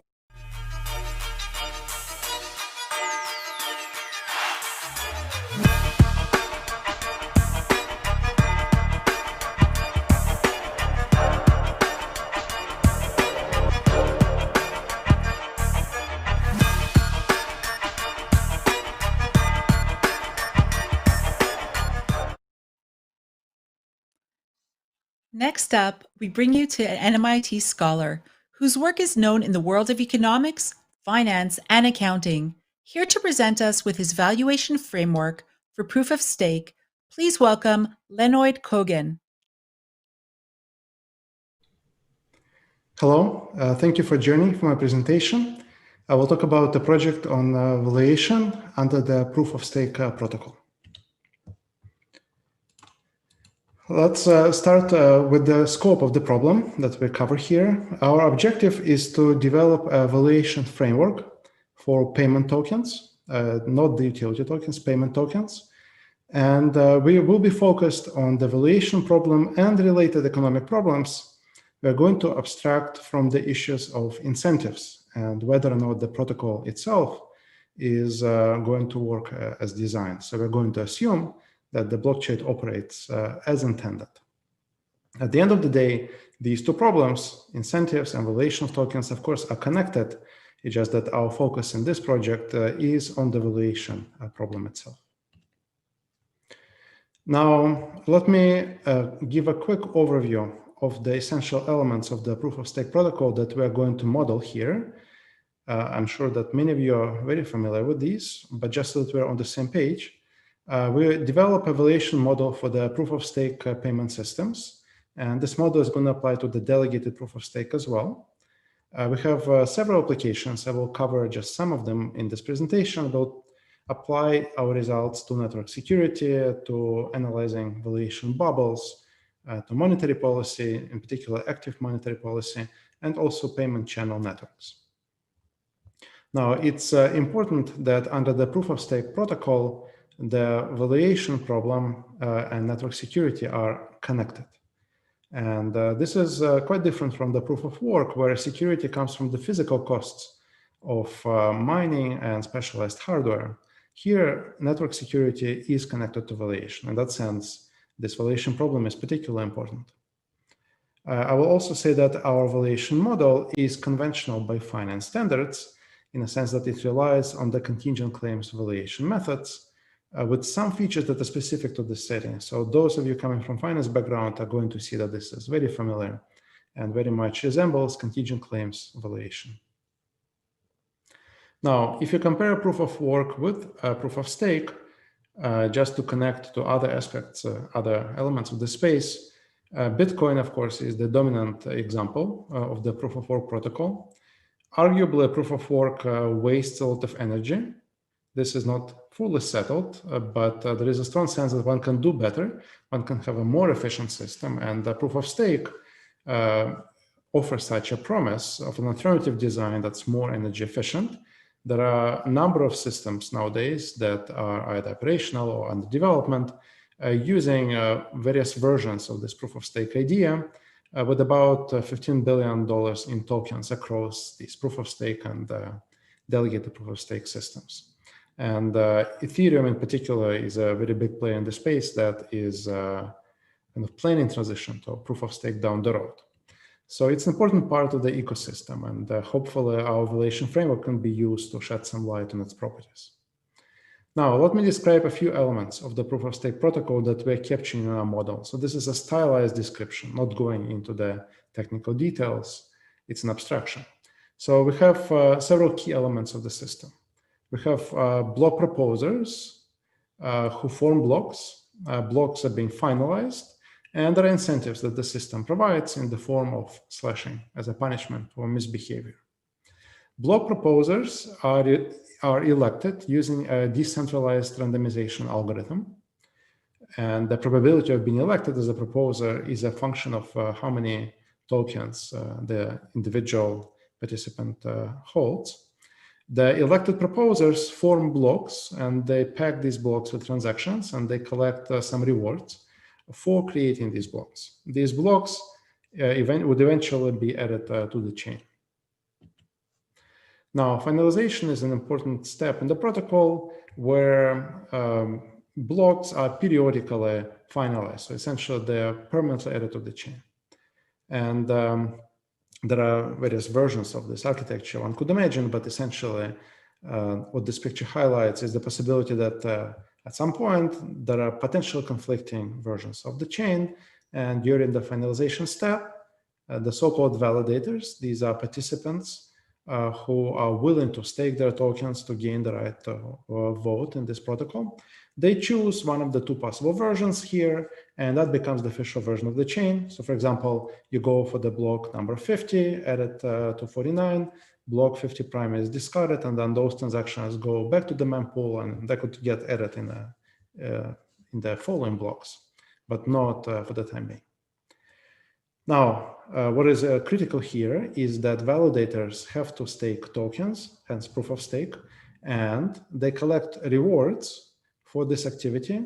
Next up, we bring you to an MIT scholar whose work is known in the world of economics, finance, and accounting. Here to present us with his valuation framework for proof of stake, please welcome Leonid Kogan. Hello, thank you for joining for my presentation. I will talk about the project on valuation under the proof of stake protocol. Let's start with the scope of the problem that we cover here. Our objective is to develop a valuation framework for payment tokens, not the utility tokens, payment tokens. And we will be focused on the valuation problem and related economic problems. We're going to abstract from the issues of incentives and whether or not the protocol itself is going to work as designed. So we're going to assume that the blockchain operates as intended. At the end of the day, these two problems, incentives and valuation of tokens, of course, are connected. It's just that our focus in this project is on the valuation problem itself. Now, let me give a quick overview of the essential elements of the proof of stake protocol that we are going to model here. I'm sure that many of you are very familiar with these, but just so that we're on the same page, we develop a valuation model for the proof of stake payment systems. And this model is going to apply to the delegated proof of stake as well. We have several applications. I will cover just some of them in this presentation. We'll apply our results to network security, to analyzing valuation bubbles, to monetary policy, in particular active monetary policy, and also payment channel networks. Now, it's important that under the proof of stake protocol, the valuation problem and network security are connected. And this is quite different from the proof of work, where security comes from the physical costs of mining and specialized hardware. Here, network security is connected to valuation. In that sense, this valuation problem is particularly important. I will also say that our valuation model is conventional by finance standards, in a sense that it relies on the contingent claims valuation methods, with some features that are specific to this setting. So those of you coming from finance background are going to see that this is very familiar and very much resembles contingent claims valuation. Now, if you compare proof of work with proof of stake, just to connect to other aspects, other elements of the space, Bitcoin, of course, is the dominant example of the proof of work protocol. Arguably, proof of work wastes a lot of energy. This is not fully settled, but there is a strong sense that one can do better. One can have a more efficient system, and the proof of stake offers such a promise of an alternative design that's more energy efficient. There are a number of systems nowadays that are either operational or under development using various versions of this proof of stake idea with about $15 billion in tokens across these proof of stake and delegated proof of stake systems. And Ethereum in particular is a very big player in the space that is kind of planning transition to proof of stake down the road. So it's an important part of the ecosystem, and hopefully our valuation framework can be used to shed some light on its properties. Now, let me describe a few elements of the proof of stake protocol that we're capturing in our model. So this is a stylized description, not going into the technical details. It's an abstraction. So we have several key elements of the system. We have block proposers who form blocks. Blocks are being finalized, And there are incentives that the system provides in the form of slashing as a punishment for misbehavior. Block proposers are elected using a decentralized randomization algorithm. And the probability of being elected as a proposer is a function of how many tokens the individual participant holds. The elected proposers form blocks, and they pack these blocks with transactions, and they collect some rewards for creating these blocks. These blocks would eventually be added to the chain. Now, finalization is an important step in the protocol where blocks are periodically finalized. So essentially, they're permanently added to the chain. And there are various versions of this architecture one could imagine, but essentially what this picture highlights is the possibility that at some point there are potential conflicting versions of the chain, and during the finalization step, the so-called validators, these are participants who are willing to stake their tokens to gain the right to vote in this protocol. They choose one of the two possible versions here, and that becomes the official version of the chain. So for example, you go for the block number 50, add it to 49, block 50 prime is discarded, and then those transactions go back to the mempool, and they could get added in the following blocks, but not for the time being. Now, what is critical here is that validators have to stake tokens, hence proof of stake, and they collect rewards for this activity.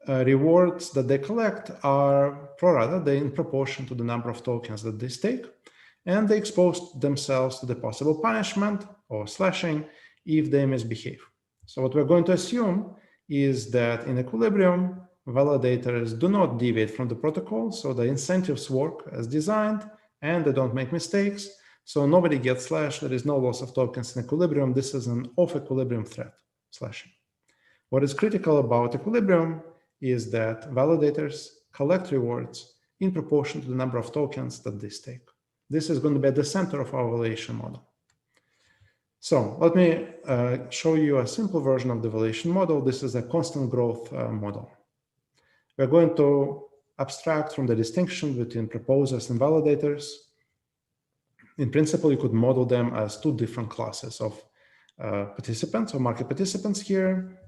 Rewards that they collect are pro rata, they're in proportion to the number of tokens that they stake, and they expose themselves to the possible punishment or slashing if they misbehave. So what we're going to assume is that in equilibrium, validators do not deviate from the protocol, so the incentives work as designed and they don't make mistakes, so nobody gets slashed, there is no loss of tokens in equilibrium. This is an off-equilibrium threat, slashing. What is critical about equilibrium is that validators collect rewards in proportion to the number of tokens that they stake. This is going to be at the center of our valuation model. So let me show you a simple version of the valuation model. This is a constant growth model. We're going to abstract from the distinction between proposers and validators. In principle, you could model them as two different classes of participants or market participants here.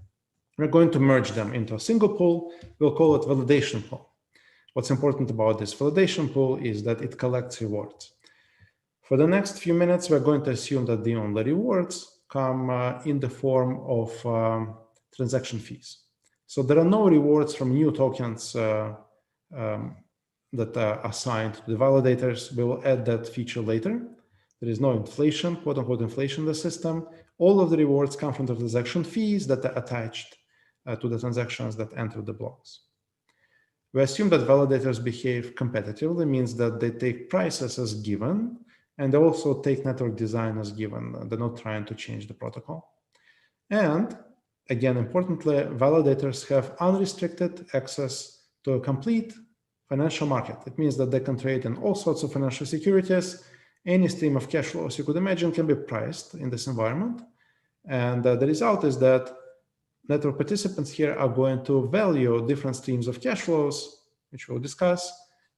We're going to merge them into a single pool. We'll call it validation pool. What's important about this validation pool is that it collects rewards. For the next few minutes, we're going to assume that the only rewards come in the form of transaction fees. So there are no rewards from new tokens that are assigned to the validators. We will add that feature later. There is no inflation, quote unquote inflation in the system. All of the rewards come from the transaction fees that are attached to the transactions that enter the blocks. We assume that validators behave competitively, means that they take prices as given, and they also take network design as given. They're not trying to change the protocol. And again, importantly, validators have unrestricted access to a complete financial market. It means that they can trade in all sorts of financial securities. Any stream of cash flows you could imagine can be priced in this environment. And the result is that network participants here are going to value different streams of cash flows, which we'll discuss,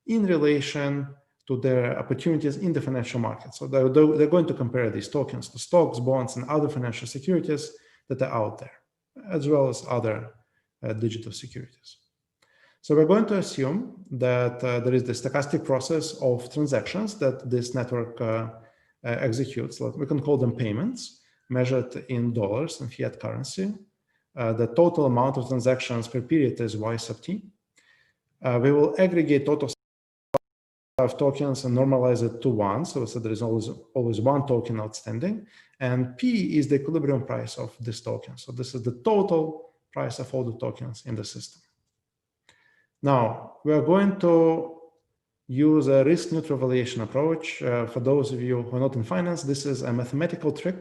in relation to their opportunities in the financial market. So they're going to compare these tokens to stocks, bonds, and other financial securities that are out there, as well as other digital securities. So we're going to assume that there is the stochastic process of transactions that this network executes. We can call them payments, measured in dollars and fiat currency. The total amount of transactions per period is Y sub t. We will aggregate total of tokens and normalize it to 1. So there is always one token outstanding. And P is the equilibrium price of this token. So this is the total price of all the tokens in the system. Now, we are going to use a risk-neutral valuation approach. For those of you who are not in finance, this is a mathematical trick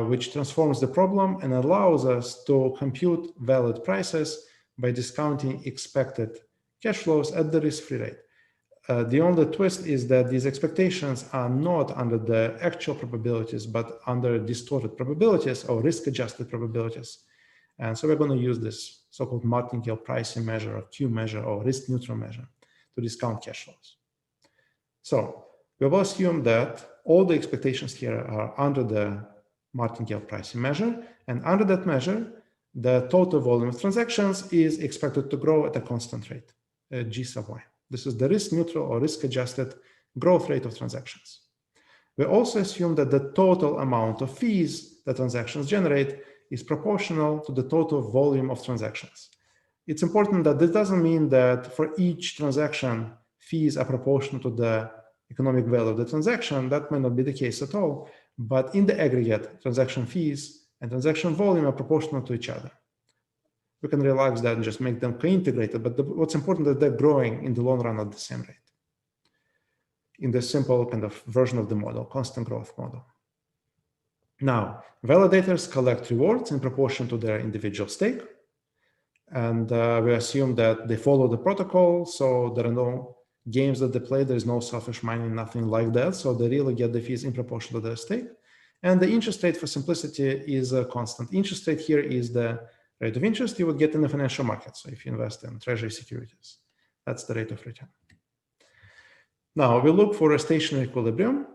which transforms the problem and allows us to compute valid prices by discounting expected cash flows at the risk-free rate. The only twist is that these expectations are not under the actual probabilities, but under distorted probabilities or risk-adjusted probabilities. And so we're going to use this so-called martingale pricing measure or Q measure or risk neutral measure to discount cash flows. So we will assume that all the expectations here are under the martingale pricing measure, and under that measure, the total volume of transactions is expected to grow at a constant rate, G sub y. This is the risk neutral or risk adjusted growth rate of transactions. We also assume that the total amount of fees that transactions generate is proportional to the total volume of transactions. It's important that this doesn't mean that for each transaction, fees are proportional to the economic value of the transaction. That may not be the case at all. But in the aggregate, transaction fees and transaction volume are proportional to each other. We can relax that and just make them co-integrated, but what's important is that they're growing in the long run at the same rate. In the simple kind of version of the model, constant growth model. Now, validators collect rewards in proportion to their individual stake. And we assume that they follow the protocol, so there are no games that they play, there's no selfish mining, nothing like that. So they really get the fees in proportion to their stake. And the interest rate for simplicity is a constant. Interest rate here is the rate of interest you would get in the financial market. So if you invest in treasury securities, that's the rate of return. Now we look for a stationary equilibrium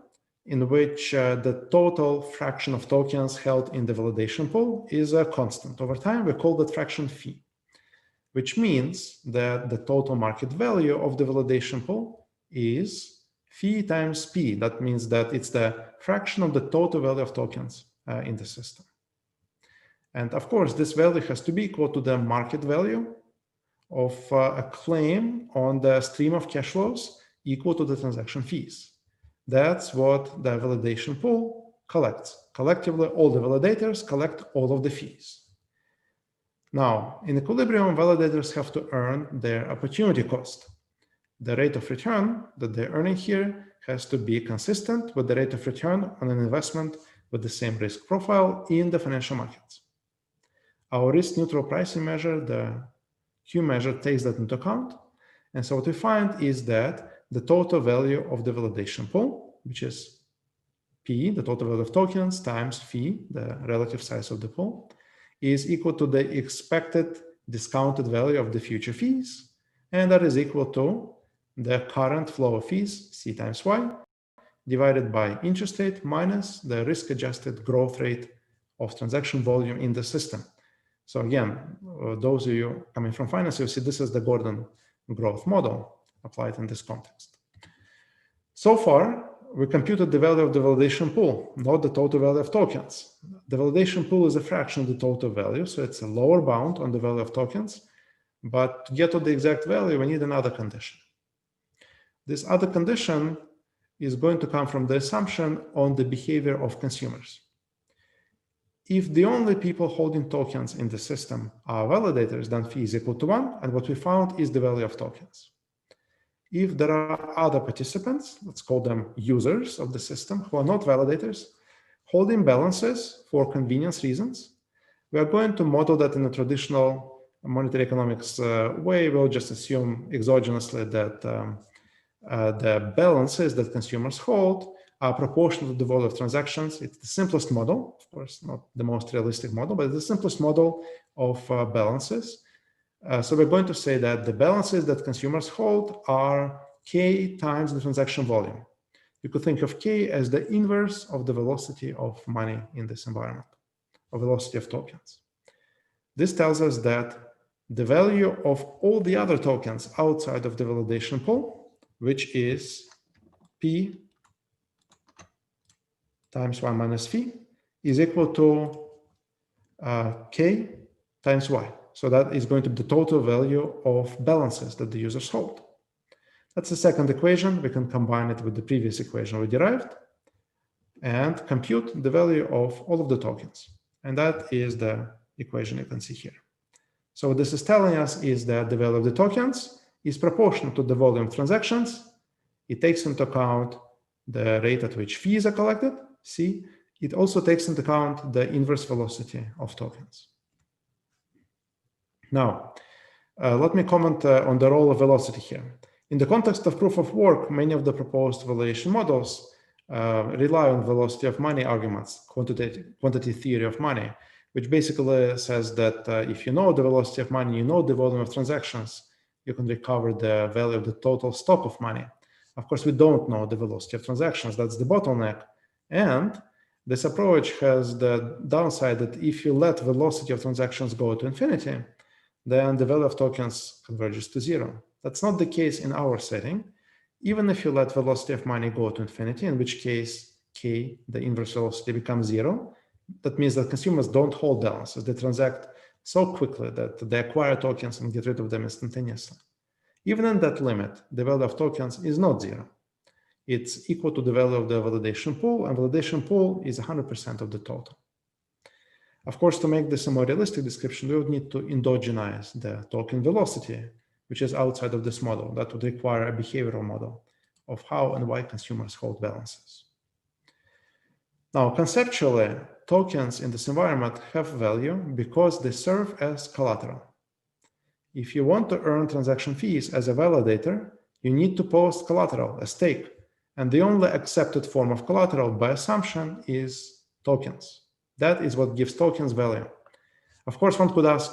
in which the total fraction of tokens held in the validation pool is a constant. Over time, we call that fraction phi, which means that the total market value of the validation pool is phi times p. That means that it's the fraction of the total value of tokens in the system. And of course, this value has to be equal to the market value of a claim on the stream of cash flows equal to the transaction fees. That's what the validation pool collects. Collectively, all the validators collect all of the fees. Now, in equilibrium, validators have to earn their opportunity cost. The rate of return that they're earning here has to be consistent with the rate of return on an investment with the same risk profile in the financial markets. Our risk neutral pricing measure, the Q measure, takes that into account. And so what we find is that the total value of the validation pool, which is P, the total value of tokens, times phi, the relative size of the pool, is equal to the expected discounted value of the future fees, and that is equal to the current flow of fees, C times Y, divided by interest rate minus the risk-adjusted growth rate of transaction volume in the system. So again, those of you coming from finance, you'll see this is the Gordon growth model applied in this context. So far, we computed the value of the validation pool, not the total value of tokens. The validation pool is a fraction of the total value, so it's a lower bound on the value of tokens. But to get to the exact value, we need another condition. This other condition is going to come from the assumption on the behavior of consumers. If the only people holding tokens in the system are validators, then phi is equal to 1, and what we found is the value of tokens. If there are other participants, let's call them users of the system, who are not validators, holding balances for convenience reasons, we are going to model that in a traditional monetary economics way. We'll just assume exogenously that the balances that consumers hold are proportional to the volume of transactions. It's the simplest model, of course, not the most realistic model, but it's the simplest model of balances. So we're going to say that the balances that consumers hold are K times the transaction volume. You could think of K as the inverse of the velocity of money in this environment, or velocity of tokens. This tells us that the value of all the other tokens outside of the validation pool, which is P times 1 minus phi, is equal to K times Y. So that is going to be the total value of balances that the users hold. That's the second equation. We can combine it with the previous equation we derived and compute the value of all of the tokens. And that is the equation you can see here. So what this is telling us is that the value of the tokens is proportional to the volume of transactions. It takes into account the rate at which fees are collected, C. It also takes into account the inverse velocity of tokens. Now, let me comment on the role of velocity here. In the context of proof of work, many of the proposed valuation models rely on velocity of money arguments, quantity theory of money. which basically says that if you know the velocity of money, you know the volume of transactions, you can recover the value of the total stock of money. Of course, we don't know the velocity of transactions. That's the bottleneck. And this approach has the downside that if you let velocity of transactions go to infinity, then the value of tokens converges to zero. That's not the case in our setting. Even if you let velocity of money go to infinity, in which case k, the inverse velocity, becomes zero, that means that consumers don't hold balances. They transact so quickly that they acquire tokens and get rid of them instantaneously. Even in that limit, the value of tokens is not zero. It's equal to the value of the validation pool, and validation pool is 100% of the total. Of course, to make this a more realistic description, we would need to endogenize the token velocity, which is outside of this model. That would require a behavioral model of how and why consumers hold balances. Now, conceptually, tokens in this environment have value because they serve as collateral. If you want to earn transaction fees as a validator, you need to post collateral, a stake. And the only accepted form of collateral by assumption is tokens. That is what gives tokens value. Of course, one could ask,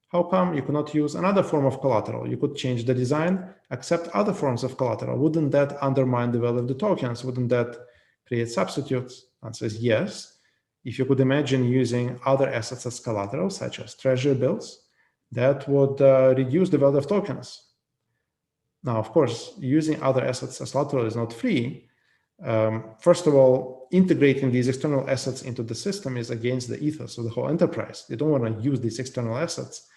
how come you cannot use another form of collateral? You could change the design, accept other forms of collateral. Wouldn't that undermine the value of the tokens? Wouldn't that create substitutes? Answer is yes. If you could imagine using other assets as collateral, such as treasury bills, that would reduce the value of tokens. Now, of course, using other assets as collateral is not free. First of all, integrating these external assets into the system is against the ethos of the whole enterprise. You don't want to use these external assets.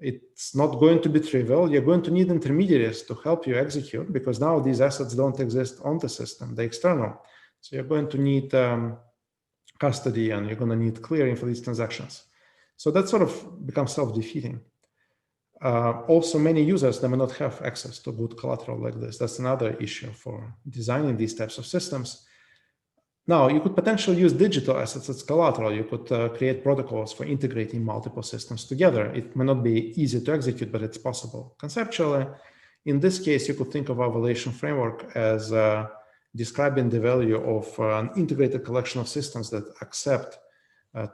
It's not going to be trivial. You're going to need intermediaries to help you execute, because now these assets don't exist on the system, they're external. So you're going to need custody, and you're going to need clearing for these transactions. So that sort of becomes self-defeating. Also, many users, they may not have access to good collateral like this. That's another issue for designing these types of systems. Now, you could potentially use digital assets as collateral. You could create protocols for integrating multiple systems together. It may not be easy to execute, but it's possible. Conceptually, in this case, you could think of our valuation framework as describing the value of an integrated collection of systems that accept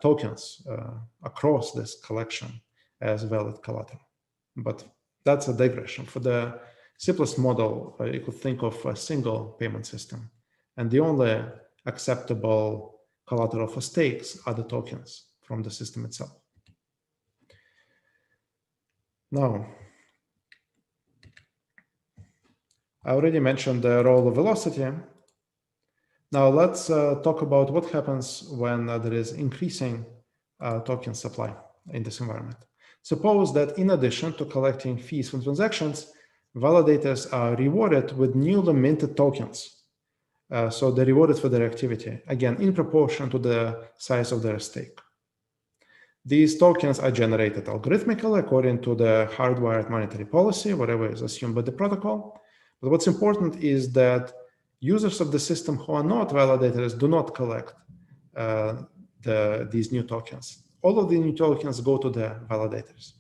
tokens across this collection as valid collateral. But that's a digression. For the simplest model, you could think of a single payment system. And the only acceptable collateral for stakes are the tokens from the system itself. Now, I already mentioned the role of velocity. Now let's talk about what happens when there is increasing token supply in this environment. Suppose that in addition to collecting fees from transactions, validators are rewarded with newly minted tokens. So they're rewarded for their activity, again, in proportion to the size of their stake. These tokens are generated algorithmically according to the hardwired monetary policy, whatever is assumed by the protocol. But what's important is that users of the system who are not validators do not collect these new tokens. All of the new tokens go to the validators.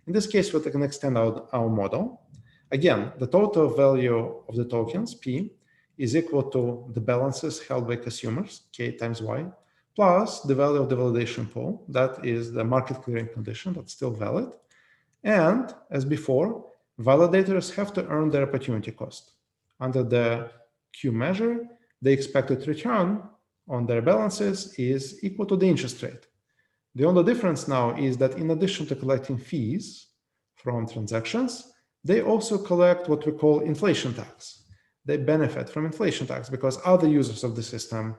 In this case, we can extend our model. Again, the total value of the tokens, P, is equal to the balances held by consumers, K times Y, plus the value of the validation pool. That is the market clearing condition that's still valid. And as before, validators have to earn their opportunity cost. Under the Q measure, the expected return on their balances is equal to the interest rate. The only difference now is that in addition to collecting fees from transactions, they also collect what we call inflation tax. They benefit from inflation tax because other users of the system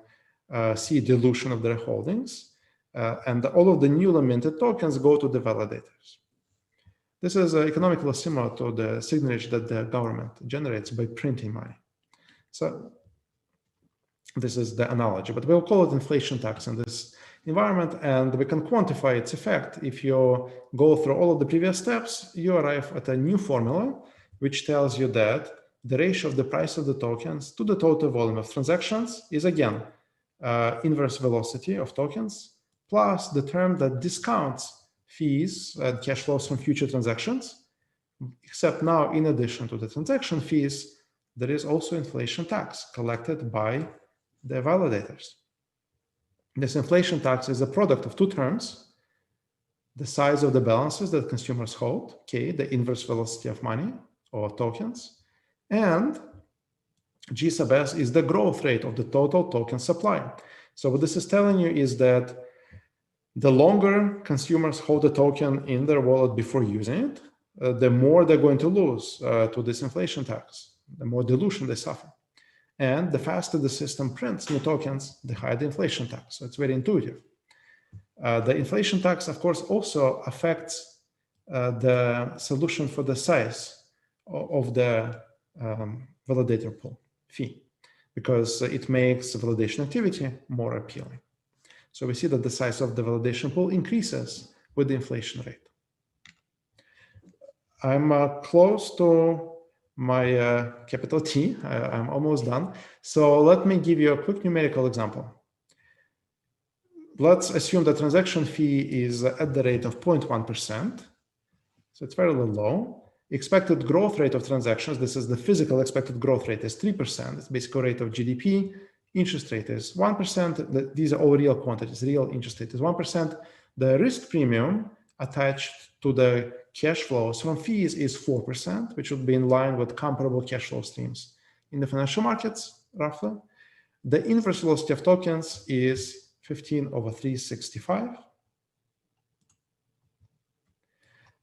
see dilution of their holdings, and all of the newly minted tokens go to the validators. This is economically similar to the signage that the government generates by printing money. So this is the analogy, but we'll call it inflation tax in this environment, and we can quantify its effect. If you go through all of the previous steps, you arrive at a new formula, which tells you that the ratio of the price of the tokens to the total volume of transactions is, again, inverse velocity of tokens plus the term that discounts fees and cash flows from future transactions, except now, in addition to the transaction fees, there is also inflation tax collected by the validators. This inflation tax is a product of two terms. the size of the balances that consumers hold, K, the inverse velocity of money or tokens, and G sub S is the growth rate of the total token supply. So what this is telling you is that the longer consumers hold a token in their wallet before using it, the more they're going to lose to this inflation tax, the more dilution they suffer. And the faster the system prints new tokens, the higher the inflation tax. So it's very intuitive. The inflation tax, of course, also affects the solution for the size of the validator pool fee, because it makes validation activity more appealing. So we see that the size of the validation pool increases with the inflation rate. I'm close to my capital T. I'm almost done. So let me give you a quick numerical example. Let's assume the transaction fee is at the rate of 0.1%. So it's fairly low. Expected growth rate of transactions, this is the physical expected growth rate, is 3%. It's basically rate of GDP. Interest rate is 1%. These are all real quantities. Real interest rate is 1%. The risk premium attached to the cash flows from fees is 4%, which would be in line with comparable cash flow streams in the financial markets, roughly. The inverse velocity of tokens is 15/365.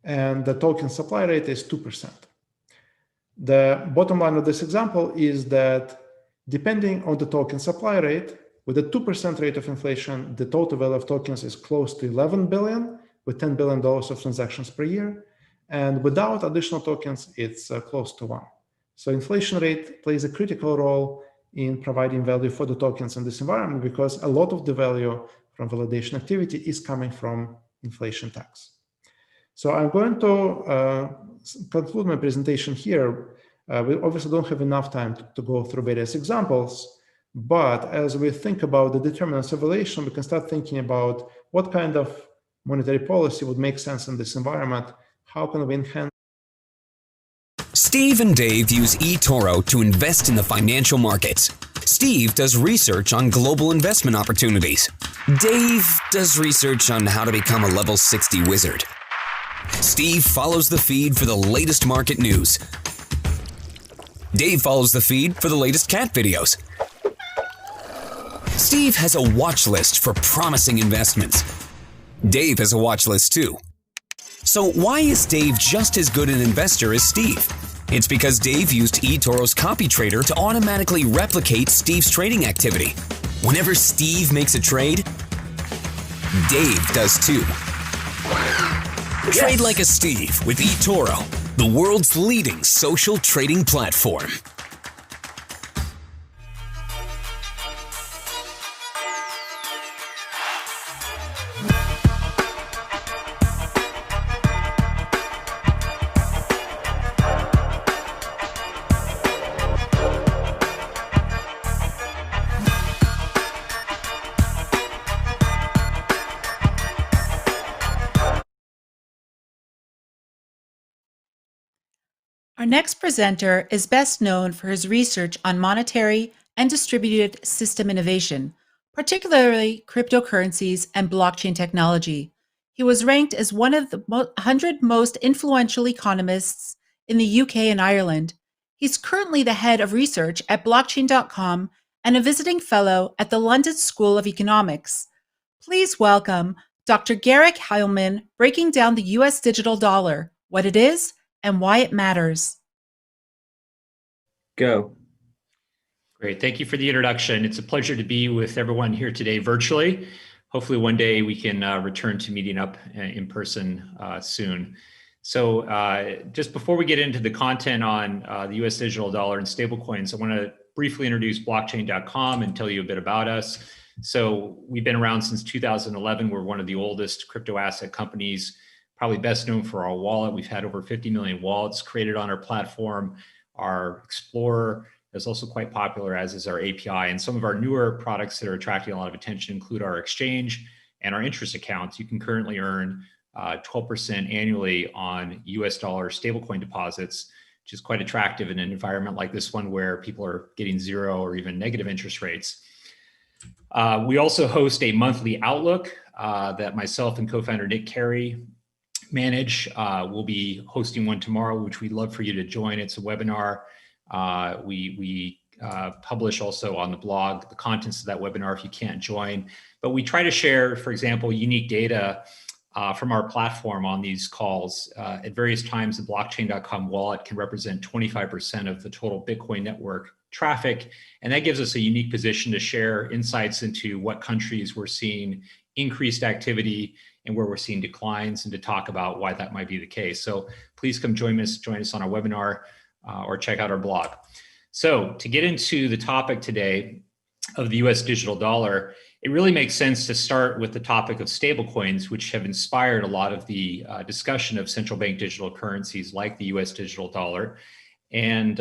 And the token supply rate is 2%. The bottom line of this example is that depending on the token supply rate, with a 2% rate of inflation, the total value of tokens is close to 11 billion, with $10 billion of transactions per year. And without additional tokens, it's close to 1. So inflation rate plays a critical role in providing value for the tokens in this environment, because a lot of the value from validation activity is coming from inflation tax. So I'm going to conclude my presentation here. We obviously don't have enough time to go through various examples, but as we think about the determinants of valuation, we can start thinking about what kind of monetary policy would make sense in this environment. How can we enhance? Steve and Dave use eToro to invest in the financial markets. Steve does research on global investment opportunities. Dave does research on how to become a level 60 wizard. Steve follows the feed for the latest market news. Dave follows the feed for the latest cat videos. Steve has a watch list for promising investments. Dave has a watch list too. So why is Dave just as good an investor as Steve? It's because Dave used eToro's copy trader to automatically replicate Steve's trading activity. Whenever Steve makes a trade, Dave does too. Trade like a Steve with eToro, the world's leading social trading platform. Our next presenter is best known for his research on monetary and distributed system innovation, particularly cryptocurrencies and blockchain technology. He was ranked as one of the 100 most influential economists in the UK and Ireland. He's currently the head of research at blockchain.com and a visiting fellow at the London School of Economics. Please welcome Dr. Garrick Heilman, breaking down the US digital dollar, what it is, and why it matters. Go. Great. Thank you for the introduction. It's a pleasure to be with everyone here today virtually. Hopefully one day we can return to meeting up in person soon. So just before we get into the content on the US digital dollar and stablecoins, I want to briefly introduce blockchain.com and tell you a bit about us. So we've been around since 2011. We're one of the oldest crypto asset companies, probably best known for our wallet. We've had over 50 million wallets created on our platform. Our Explorer is also quite popular, as is our API. And some of our newer products that are attracting a lot of attention include our exchange and our interest accounts. You can currently earn 12% annually on US dollar stablecoin deposits, which is quite attractive in an environment like this one where people are getting 0 or even negative interest rates. We also host a monthly outlook that myself and co-founder Nick Carey manage. We'll be hosting one tomorrow, which we'd love for you to join. It's a webinar. We publish also on the blog the contents of that webinar if you can't join. But we try to share, for example, unique data from our platform on these calls. At various times, the blockchain.com wallet can represent 25% of the total Bitcoin network traffic. And that gives us a unique position to share insights into what countries we're seeing increased activity and where we're seeing declines, and to talk about why that might be the case. So please come join us on our webinar or check out our blog. So to get into the topic today of the US digital dollar, it really makes sense to start with the topic of stablecoins, which have inspired a lot of the discussion of central bank digital currencies like the US digital dollar. And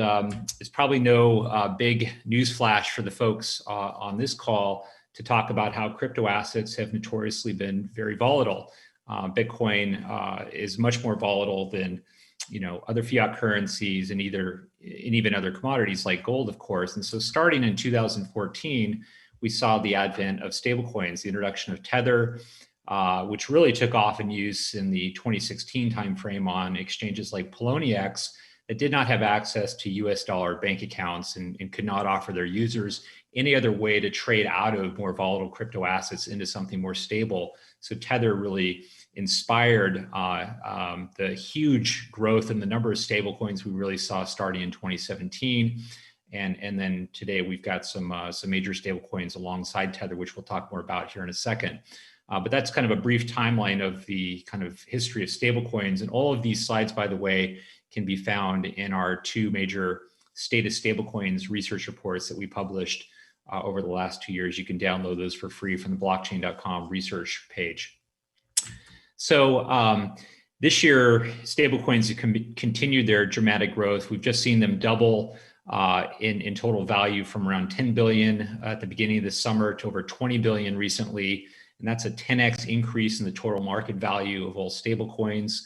it's probably no big news flash for the folks on this call to talk about how crypto assets have notoriously been very volatile. Bitcoin is much more volatile than other fiat currencies and even other commodities like gold, of course. And so starting in 2014, we saw the advent of stablecoins, the introduction of Tether, which really took off in use in the 2016 timeframe on exchanges like Poloniex that did not have access to US dollar bank accounts and could not offer their users any other way to trade out of more volatile crypto assets into something more stable. So Tether really inspired the huge growth in the number of stablecoins we really saw starting in 2017. And then today we've got some major stablecoins alongside Tether, which we'll talk more about here in a second. But that's kind of a brief timeline of the kind of history of stablecoins. And all of these slides, by the way, can be found in our two major state of stablecoins research reports that we published over the last 2 years. You can download those for free from the blockchain.com research page. So this year, stablecoins have continued their dramatic growth. We've just seen them double in total value from around 10 billion at the beginning of the summer to over 20 billion recently. And that's a 10x increase in the total market value of all stablecoins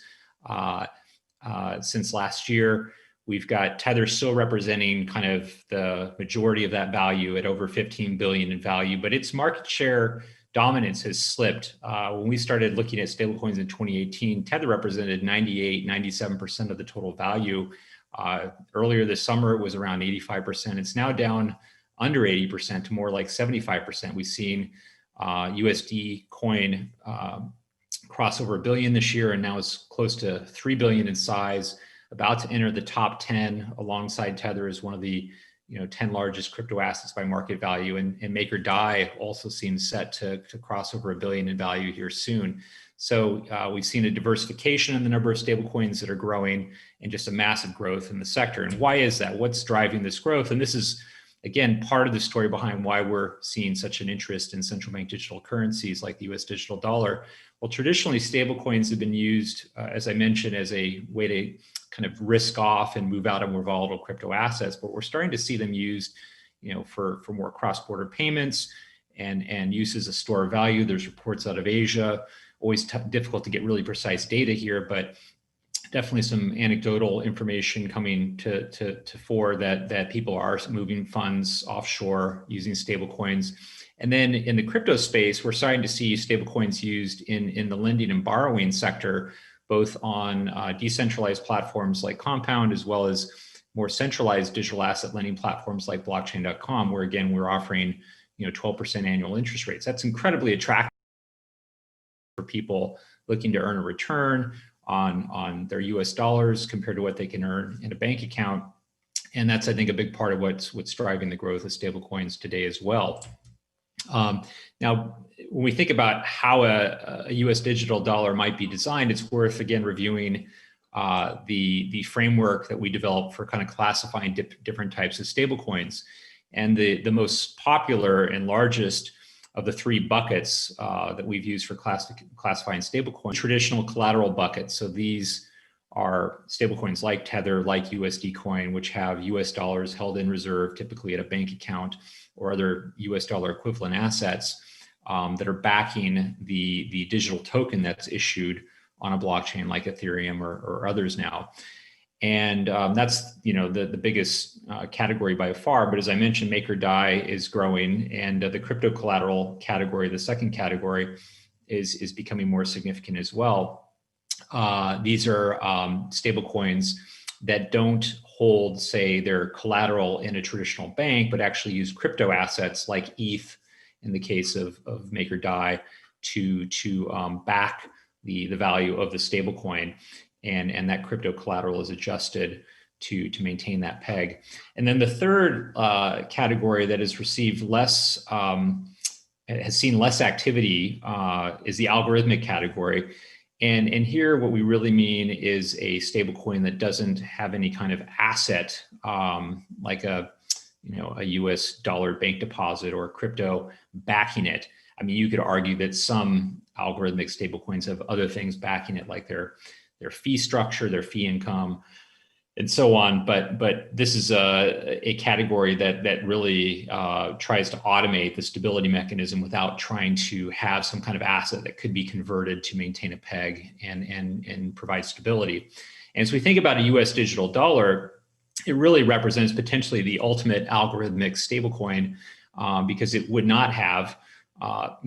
since last year. We've got Tether still representing kind of the majority of that value at over 15 billion in value, but its market share dominance has slipped. When we started looking at stablecoins in 2018, Tether represented 98, 97% of the total value. Earlier this summer, it was around 85%. It's now down under 80% to more like 75%. We've seen USD coin cross over $1 billion this year, and now it's close to 3 billion in size, about to enter the top 10 alongside Tether as one of the 10 largest crypto assets by market value. And MakerDAI also seems set to cross over $1 billion in value here soon. So we've seen a diversification in the number of stablecoins that are growing and just a massive growth in the sector. And why is that? What's driving this growth? And this is, again, part of the story behind why we're seeing such an interest in central bank digital currencies like the US digital dollar. Well, traditionally, stablecoins have been used, as I mentioned, as a way to kind of risk off and move out of more volatile crypto assets. But we're starting to see them used, for more cross-border payments and use as a store of value. There's reports out of Asia. Always difficult to get really precise data here, but definitely some anecdotal information coming to fore that people are moving funds offshore using stablecoins. And then in the crypto space, we're starting to see stablecoins used in the lending and borrowing sector, both on decentralized platforms like Compound, as well as more centralized digital asset lending platforms like blockchain.com, where again, we're offering 12% annual interest rates. That's incredibly attractive for people looking to earn a return on their US dollars compared to what they can earn in a bank account. And that's, I think, a big part of what's driving the growth of stablecoins today as well. Now, when we think about how a US digital dollar might be designed, it's worth, again, reviewing the framework that we developed for kind of classifying different types of stablecoins. And the most popular and largest of the three buckets that we've used for classifying stablecoins, traditional collateral buckets. So these are stablecoins like Tether, like USD coin, which have US dollars held in reserve, typically at a bank account or other US dollar equivalent assets that are backing the digital token that's issued on a blockchain like Ethereum or others now. And that's the biggest category by far. But as I mentioned, MakerDAI is growing, and the crypto collateral category, the second category, is becoming more significant as well. These are stablecoins that don't hold, say, their collateral in a traditional bank, but actually use crypto assets like ETH in the case of MakerDAI to back the value of the stablecoin, and that crypto collateral is adjusted to maintain that peg. And then the third category that has received less, has seen less activity is the algorithmic category. And here what we really mean is a stablecoin that doesn't have any kind of asset like a US dollar bank deposit or crypto backing it. I mean, you could argue that some algorithmic stablecoins have other things backing it, like their fee structure, their fee income, and so on. But this is a category that really tries to automate the stability mechanism without trying to have some kind of asset that could be converted to maintain a peg and provide stability. And as we think about a US digital dollar, it really represents potentially the ultimate algorithmic stablecoin because it would not have a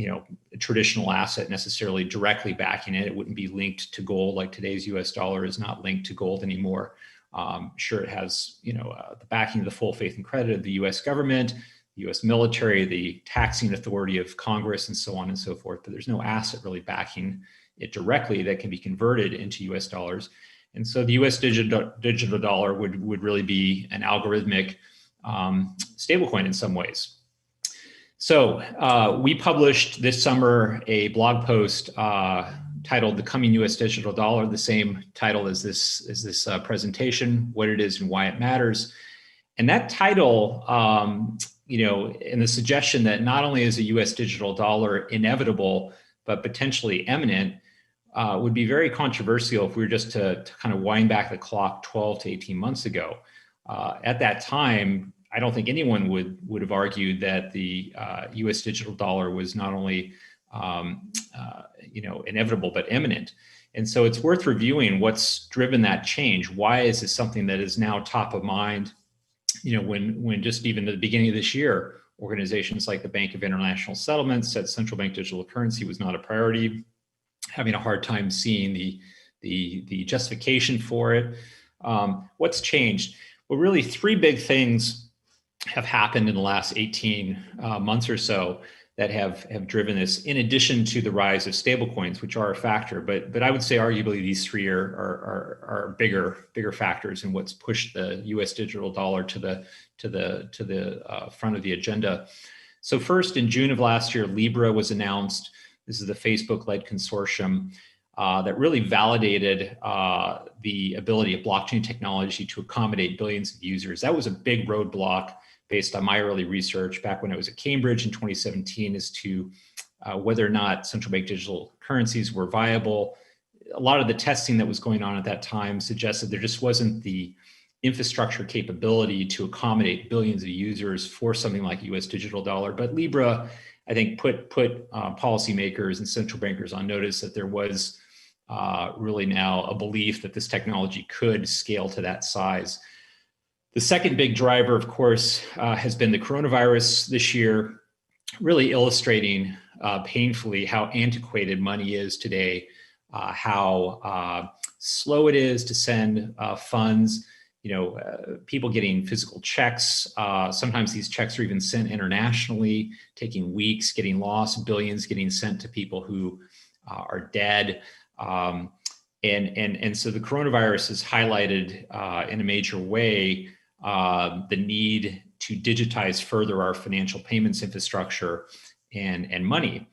traditional asset necessarily directly backing it. It wouldn't be linked to gold like today's US dollar is not linked to gold anymore. Sure, it has the backing of the full faith and credit of the US government, the US military, the taxing authority of Congress, and so on and so forth. But there's no asset really backing it directly that can be converted into US dollars. And so the US digital dollar would really be an algorithmic stablecoin in some ways. So we published this summer a blog post titled "The Coming U.S. Digital Dollar," the same title as this presentation, what it is and why it matters. And that title, and the suggestion that not only is a U.S. digital dollar inevitable, but potentially imminent, would be very controversial if we were just to kind of wind back the clock 12 to 18 months ago. At that time, I don't think anyone would have argued that the U.S. digital dollar was not only inevitable but imminent. And so it's worth reviewing what's driven that change. Why is this something that is now top of mind? When just even at the beginning of this year, organizations like the Bank of International Settlements said central bank digital currency was not a priority, having a hard time seeing the justification for it. What's changed? Well, really three big things have happened in the last 18 months or so that have driven this, in addition to the rise of stablecoins, which are a factor. But I would say arguably these three are bigger factors in what's pushed the U.S. digital dollar to the front of the agenda. So first, in June of last year, Libra was announced. This is the Facebook-led consortium that really validated the ability of blockchain technology to accommodate billions of users. That was a big roadblock based on my early research back when I was at Cambridge in 2017 as to whether or not central bank digital currencies were viable. A lot of the testing that was going on at that time suggested there just wasn't the infrastructure capability to accommodate billions of users for something like US digital dollar. But Libra, I think, put policymakers and central bankers on notice that there was really now a belief that this technology could scale to that size. The second big driver, of course, has been the coronavirus this year, really illustrating painfully how antiquated money is today, how slow it is to send funds. People getting physical checks. Sometimes these checks are even sent internationally, taking weeks, getting lost, billions getting sent to people who are dead. And so the coronavirus has highlighted in a major way the need to digitize further our financial payments infrastructure and money.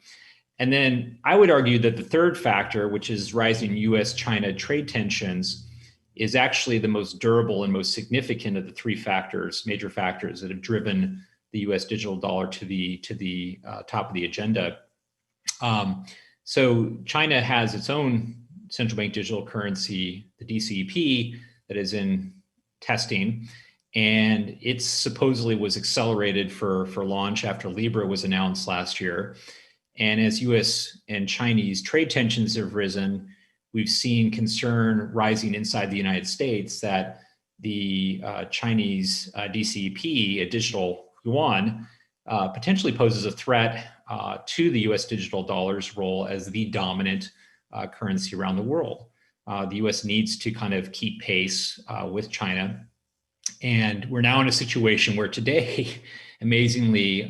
And then I would argue that the third factor, which is rising US-China trade tensions, is actually the most durable and most significant of the three factors, major factors that have driven the US digital dollar to the top of the agenda. So China has its own central bank digital currency, the DCEP, that is in testing. And it supposedly was accelerated for launch after Libra was announced last year. And as US and Chinese trade tensions have risen, we've seen concern rising inside the United States that the Chinese DCEP, a digital yuan, potentially poses a threat to the US digital dollar's role as the dominant currency around the world. The US needs to kind of keep pace with China. And we're now in a situation where today, amazingly,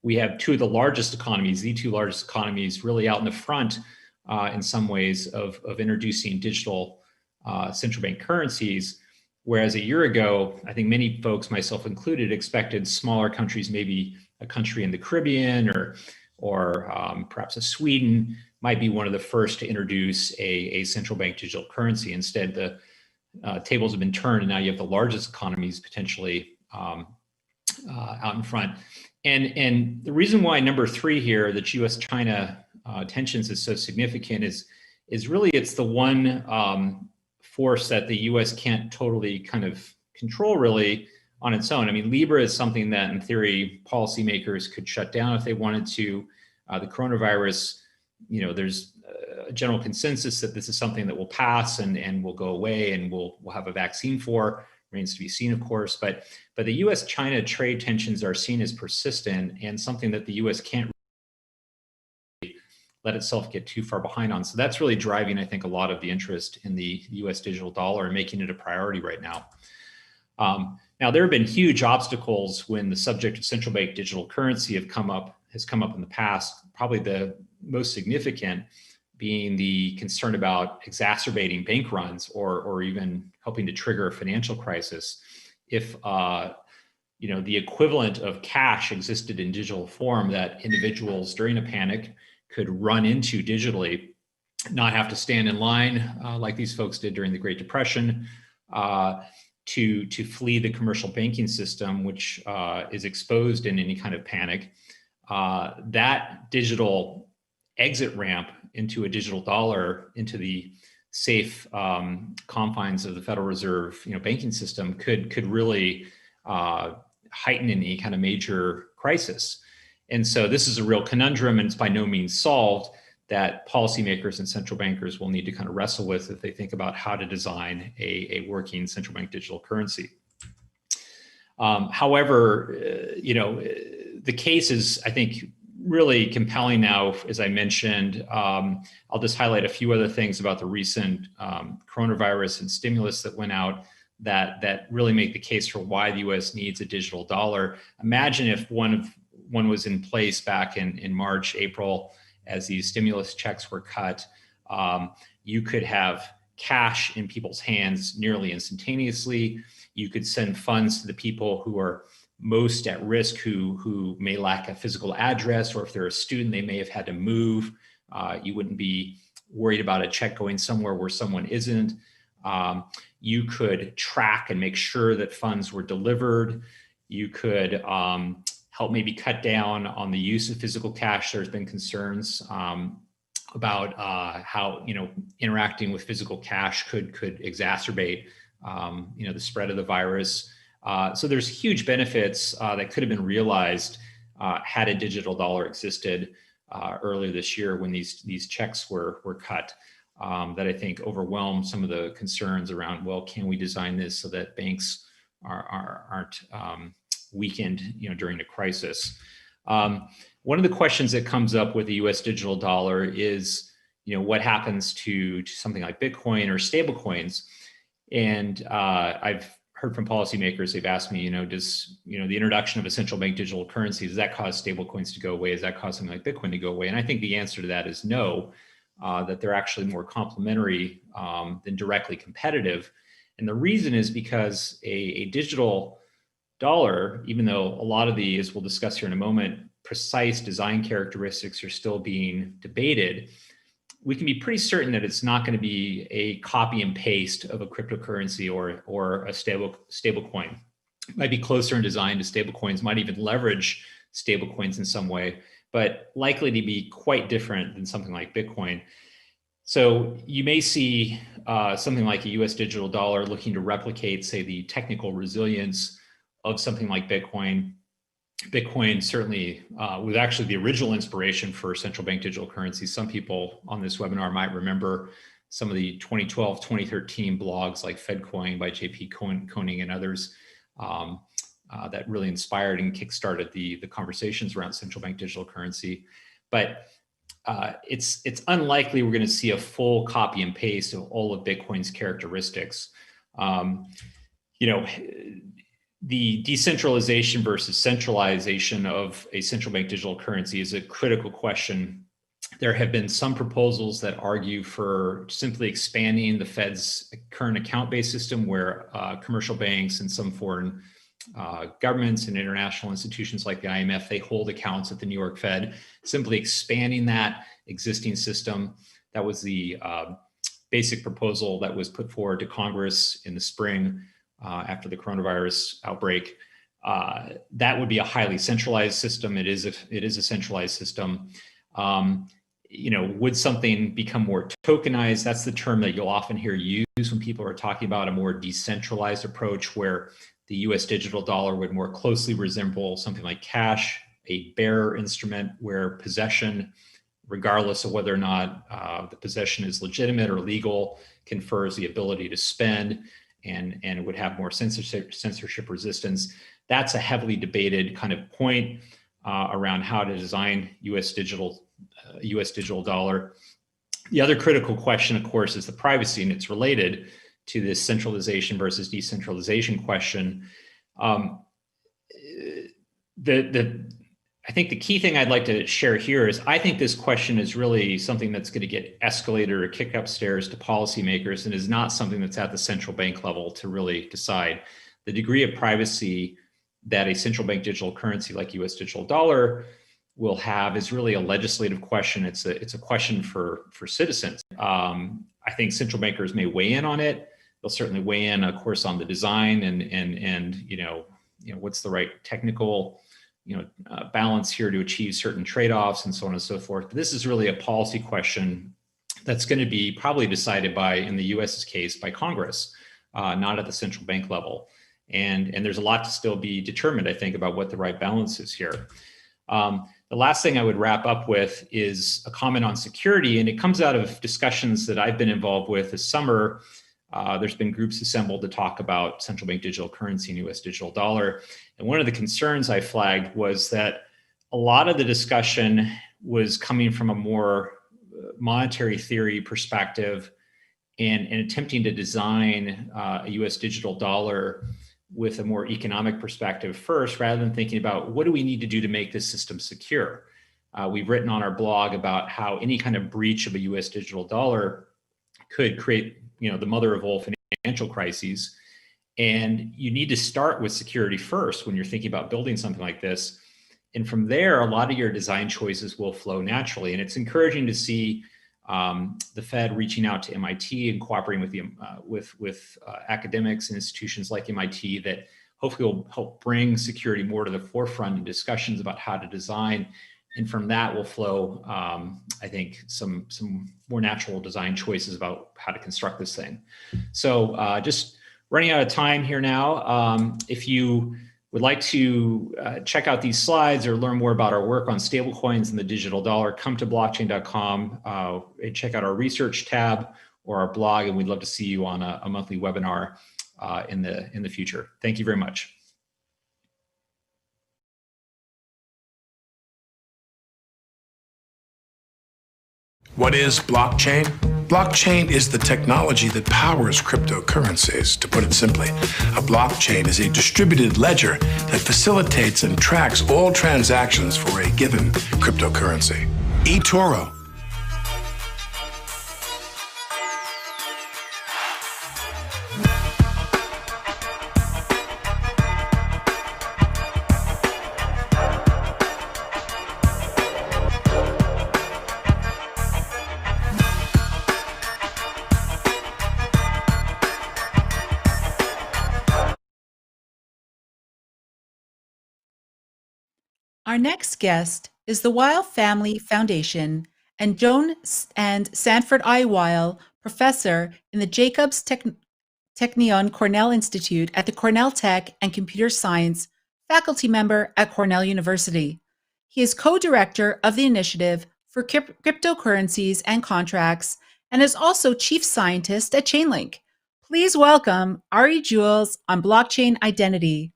we have two of the largest economies, the two largest economies really out in the front in some ways of introducing digital central bank currencies. Whereas a year ago, I think many folks, myself included, expected smaller countries, maybe a country in the Caribbean or perhaps a Sweden, might be one of the first to introduce a central bank digital currency. Instead, the tables have been turned, and now you have the largest economies potentially out in front. And the reason why number 3 here, that U.S.-China tensions is so significant is really it's the one force that the U.S. can't totally kind of control really on its own. I mean, Libra is something that in theory policymakers could shut down if they wanted to. The coronavirus, you know, there's a general consensus that this is something that will pass and will go away and we'll have a vaccine for. Remains to be seen, of course, but the U.S.-China trade tensions are seen as persistent and something that the U.S. can't really let itself get too far behind on. So that's really driving, I think, a lot of the interest in the U.S. digital dollar and making it a priority right now. Now, there have been huge obstacles when the subject of central bank digital currency has come up in the past. Probably the most significant being the concern about exacerbating bank runs or even helping to trigger a financial crisis. If you know, the equivalent of cash existed in digital form that individuals during a panic could run into digitally, not have to stand in line like these folks did during the Great Depression, to flee the commercial banking system, which is exposed in any kind of panic. That digital exit ramp into a digital dollar, into the safe confines of the Federal Reserve, you know, banking system could really heighten any kind of major crisis. And so this is a real conundrum, and it's by no means solved, that policymakers and central bankers will need to kind of wrestle with if they think about how to design a working central bank digital currency. However, you know, the case is, I think, really compelling now, as I mentioned. I'll just highlight a few other things about the recent coronavirus and stimulus that went out that really make the case for why the U.S. needs a digital dollar. Imagine if one was in place back in March, April, as these stimulus checks were cut. You could have cash in people's hands nearly instantaneously. You could send funds to the people who are most at risk, who may lack a physical address, or if they're a student, they may have had to move. You wouldn't be worried about a check going somewhere where someone isn't. You could track and make sure that funds were delivered. You could help maybe cut down on the use of physical cash. There's been concerns about how, you know, interacting with physical cash could exacerbate you know, the spread of the virus. So there's huge benefits that could have been realized had a digital dollar existed earlier this year when these checks were cut, that I think overwhelm some of the concerns around, well, can we design this so that banks aren't weakened, you know, during a crisis? One of the questions that comes up with the U.S. digital dollar is, you know, what happens to something like Bitcoin or stablecoins? And I've heard from policymakers, they've asked me, you know, does, you know, the introduction of a central bank digital currency, does that cause stablecoins to go away? Does that cause something like Bitcoin to go away? And I think the answer to that is no, that they're actually more complementary than directly competitive. And the reason is because a digital dollar, even though a lot of the, as we'll discuss here in a moment, precise design characteristics are still being debated, we can be pretty certain that it's not going to be a copy and paste of a cryptocurrency or a stable coin. It might be closer in design to stable coins, might even leverage stable coins in some way, but likely to be quite different than something like Bitcoin. So you may see something like a US digital dollar looking to replicate, say, the technical resilience of something like Bitcoin. Bitcoin certainly was actually the original inspiration for central bank digital currency. Some people on this webinar might remember some of the 2012, 2013 blogs like FedCoin by JP Koenig and others that really inspired and kickstarted the conversations around central bank digital currency. But it's unlikely we're going to see a full copy and paste of all of Bitcoin's characteristics. The decentralization versus centralization of a central bank digital currency is a critical question. There have been some proposals that argue for simply expanding the Fed's current account-based system, where commercial banks and some foreign governments and international institutions like the IMF, they hold accounts at the New York Fed. Simply expanding that existing system. That was the basic proposal that was put forward to Congress in the spring after the coronavirus outbreak. That would be a highly centralized system. It is a centralized system. Would something become more tokenized? That's the term that you'll often hear used when people are talking about a more decentralized approach, where the US digital dollar would more closely resemble something like cash, a bearer instrument where possession, regardless of whether or not the possession is legitimate or legal, confers the ability to spend, and it would have more censorship resistance. That's a heavily debated kind of point around how to design US digital dollar. The other critical question, of course, is the privacy, and it's related to this centralization versus decentralization question. I think the key thing I'd like to share here is I think this question is really something that's going to get escalated or kicked upstairs to policymakers, and is not something that's at the central bank level to really decide. The degree of privacy that a central bank digital currency like US digital dollar will have is really a legislative question. It's a question for citizens. I think central bankers may weigh in on it. They'll certainly weigh in, of course, on the design and what's the right technical balance here to achieve certain trade-offs and so on and so forth. But this is really a policy question that's going to be probably decided by, in the US's case, by Congress, not at the central bank level. And there's a lot to still be determined, I think, about what the right balance is here. The last thing I would wrap up with is a comment on security, and it comes out of discussions that I've been involved with this summer. There's been groups assembled to talk about central bank digital currency and US digital dollar. And one of the concerns I flagged was that a lot of the discussion was coming from a more monetary theory perspective and attempting to design a US digital dollar with a more economic perspective first, rather than thinking about what do we need to do to make this system secure. We've written on our blog about how any kind of breach of a US digital dollar could create the mother of all financial crises. And you need to start with security first when you're thinking about building something like this. And from there, a lot of your design choices will flow naturally. And it's encouraging to see the Fed reaching out to MIT and cooperating with academics and institutions like MIT that hopefully will help bring security more to the forefront in discussions about how to design. And from that will flow, I think, some more natural design choices about how to construct this thing. So just running out of time here now. If you would like to check out these slides or learn more about our work on stablecoins and the digital dollar, come to blockchain.com and check out our research tab or our blog, and we'd love to see you on a monthly webinar in the future. Thank you very much. What is blockchain? Blockchain is the technology that powers cryptocurrencies. To put it simply, a blockchain is a distributed ledger that facilitates and tracks all transactions for a given cryptocurrency. eToro. Our next guest is the Weil Family Foundation and Joan and Sanford I. Weil, professor in the Jacobs Technion Cornell Institute at the Cornell Tech and Computer Science, faculty member at Cornell University. He is co-director of the Initiative for Cryptocurrencies and Contracts and is also chief scientist at Chainlink. Please welcome Ari Jules on blockchain identity.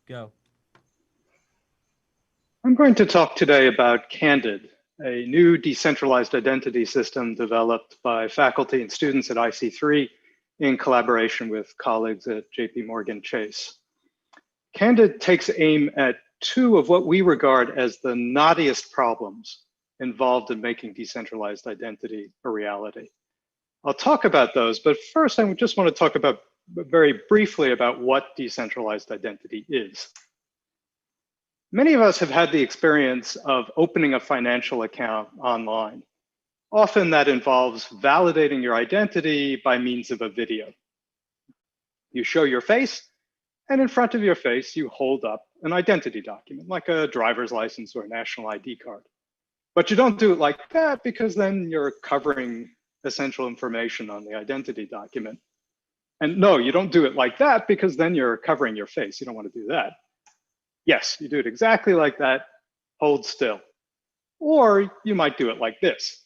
Go. I'm going to talk today about Candid, a new decentralized identity system developed by faculty and students at IC3 in collaboration with colleagues at JP Morgan Chase. Candid takes aim at two of what we regard as the knottiest problems involved in making decentralized identity a reality. I'll talk about those, but first I just want to talk about very briefly about what decentralized identity is. Many of us have had the experience of opening a financial account online. Often that involves validating your identity by means of a video. You show your face, and in front of your face, you hold up an identity document, like a driver's license or a national ID card. But you don't do it like that because then you're covering essential information on the identity document. And no, you don't do it like that because then you're covering your face. You don't want to do that. Yes, you do it exactly like that, hold still. Or you might do it like this.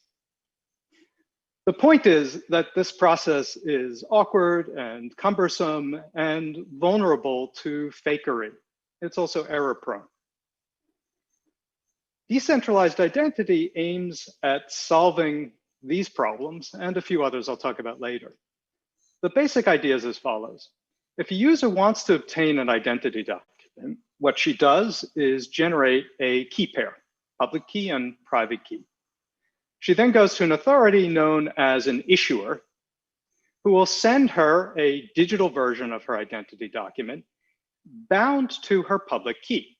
The point is that this process is awkward and cumbersome and vulnerable to fakery. It's also error prone. Decentralized identity aims at solving these problems and a few others I'll talk about later. The basic idea is as follows. If a user wants to obtain an identity document, what she does is generate a key pair, public key and private key. She then goes to an authority known as an issuer who will send her a digital version of her identity document bound to her public key.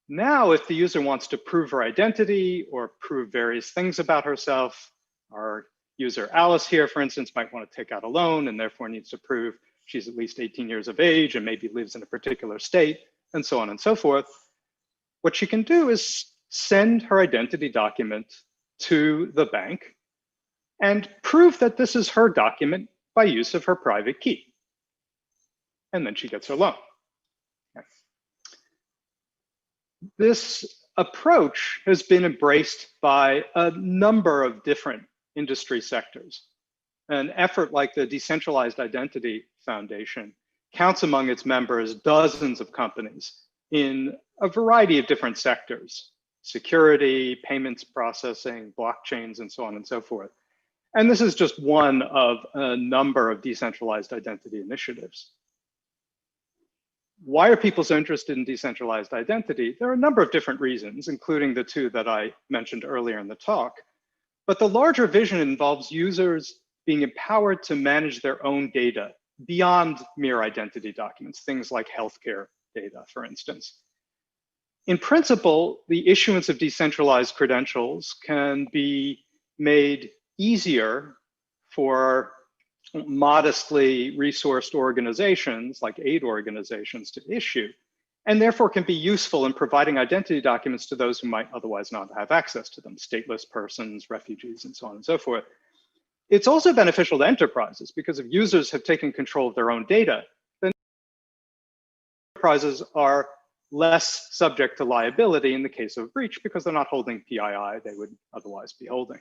Now, if the user wants to prove her identity or prove various things about herself, our user Alice here, for instance, might want to take out a loan and therefore needs to prove she's at least 18 years of age and maybe lives in a particular state, and so on and so forth. What she can do is send her identity document to the bank and prove that this is her document by use of her private key. And then she gets her loan. This approach has been embraced by a number of different industry sectors. An effort like the Decentralized Identity Foundation counts among its members dozens of companies in a variety of different sectors: security, payments processing, blockchains, and so on and so forth. And this is just one of a number of decentralized identity initiatives. Why are people so interested in decentralized identity? There are a number of different reasons, including the two that I mentioned earlier in the talk. But the larger vision involves users being empowered to manage their own data beyond mere identity documents, things like healthcare data, for instance. In principle, the issuance of decentralized credentials can be made easier for modestly resourced organizations like aid organizations to issue, and therefore can be useful in providing identity documents to those who might otherwise not have access to them, stateless persons, refugees, and so on and so forth. It's also beneficial to enterprises because if users have taken control of their own data, then enterprises are less subject to liability in the case of breach because they're not holding PII they would otherwise be holding.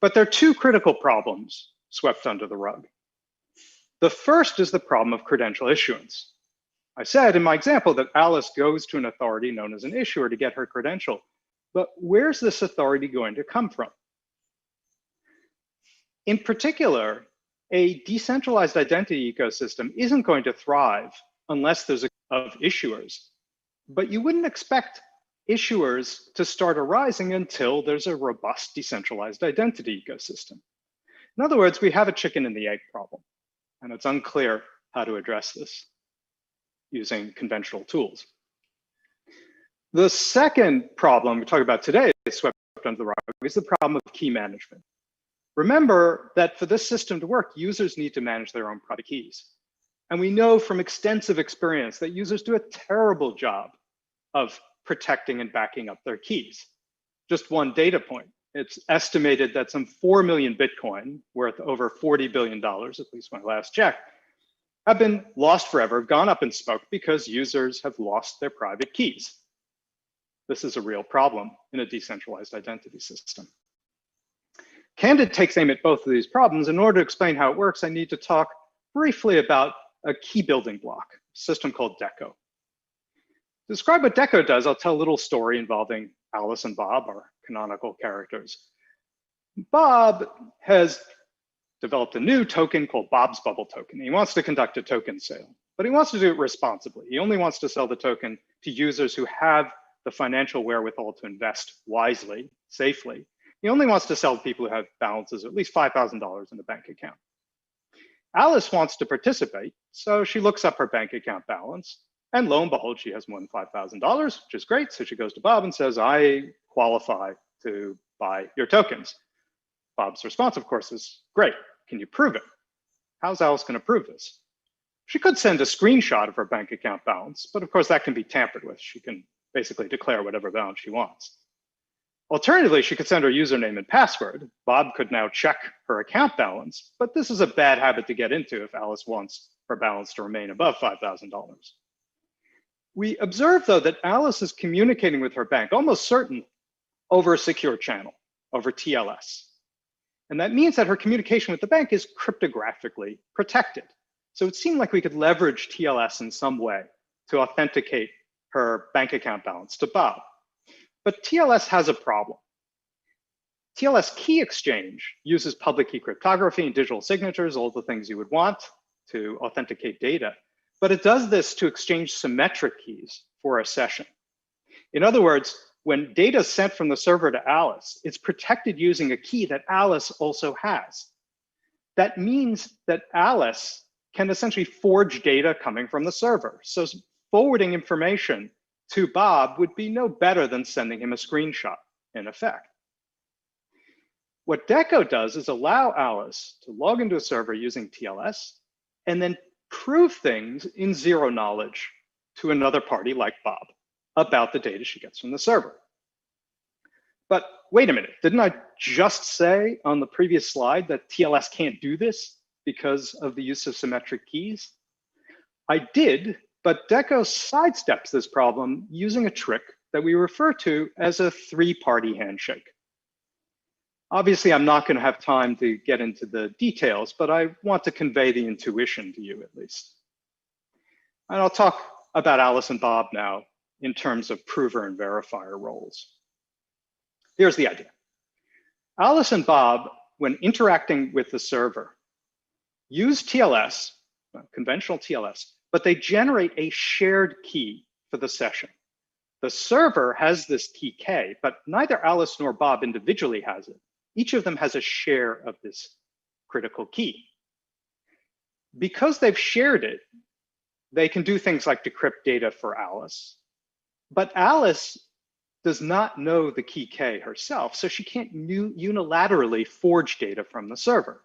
But there are two critical problems swept under the rug. The first is the problem of credential issuance. I said in my example that Alice goes to an authority known as an issuer to get her credential, but where's this authority going to come from? In particular, a decentralized identity ecosystem isn't going to thrive unless there's of issuers, but you wouldn't expect issuers to start arising until there's a robust decentralized identity ecosystem. In other words, we have a chicken and the egg problem, and it's unclear how to address this using conventional tools. The second problem we talk about today, swept under the rug, is the problem of key management. Remember that for this system to work, users need to manage their own private keys. And we know from extensive experience that users do a terrible job of protecting and backing up their keys. Just one data point. It's estimated that some 4 million Bitcoin, worth over $40 billion, at least my last check, have been lost forever, gone up in smoke because users have lost their private keys. This is a real problem in a decentralized identity system. Candid takes aim at both of these problems. In order to explain how it works, I need to talk briefly about a key building block, a system called DECO. To describe what Deco does, I'll tell a little story involving Alice and Bob, our canonical characters. Bob has developed a new token called Bob's Bubble Token. He wants to conduct a token sale, but he wants to do it responsibly. He only wants to sell the token to users who have the financial wherewithal to invest wisely, safely. He only wants to sell to people who have balances of at least $5,000 in a bank account. Alice wants to participate, so she looks up her bank account balance, and lo and behold, she has more than $5,000, which is great. So she goes to Bob and says, I qualify to buy your tokens. Bob's response, of course, is, great, can you prove it? How's Alice going to prove this? She could send a screenshot of her bank account balance, but of course that can be tampered with. She can basically declare whatever balance she wants. Alternatively, she could send her username and password. Bob could now check her account balance, but this is a bad habit to get into if Alice wants her balance to remain above $5,000. We observe, though, that Alice is communicating with her bank, almost certain, over a secure channel, over TLS. And that means that her communication with the bank is cryptographically protected. So it seemed like we could leverage TLS in some way to authenticate her bank account balance to Bob. But TLS has a problem. TLS key exchange uses public key cryptography and digital signatures, all the things you would want to authenticate data. But it does this to exchange symmetric keys for a session. In other words, when data is sent from the server to Alice, it's protected using a key that Alice also has. That means that Alice can essentially forge data coming from the server. So forwarding information to Bob would be no better than sending him a screenshot, in effect. What Deco does is allow Alice to log into a server using TLS and then prove things in zero knowledge to another party like Bob about the data she gets from the server. But wait a minute, didn't I just say on the previous slide that TLS can't do this because of the use of symmetric keys? I did, but Deco sidesteps this problem using a trick that we refer to as a three-party handshake. Obviously, I'm not going to have time to get into the details, but I want to convey the intuition to you at least. And I'll talk about Alice and Bob now in terms of prover and verifier roles. Here's the idea. Alice and Bob, when interacting with the server, use TLS, conventional TLS, but they generate a shared key for the session. The server has this key K, but neither Alice nor Bob individually has it. Each of them has a share of this critical key. Because they've shared it, they can do things like decrypt data for Alice, but Alice does not know the key K herself, so she can't unilaterally forge data from the server.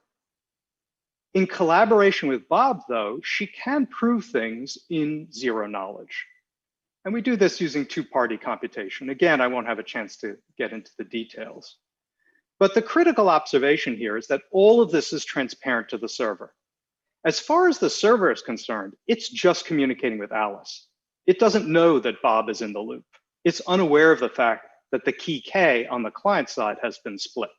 In collaboration with Bob, though, she can prove things in zero knowledge. And we do this using two-party computation. Again, I won't have a chance to get into the details. But the critical observation here is that all of this is transparent to the server. As far as the server is concerned, it's just communicating with Alice. It doesn't know that Bob is in the loop. It's unaware of the fact that the key K on the client side has been split.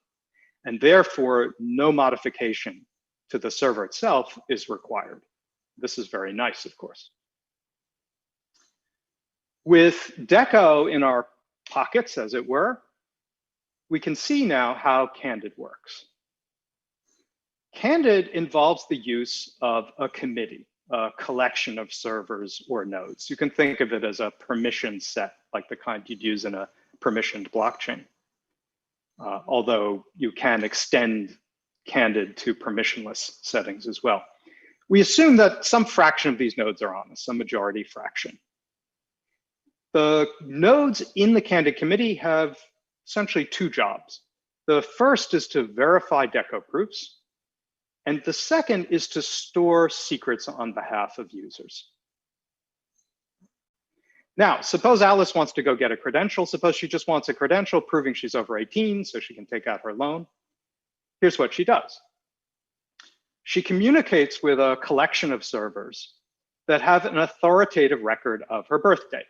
And therefore, no modification to the server itself is required. This is very nice, of course. With Deco in our pockets, as it were, we can see now how Candid works. Candid involves the use of a committee, a collection of servers or nodes. You can think of it as a permission set, like the kind you'd use in a permissioned blockchain. Although you can extend Candid to permissionless settings as well. We assume that some fraction of these nodes are honest, some majority fraction. The nodes in the Candid committee have essentially two jobs. The first is to verify Deco proofs, and the second is to store secrets on behalf of users. Now, suppose Alice wants to go get a credential. Suppose she just wants a credential proving she's over 18 so she can take out her loan. Here's what she does. She communicates with a collection of servers that have an authoritative record of her birth date.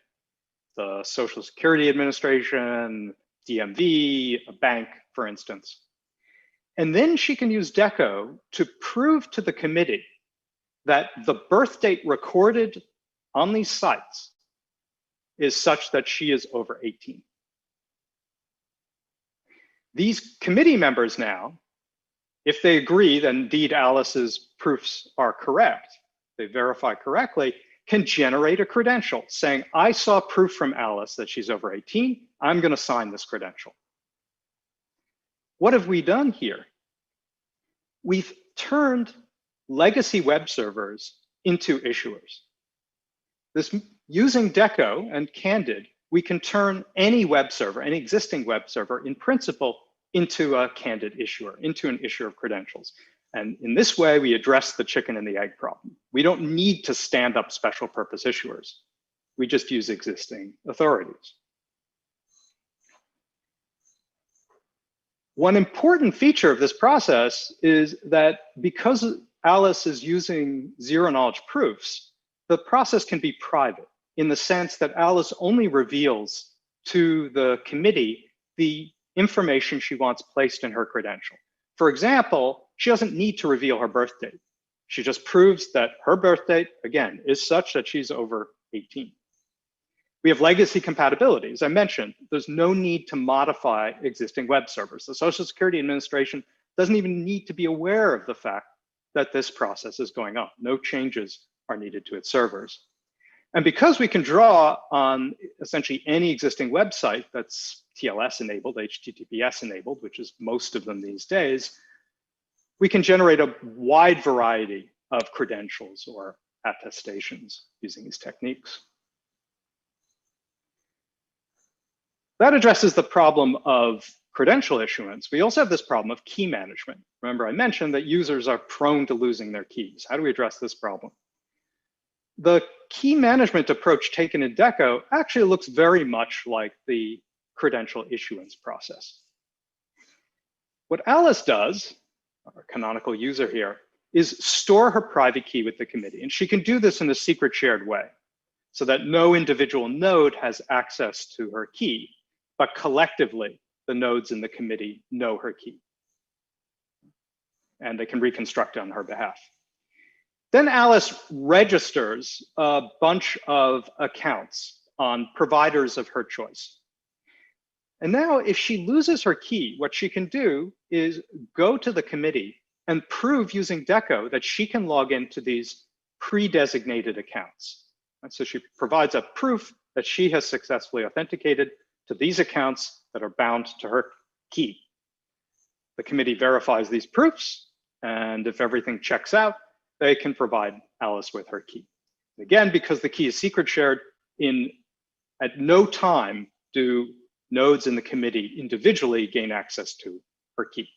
The Social Security Administration, DMV, a bank, for instance. And then she can use Deco to prove to the committee that the birth date recorded on these sites is such that she is over 18. These committee members now, if they agree that indeed Alice's proofs are correct, they verify correctly, can generate a credential saying, I saw proof from Alice that she's over 18, I'm going to sign this credential. What have we done here? We've turned legacy web servers into issuers. Using Deco and Candid, we can turn any web server, any existing web server, in principle, into a Candid issuer, into an issuer of credentials. And in this way, we address the chicken and the egg problem. We don't need to stand up special purpose issuers. We just use existing authorities. One important feature of this process is that because Alice is using zero-knowledge proofs, the process can be private in the sense that Alice only reveals to the committee the information she wants placed in her credential. For example, she doesn't need to reveal her birth date. She just proves that her birth date, again, is such that she's over 18. We have legacy compatibility. As I mentioned, there's no need to modify existing web servers. The Social Security Administration doesn't even need to be aware of the fact that this process is going on. No changes are needed to its servers. And because we can draw on essentially any existing website that's TLS enabled, HTTPS enabled, which is most of them these days, we can generate a wide variety of credentials or attestations using these techniques. That addresses the problem of credential issuance. We also have this problem of key management. Remember, I mentioned that users are prone to losing their keys. How do we address this problem? The key management approach taken in Deco actually looks very much like the credential issuance process. What Alice does, our canonical user here, is store her private key with the committee. And she can do this in a secret shared way so that no individual node has access to her key, but collectively, the nodes in the committee know her key. And they can reconstruct it on her behalf. Then Alice registers a bunch of accounts on providers of her choice. And now if she loses her key, what she can do is go to the committee and prove using Deco that she can log into these pre-designated accounts. And so she provides a proof that she has successfully authenticated to these accounts that are bound to her key. The committee verifies these proofs, and if everything checks out, they can provide Alice with her key. Again, because the key is secret shared, at no time do nodes in the committee individually gain access to her key.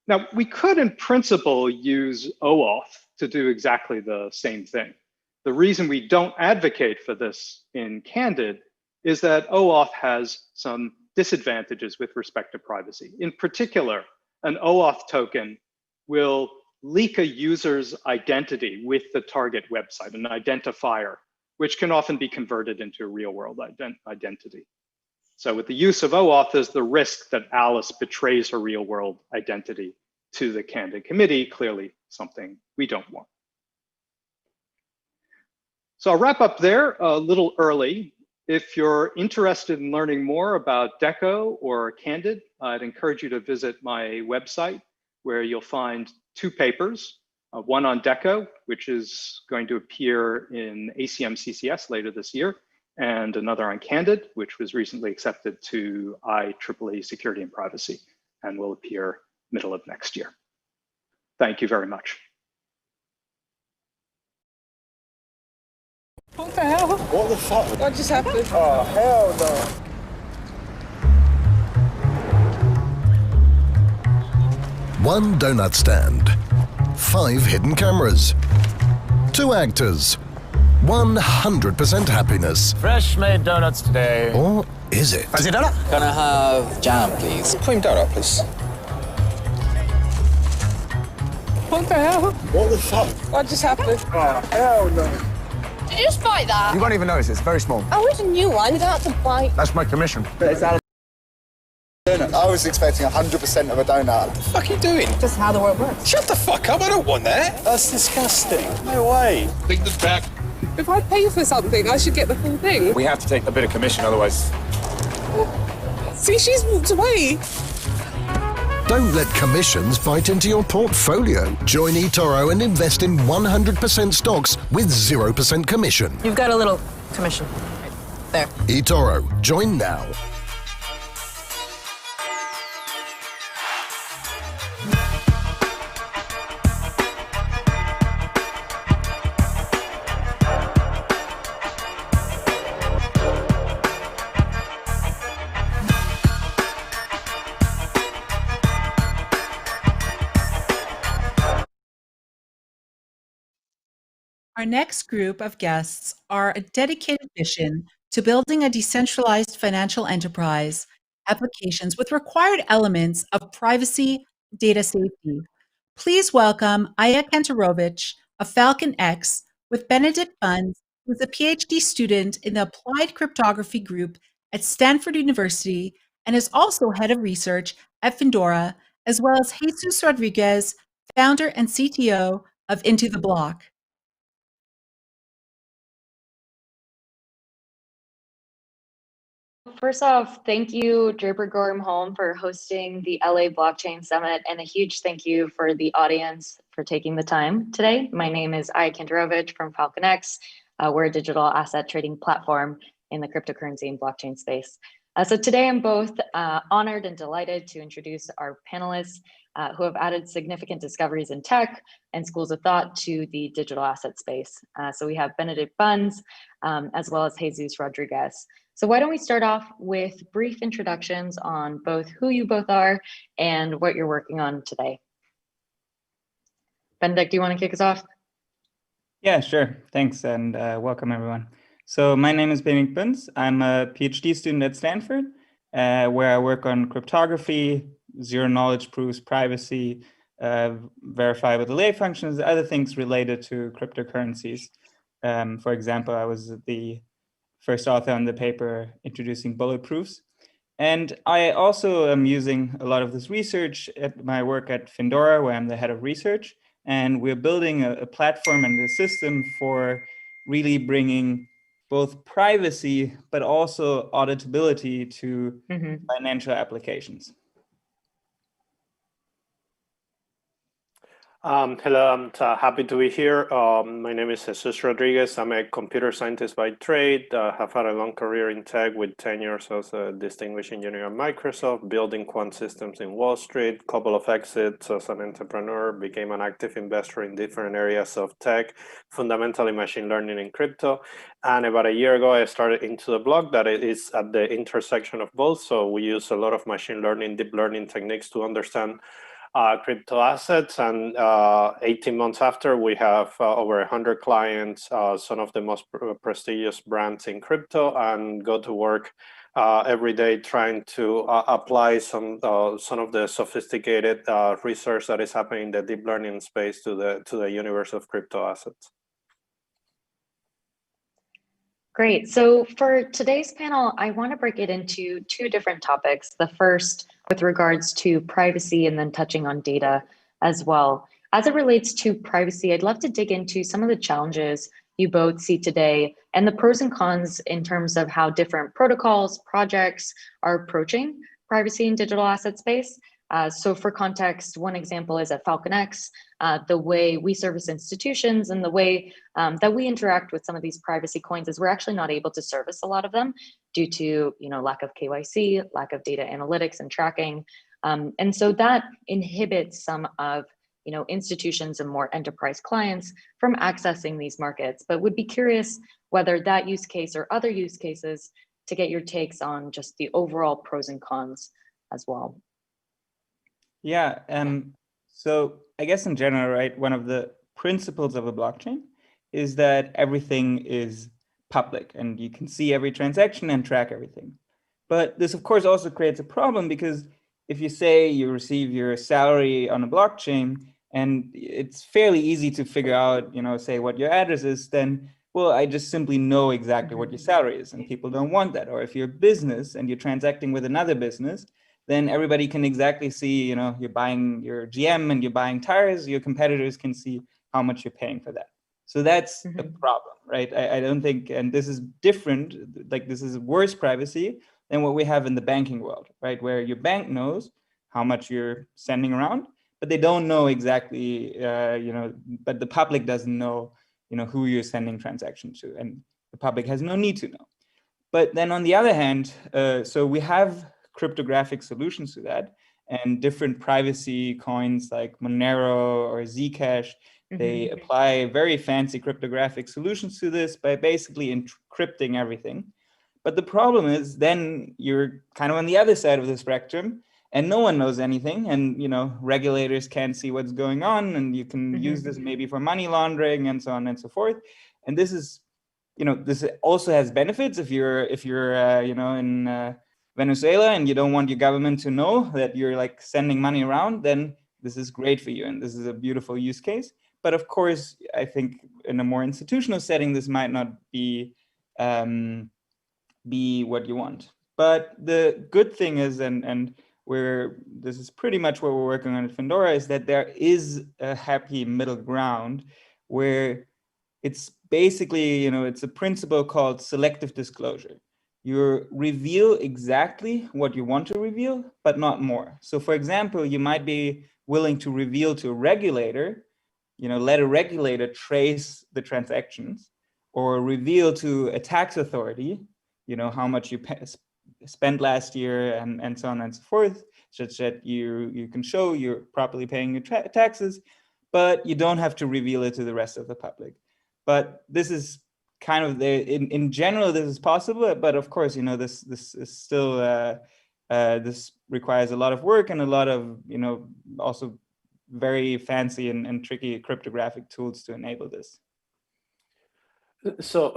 Now, we could in principle use OAuth to do exactly the same thing. The reason we don't advocate for this in Candid is that OAuth has some disadvantages with respect to privacy. In particular, an OAuth token will leak a user's identity with the target website, an identifier, which can often be converted into a real-world identity. So with the use of OAuth, there's the risk that Alice betrays her real-world identity to the Candid committee, clearly something we don't want. So I'll wrap up there a little early. If you're interested in learning more about Deco or Candid, I'd encourage you to visit my website, where you'll find two papers, one on Deco, which is going to appear in ACM CCS later this year, and another on Candid, which was recently accepted to IEEE Security and Privacy and will appear middle of next year. Thank you very much. What the hell? What the fuck? What just happened? Oh, hell no. One donut stand, 5 hidden cameras, 2 actors, 100% happiness. Fresh made donuts today. Or is it? Fancy donut? Can I have jam, please? Cream donut, please. What the hell? What the fuck? What just happened? Oh, hell no. Did you just bite that? You won't even notice, it's very small. Oh, it's a new one. You don't have to bite. That's my commission. But it's out of donut. I was expecting 100% of a donut. What the fuck are you doing? Just how the world works. Shut the fuck up, I don't want that. That's disgusting. No way. Take this back. If I pay for something, I should get the full thing. We have to take a bit of commission, otherwise... See, she's walked away. Don't let commissions bite into your portfolio. Join eToro and invest in 100% stocks with 0% commission. You've got a little commission. Right there. eToro. Join now. Our next group of guests are a dedicated mission to building a decentralized financial enterprise applications with required elements of privacy, data safety. Please welcome Aya Kantarovich of Falcon X with Benedict Funds, who's a PhD student in the Applied Cryptography Group at Stanford University and is also head of research at Findora, as well as Jesus Rodriguez, founder and CTO of Into the Block. First off, thank you, Draper Gorham Holm, for hosting the LA Blockchain Summit, and a huge thank you for the audience for taking the time today. My name is Aya Kantarovich from Falcon X. We're a digital asset trading platform in the cryptocurrency and blockchain space. So today I'm both honored and delighted to introduce our panelists who have added significant discoveries in tech and schools of thought to the digital asset space. So we have Benedict Funds, as well as Jesus Rodriguez. So why don't we start off with brief introductions on both who you both are and what you're working on today. Benedict, do you want to kick us off? Yeah, sure. Thanks, and welcome everyone. So my name is Benedict Funds. I'm a PhD student at Stanford, where I work on cryptography, zero knowledge proofs, privacy, verifiable delay functions, other things related to cryptocurrencies. For example, I was the first author on the paper introducing bulletproofs. And I also am using a lot of this research at my work at Findora, where I'm the head of research. And we're building a platform and a system for really bringing both privacy, but also auditability to financial applications. Hello, I'm happy to be here. My name is Jesus Rodriguez. I'm a computer scientist by trade. Have had a long career in tech with 10 years as a distinguished engineer at Microsoft, building quant systems in Wall Street, couple of exits as an entrepreneur, became an active investor in different areas of tech, fundamentally machine learning and crypto. And about a year ago, I started Into the Block that is at the intersection of both. So we use a lot of machine learning, deep learning techniques to understand crypto assets, and 18 months after, we have over 100 clients, some of the most prestigious brands in crypto, and go to work every day trying to apply some of the sophisticated research that is happening in the deep learning space to the universe of crypto assets. Great. So for today's panel, I want to break it into two different topics. The first with regards to privacy and then touching on data as well. As it relates to privacy, I'd love to dig into some of the challenges you both see today and the pros and cons in terms of how different protocols, projects are approaching privacy in digital asset space. So for context, one example is at Falcon X, the way we service institutions and the way that we interact with some of these privacy coins is we're actually not able to service a lot of them due to lack of KYC, lack of data analytics and tracking. And so that inhibits some of institutions and more enterprise clients from accessing these markets, but would be curious whether that use case or other use cases to get your takes on just the overall pros and cons as well. Yeah, so I guess in general, right, one of the principles of a blockchain is that everything is public and you can see every transaction and track everything. But this, of course, also creates a problem because if you say you receive your salary on a blockchain and it's fairly easy to figure out, say what your address is, then, well, I just simply know exactly what your salary is, and people don't want that. Or if you're a business and you're transacting with another business, then everybody can exactly see, you're buying your GM and you're buying tires, your competitors can see how much you're paying for that. So that's a problem, right? I don't think, and this is different, like this is worse privacy than what we have in the banking world, right? Where your bank knows how much you're sending around, but they don't know exactly, but the public doesn't know, who you're sending transactions to, and the public has no need to know. But then on the other hand, so we have cryptographic solutions to that, and different privacy coins like Monero or Zcash, they apply very fancy cryptographic solutions to this by basically encrypting everything. But the problem is then you're kind of on the other side of the spectrum and no one knows anything, and regulators can't see what's going on, and you can use this maybe for money laundering and so on and so forth. And this is, this also has benefits if you're in Venezuela and you don't want your government to know that you're like sending money around, then this is great for you, and this is a beautiful use case. But of course, I think in a more institutional setting, this might not be what you want. But the good thing is, and this is pretty much what we're working on at Fundora, is that there is a happy middle ground where it's basically, it's a principle called selective disclosure. You reveal exactly what you want to reveal, but not more. So for example, you might be willing to reveal to a regulator, let a regulator trace the transactions, or reveal to a tax authority, how much you spent last year and so on and so forth, such that you can show you're properly paying your taxes, but you don't have to reveal it to the rest of the public. But this is kind of in general, this is possible, but of course, this is still, this requires a lot of work and a lot of, also very fancy and tricky cryptographic tools to enable this. So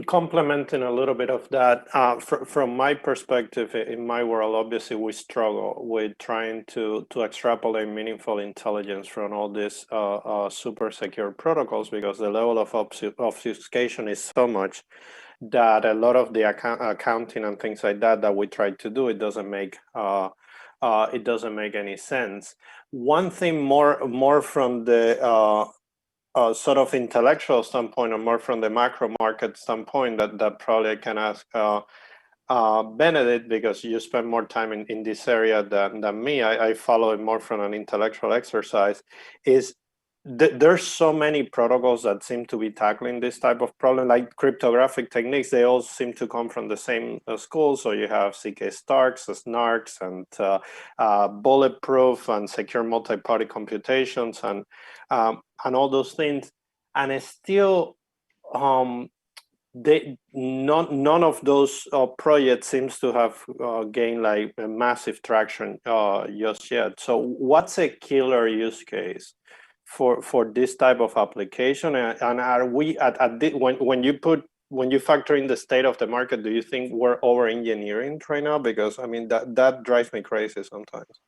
complementing a little bit of that, from my perspective, in my world, obviously we struggle with trying to extrapolate meaningful intelligence from all these super secure protocols, because the level of obfuscation is so much that a lot of the accounting and things like that we try to do, it doesn't make any sense. One thing more from the sort of intellectual standpoint, or more from the macro market standpoint, that probably I can ask Benedict, because you spend more time in this area than me. I follow it more from an intellectual exercise. Is there's so many protocols that seem to be tackling this type of problem, like cryptographic techniques. They all seem to come from the same school. So you have CK-Starks, SNARKs, and bulletproof and secure multi-party computations, and all those things. And it's still, none of those projects seems to have gained like a massive traction just yet. So what's a killer use case for this type of application? And are we when you factor in the state of the market, do you think we're over engineering right now? Because I mean that drives me crazy sometimes.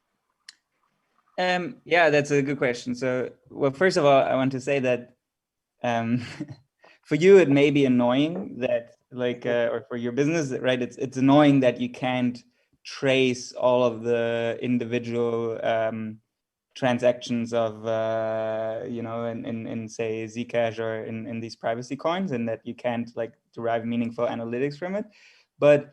Yeah, that's a good question. So, well, first of all, I want to say that for you it may be annoying that, like, or for your business, right? It's annoying that you can't trace all of the individual transactions of in say Zcash or in these privacy coins, and that you can't like derive meaningful analytics from it. But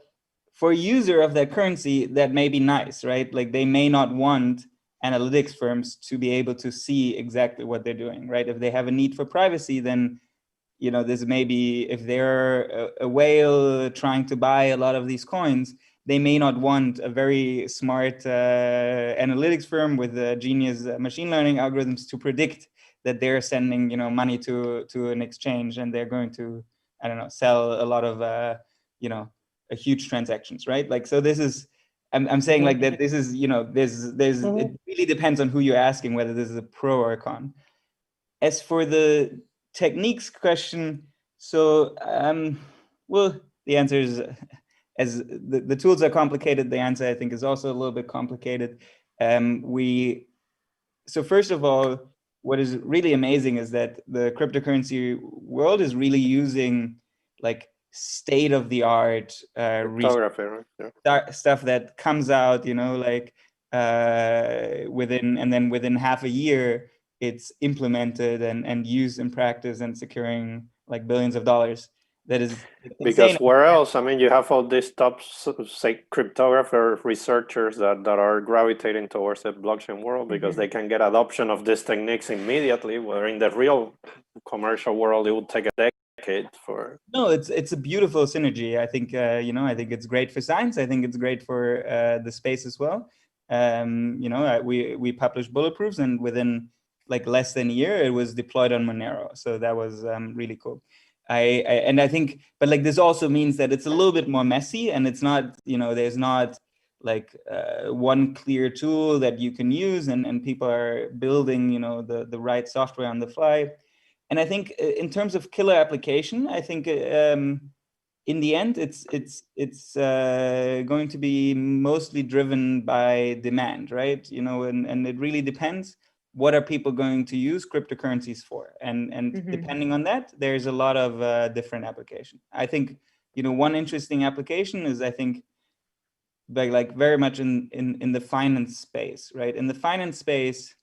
for a user of that currency, that may be nice, right? Like they may not want analytics firms to be able to see exactly what they're doing, right? If they have a need for privacy, then this may be, if they're a whale trying to buy a lot of these coins, they may not want a very smart analytics firm with genius machine learning algorithms to predict that they're sending money to an exchange, and they're going to, I don't know, sell a lot of a huge transactions, right? Like, so this is, I'm saying like that this is, there's it really depends on who you're asking whether this is a pro or a con. As for the techniques question, so well, the answer is, as the tools are complicated, the answer I think is also a little bit complicated. So first of all, what is really amazing is that the cryptocurrency world is really using like state-of-the-art cryptography, right? Stuff that comes out, like within half a year, it's implemented and used in practice and securing like billions of dollars. That is because insane. where else? I mean, you have all these top, say, cryptographer researchers that are gravitating towards the blockchain world because they can get adoption of these techniques immediately, where in the real commercial world, it would take a decade for. No, it's a beautiful synergy. I think, I think it's great for science. I think it's great for the space as well. We published bulletproofs, and within like less than a year, it was deployed on Monero. So that was really cool. I think, but like this also means that it's a little bit more messy, and it's not, there's not like one clear tool that you can use, and people are building, the right software on the fly. And I think in terms of killer application, I think in the end, it's going to be mostly driven by demand, right? And it really depends. What are people going to use cryptocurrencies for? And depending on that, there's a lot of different applications. I think, one interesting application is, I think, like very much in the finance space, right? In the finance space,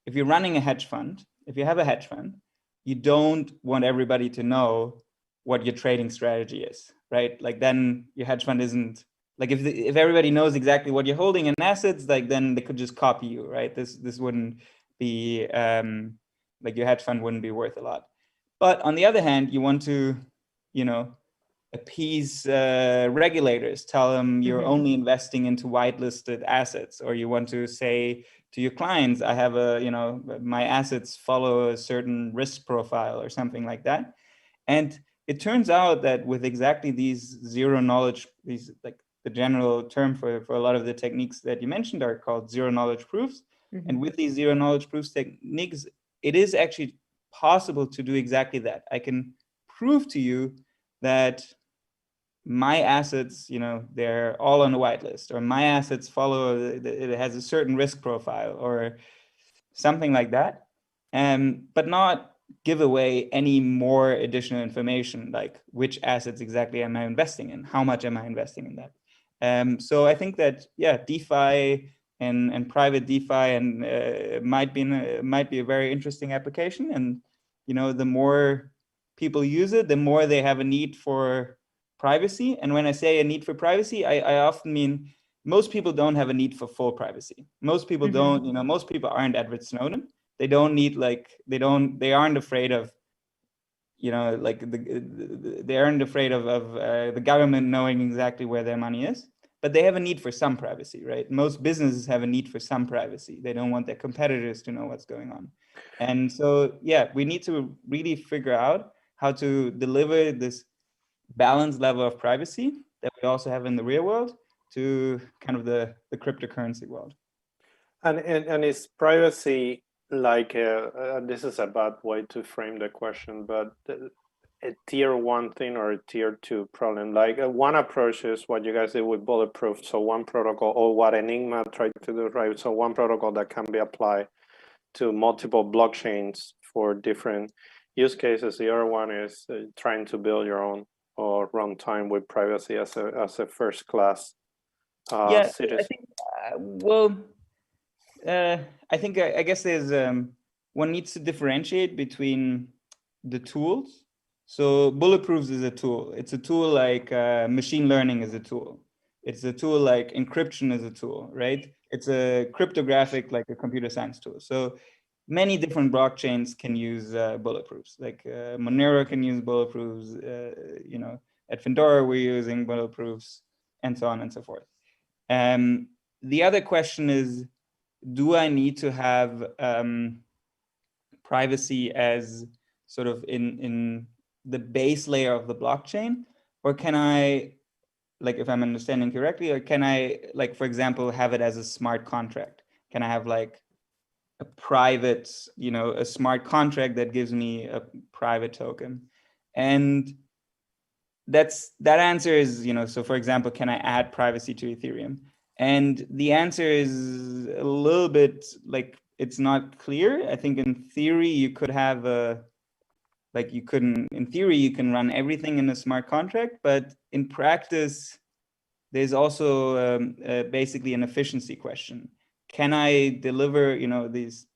if you're running a hedge fund, if you have a hedge fund, you don't want everybody to know what your trading strategy is, right? Like then your hedge fund isn't, like if everybody knows exactly what you're holding in assets, like then they could just copy you, right? This wouldn't be, like your hedge fund wouldn't be worth a lot. But on the other hand, you want to, appease regulators, tell them you're only investing into whitelisted assets, or you want to say to your clients, I have my assets follow a certain risk profile or something like that. And it turns out that with exactly these zero knowledge, these like the general term for a lot of the techniques that you mentioned are called zero knowledge proofs. And with these zero knowledge proofs techniques, it is actually possible to do exactly that. I can prove to you that my assets, they're all on a whitelist, or my assets follow, it has a certain risk profile or something like that, but not give away any more additional information, like which assets exactly am I investing in, how much am I investing in that. So I think that, DeFi and private DeFi and might be a very interesting application. And, the more people use it, the more they have a need for privacy. And when I say a need for privacy, I often mean most people don't have a need for full privacy. Most people don't, most people aren't Edward Snowden. They don't need they aren't afraid of, they aren't afraid of the government knowing exactly where their money is, but they have a need for some privacy, right? Most businesses have a need for some privacy. They don't want their competitors to know what's going on. And so, we need to really figure out how to deliver this balanced level of privacy that we also have in the real world to kind of the cryptocurrency world. And is privacy like this is a bad way to frame the question, but a tier 1 thing or a tier 2 problem? Like one approach is what you guys did with Bulletproof. So one protocol, or what Enigma tried to do, right? So one protocol that can be applied to multiple blockchains for different use cases. The other one is trying to build your own or runtime with privacy as a first class citizen. I think I guess there's one needs to differentiate between the tools. So Bulletproofs is a tool. It's a tool like machine learning is a tool. It's a tool like encryption is a tool, right? It's a cryptographic, like a computer science tool. So many different blockchains can use Bulletproofs. Like Monero can use Bulletproofs. At Findora we're using Bulletproofs, and so on and so forth. The other question is, do I need to have privacy as sort of in the base layer of the blockchain, or can I, like if I'm understanding correctly, or can I, like for example, have it as a smart contract? Can I have like a private, a smart contract that gives me a private token? And that answer is, so for example, can I add privacy to Ethereum? And the answer is a little bit like, it's not clear. I think in theory, you could have in theory, you can run everything in a smart contract, but in practice, there's also basically an efficiency question. Can I deliver, these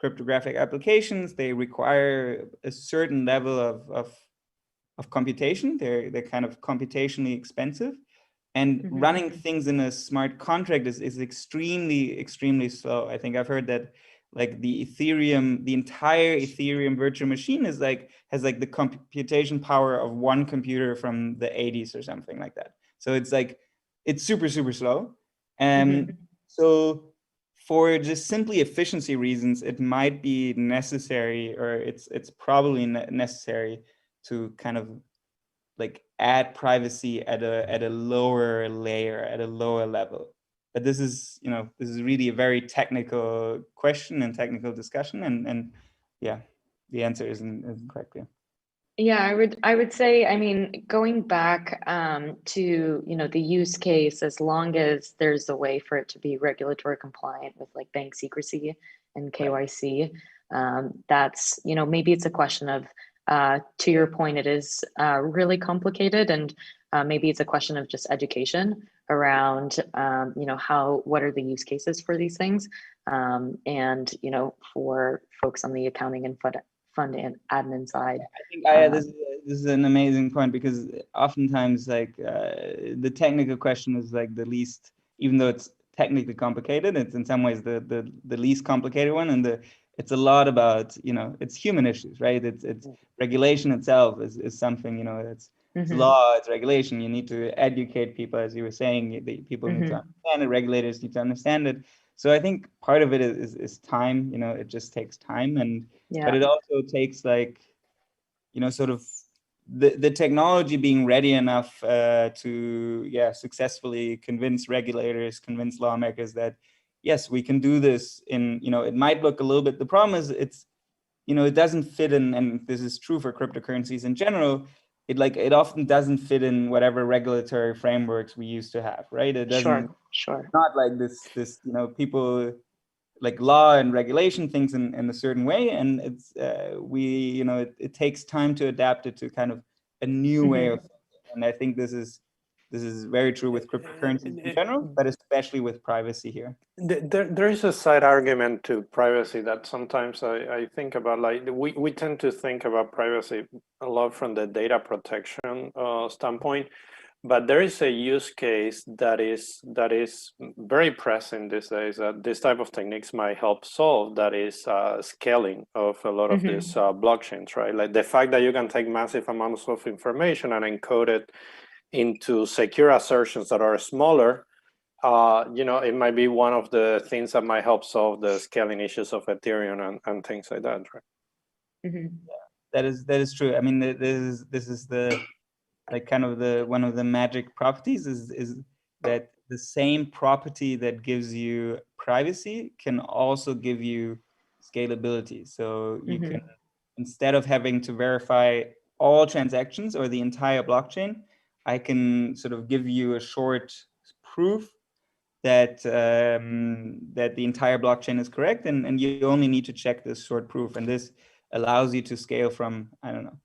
cryptographic applications, they require a certain level of computation. They're kind of computationally expensive. And running things in a smart contract is extremely, extremely slow. I think I've heard that like the entire Ethereum virtual machine has like the computation power of one computer from the 80s or something like that. So it's super, super slow. And so for just simply efficiency reasons, it might be necessary, or it's probably necessary to kind of like add privacy at a lower layer, at a lower level. But this is really a very technical question and technical discussion, and yeah, the answer isn't quite clear. Yeah, I would say, I mean, going back to, the use case, as long as there's a way for it to be regulatory compliant with like bank secrecy and KYC, that's, maybe it's a question of, to your point, it is really complicated, and maybe it's a question of just education around, what are the use cases for these things, and, for folks on the accounting and fund and admin side. I think this is an amazing point, because oftentimes like the technical question is like the least, even though it's technically complicated, it's in some ways the least complicated one, and it's a lot about, it's human issues, right? It's regulation itself is something, it's law, it's regulation. You need to educate people, as you were saying. People need to understand it. Regulators need to understand it. So I think part of it is time. It just takes time, but it also takes like, sort of the technology being ready enough to successfully convince regulators, convince lawmakers that yes, we can do this. It might look a little bit. The problem is it doesn't fit in, and this is true for cryptocurrencies in general. It often doesn't fit in whatever regulatory frameworks we used to have, right? It doesn't. Sure. Not like this. People like law and regulation things in a certain way, and it's it takes time to adapt it to kind of a new way of thinking. And I think this is very true with cryptocurrencies in general, but especially with privacy here. There is a side argument to privacy that sometimes I think about. Like we tend to think about privacy a lot from the data protection standpoint, but there is a use case that is very present these days that this type of techniques might help solve. That is scaling of a lot of these blockchains, right? Like the fact that you can take massive amounts of information and encode it into secure assertions that are smaller. It might be one of the things that might help solve the scaling issues of Ethereum and things like that, right? Yeah, that is true. I mean, this is the like kind of one of the magic properties is that the same property that gives you privacy can also give you scalability. So you can, instead of having to verify all transactions or the entire blockchain, I can sort of give you a short proof that that the entire blockchain is correct, and you only need to check this short proof, and this allows you to scale from, I don't know,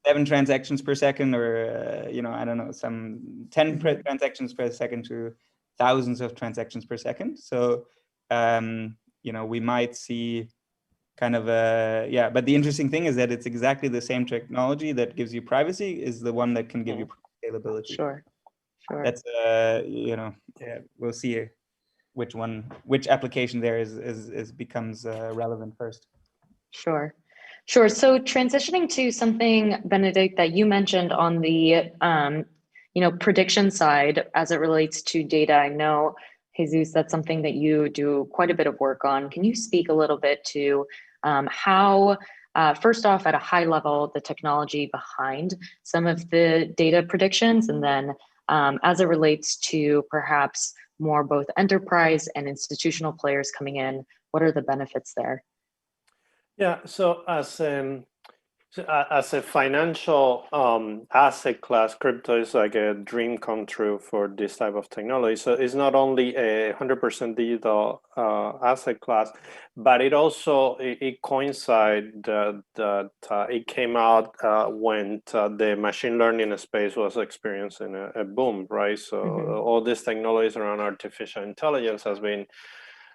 7 transactions per second, or I don't know, some 10 transactions per second to thousands of transactions per second. So we might see kind of but the interesting thing is that it's exactly the same technology that gives you privacy is the one that can give you scalability. Sure. That's we'll see which application there is becomes relevant first. Sure. So transitioning to something, Benedict, that you mentioned on the prediction side as it relates to data. I know, Jesus, that's something that you do quite a bit of work on. Can you speak a little bit to how, first off, at a high level, the technology behind some of the data predictions, and then as it relates to perhaps more both enterprise and institutional players coming in, what are the benefits there? Yeah, so as a financial asset class, crypto is like a dream come true for this type of technology. So it's not only a 100% digital asset class, but it also it coincided that it came out when the machine learning space was experiencing a boom, right? So all these technologies around artificial intelligence has been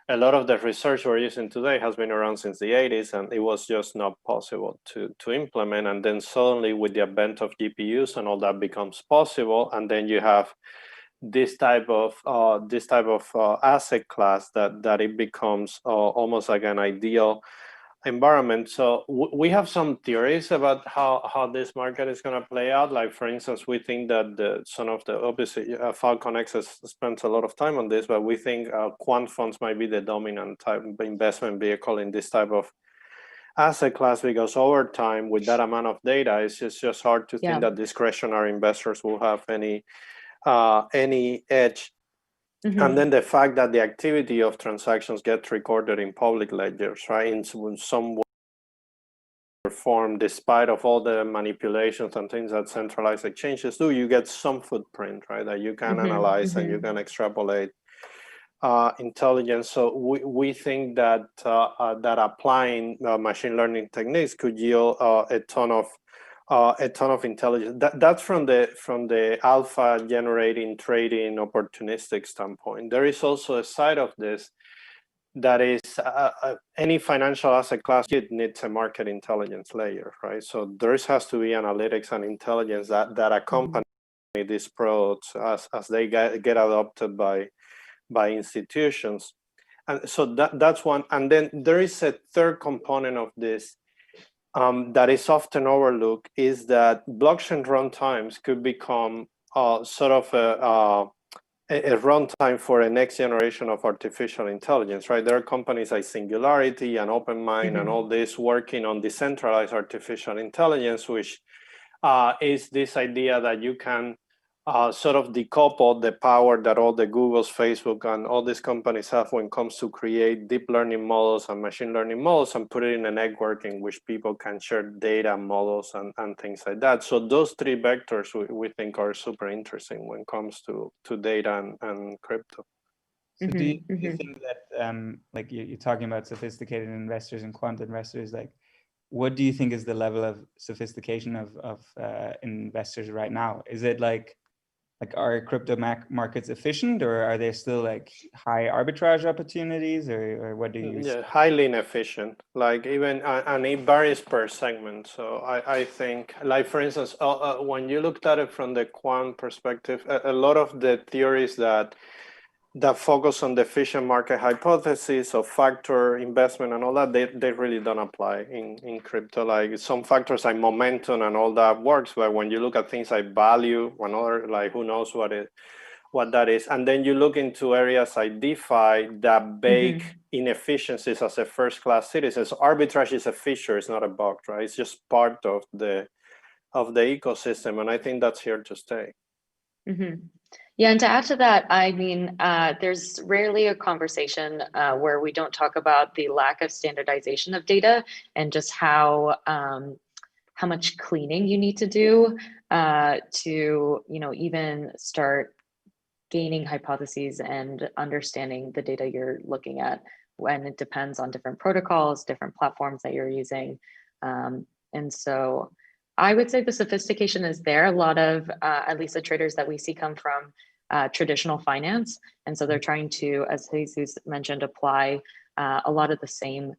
a lot of the research we're using today has been around since the 80s, and it was just not possible to implement. And then suddenly, with the advent of GPUs and all that, becomes possible. And then you have this type of asset class that it becomes almost like an ideal environment. So we have some theories about how this market is going to play out. Like, for instance, we think that some of the, obviously Falcon X has spent a lot of time on this, but we think quant funds might be the dominant type of investment vehicle in this type of asset class, because over time, with that amount of data, it's just hard to think that discretionary investors will have any edge. And then the fact that the activity of transactions gets recorded in public ledgers, right, in some form, despite of all the manipulations and things that centralized exchanges do, you get some footprint, right, that you can analyze and you can extrapolate intelligence. So we think that that applying machine learning techniques could yield a ton of intelligence. That's from the alpha generating trading opportunistic standpoint. There is also a side of this that is any financial asset class needs a market intelligence layer, right? So there has to be analytics and intelligence that accompany these products as they get adopted by institutions. And so that's one. And then there is a third component of this that is often overlooked, is that blockchain runtimes could become sort of a runtime for a next generation of artificial intelligence, right? There are companies like Singularity and OpenMind and all this working on decentralized artificial intelligence, which is this idea that you can sort of decouple the power that all the Googles, Facebook, and all these companies have when it comes to create deep learning models and machine learning models and put it in a network in which people can share data models and things like that. So those three vectors we think are super interesting when it comes to data and crypto. So do you think that, like you're talking about sophisticated investors and quant investors, like what do you think is the level of sophistication of investors right now? Is it like are crypto markets efficient, or are there still like high arbitrage opportunities, or what do you see? Highly inefficient, like even and it varies per segment. So I think, like, for instance, when you looked at it from the quant perspective, a lot of the theories that focus on the efficient market hypothesis of factor investment and all that, they really don't apply in crypto. Like some factors like momentum and all that works, but when you look at things like value, another, like who knows what that is. And then you look into areas like DeFi that bake inefficiencies as a first-class citizen. So arbitrage is a feature, it's not a bug, right? It's just part of the ecosystem, and I think that's here to stay. Yeah, and to add to that, I mean, there's rarely a conversation where we don't talk about the lack of standardization of data and just how much cleaning you need to do to, even start gaining hypotheses and understanding the data you're looking at. When it depends on different protocols, different platforms that you're using, and so I would say the sophistication is there. A lot of, at least the traders that we see come from traditional finance. And so they're trying to, as Jesus mentioned, apply a lot of the same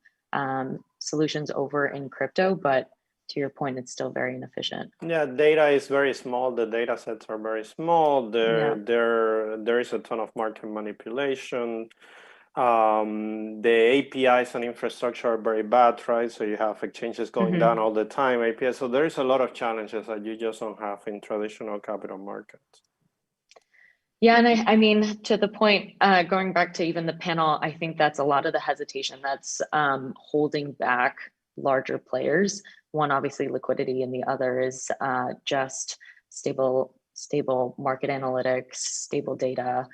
solutions over in crypto, but to your point, it's still very inefficient. Yeah, data is very small. The data sets are very small. There is a ton of market manipulation. The APIs and infrastructure are very bad, right? So you have exchanges going down all the time, APIs. So there is a lot of challenges that you just don't have in traditional capital markets. Yeah, and I mean, to the point, going back to even the panel, I think that's a lot of the hesitation that's holding back larger players. One, obviously liquidity, and the other is just stable market analytics, stable data,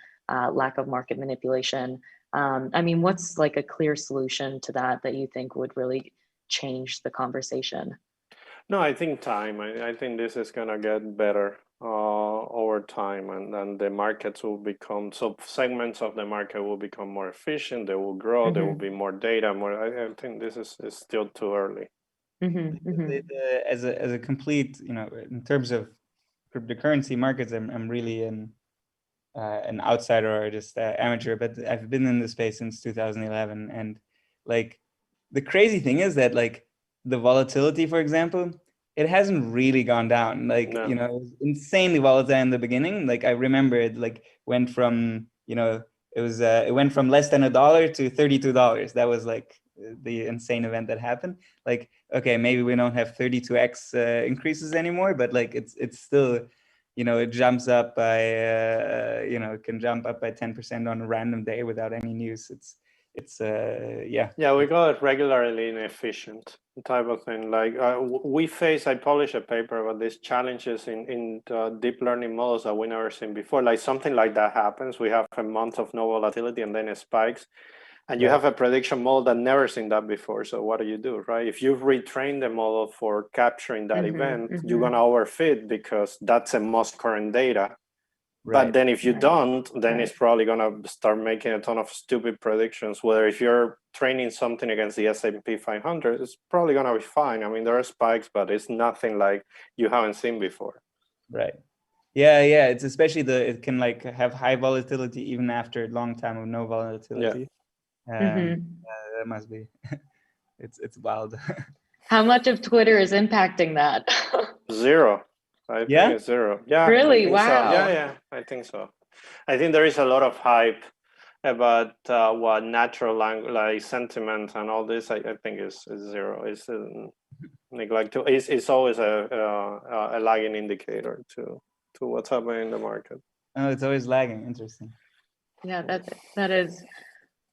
lack of market manipulation. I mean, what's like a clear solution to that you think would really change the conversation? No, I think time. I think this is going to get better over time, and the markets will become, so segments of the market will become more efficient, they will grow, there will be more data, I think this is still too early. As a complete, in terms of cryptocurrency markets, I'm really an outsider or just amateur, but I've been in the space since 2011. And like, the crazy thing is that like the volatility, for example, it hasn't really gone down. Like, No. you know, it was insanely volatile in the beginning. Like I remember it like went from, you know, it went from less than $1 to $32. That was like the insane event that happened. Like, okay, maybe we don't have 32x increases anymore, but like it's still, you know, it jumps up by, you know, it can jump up by 10% on a random day without any news. It's yeah. Yeah, we call it regularly inefficient type of thing. Like I published a paper about these challenges in deep learning models that we never seen before. Like something like that happens. We have a month of no volatility and then it spikes. And you have a prediction model that never seen that before. So what do, right? If you've retrained the model for capturing that event, you're gonna overfit because that's the most current data. Right. But then if you don't, then it's probably gonna start making a ton of stupid predictions. Whether if you're training something against the S&P 500, it's probably gonna be fine. I mean, there are spikes, but it's nothing like you haven't seen before. Right. Yeah, yeah. It's especially it can like have high volatility even after a long time of no volatility. Yeah. That must be. It's wild. How much of Twitter is impacting that? Zero. I think it's zero. Yeah. Really? Wow. So. Yeah, I think so. I think there is a lot of hype about what natural language, like sentiment and all this. I think is zero. It's neglect. It's always a lagging indicator to what's happening in the market. Oh, it's always lagging. Interesting. Yeah, that is.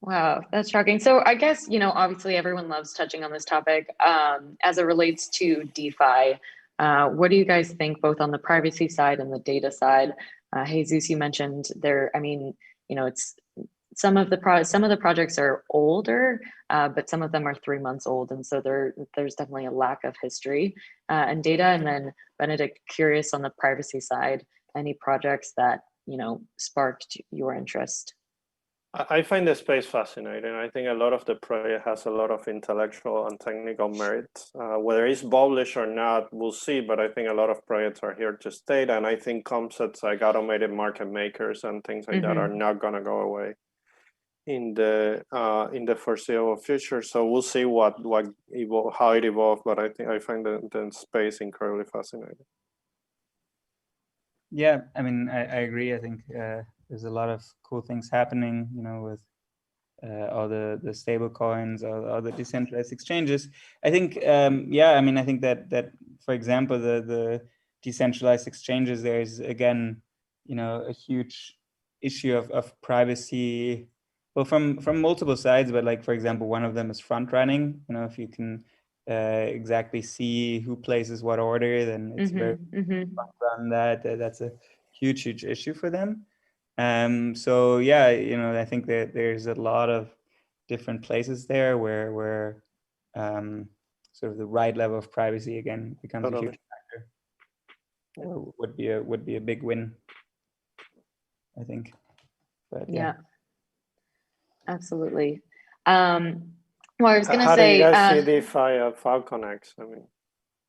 Wow, that's shocking. So I guess, you know, obviously everyone loves touching on this topic as it relates to DeFi. What do you guys think both on the privacy side and the data side? Jesus, you mentioned there, I mean, you know, it's some of the projects are older, but some of them are 3 months old. And so there's definitely a lack of history and data. And then Benedict, curious on the privacy side, any projects that, you know, sparked your interest? I find the space fascinating. I think a lot of the project has a lot of intellectual and technical merit. Whether it's published or not, we'll see. But I think a lot of projects are here to stay. And I think concepts like automated market makers and things like that are not going to go away in the foreseeable future. So we'll see how it evolves. But I find the space incredibly fascinating. Yeah, I mean, I agree. I think there's a lot of cool things happening, you know, with all the stable coins, all the decentralized exchanges. I think, yeah, I mean, I think that for example, the decentralized exchanges, there's again, you know, a huge issue of privacy, well, from multiple sides, but like, for example, one of them is front running. You know, if you can exactly see who places what order, then it's very front run that. That's a huge issue for them. So yeah, you know, I think that there's a lot of different places there where sort of the right level of privacy again becomes a huge factor, or would be a big win, I think. But yeah, absolutely. Well, I was gonna How say, do you guys see DeFi Falconex? I mean,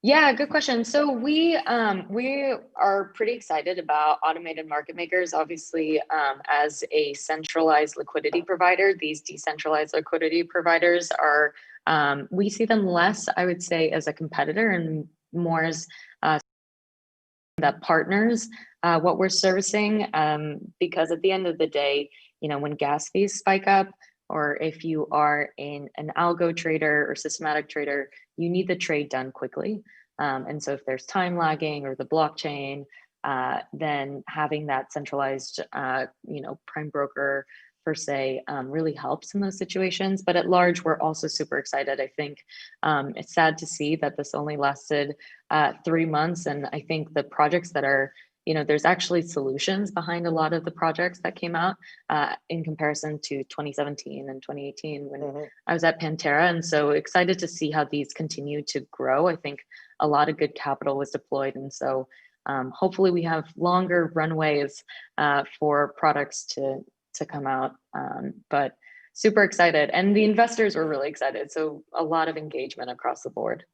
yeah, good question. So we are pretty excited about automated market makers. Obviously, as a centralized liquidity provider, these decentralized liquidity providers are, we see them less, I would say, as a competitor and more as that partners what we're servicing. Because at the end of the day, you know, when gas fees spike up, or if you are in an algo trader or systematic trader, you need the trade done quickly. And so if there's time lagging or the blockchain, then having that centralized, you know, prime broker per se really helps in those situations. But at large, we're also super excited. I think it's sad to see that this only lasted 3 months. And I think the projects that are, you know, there's actually solutions behind a lot of the projects that came out in comparison to 2017 and 2018 when I was at Pantera. And so excited to see how these continue to grow. I think a lot of good capital was deployed. And so hopefully we have longer runways for products to come out. But super excited. And the investors were really excited. So a lot of engagement across the board.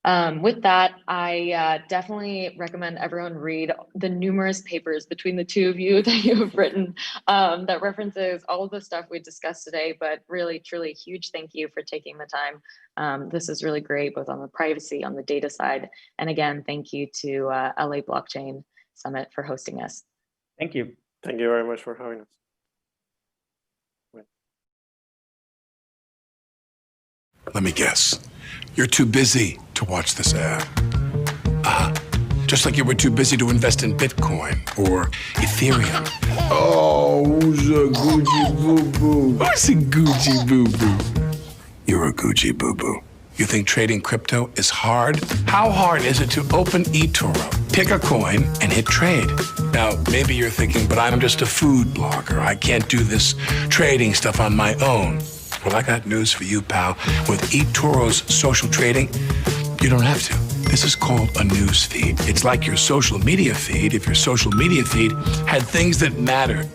With that, I definitely recommend everyone read the numerous papers between the two of you that you have written that references all of the stuff we discussed today, but really, truly huge thank you for taking the time. This is really great, both on the privacy, on the data side. And again, thank you to LA Blockchain Summit for hosting us. Thank you. Thank you very much for having us. Let me guess. You're too busy to watch this ad. Just like you were too busy to invest in Bitcoin or Ethereum. Oh, who's a Gucci boo-boo? Who's a Gucci boo-boo? You're a Gucci boo-boo. You think trading crypto is hard? How hard is it to open eToro, pick a coin, and hit trade? Now, maybe you're thinking, but I'm just a food blogger. I can't do this trading stuff on my own. Well, I got news for you, pal. With eToro's social trading, you don't have to. This is called a news feed. It's like your social media feed if your social media feed had things that mattered.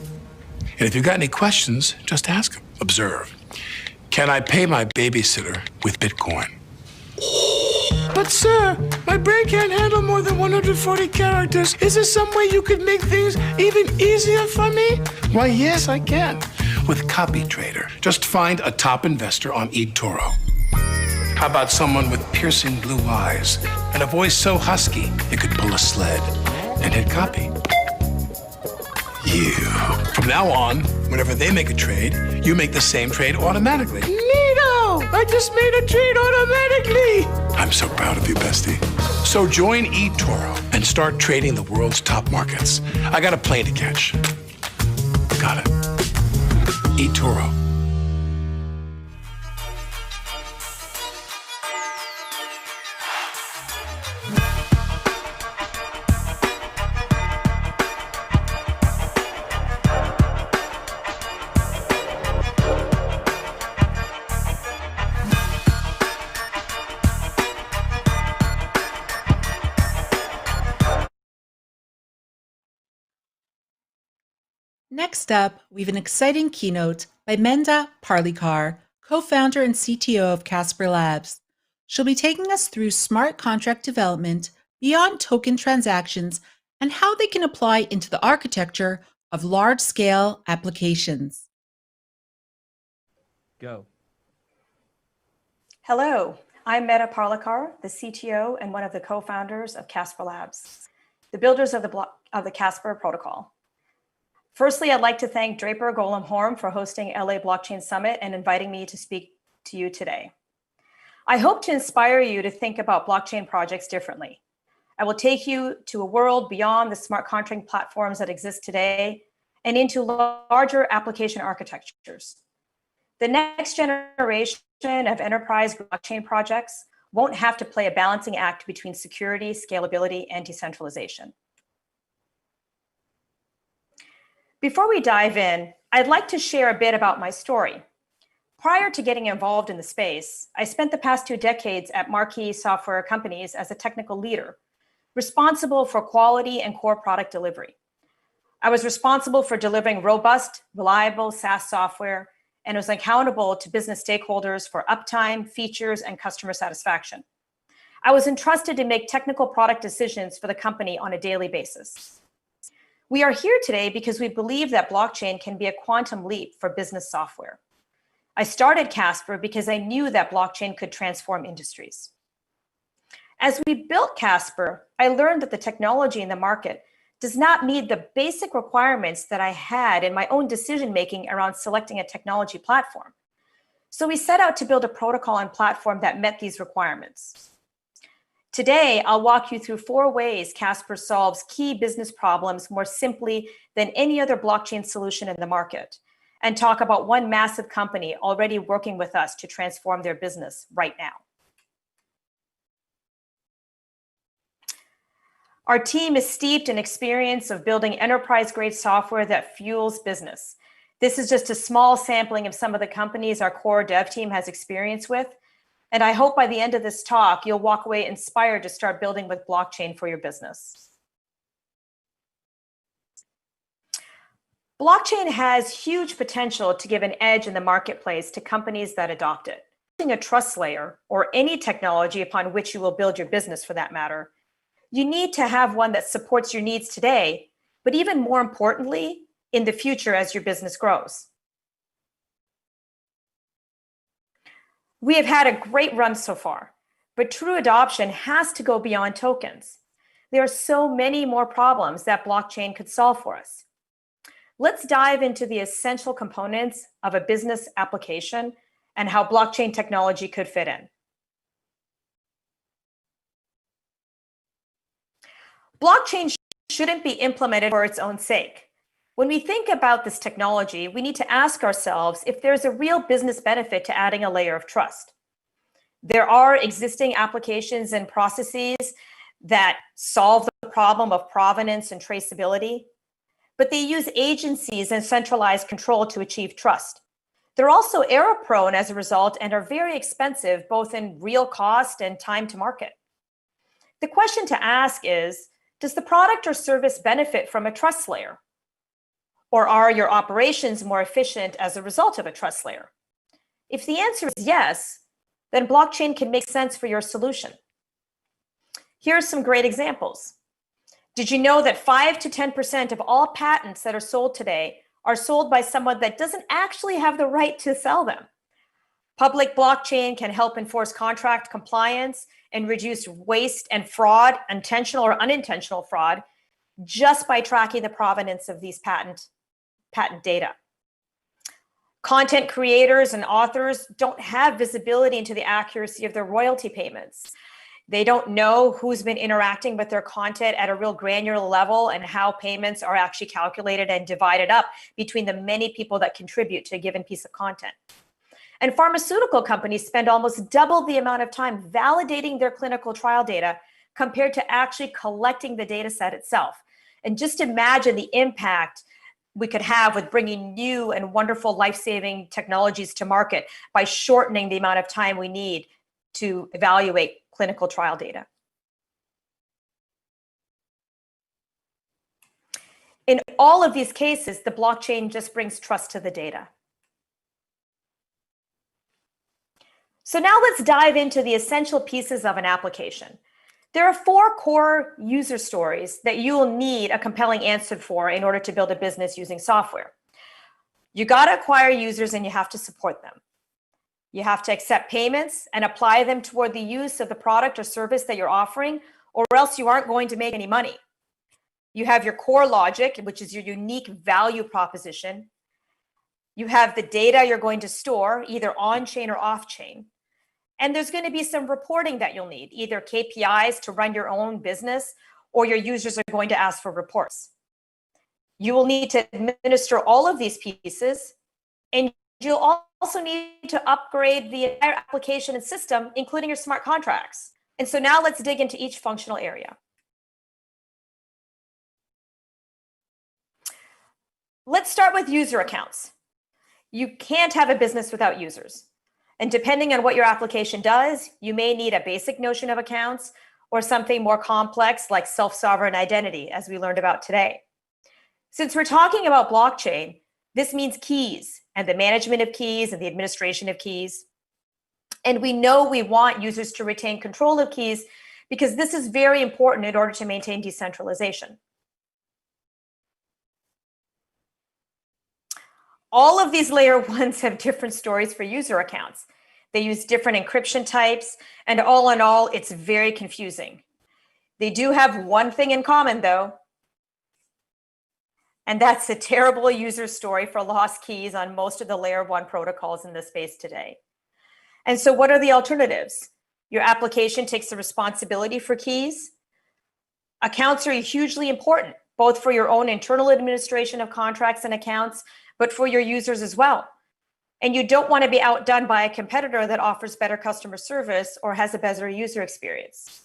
And if you've got any questions, just ask them. Observe. Can I pay my babysitter with Bitcoin? But sir, my brain can't handle more than 140 characters. Is there some way you could make things even easier for me? Why, yes, I can. With Copy Trader. Just find a top investor on eToro. How about someone with piercing blue eyes and a voice so husky it could pull a sled and hit copy? You. From now on, whenever they make a trade, you make the same trade automatically. Neato! I just made a trade automatically! I'm so proud of you, bestie. So join eToro and start trading the world's top markets. I got a plane to catch. Got it. eToro. Next up, we have an exciting keynote by Menda Parlikar, co-founder and CTO of CasperLabs. She'll be taking us through smart contract development beyond token transactions and how they can apply into the architecture of large-scale applications. Go. Hello, I'm Meta Parlikar, the CTO and one of the co-founders of CasperLabs, the builders of the Casper protocol. Firstly, I'd like to thank Draper Golem Horn for hosting LA Blockchain Summit and inviting me to speak to you today. I hope to inspire you to think about blockchain projects differently. I will take you to a world beyond the smart contract platforms that exist today and into larger application architectures. The next generation of enterprise blockchain projects won't have to play a balancing act between security, scalability, and decentralization. Before we dive in, I'd like to share a bit about my story. Prior to getting involved in the space, I spent the past 2 decades at marquee software companies as a technical leader, responsible for quality and core product delivery. I was responsible for delivering robust, reliable SaaS software and was accountable to business stakeholders for uptime, features, and customer satisfaction. I was entrusted to make technical product decisions for the company on a daily basis. We are here today because we believe that blockchain can be a quantum leap for business software. I started Casper because I knew that blockchain could transform industries. As we built Casper, I learned that the technology in the market does not meet the basic requirements that I had in my own decision-making around selecting a technology platform. So we set out to build a protocol and platform that met these requirements. Today, I'll walk you through 4 ways Casper solves key business problems more simply than any other blockchain solution in the market, and talk about one massive company already working with us to transform their business right now. Our team is steeped in experience of building enterprise-grade software that fuels business. This is just a small sampling of some of the companies our core dev team has experience with, and I hope by the end of this talk, you'll walk away inspired to start building with blockchain for your business. Blockchain has huge potential to give an edge in the marketplace to companies that adopt it. a trust layer, or any technology upon which you will build your business for that matter, you need to have one that supports your needs today, but even more importantly, in the future as your business grows. We have had a great run so far, but true adoption has to go beyond tokens. There are so many more problems that blockchain could solve for us. Let's dive into the essential components of a business application and how blockchain technology could fit in. Blockchain shouldn't be implemented for its own sake. When we think about this technology, we need to ask ourselves if there's a real business benefit to adding a layer of trust. There are existing applications and processes that solve the problem of provenance and traceability, but they use agencies and centralized control to achieve trust. They're also error-prone as a result and are very expensive, both in real cost and time to market. The question to ask is, does the product or service benefit from a trust layer? Or are your operations more efficient as a result of a trust layer? If the answer is yes, then blockchain can make sense for your solution. Here are some great examples. Did you know that 5 to 10% of all patents that are sold today are sold by someone that doesn't actually have the right to sell them? Public blockchain can help enforce contract compliance and reduce waste and fraud, intentional or unintentional fraud, just by tracking the provenance of these patent data. Content creators and authors don't have visibility into the accuracy of their royalty payments. They don't know who's been interacting with their content at a real granular level and how payments are actually calculated and divided up between the many people that contribute to a given piece of content. And pharmaceutical companies spend almost double the amount of time validating their clinical trial data compared to actually collecting the data set itself. And just imagine the impact we could have with bringing new and wonderful life-saving technologies to market by shortening the amount of time we need to evaluate clinical trial data. In all of these cases, the blockchain just brings trust to the data. So now let's dive into the essential pieces of an application. There are 4 core user stories that you will need a compelling answer for in order to build a business using software. You got to acquire users and you have to support them. You have to accept payments and apply them toward the use of the product or service that you're offering, or else you aren't going to make any money. You have your core logic, which is your unique value proposition. You have the data you're going to store, either on-chain or off-chain. And there's going to be some reporting that you'll need, either KPIs to run your own business, or your users are going to ask for reports. You will need to administer all of these pieces, and you'll also need to upgrade the entire application and system, including your smart contracts. And so now let's dig into each functional area. Let's start with user accounts. You can't have a business without users. And depending on what your application does, you may need a basic notion of accounts or something more complex like self-sovereign identity, as we learned about today. Since we're talking about blockchain, this means keys and the management of keys and the administration of keys. And we know we want users to retain control of keys because this is very important in order to maintain decentralization. All of these layer 1s have different stories for user accounts. They use different encryption types, and all in all, it's very confusing. They do have one thing in common, though, and that's a terrible user story for lost keys on most of the layer 1 protocols in this space today. And so what are the alternatives? Your application takes the responsibility for keys. Accounts are hugely important, both for your own internal administration of contracts and accounts, but for your users as well. And you don't want to be outdone by a competitor that offers better customer service or has a better user experience.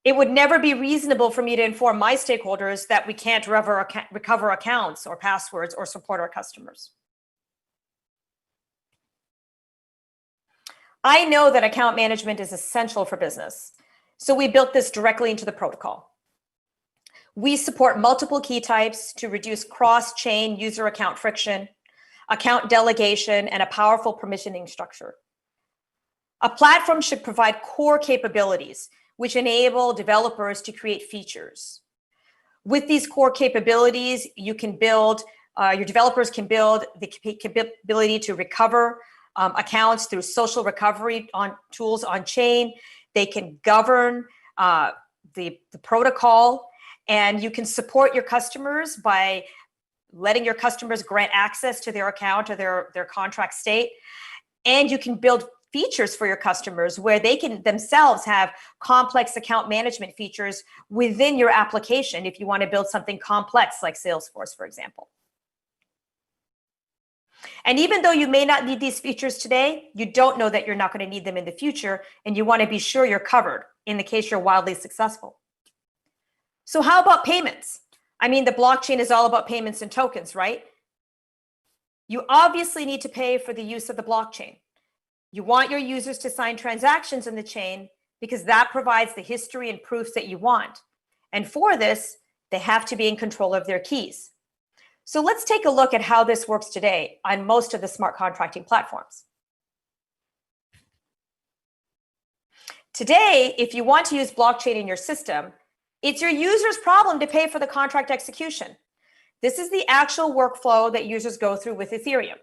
It would never be reasonable for me to inform my stakeholders that we can't recover accounts or passwords or support our customers. I know that account management is essential for business, so we built this directly into the protocol. We support multiple key types to reduce cross-chain user account friction, account delegation, and a powerful permissioning structure. A platform should provide core capabilities which enable developers to create features. With these core capabilities, you can build, your developers can build the capability to recover accounts through social recovery tools on chain. They can govern the protocol, and you can support your customers by letting your customers grant access to their account or their contract state. And you can build features for your customers where they can themselves have complex account management features within your application if you want to build something complex like Salesforce, for example. And even though you may not need these features today, you don't know that you're not going to need them in the future, and you want to be sure you're covered in the case you're wildly successful. So how about payments? I mean, the blockchain is all about payments and tokens, right? You obviously need to pay for the use of the blockchain. You want your users to sign transactions in the chain because that provides the history and proofs that you want. And for this, they have to be in control of their keys. So let's take a look at how this works today on most of the smart contracting platforms. Today, if you want to use blockchain in your system, it's your user's problem to pay for the contract execution. This is the actual workflow that users go through with Ethereum.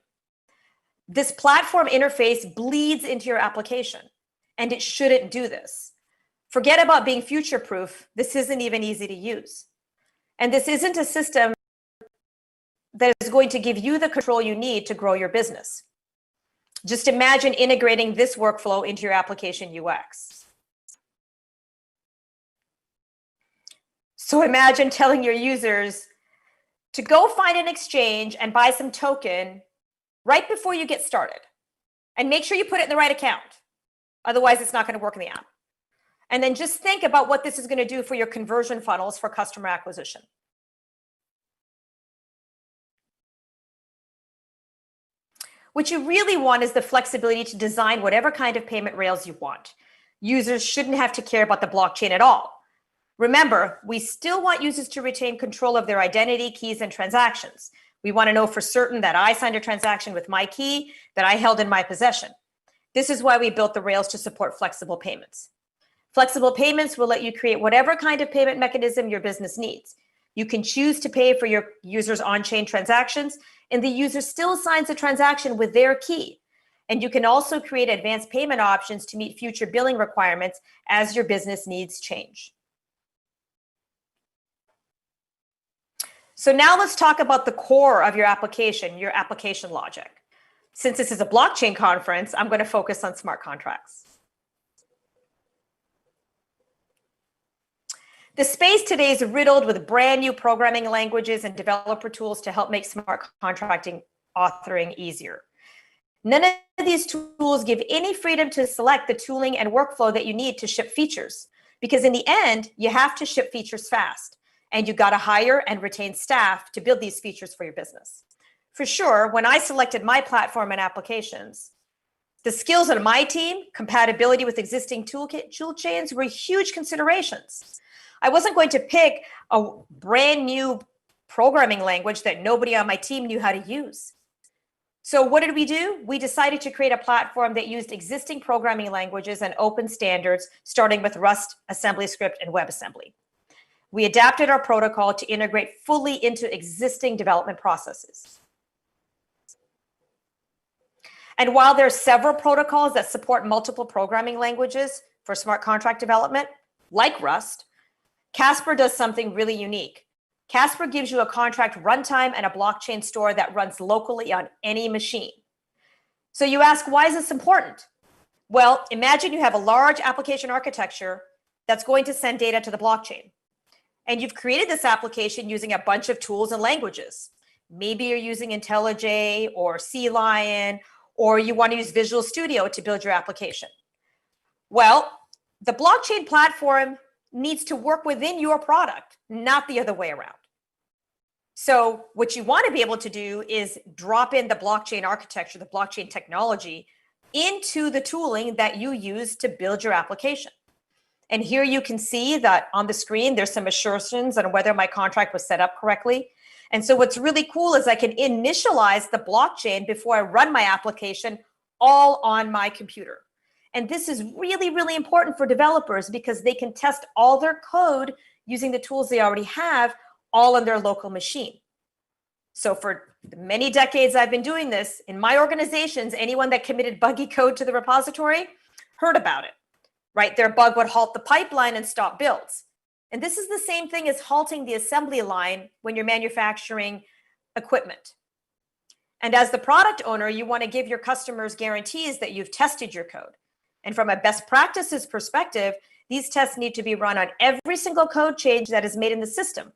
This platform interface bleeds into your application, and it shouldn't do this. Forget about being future-proof. This isn't even easy to use. And this isn't a system that is going to give you the control you need to grow your business. Just imagine integrating this workflow into your application UX. So imagine telling your users to go find an exchange and buy some token right before you get started. And make sure you put it in the right account. Otherwise, it's not going to work in the app. And then just think about what this is going to do for your conversion funnels for customer acquisition. What you really want is the flexibility to design whatever kind of payment rails you want. Users shouldn't have to care about the blockchain at all. Remember, we still want users to retain control of their identity, keys, and transactions. We want to know for certain that I signed a transaction with my key that I held in my possession. This is why we built the rails to support flexible payments. Flexible payments will let you create whatever kind of payment mechanism your business needs. You can choose to pay for your users' on-chain transactions, and the user still signs a transaction with their key. And you can also create advanced payment options to meet future billing requirements as your business needs change. So now let's talk about the core of your application logic. Since this is a blockchain conference, I'm going to focus on smart contracts. The space today is riddled with brand new programming languages and developer tools to help make smart contracting authoring easier. None of these tools give any freedom to select the tooling and workflow that you need to ship features, because in the end, you have to ship features fast. And you got to hire and retain staff to build these features for your business. For sure, when I selected my platform and applications, the skills of my team, compatibility with existing tool chains were huge considerations. I wasn't going to pick a brand new programming language that nobody on my team knew how to use. So what did we do? We decided to create a platform that used existing programming languages and open standards, starting with Rust, AssemblyScript, and WebAssembly. We adapted our protocol to integrate fully into existing development processes. And while there are several protocols that support multiple programming languages for smart contract development, like Rust, Casper does something really unique. Casper gives you a contract runtime and a blockchain store that runs locally on any machine. So you ask, why is this important? Well, imagine you have a large application architecture that's going to send data to the blockchain. And you've created this application using a bunch of tools and languages. Maybe you're using IntelliJ or CLion, or you want to use Visual Studio to build your application. Well, the blockchain platform needs to work within your product, not the other way around. So what you want to be able to do is drop in the blockchain architecture, the blockchain technology, into the tooling that you use to build your application. And here you can see that on the screen, there's some assurances on whether my contract was set up correctly. And so what's really cool is I can initialize the blockchain before I run my application all on my computer. And this is really, really important for developers because they can test all their code using the tools they already have, all on their local machine. So for the many decades I've been doing this, in my organizations, anyone that committed buggy code to the repository heard about it, right? Their bug would halt the pipeline and stop builds. And this is the same thing as halting the assembly line when you're manufacturing equipment. And as the product owner, you want to give your customers guarantees that you've tested your code. And from a best practices perspective, these tests need to be run on every single code change that is made in the system.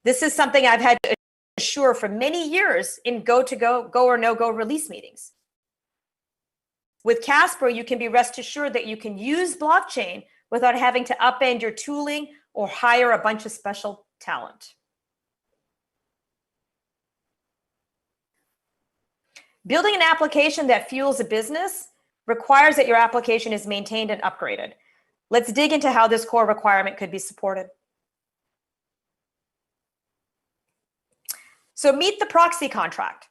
This is something I've had to assure for many years in go or no-go release meetings. With Casper, you can be rest assured that you can use blockchain without having to upend your tooling or hire a bunch of special talent. Building an application that fuels a business requires that your application is maintained and upgraded. Let's dig into how this core requirement could be supported. So meet the proxy contract.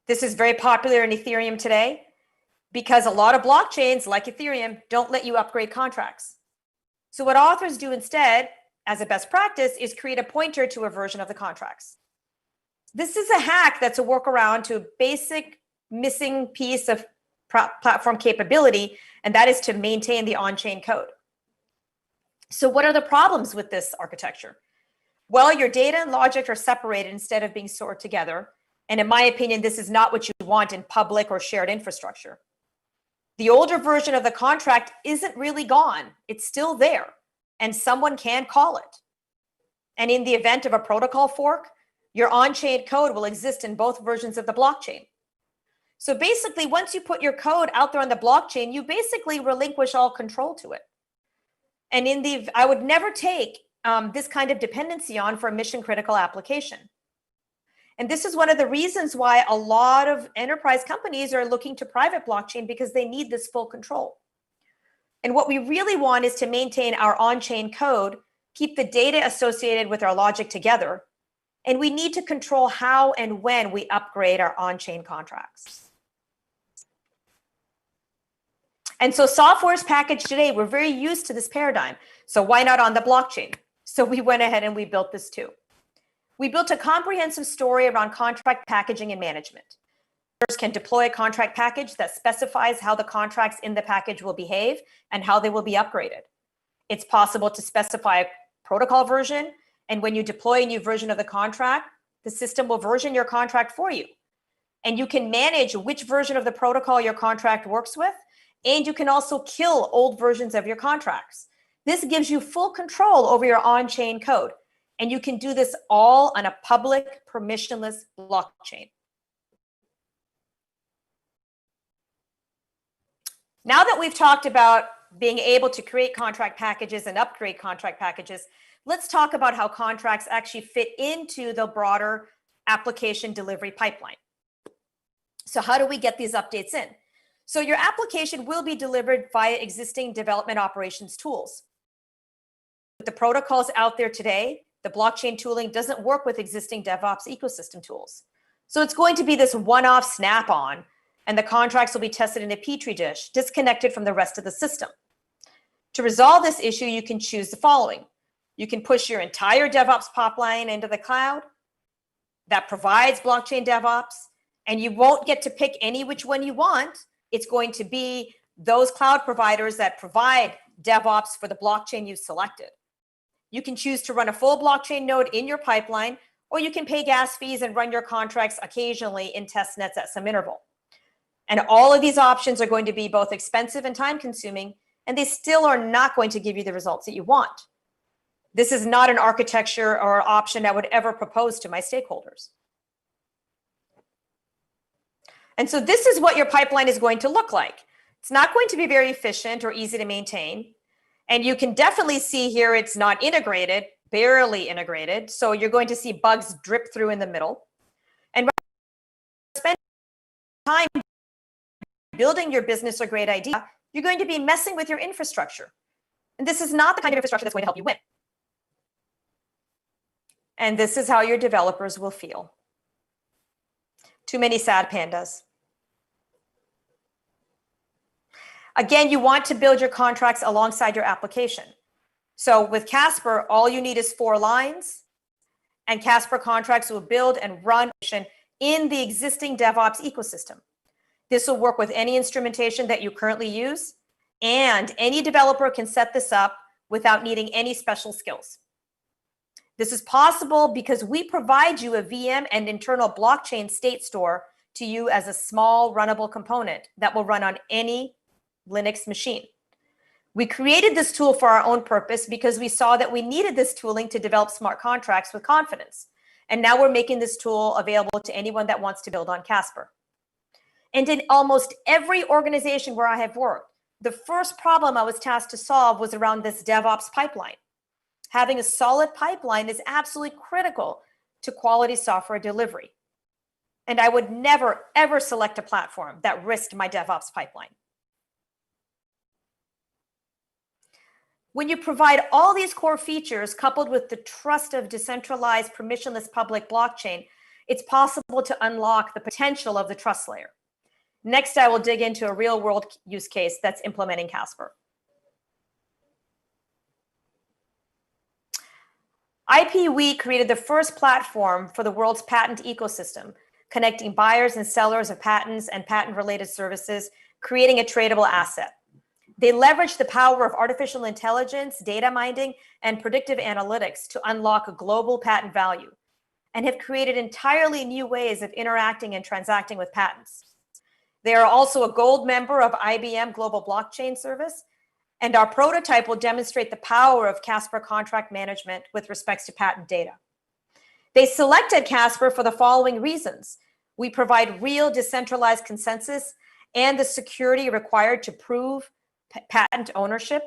This is very popular in Ethereum today because a lot of blockchains like Ethereum don't let you upgrade contracts. So what authors do instead, as a best practice, is create a pointer to a version of the contracts. This is a hack that's a workaround to a basic missing piece of platform capability, and that is to maintain the on-chain code. So what are the problems with this architecture? Well, your data and logic are separated instead of being stored together. And in my opinion, this is not what you want in public or shared infrastructure. The older version of the contract isn't really gone. It's still there, and someone can call it. And in the event of a protocol fork, your on-chain code will exist in both versions of the blockchain. So basically, once you put your code out there on the blockchain, you basically relinquish all control to it. And I would never take this kind of dependency on for a mission-critical application. And this is one of the reasons why a lot of enterprise companies are looking to private blockchain, because they need this full control. And what we really want is to maintain our on-chain code, keep the data associated with our logic together, and we need to control how and when we upgrade our on-chain contracts. And so software is packaged today. We're very used to this paradigm. So why not on the blockchain? So we went ahead and we built this too. We built a comprehensive story around contract packaging and management. Users can deploy a contract package that specifies how the contracts in the package will behave and how they will be upgraded. It's possible to specify a protocol version, and when you deploy a new version of the contract, the system will version your contract for you. And you can manage which version of the protocol your contract works with, and you can also kill old versions of your contracts. This gives you full control over your on-chain code, and you can do this all on a public, permissionless blockchain. Now that we've talked about being able to create contract packages and upgrade contract packages, let's talk about how contracts actually fit into the broader application delivery pipeline. So how do we get these updates in? So your application will be delivered via existing development operations tools. With the protocols out there today, the blockchain tooling doesn't work with existing DevOps ecosystem tools. So it's going to be this one-off snap-on, and the contracts will be tested in a petri dish, disconnected from the rest of the system. To resolve this issue, you can choose the following. You can push your entire DevOps pipeline into the cloud that provides blockchain DevOps, and you won't get to pick any which one you want. It's going to be those cloud providers that provide DevOps for the blockchain you've selected. You can choose to run a full blockchain node in your pipeline, or you can pay gas fees and run your contracts occasionally in test nets at some interval. And all of these options are going to be both expensive and time consuming, and they still are not going to give you the results that you want. This is not an architecture or option I would ever propose to my stakeholders. And so this is what your pipeline is going to look like. It's not going to be very efficient or easy to maintain. And you can definitely see here it's not integrated, barely integrated. So you're going to see bugs drip through in the middle. And spend time building your business or great idea, you're going to be messing with your infrastructure. And this is not the kind of infrastructure that's going to help you win. And this is how your developers will feel. Too many sad pandas. Again, you want to build your contracts alongside your application. So with Casper, all you need is 4 lines, and Casper contracts will build and run in the existing DevOps ecosystem. This will work with any instrumentation that you currently use, and any developer can set this up without needing any special skills. This is possible because we provide you a VM and internal blockchain state store to you as a small runnable component that will run on any Linux machine. We created this tool for our own purpose because we saw that we needed this tooling to develop smart contracts with confidence. And now we're making this tool available to anyone that wants to build on Casper. And in almost every organization where I have worked, the first problem I was tasked to solve was around this DevOps pipeline. Having a solid pipeline is absolutely critical to quality software delivery. And I would never, ever select a platform that risked my DevOps pipeline. When you provide all these core features coupled with the trust of decentralized, permissionless public blockchain, it's possible to unlock the potential of the trust layer. Next, I will dig into a real-world use case that's implementing Casper. IPWe created the first platform for the world's patent ecosystem, connecting buyers and sellers of patents and patent-related services, creating a tradable asset. They leverage the power of artificial intelligence, data mining, and predictive analytics to unlock a global patent value, and have created entirely new ways of interacting and transacting with patents. They are also a gold member of IBM Global Blockchain Service, and our prototype will demonstrate the power of Casper contract management with respects to patent data. They selected Casper for the following reasons. We provide real decentralized consensus and the security required to prove patent ownership,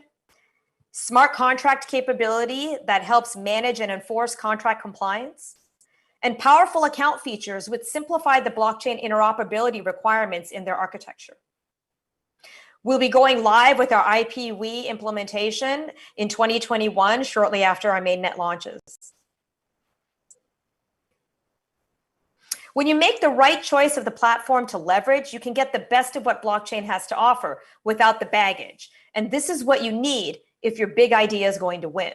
smart contract capability that helps manage and enforce contract compliance, and powerful account features which simplify the blockchain interoperability requirements in their architecture. We'll be going live with our IPWe implementation in 2021, shortly after our mainnet launches. When you make the right choice of the platform to leverage, you can get the best of what blockchain has to offer without the baggage. And this is what you need if your big idea is going to win.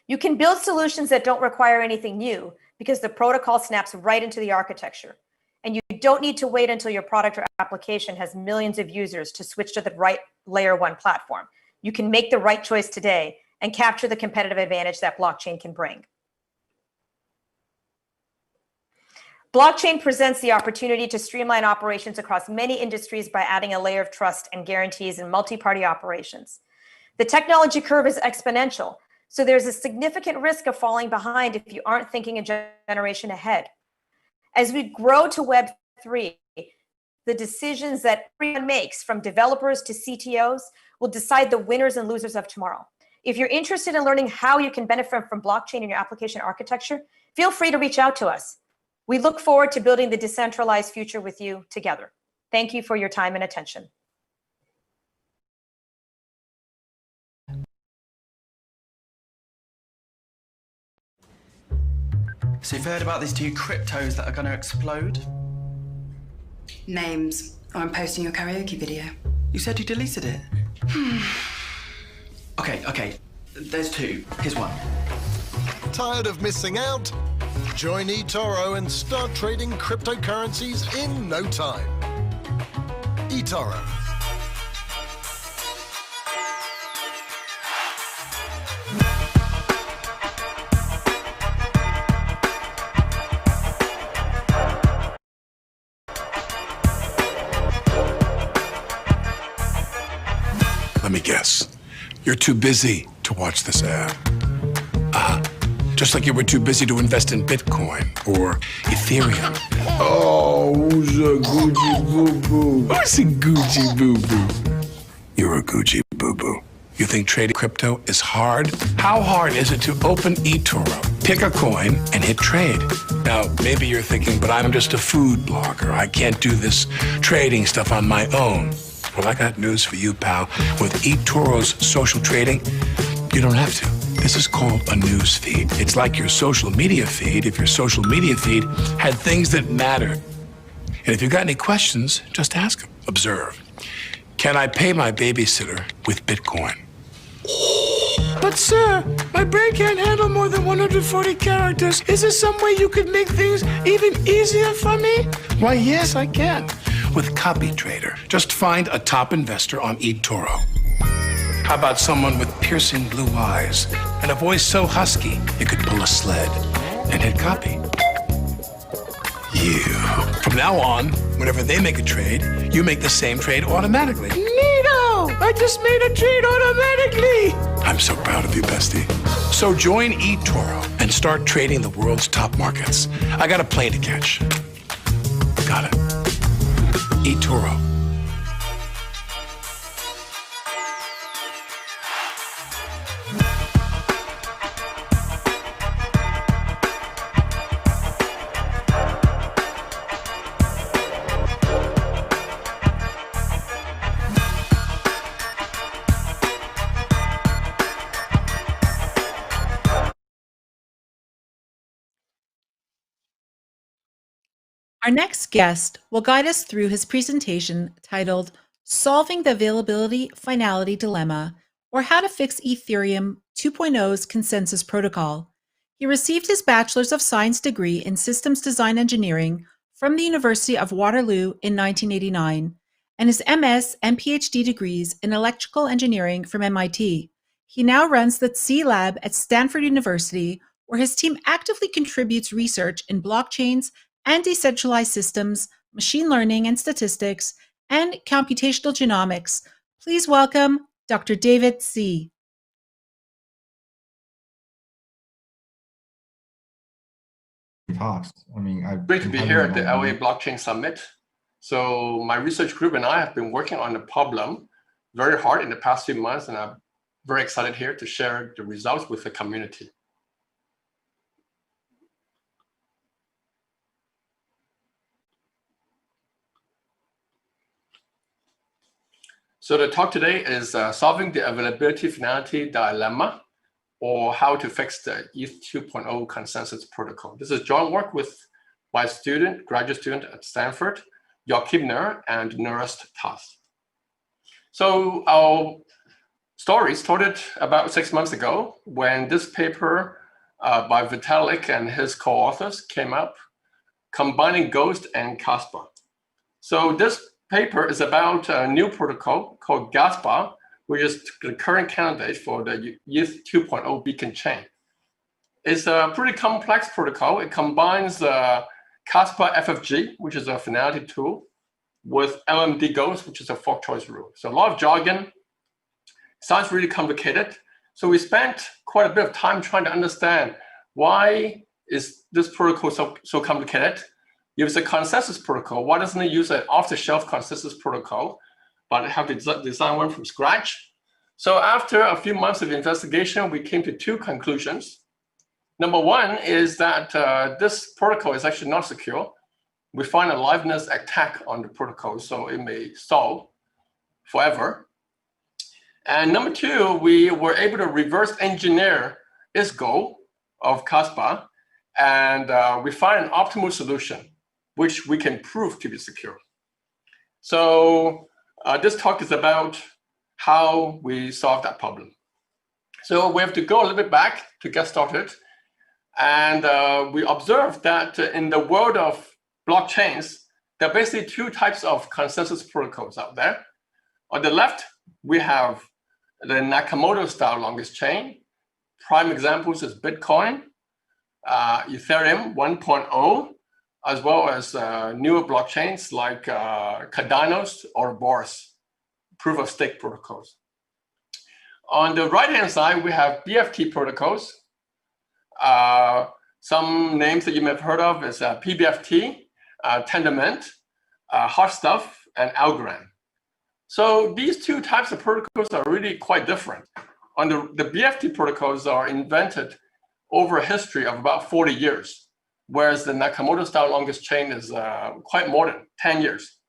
You can build solutions that don't require anything new because the protocol snaps right into the architecture. And you don't need to wait until your product or application has millions of users to switch to the right layer 1 platform. You can make the right choice today and capture the competitive advantage that blockchain can bring. Blockchain presents the opportunity to streamline operations across many industries by adding a layer of trust and guarantees in multi-party operations. The technology curve is exponential, so there's a significant risk of falling behind if you aren't thinking a generation ahead. As we grow to Web3, the decisions that everyone makes, from developers to CTOs, will decide the winners and losers of tomorrow. If you're interested in learning how you can benefit from blockchain in your application architecture, feel free to reach out to us. We look forward to building the decentralized future with you together. Thank you for your time and attention. So you've heard about these 2 cryptos that are going to explode? Names, or I'm posting your karaoke video. You said you deleted it. Okay. There's 2. Here's one. Tired of missing out? Join eToro and start trading cryptocurrencies in no time. eToro. Let me guess. You're too busy to watch this ad. Just like you were too busy to invest in Bitcoin or Ethereum. Oh, who's a Gucci boo-boo? Who's a Gucci boo-boo? You're a Gucci boo-boo. You think trading crypto is hard? How hard is it to open eToro, pick a coin, and hit trade? Now, maybe you're thinking, but I'm just a food blogger. I can't do this trading stuff on my own. Well, I got news for you, pal. With eToro's social trading, you don't have to. This is called a news feed. It's like your social media feed if your social media feed had things that mattered. And if you've got any questions, just ask them. Observe. Can I pay my babysitter with Bitcoin? But sir, my brain can't handle more than 140 characters. Is there some way you could make things even easier for me? Why, yes, I can. With Copy Trader. Just find a top investor on eToro. How about someone with piercing blue eyes and a voice so husky it could pull a sled and hit copy? You. From now on, whenever they make a trade, you make the same trade automatically. Neato! I just made a trade automatically! I'm so proud of you, bestie. So join eToro and start trading the world's top markets. I got a plane to catch. Got it. eToro. Our next guest will guide us through his presentation titled Solving the Availability-Finality Dilemma, or How to Fix Ethereum 2.0's Consensus Protocol. He received his Bachelor's of Science degree in Systems Design Engineering from the University of Waterloo in 1989, and his MS and PhD degrees in Electrical Engineering from MIT. He now runs the C Lab at Stanford University, where his team actively contributes research in blockchains and decentralized systems, machine learning and statistics, and computational genomics. Please welcome Dr. David C. Talks. Great to be here at the LA Blockchain Summit. So my research group and I have been working on the problem very hard in the past few months, and I'm very excited here to share the results with the community. So the talk today is solving the availability-finality dilemma, or how to fix the ETH 2.0 consensus protocol. This is joint work with my graduate student at Stanford, Joachim Neuer and Nurest Tas. So our story started about 6 months ago when this paper by Vitalik and his co-authors came up, combining Ghost and Casper. So this paper is about a new protocol called Gaspa, which is the current candidate for the ETH 2.0 beacon chain. It's a pretty complex protocol. It combines Casper FFG, which is a finality tool, with LMD Ghost, which is a fork choice rule. So a lot of jargon, sounds really complicated. So we spent quite a bit of time trying to understand why is this protocol so complicated. If it's a consensus protocol, why doesn't it use an off-the-shelf consensus protocol, but have to design one from scratch? So after a few months of investigation, we came to two conclusions. Number one is that this protocol is actually not secure. We find a liveness attack on the protocol, so it may stall forever. And number two, we were able to reverse engineer its goal of Casper, and we find an optimal solution, which we can prove to be secure. So this talk is about how we solve that problem. So we have to go a little bit back to get started. And we observed that in the world of blockchains, there are basically two types of consensus protocols out there. On the left, we have the Nakamoto-style longest chain. Prime examples is Bitcoin, Ethereum 1.0, as well as newer blockchains like Cardano's or Boris, proof of stake protocols. On the right-hand side, we have BFT protocols. Some names that you may have heard of is PBFT, Tendermint, Hot Stuff, and Algorand. So these two types of protocols are really quite different. On the BFT protocols are invented over a history of about 40 years, whereas the Nakamoto-style longest chain is quite modern, 10 years.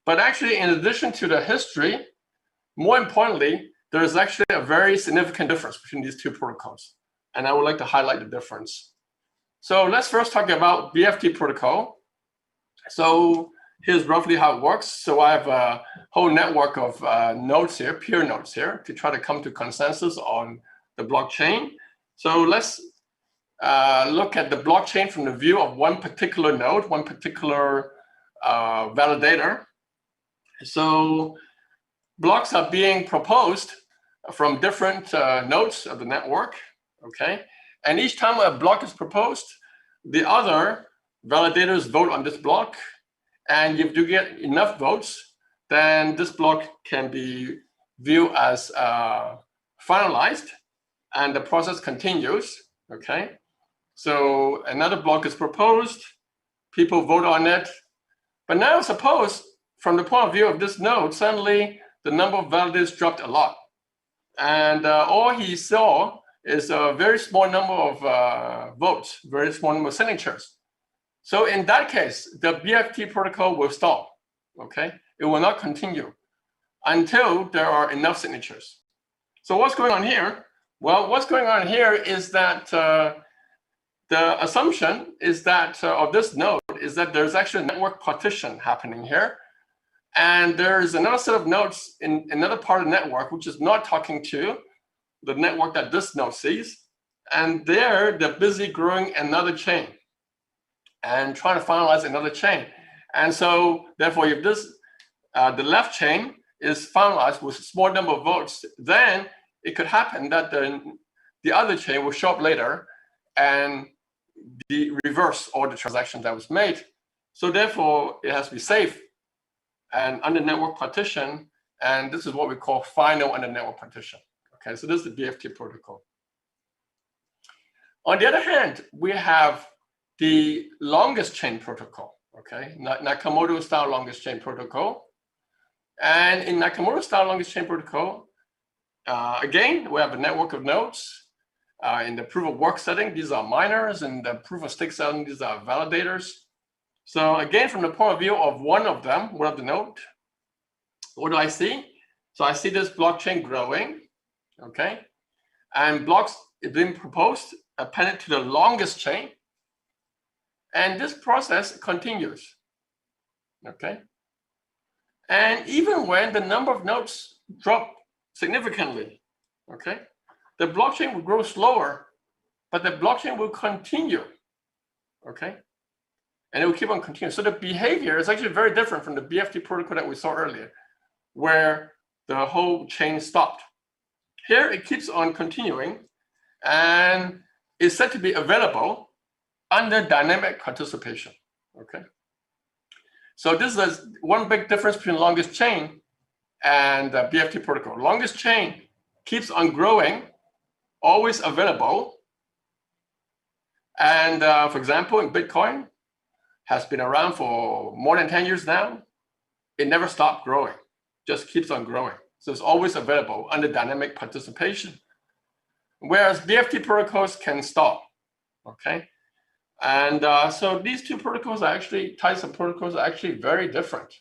But actually, in addition to the history, more importantly, there is actually a very significant difference between these two protocols. And I would like to highlight the difference. So let's first talk about BFT protocol. So here's roughly how it works. So I have a whole network of nodes here, peer nodes here, to try to come to consensus on the blockchain. So let's look at the blockchain from the view of one particular node, one particular validator. So blocks are being proposed from different nodes of the network, okay? And each time a block is proposed, the other validators vote on this block. And if you get enough votes, then this block can be viewed as finalized, and the process continues, okay? So another block is proposed, people vote on it. But now suppose, from the point of view of this node, suddenly the number of validators dropped a lot. And all he saw is a very small number of votes, very small number of signatures. So in that case, the BFT protocol will stop, okay? It will not continue until there are enough signatures. So what's going on here? Well, what's going on here is that the assumption is that of this node is that there's actually a network partition happening here. And there's another set of nodes in another part of the network which is not talking to the network that this node sees. And they're busy growing another chain and trying to finalize another chain. And so therefore, if this the left chain is finalized with a small number of votes, then it could happen that the other chain will show up later and reverse all the transactions that was made. So therefore, it has to be safe and under network partition. And this is what we call final under network partition. Okay, so this is the BFT protocol. On the other hand, we have the longest chain protocol, okay? Nakamoto style longest chain protocol. And in Nakamoto style longest chain protocol, again, we have a network of nodes. In the proof of work setting, these are miners. In the proof of stake setting, these are validators. So again, from the point of view of one of them, one of the node, what do I see? So I see this blockchain growing, okay? And blocks is being proposed, appended to the longest chain. And this process continues, okay? And even when the number of nodes drop significantly, okay? The blockchain will grow slower, but the blockchain will continue, okay? And it will keep on continuing. So the behavior is actually very different from the BFT protocol that we saw earlier, where the whole chain stopped. Here, it keeps on continuing and is said to be available under dynamic participation, okay? So this is one big difference between longest chain and the BFT protocol. Longest chain keeps on growing, always available. And for example, in Bitcoin, has been around for more than 10 years now. It never stopped growing, just keeps on growing. So it's always available under dynamic participation. Whereas BFT protocols can stop, okay? And so these two protocols are actually, types of protocols are actually very different,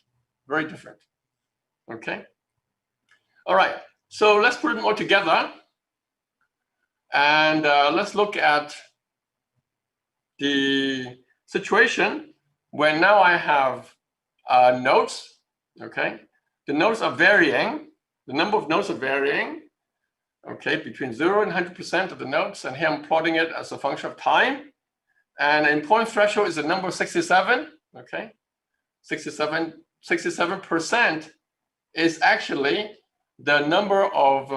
okay? All right, so let's put them all together. And let's look at the situation where now I have nodes, okay? The nodes are varying. The number of nodes are varying, okay, between 0 and 100% of the nodes. And here I'm plotting it as a function of time. And an important threshold is the number 67, okay? 67% is actually the number of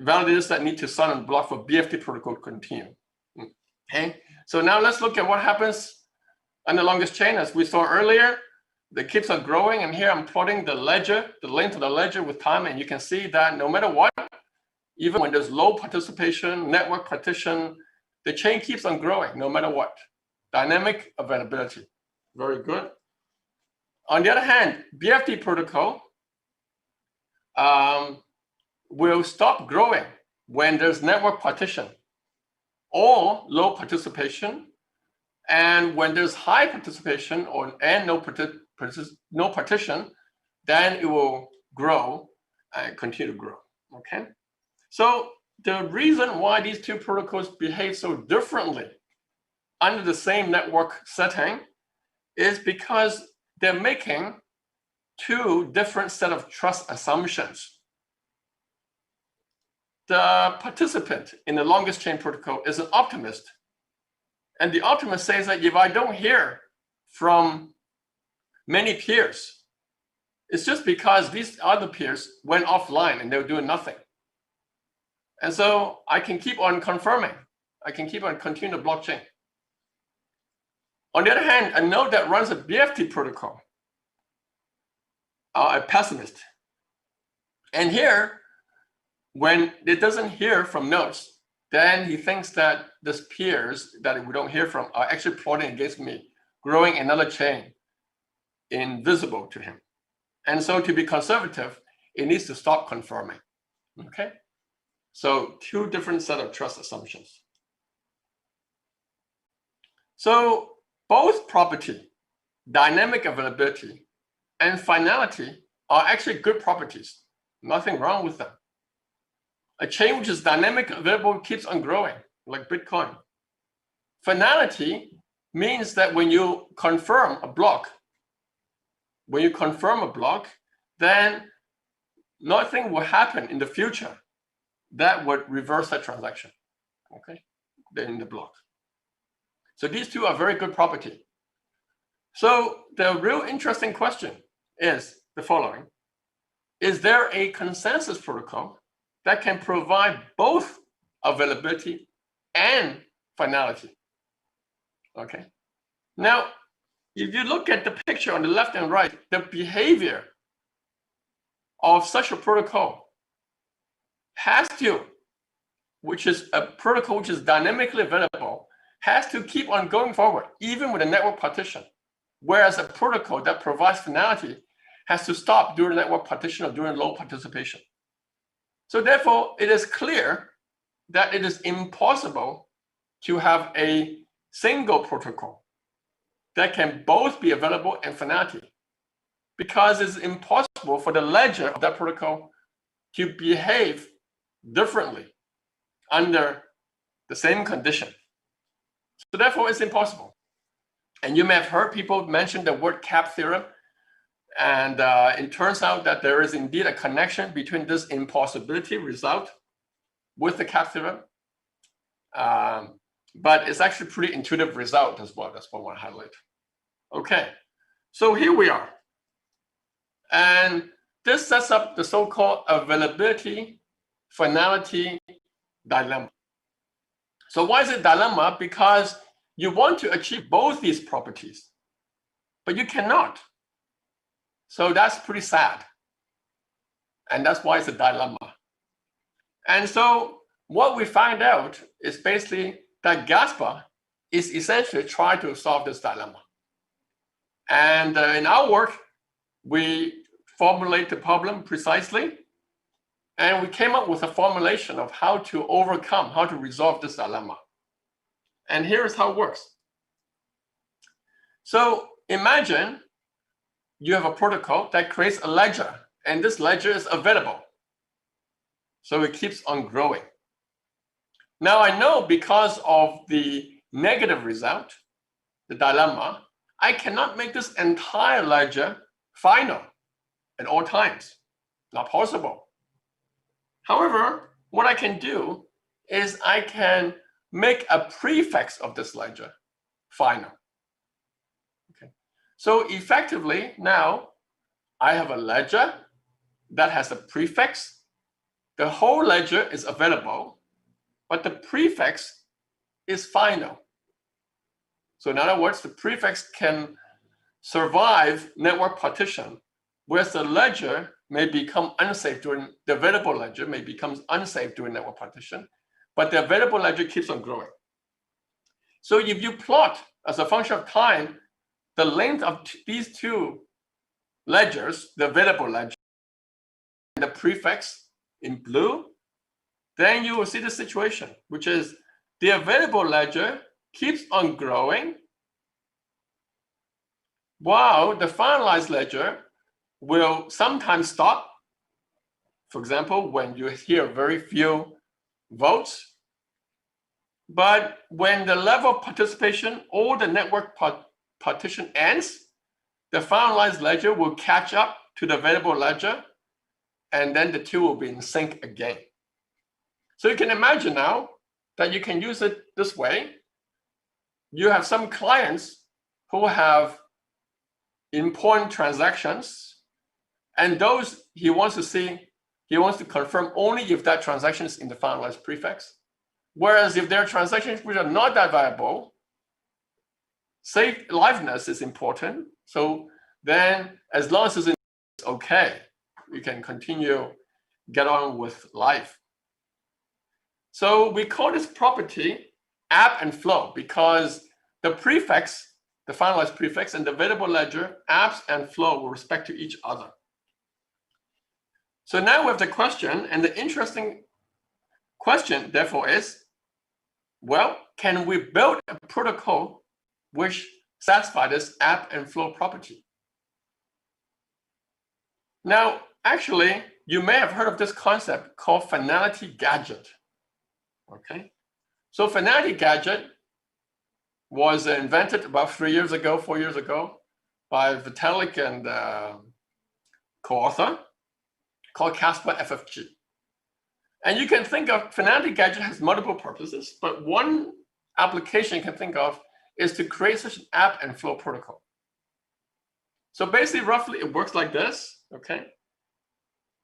validators that need to sign on the block for BFT protocol to continue, okay? So now let's look at what happens on the longest chain. As we saw earlier, it keeps on growing. And here I'm plotting the ledger, the length of the ledger with time. And you can see that no matter what, even when there's low participation, network partition, the chain keeps on growing no matter what. Dynamic availability, very good. On the other hand, BFT protocol will stop growing when there's network partition or low participation. And when there's high participation and no partition, then it will grow and continue to grow, okay? So the reason why these two protocols behave so differently under the same network setting is because they're making two different set of trust assumptions. The participant in the longest chain protocol is an optimist. And the optimist says that if I don't hear from many peers, it's just because these other peers went offline and they were doing nothing. And so I can keep on confirming. I can keep on continuing the blockchain. On the other hand, a node that runs a BFT protocol, a pessimist. And here, when it doesn't hear from nodes, then he thinks that these peers that we don't hear from are actually plotting against me, growing another chain invisible to him. And so to be conservative, it needs to stop confirming, okay? So two different set of trust assumptions. So both property, dynamic availability, and finality are actually good properties. Nothing wrong with them. A chain which is dynamic available keeps on growing, like Bitcoin. Finality means that when you confirm a block, then nothing will happen in the future that would reverse that transaction, okay, in the block. So these two are very good property. So the real interesting question is the following. Is there a consensus protocol that can provide both availability and finality? Okay. Now, if you look at the picture on the left and right, the behavior of such a protocol has to, which is a protocol which is dynamically available, has to keep on going forward, even with a network partition. Whereas a protocol that provides finality has to stop during network partition or during low participation. So therefore, it is clear that it is impossible to have a single protocol that can both be available and finality, because it's impossible for the ledger of that protocol to behave differently under the same condition. So therefore, it's impossible. And you may have heard people mention the word cap theorem. And it turns out that there is indeed a connection between this impossibility result with the cap theorem. But it's actually pretty intuitive result as well. That's what I want to highlight. Okay, so here we are. And this sets up the so-called availability-finality dilemma. So why is it dilemma? Because you want to achieve both these properties, but you cannot. So that's pretty sad. And that's why it's a dilemma. And so what we find out is basically that Casper is essentially trying to solve this dilemma. And in our work, we formulate the problem precisely. And we came up with a formulation of how to overcome, how to resolve this dilemma. And here's how it works. So imagine you have a protocol that creates a ledger, and this ledger is available. So it keeps on growing. Now I know because of the negative result, the dilemma, I cannot make this entire ledger final at all times. Not possible. However, what I can do is I can make a prefix of this ledger final. Okay. So effectively now I have a ledger that has a prefix. The whole ledger is available, but the prefix is final. So in other words, the prefix can survive network partition, whereas the ledger may become unsafe during, the available ledger may become unsafe during network partition, but the available ledger keeps on growing. So if you plot as a function of time, the length of these two ledgers, the available ledger and the prefix in blue, then you will see the situation, which is the available ledger keeps on growing while the finalized ledger will sometimes stop. For example, when you hear very few votes. But when the level of participation or the network partition ends, the finalized ledger will catch up to the available ledger, and then the two will be in sync again. So you can imagine now that you can use it this way. You have some clients who have important transactions, and those he wants to confirm only if that transaction is in the finalized prefix. Whereas if there are transactions which are not that viable, say liveness is important. So then as long as it's okay, we can continue, get on with life. So we call this property app and flow because the prefix, the finalized prefix, and the available ledger, apps and flow with respect to each other. So now we have the question, and the interesting question, therefore, is, well, can we build a protocol which satisfies this app and flow property? Now, actually, you may have heard of this concept called finality gadget. Okay, so finality gadget was invented about 4 years ago by Vitalik and co-author called CasperFFG. And you can think of finality gadget has multiple purposes, but one application you can think of is to create such an app and flow protocol. So basically, roughly, it works like this. Okay,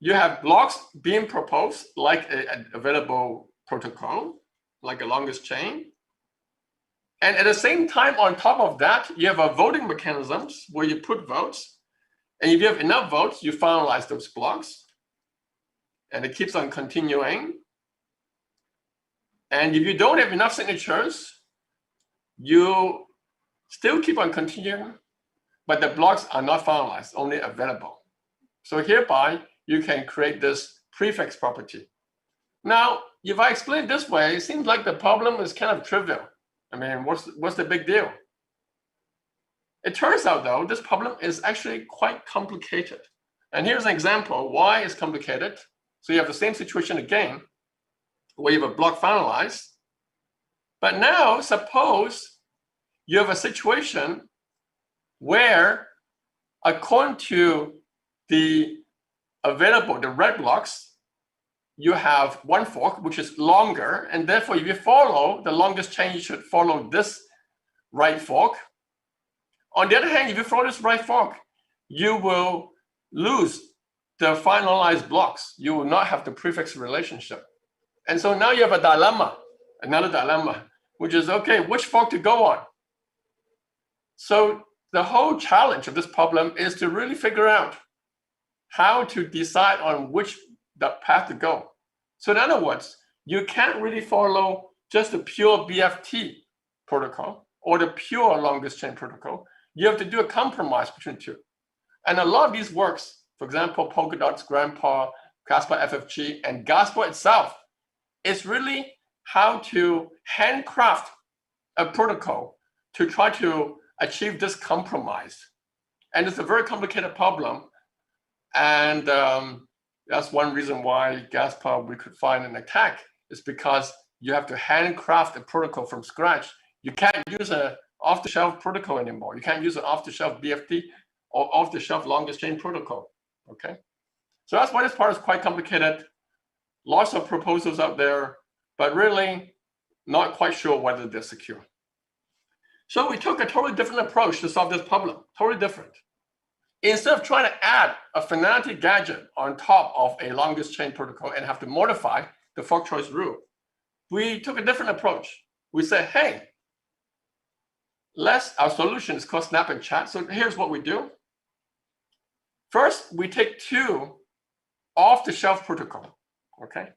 you have blocks being proposed like an available protocol, like a longest chain. And at the same time, on top of that, you have a voting mechanisms where you put votes. And if you have enough votes, you finalize those blocks. And it keeps on continuing. And if you don't have enough signatures, you still keep on continuing, but the blocks are not finalized, only available. So hereby, you can create this prefix property. Now, if I explain it this way, it seems like the problem is kind of trivial. I mean, what's the big deal? It turns out, though, this problem is actually quite complicated. And here's an example why it's complicated. So you have the same situation again, where you have a block finalized. But now, suppose you have a situation where, according to the available, the red blocks, you have one fork, which is longer. And therefore, if you follow the longest chain, you should follow this right fork. On the other hand, if you follow this right fork, you will lose the finalized blocks. You will not have the prefix relationship. And so now you have a dilemma, another dilemma, which is, okay, which fork to go on? So the whole challenge of this problem is to really figure out how to decide on which the path to go. So in other words, you can't really follow just the pure BFT protocol or the pure longest chain protocol. You have to do a compromise between two. And a lot of these works, for example, Polkadot's grandpa, CasperFFG, and Gospel itself, is really how to handcraft a protocol to try to achieve this compromise. And it's a very complicated problem. And that's one reason why Gaspar we could find an attack, is because you have to handcraft a protocol from scratch. You can't use an off-the-shelf protocol anymore. You can't use an off-the-shelf BFT or off-the-shelf longest chain protocol. Okay, so that's why this part is quite complicated. Lots of proposals out there, but really not quite sure whether they're secure. So we took a totally different approach to solve this problem, totally different. Instead of trying to add a finality gadget on top of a longest chain protocol and have to modify the fork choice rule, we took a different approach. We said, hey, our solution is called Snap and Chat. So here's what we do. First, we take two off-the-shelf protocol, okay?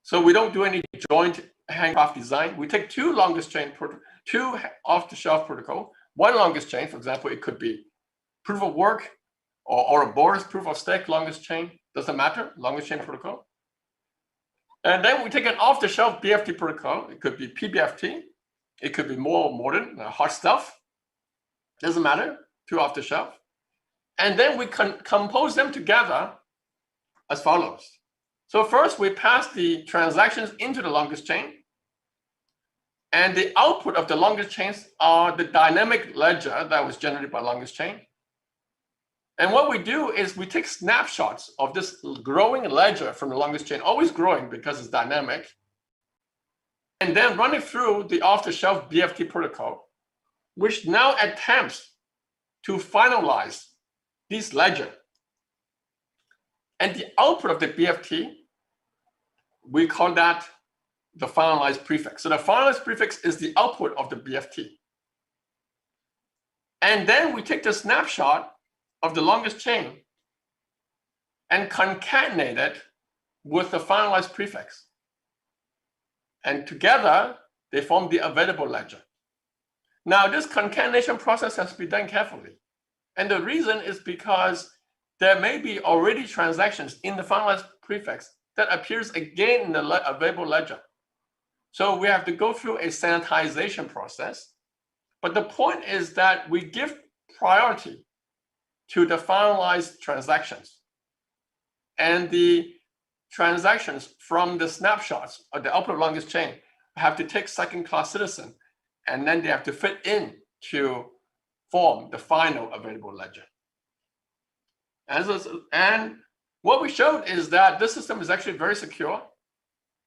So we don't do any joint handcraft design. We take two longest chain two off-the-shelf protocol, one longest chain, for example, it could be proof of work or a Boris proof of stake longest chain, doesn't matter, longest chain protocol. And then we take an off-the-shelf BFT protocol. It could be PBFT. It could be more modern, hot stuff. Doesn't matter, two off-the-shelf. And then we compose them together as follows. So first, we pass the transactions into the longest chain. And the output of the longest chains are the dynamic ledger that was generated by longest chain And what we do is we take snapshots of this growing ledger from the longest chain, always growing because it's dynamic, and then run it through the off-the-shelf BFT protocol, which now attempts to finalize this ledger. And the output of the BFT, we call that the finalized prefix. So the finalized prefix is the output of the BFT. And then we take the snapshot of the longest chain and concatenate it with the finalized prefix. And together, they form the available ledger. Now, this concatenation process has to be done carefully. And the reason is because there may be already transactions in the finalized prefix that appears again in the available ledger. So we have to go through a sanitization process. But the point is that we give priority to the finalized transactions. And the transactions from the snapshots of the output of longest chain have to take second-class citizen, and then they have to fit in to form the final available ledger. And what we showed is that this system is actually very secure.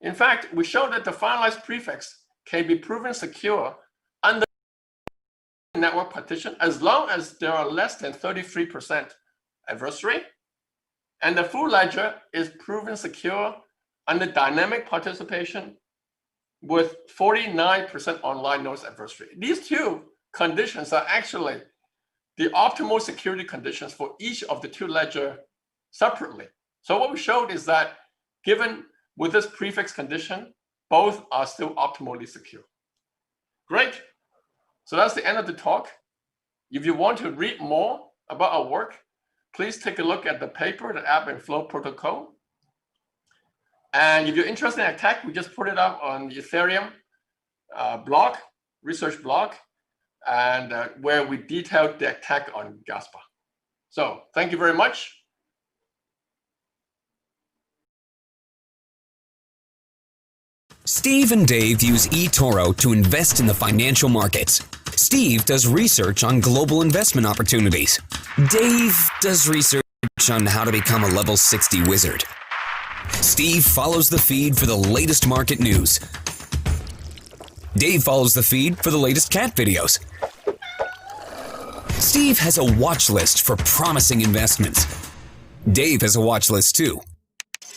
In fact, we showed that the finalized prefix can be proven secure under network partition as long as there are less than 33% adversary. And the full ledger is proven secure under dynamic participation with 49% online nodes adversary. These two conditions are actually the optimal security conditions for each of the two ledger separately. So what we showed is that given with this prefix condition, both are still optimally secure. Great. So that's the end of the talk. If you want to read more about our work, please take a look at the paper, the App and Flow protocol. And if you're interested in attack, we just put it up on the Ethereum blog, research blog, and where we detailed the attack on Gaspa. So thank you very much. Steve and Dave use eToro to invest in the financial markets. Steve does research on global investment opportunities. Dave does research on how to become a level 60 wizard. Steve follows the feed for the latest market news. Dave follows the feed for the latest cat videos. Steve has a watch list for promising investments. Dave has a watch list too.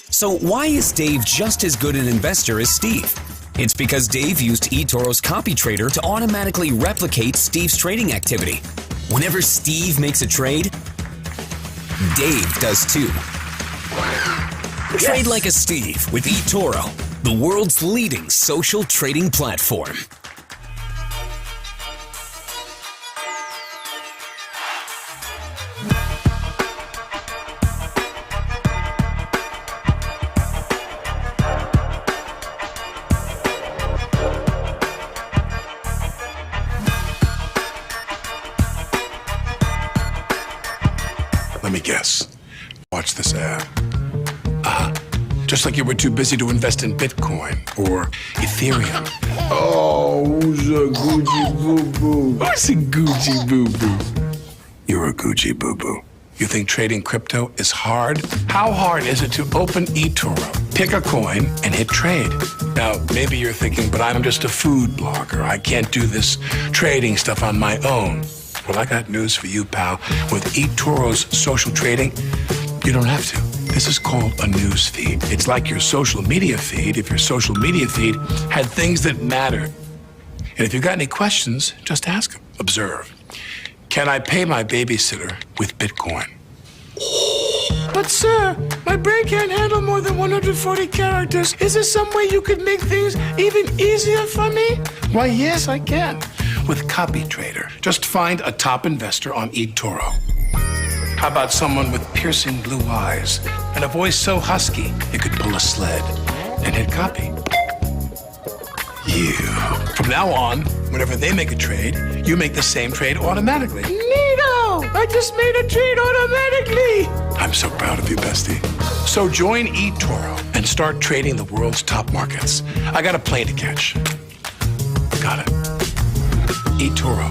So why is Dave just as good an investor as Steve? It's because Dave used eToro's copy trader to automatically replicate Steve's trading activity. Whenever Steve makes a trade, Dave does too. Trade like a Steve with eToro, the world's leading social trading platform. Let me guess. Watch this ad. Just like you were too busy to invest in Bitcoin or Ethereum. Oh, who's a Gucci boo-boo? Who's a Gucci boo-boo? You're a Gucci boo-boo. You think trading crypto is hard? How hard is it to open eToro, pick a coin, and hit trade? Now, maybe you're thinking, but I'm just a food blogger. I can't do this trading stuff on my own. Well, I got news for you, pal. With eToro's social trading, you don't have to. This is called a news feed. It's like your social media feed if your social media feed had things that matter. And if you've got any questions, just ask them. Observe. Can I pay my babysitter with Bitcoin? But sir, my brain can't handle more than 140 characters. Is there some way you could make things even easier for me? Why, yes, I can. With Copy Trader. Just find a top investor on eToro. How about someone with piercing blue eyes and a voice so husky it could pull a sled and hit copy? You. From now on, whenever they make a trade, you make the same trade automatically. Neato! I just made a trade automatically! I'm so proud of you, bestie. So join eToro and start trading the world's top markets. I got a plane to catch. Got it. eToro.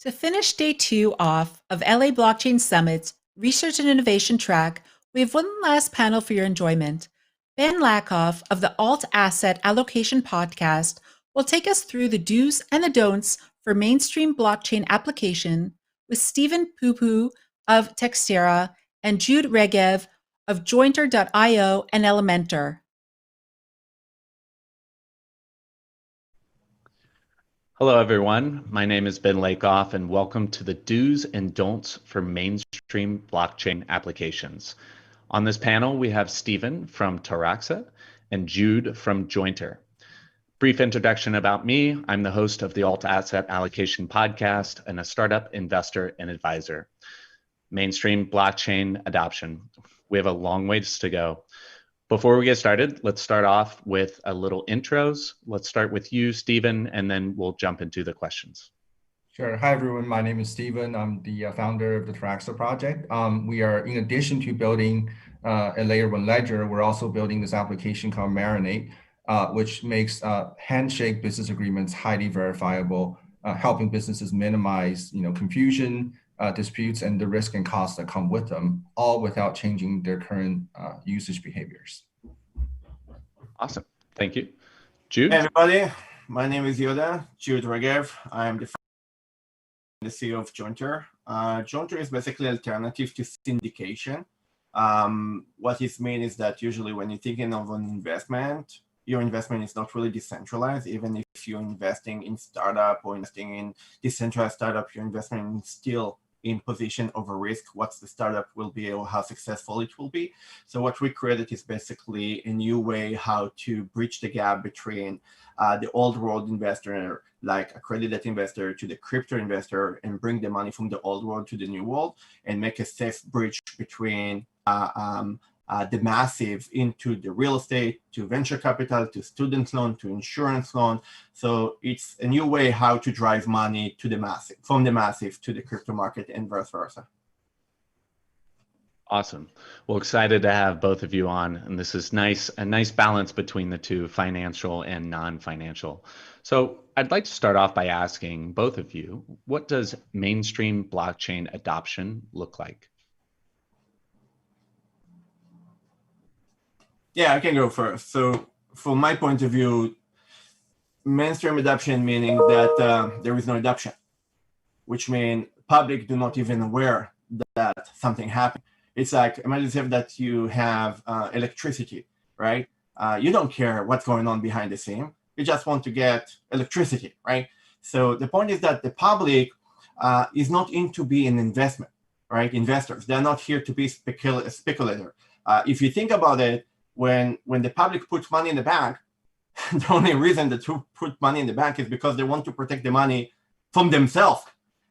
To finish day 2 off of LA Blockchain Summit's Research and Innovation track, we have one last panel for your enjoyment. Ben Lakoff of the Alt Asset Allocation podcast will take us through the do's and the don'ts for mainstream blockchain application with Stephen Pupu of Textera and Jude Regev of Jointer.io and Elementor. Hello, everyone. My name is Ben Lakoff, and welcome to the Do's and Don'ts for Mainstream Blockchain Applications. On this panel, we have Stephen from Taraxa and Jude from Jointer. Brief introduction about me. I'm the host of the Alt Asset Allocation podcast and a startup investor and advisor. Mainstream blockchain adoption. We have a long ways to go. Before we get started, let's start off with a little intros. Let's start with you, Stephen, and then we'll jump into the questions. Sure. Hi, everyone. My name is Stephen. I'm the founder of the Taraxa project. We are, in addition to building a layer 1 ledger, we're also building this application called Marinate, which makes handshake business agreements highly verifiable, helping businesses minimize confusion, disputes, and the risk and costs that come with them, all without changing their current usage behaviors. Awesome. Thank you. Jude? Hey, everybody. My name is Yoda, Jude Regev. I'm the CEO of Jointer. Jointer is basically an alternative to syndication. What it means is that usually when you're thinking of an investment, your investment is not really decentralized. Even if you're investing in startup or investing in decentralized startup, your investment is still in position of a risk, what the startup will be or how successful it will be. So what we created is basically a new way how to bridge the gap between the old world investor, like accredited investor, to the crypto investor, and bring the money from the old world to the new world and make a safe bridge between the massive into the real estate, to venture capital, to student loan, to insurance loan. So it's a new way how to drive money to the massive, from the massive to the crypto market and vice versa. Awesome. Well, excited to have both of you on, and this is a nice balance between the two, financial and non-financial. So I'd like to start off by asking both of you, what does mainstream blockchain adoption look like? Yeah, I can go first. So from my point of view, mainstream adoption meaning that there is no adoption, which means public do not even aware that something happened. It's like, imagine that you have electricity, right? You don't care what's going on behind the scene. You just want to get electricity, right? So the point is that the public is not into being an investment, right? Investors, they're not here to be speculator. If you think about it, when the public puts money in the bank, the only reason that to put money in the bank is because they want to protect the money from themselves,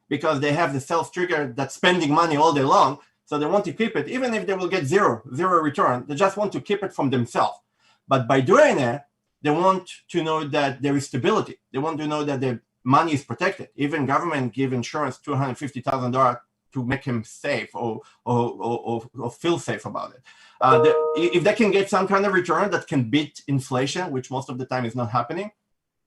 because they have the self-trigger that's spending money all day long. So they want to keep it, even if they will get zero return. They just want to keep it from themselves. But by doing it, they want to know that there is stability. They want to know that their money is protected. Even government give insurance $250,000 to make him safe or feel safe about it. If they can get some kind of return that can beat inflation, which most of the time is not happening,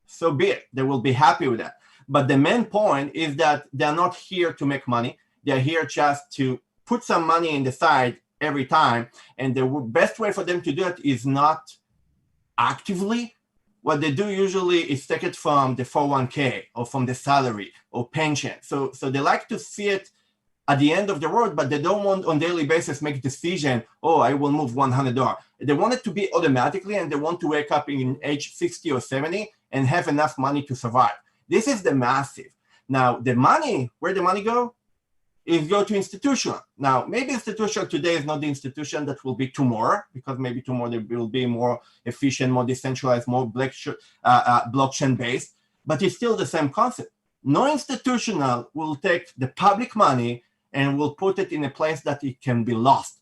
so be it. They will be happy with that. But the main point is that they're not here to make money. They're here just to put some money in the side every time. And the best way for them to do it is not actively. What they do usually is take it from the 401k or from the salary or pension. So they like to see it at the end of the road, but they don't want on daily basis make decision, oh, I will move $100. They want it to be automatically, and they want to wake up in age 60 or 70 and have enough money to survive. This is the massive. Now, the money, where the money go? Is go to institutional. Now, maybe institutional today is not the institution that will be tomorrow, because maybe tomorrow they will be more efficient, more decentralized, more blockchain-based, but it's still the same concept. No institutional will take the public money and will put it in a place that it can be lost.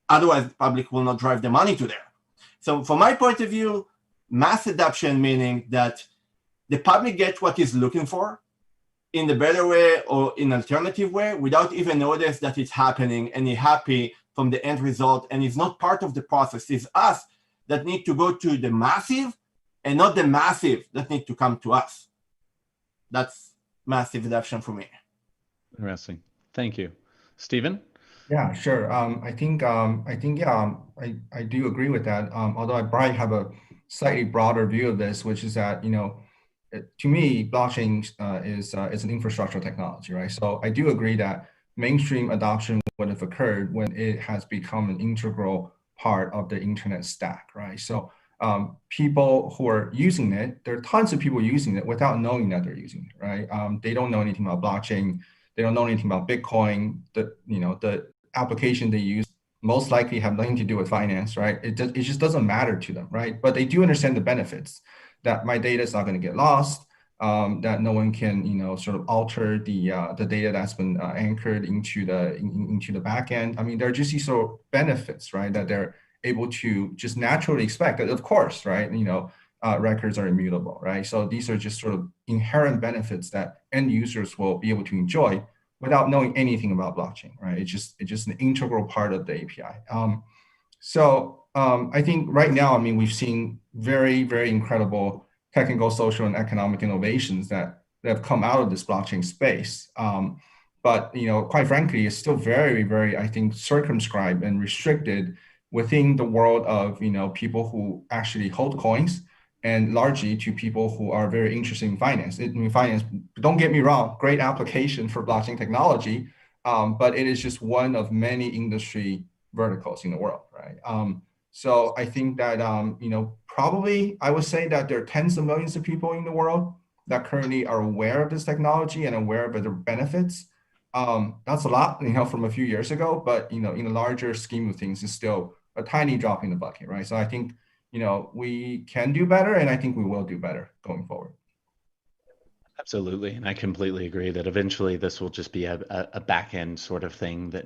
Otherwise, the public will not drive the money to there. So from my point of view, mass adoption meaning that the public gets what it's looking for in the better way or in alternative way without even notice that it's happening, and you're happy from the end result, and it's not part of the process. It's us that need to go to the massive and not the massive that need to come to us. That's massive adoption for me. Interesting. Thank you. Stephen? Yeah, sure. I think yeah, I do agree with that. Although I probably have a slightly broader view of this, which is that, to me, blockchain is an infrastructure technology, right? So I do agree that mainstream adoption would have occurred when it has become an integral part of the internet stack, right? So people who are using it, there are tons of people using it without knowing that they're using it, right? They don't know anything about blockchain. They don't know anything about Bitcoin. The application they use most likely have nothing to do with finance, right? It just doesn't matter to them, right? But they do understand the benefits, that my data is not going to get lost, that no one can, sort of alter the data that's been anchored into the back end. I mean, there are just these sort of benefits, right, that they're able to just naturally expect. That, of course, right, records are immutable, right? So these are just sort of inherent benefits that end users will be able to enjoy without knowing anything about blockchain, right? It's just an integral part of the API. I think right now, I mean, we've seen very, very incredible technical, social, and economic innovations that have come out of this blockchain space. But quite frankly, it's still very, very, I think, circumscribed and restricted within the world of people who actually hold coins, and largely to people who are very interested in finance. Finance, don't get me wrong, great application for blockchain technology, but it is just one of many industry verticals in the world, right? So I think that, probably I would say that there are tens of millions of people in the world that currently are aware of this technology and aware of the benefits. That's a lot, from a few years ago, but, in a larger scheme of things, it's still a tiny drop in the bucket, right? So I think, we can do better, and I think we will do better going forward. Absolutely, and I completely agree that eventually this will just be a back end sort of thing that,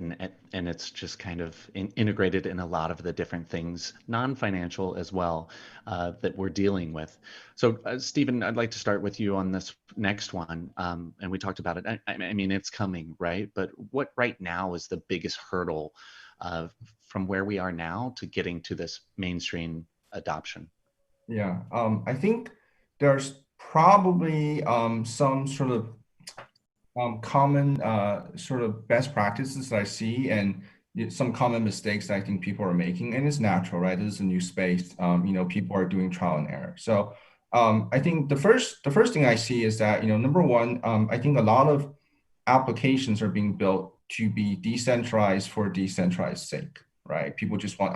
and it's just kind of integrated in a lot of the different things, non-financial as well, that we're dealing with. So, Stephen, I'd like to start with you on this next one, and we talked about it. I mean, it's coming, right? But what right now is the biggest hurdle from where we are now to getting to this mainstream adoption? Yeah, I think there's probably some sort of common sort of best practices that I see, and some common mistakes that I think people are making, and it's natural, right? This is a new space. People are doing trial and error. So I think the first thing I see is that, number one, I think a lot of applications are being built to be decentralized for decentralized sake, right? People just want,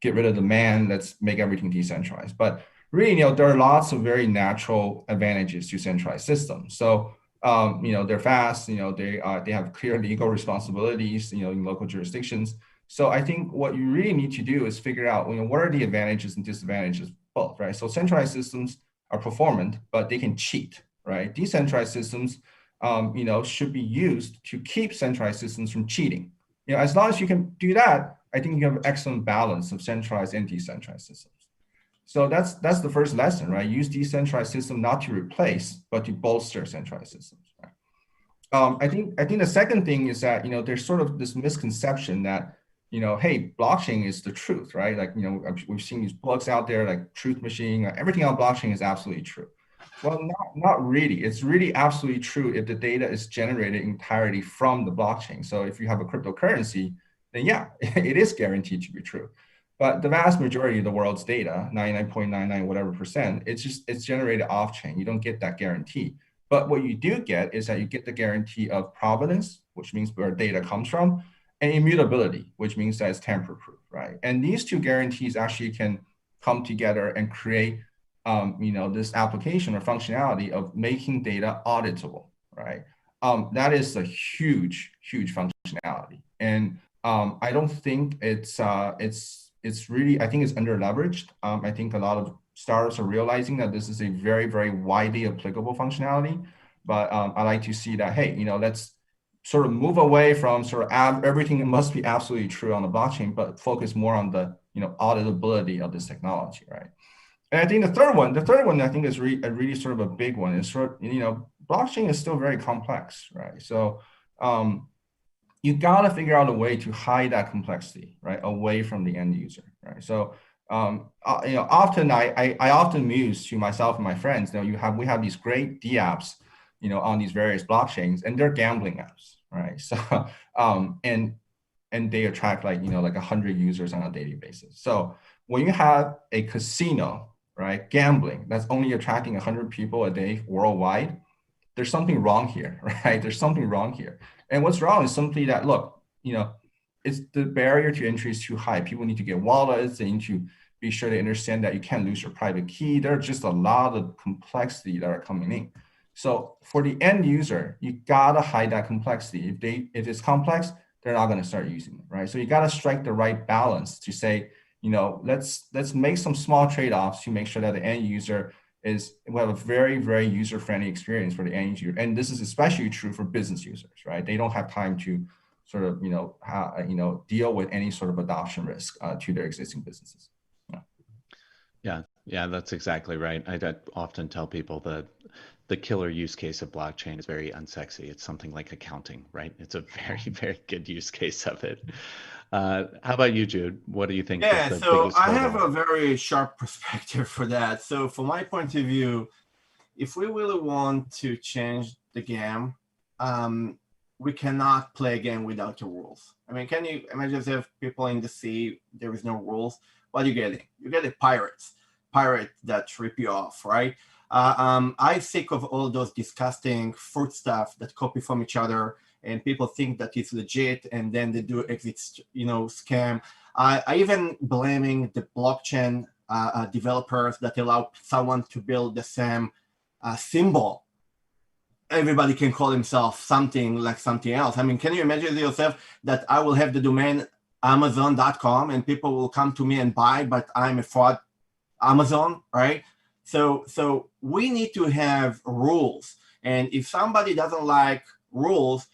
get rid of the man, let's make everything decentralized. But really, there are lots of very natural advantages to centralized systems. So, they're fast, they have clear legal responsibilities, in local jurisdictions. So I think what you really need to do is figure out, what are the advantages and disadvantages of both, right? So centralized systems are performant, but they can cheat, right? Decentralized systems, should be used to keep centralized systems from cheating. As long as you can do that, I think you have an excellent balance of centralized and decentralized systems. So that's the first lesson, right? Use decentralized system not to replace, but to bolster centralized systems. Right? I think the second thing is that, there's sort of this misconception that, hey, blockchain is the truth, right? Like, we've seen these books out there like Truth Machine, everything on blockchain is absolutely true. Well, not really. It's really absolutely true if the data is generated entirely from the blockchain. So if you have a cryptocurrency, then yeah, it is guaranteed to be true. But the vast majority of the world's data, 99.99 whatever percent, it's generated off-chain. You don't get that guarantee. But what you do get is that you get the guarantee of provenance, which means where data comes from, and immutability, which means that it's tamper-proof, right? And these two guarantees actually can come together and create this application or functionality of making data auditable, right? That is a huge, huge functionality. And I don't think it's really, I think it's under leveraged. I think a lot of startups are realizing that this is a very, very widely applicable functionality. But I like to see that, hey, let's sort of move away from sort of everything must be absolutely true on the blockchain, but focus more on the auditability of this technology, right? And I think the third one I think is really sort of a big one. Is sort of, blockchain is still very complex, right? So you got to figure out a way to hide that complexity, right, away from the end user, right? So often I often muse to myself and my friends, we have these great DApps on these various blockchains, and they're gambling apps, right? So, and they attract like 100 users on a daily basis. So when you have a casino, right, gambling, that's only attracting 100 people a day worldwide, there's something wrong here, right? There's something wrong here. And what's wrong is simply that, look, it's the barrier to entry is too high. People need to get wallets. They need to be sure they understand that you can't lose your private key. There's just a lot of complexity that are coming in. So for the end user, you gotta hide that complexity. If it's complex, they're not gonna start using it, right? So you gotta strike the right balance to say, let's make some small trade-offs to make sure that the end user we have a very, very user-friendly experience for the end user. And this is especially true for business users, right? They don't have time to sort of, deal with any sort of adoption risk to their existing businesses. Yeah, that's exactly right. I often tell people that the killer use case of blockchain is very unsexy. It's something like accounting, right? It's a very, very good use case of it. How about you, Jude? What do you think? Yeah, is the so biggest I have hurdle? a very sharp perspective for that. So from my point of view, if we really want to change the game, we cannot play a game without the rules. I mean, can you imagine if people in the sea, there is no rules? What are you getting? You get pirates that rip you off, right? I'm sick of all those disgusting fruit stuff that copy from each other, and people think that it's legit, and then they do exit, scam. I even blaming the blockchain developers that allow someone to build the same symbol. Everybody can call himself something like something else. I mean, can you imagine yourself that I will have the domain Amazon.com and people will come to me and buy, but I'm a fraud Amazon, right? So we need to have rules. And if somebody doesn't like rules,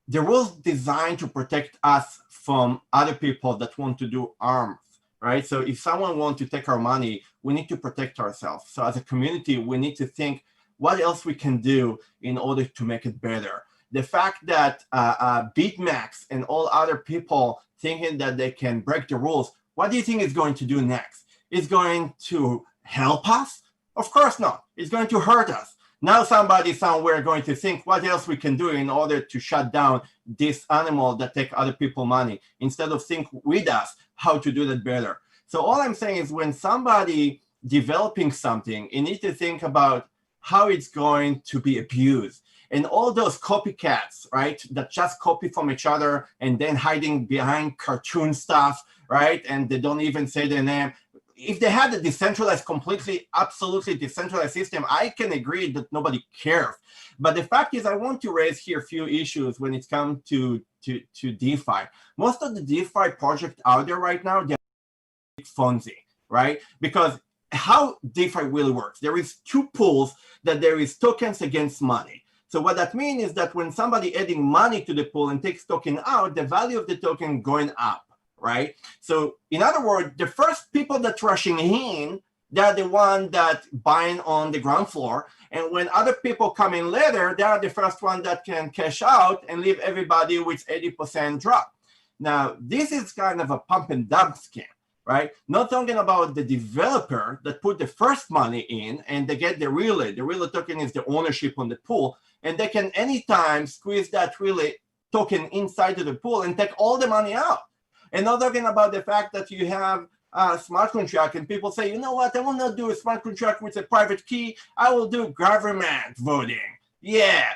the rules designed to protect us from other people that want to do harm, right? So if someone wants to take our money, we need to protect ourselves. So as a community, we need to think what else we can do in order to make it better. The fact that BitMax and all other people thinking that they can break the rules, what do you think it's going to do next? It's going to help us? Of course not. It's going to hurt us. Now somebody somewhere going to think what else we can do in order to shut down this animal that take other people's money, instead of think with us how to do that better. So all I'm saying is when somebody developing something, you need to think about how it's going to be abused. And all those copycats, right, that just copy from each other and then hiding behind cartoon stuff, right, and they don't even say their name. If they had a decentralized, completely, absolutely decentralized system, I can agree that nobody cares. But the fact is, I want to raise here a few issues when it comes to DeFi. Most of the DeFi projects out there right now, they're Fonzie, right? Because how DeFi really works, there is two pools that there is tokens against money. So what that means is that when somebody adding money to the pool and takes token out, the value of the token going up. Right? So in other words, the first people that rushing in, they're the one that buying on the ground floor. And when other people come in later, they are the first one that can cash out and leave everybody with 80% drop. Now, this is kind of a pump and dump scam, right? Not talking about the developer that put the first money in and they get the relay. The relay token is the ownership on the pool. And they can anytime squeeze that relay token inside of the pool and take all the money out. And not talking about the fact that you have a smart contract and people say, you know what, I will not do a smart contract with a private key. I will do government voting. Yeah,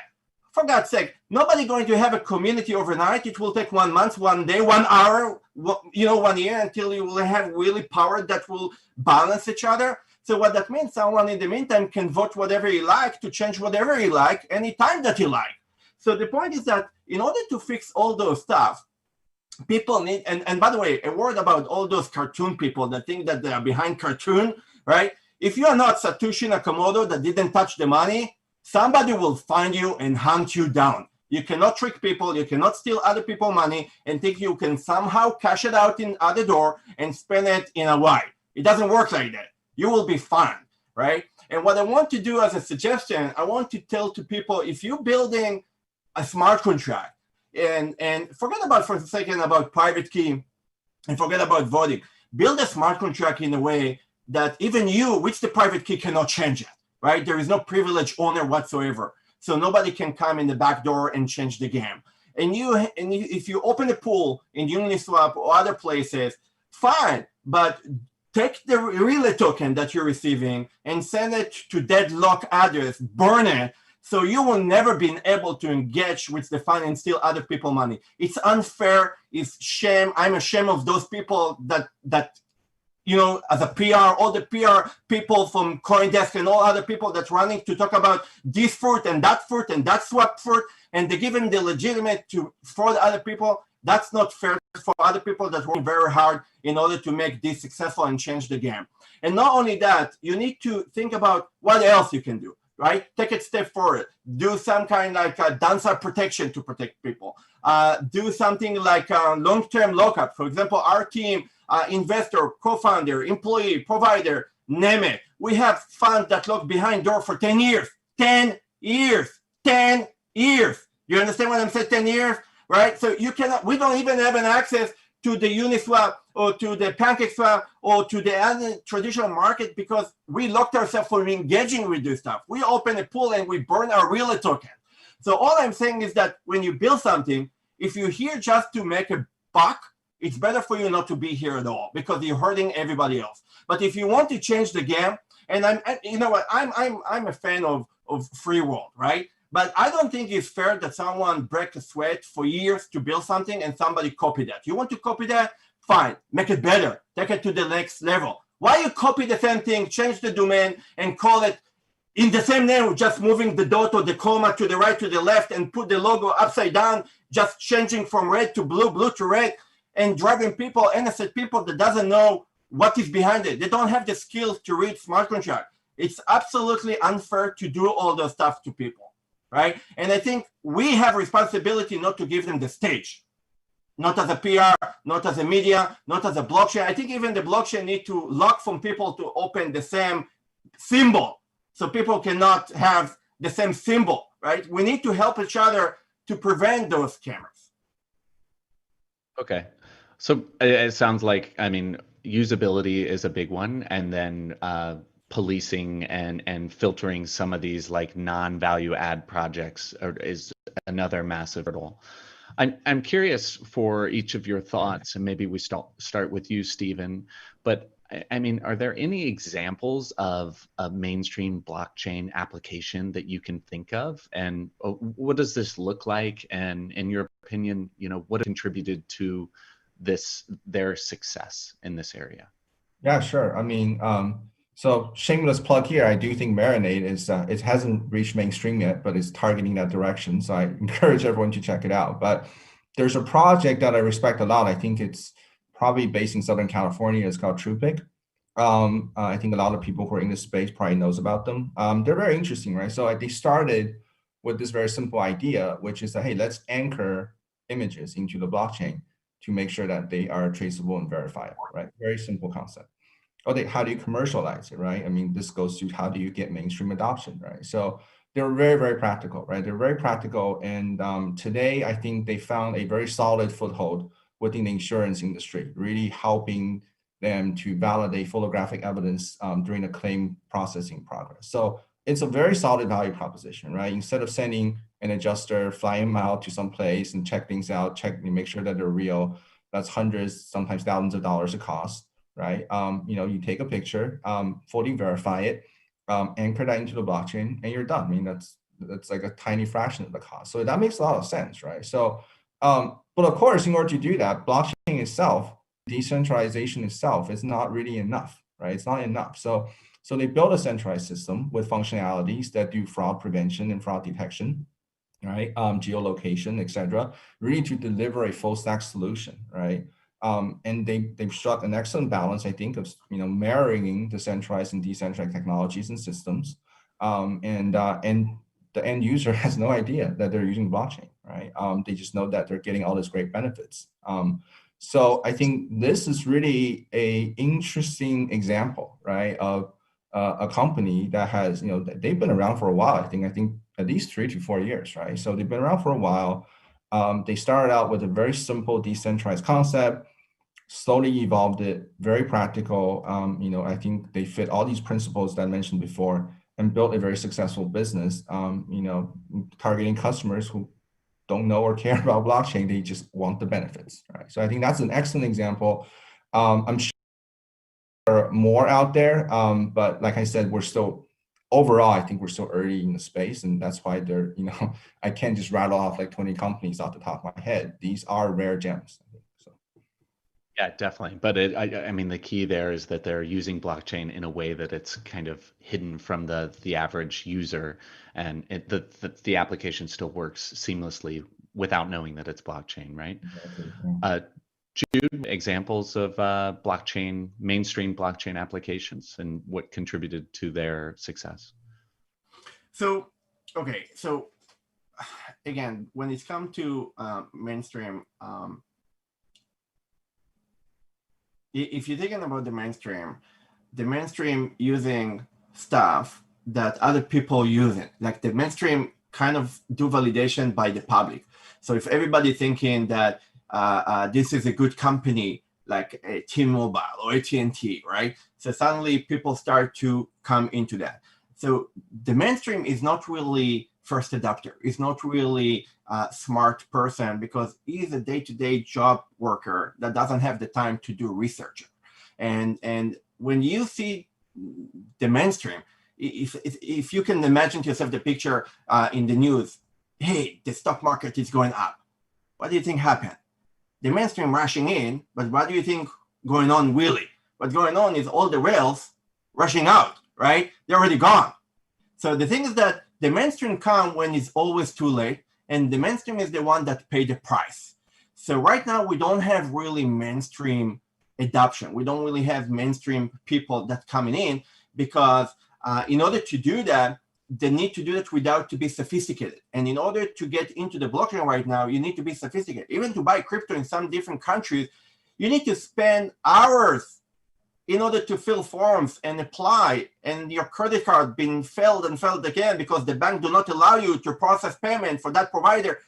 for God's sake, nobody going to have a community overnight. It will take 1 month, 1 day, 1 hour, 1 year until you will have really power that will balance each other. So what that means, someone in the meantime can vote whatever he like to change whatever he like anytime that he like. So the point is that in order to fix all those stuff, people need, and by the way, a word about all those cartoon people that think that they are behind cartoon, right? If you are not Satoshi Nakamoto that didn't touch the money, somebody will find you and hunt you down. You cannot trick people, you cannot steal other people's money and think you can somehow cash it out in other door and spend it in a way. It doesn't work like that. You will be fine, right? And what I want to do as a suggestion, I want to tell to people, if you're building a smart contract, and forget about for a second about private key and forget about voting. Build a smart contract in a way that even you, which the private key cannot change it, right? There is no privileged owner whatsoever. so nobody can come in the back door and change the game. And if you open a pool in Uniswap or other places, fine, but take the relay token that you're receiving and send it to deadlock address, burn it, so you will never be able to engage with the fund and steal other people's money. It's unfair. It's shame. I'm ashamed of those people that you know, as a PR, all the PR people from CoinDesk and all other people that's running to talk about this fruit and that swap fruit, and they give them the legitimate to fraud other people. That's not fair for other people that work very hard in order to make this successful and change the game. And not only that, you need to think about what else you can do, right? Take it a step forward. Do some kind like a downside protection to protect people. Do something like a long-term lockup. For example, our team, investor, co-founder, employee, provider, name it. We have funds that lock behind door for 10 years. 10 years. 10 years. You understand what I'm saying? 10 years, right? So you cannot, we don't even have an access to the Uniswap or to the PancakeSwap or to the other traditional market because we locked ourselves from engaging with this stuff. We open a pool and we burn our relay token. So all I'm saying is that when you build something, if you're here just to make a buck, it's better for you not to be here at all because you're hurting everybody else. But if you want to change the game, and you know what, I'm a fan of free world, right? But I don't think it's fair that someone break a sweat for years to build something and somebody copy that. You want to copy that? Fine, make it better, take it to the next level. Why you copy the same thing, change the domain, and call it in the same name, just moving the dot or the comma to the right, to the left, and put the logo upside down, just changing from red to blue, blue to red, and driving people, innocent people that doesn't know what is behind it. They don't have the skills to read smart contract. It's absolutely unfair to do all those stuff to people, right? And I think we have responsibility not to give them the stage, not as a PR, not as a media, not as a blockchain. I think even the blockchain need to lock from people to open the same symbol so people cannot have the same symbol, right? We need to help each other to prevent those scammers. Okay. So it sounds like, I mean, usability is a big one, and then policing and filtering some of these like non-value add projects is another massive hurdle. I'm curious for each of your thoughts, and maybe we start with you, Stephen, but I mean, are there any examples of a mainstream blockchain application that you can think of? And what does this look like? And in your opinion, you know, what contributed to their success in this area? Yeah, sure. I mean, so shameless plug here. I do think Marinade is it hasn't reached mainstream yet, but it's targeting that direction. So I encourage everyone to check it out. But there's a project that I respect a lot. I think it's probably based in Southern California. It's called TruePic. I think a lot of people who are in this space probably knows about them. They're very interesting, right? So they started with this very simple idea, which is that, hey, let's anchor images into the blockchain to make sure that they are traceable and verifiable, right? Very simple concept. Okay, how do you commercialize it, right? I mean, this goes to how do you get mainstream adoption, right? So they're very, very practical, right? They're very practical. And today, I think they found a very solid foothold within the insurance industry, really helping them to validate photographic evidence during the claim processing progress. So it's a very solid value proposition, right? Instead of sending an adjuster, fly them out to some place and check things out, make sure that they're real, that's hundreds, sometimes thousands of dollars of cost, right? You know, you take a picture, fully verify it, anchor that into the blockchain, and you're done. I mean, that's like a tiny fraction of the cost. So that makes a lot of sense, right? So, but of course, in order to do that, blockchain itself, decentralization itself is not really enough, right? It's not enough. So they built a centralized system with functionalities that do fraud prevention and fraud detection, right? Geolocation, et cetera, really to deliver a full stack solution, right? And they've struck an excellent balance, I think, of marrying the centralized and decentralized technologies and systems, and the end user has no idea that they're using blockchain, right? They just know that they're getting all these great benefits. So I think this is really a interesting example, right, of a company that has, they've been around for a while. I think at least 3 to 4 years, right? So they've been around for a while. They started out with a very simple decentralized concept, slowly evolved it, very practical. I think they fit all these principles that I mentioned before, and built a very successful business, targeting customers who don't know or care about blockchain. They just want the benefits, right? So I think that's an excellent example. I'm sure there are more out there, but like I said, overall, I think we're still early in the space, and that's why I can't just rattle off like 20 companies off the top of my head. These are rare gems. Yeah, definitely. But I mean, the key there is that they're using blockchain in a way that it's kind of hidden from the average user, and the application still works seamlessly without knowing that it's blockchain, right? Exactly. Jude, examples of mainstream blockchain applications and what contributed to their success. So, okay, so again, when it's come to mainstream, if you're thinking about the mainstream using stuff that other people using, like the mainstream kind of do validation by the public. So if everybody thinking that this is a good company, like a T-Mobile or AT&T, right? So suddenly people start to come into that. So the mainstream is not really first adopter. It's not really a smart person because he's a day-to-day job worker that doesn't have the time to do research. And when you see the mainstream, if you can imagine to yourself the picture in the news, hey, the stock market is going up. What do you think happened? The mainstream rushing in, but what do you think going on really? What's going on is all the whales rushing out, right? They're already gone. So the thing is that the mainstream come when it's always too late, and the mainstream is the one that pay the price. So right now we don't have really mainstream adoption. We don't really have mainstream people that coming in because in order to do that, they need to do it without to be sophisticated. And in order to get into the blockchain right now, you need to be sophisticated. Even to buy crypto in some different countries, you need to spend hours in order to fill forms and apply, and your credit card being failed and failed again because the bank do not allow you to process payment for that provider.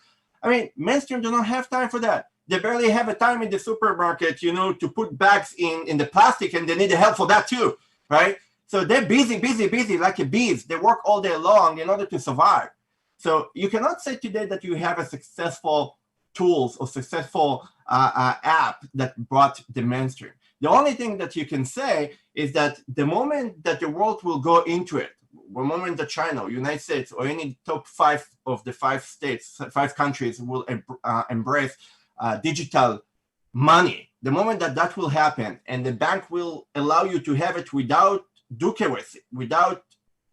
I mean, mainstream do not have time for that. They barely have a time in the supermarket, to put bags in the plastic, and they need the help for that too, right? So they're busy like a bees. They work all day long in order to survive. So you cannot say today that you have a successful tools or successful app that brought the mainstream. The only thing that you can say is that the moment that the world will go into it, the moment that China, United States, or any top 5 of the 5 countries will embrace digital money, the moment that will happen, and the bank will allow you to have it without KYC, without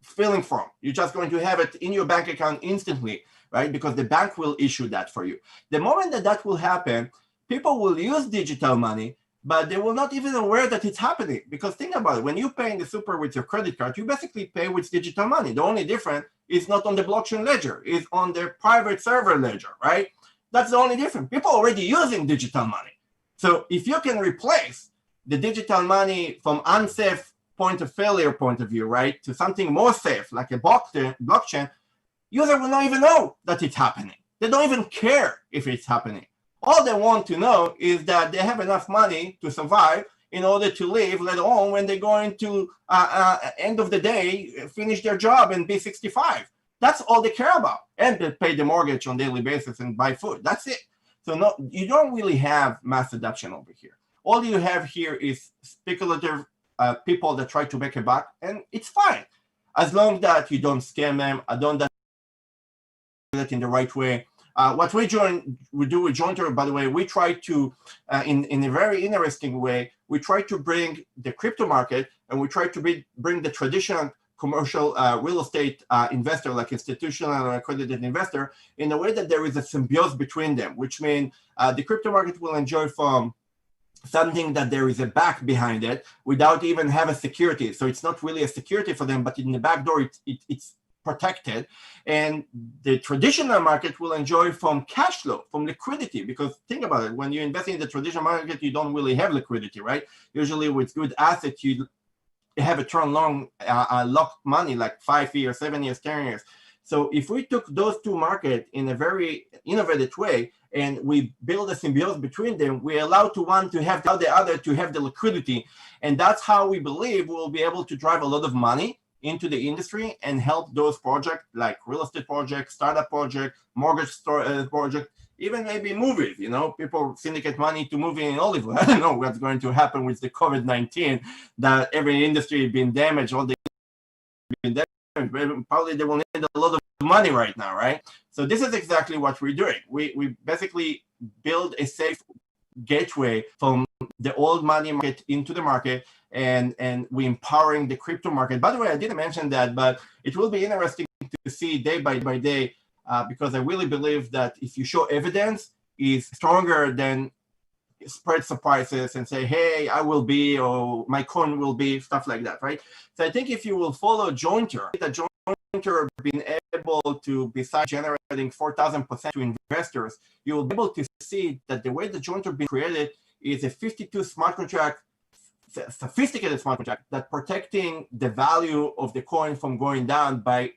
filling form, you're just going to have it in your bank account instantly, right? Because the bank will issue that for you. The moment that will happen, people will use digital money, but they will not even aware that it's happening. Because think about it, when you pay in the super with your credit card, you basically pay with digital money. The only difference is not on the blockchain ledger, it's on their private server ledger, right? That's the only difference. People are already using digital money. So if you can replace the digital money from unsafe point of failure point of view, right, to something more safe, like a blockchain, user will not even know that it's happening. They don't even care if it's happening. All they want to know is that they have enough money to survive in order to live, let alone when they're going to, end of the day, finish their job and be 65. That's all they care about. And they pay the mortgage on a daily basis and buy food. That's it. So no, you don't really have mass adoption over here. All you have here is speculative people that try to make a buck, and it's fine. As long as that you don't scam them, don't do that in the right way. What we do with Jointer, by the way, we try to, in a very interesting way, we try to bring the crypto market, and we try to bring the traditional commercial real estate investor, like institutional or accredited investor, in a way that there is a symbiosis between them, which means the crypto market will enjoy from something that there is a back behind it without even have a security. So it's not really a security for them, but in the back door, it's protected. And the traditional market will enjoy from cash flow, from liquidity, because think about it, when you invest in the traditional market, you don't really have liquidity, right? Usually with good assets, you have a term long locked money, like 5 years, 7 years, 10 years. So if we took those two markets in a very innovative way, and we build a symbiosis between them, we allow one to have the other to have the liquidity. And that's how we believe we'll be able to drive a lot of money into the industry and help those projects like real estate projects, startup project, mortgage project, even maybe movies. You know, people syndicate money to movie in Hollywood. I don't know what's going to happen with the COVID-19, that every industry has been damaged, all the been damaged. Probably they will need a lot of money right now, right? So this is exactly what we're doing. We basically build a safe gateway from the old money market into the market, and we're empowering the crypto market. By the way, I didn't mention that, but it will be interesting to see day by day, because I really believe that if you show evidence, is stronger than spread surprises and say, hey, I will be, or my coin will be, stuff like that, right? So I think if you will follow Jointer, that Jointer being able to, besides generating 4,000% to investors, you will be able to see that the way the Jointer being created is a 52 smart contract, sophisticated smart contract that protecting the value of the coin from going down by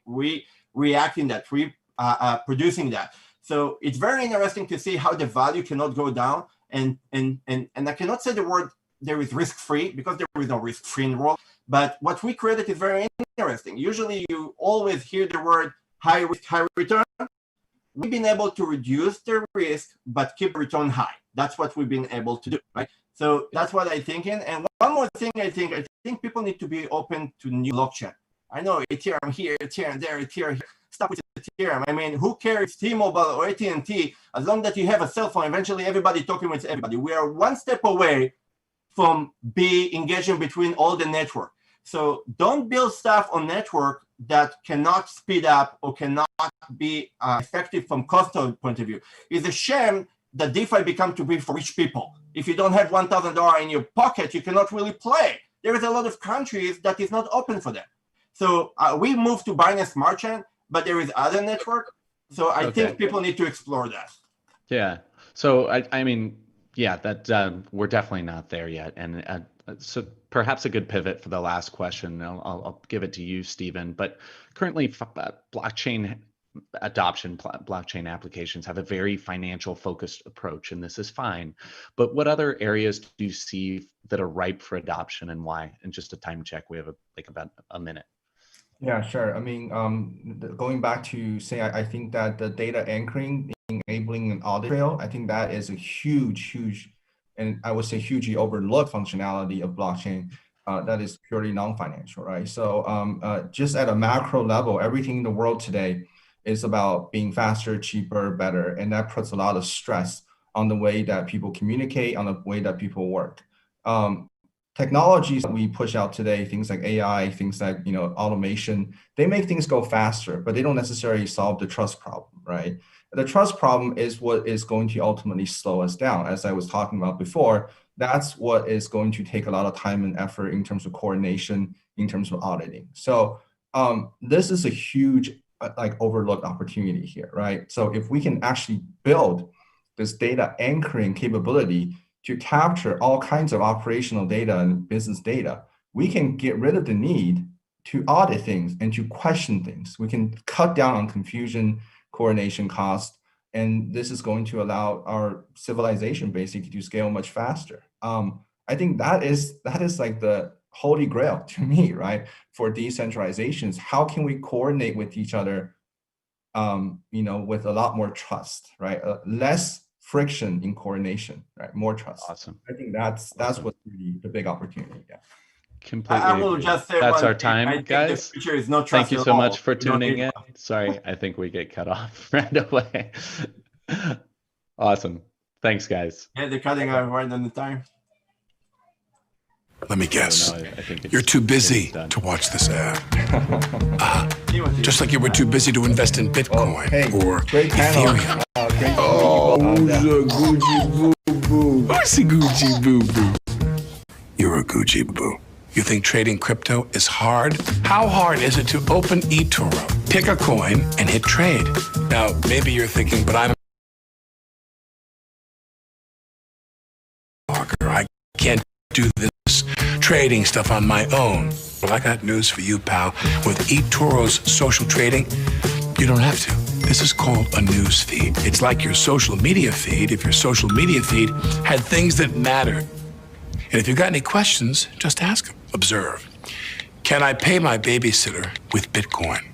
reacting that, producing that. So it's very interesting to see how the value cannot go down. And I cannot say the word there is risk-free, because there is no risk-free in the world. But what we created is very interesting. Usually you always hear the word high risk, high return. We've been able to reduce the risk, but keep the return high. That's what we've been able to do, right? So that's what I'm thinking. And one more thing, I think people need to be open to new blockchain. I know Ethereum here, Ethereum there, Ethereum here. Stop with Ethereum. I mean, who cares T-Mobile or AT&T? As long as you have a cell phone, eventually everybody talking with everybody. We are one step away from engaging between all the network. So don't build stuff on network that cannot speed up or cannot be effective from cost point of view. It's a shame that DeFi become to be for rich people. If you don't have $1,000 in your pocket, you cannot really play. There is a lot of countries that is not open for them. So we moved to Binance Smart Chain, but there is other network. So I think people need to explore that. Yeah. So I mean, yeah, that we're definitely not there yet. And so perhaps a good pivot for the last question. I'll give it to you, Stephen. But currently, blockchain adoption, blockchain applications have a very financial focused approach, and this is fine. But what other areas do you see that are ripe for adoption, and why? And just a time check, we have about a minute. Yeah, sure. I mean, going back to say, I think that the data anchoring, enabling an audit trail, I think that is a huge, and I would say hugely overlooked functionality of blockchain that is purely non-financial, right? So just at a macro level, everything in the world today is about being faster, cheaper, better, and that puts a lot of stress on the way that people communicate, on the way that people work. Technologies that we push out today, things like AI, things like automation, they make things go faster, but they don't necessarily solve the trust problem, right? The trust problem is what is going to ultimately slow us down. As I was talking about before, that's what is going to take a lot of time and effort in terms of coordination, in terms of auditing. So this is a huge overlooked opportunity here, right? So if we can actually build this data anchoring capability to capture all kinds of operational data and business data, we can get rid of the need to audit things and to question things. We can cut down on confusion, coordination costs, and this is going to allow our civilization basically to scale much faster. I think that is like the holy grail to me, right? For decentralizations, how can we coordinate with each other, with a lot more trust, right? Less friction in coordination, right? More trust. Awesome. I think that's what's really the big opportunity. Yeah. Completely. I will just say that's our thing. time, guys. The future is no trust. Thank you so all. much for tuning in. Sorry, I think we get cut off right away. Awesome. Thanks, guys. Yeah, they're cutting out right on the time. Let me guess. I think you're too busy to watch this ad. Just like you were too busy to invest in Bitcoin or Ethereum. Who's a Gucci boo-boo? Who's a Gucci boo-boo? You're a Gucci boo. You think trading crypto is hard? How hard is it to open eToro, pick a coin, and hit trade? Now, maybe you're thinking, but I'm I can't do this trading stuff on my own. Well, I got news for you, pal. With eToro's social trading, you don't have to. This is called a news feed. It's like your social media feed if your social media feed had things that mattered. And if you've got any questions, just ask them. Observe. Can I pay my babysitter with Bitcoin?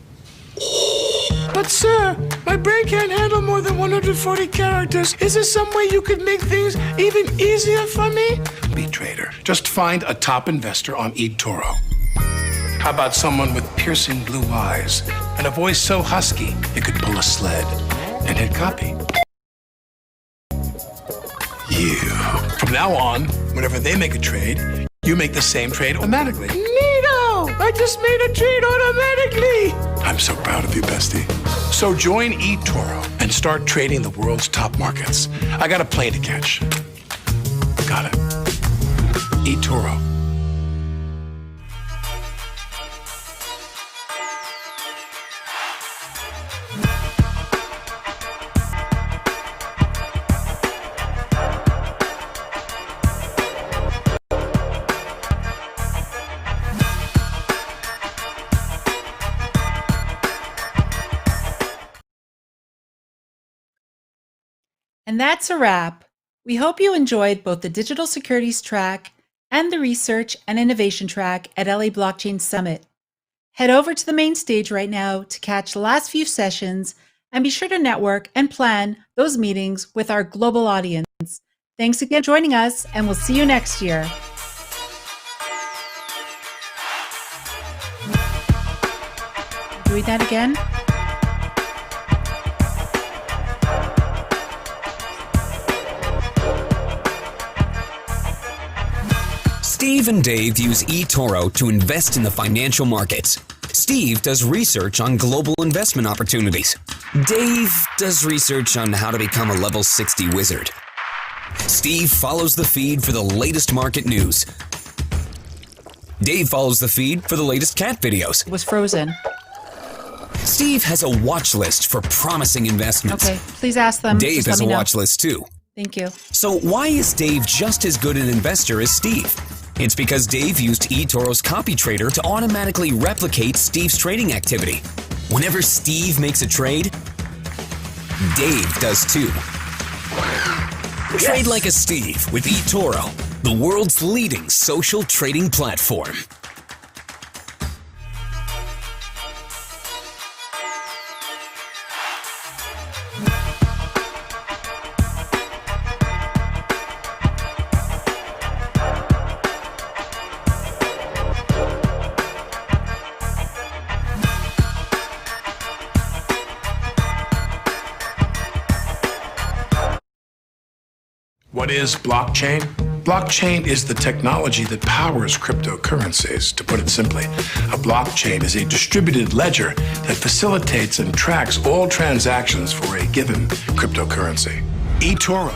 But sir, my brain can't handle more than 140 characters. Is there some way you could make things even easier for me? BitTrader. Just find a top investor on eToro. How about someone with piercing blue eyes and a voice so husky it could pull a sled and hit copy? Yeah. From now on, whenever they make a trade, you make the same trade automatically. Neato! I just made a trade automatically! I'm so proud of you, bestie. So join eToro and start trading the world's top markets. I got a plane to catch. Got it. eToro. And that's a wrap. We hope you enjoyed both the Digital Securities track and the Research and Innovation track at LA Blockchain Summit. Head over to the main stage right now to catch the last few sessions and be sure to network and plan those meetings with our global audience. Thanks again for joining us, and we'll see you next year. Doing that again? Steve and Dave use eToro to invest in the financial markets. Steve does research on global investment opportunities. Dave does research on how to become a level 60 wizard. Steve follows the feed for the latest market news. Dave follows the feed for the latest cat videos. It was frozen. Steve has a watch list for promising investments. Okay, please ask them. Dave has a watch list too. Thank you. So why is Dave just as good an investor as Steve? It's because Dave used eToro's copy trader to automatically replicate Steve's trading activity. Whenever Steve makes a trade, Dave does too. Trade like a Steve with eToro, the world's leading social trading platform. What is blockchain? Blockchain is the technology that powers cryptocurrencies. To put it simply, a blockchain is a distributed ledger that facilitates and tracks all transactions for a given cryptocurrency. eToro.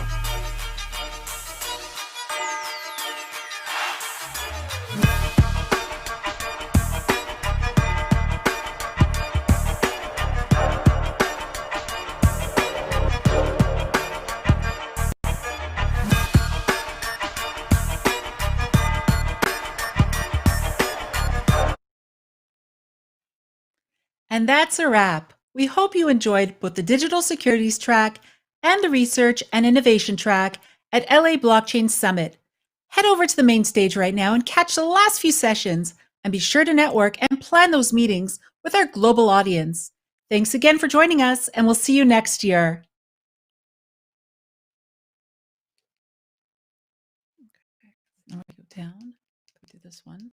And that's a wrap. We hope you enjoyed both the Digital Securities track and the Research and Innovation track at LA Blockchain Summit. Head over to the main stage right now and catch the last few sessions, and be sure to network and plan those meetings with our global audience. Thanks again for joining us, and we'll see you next year. Now we go down, do this one.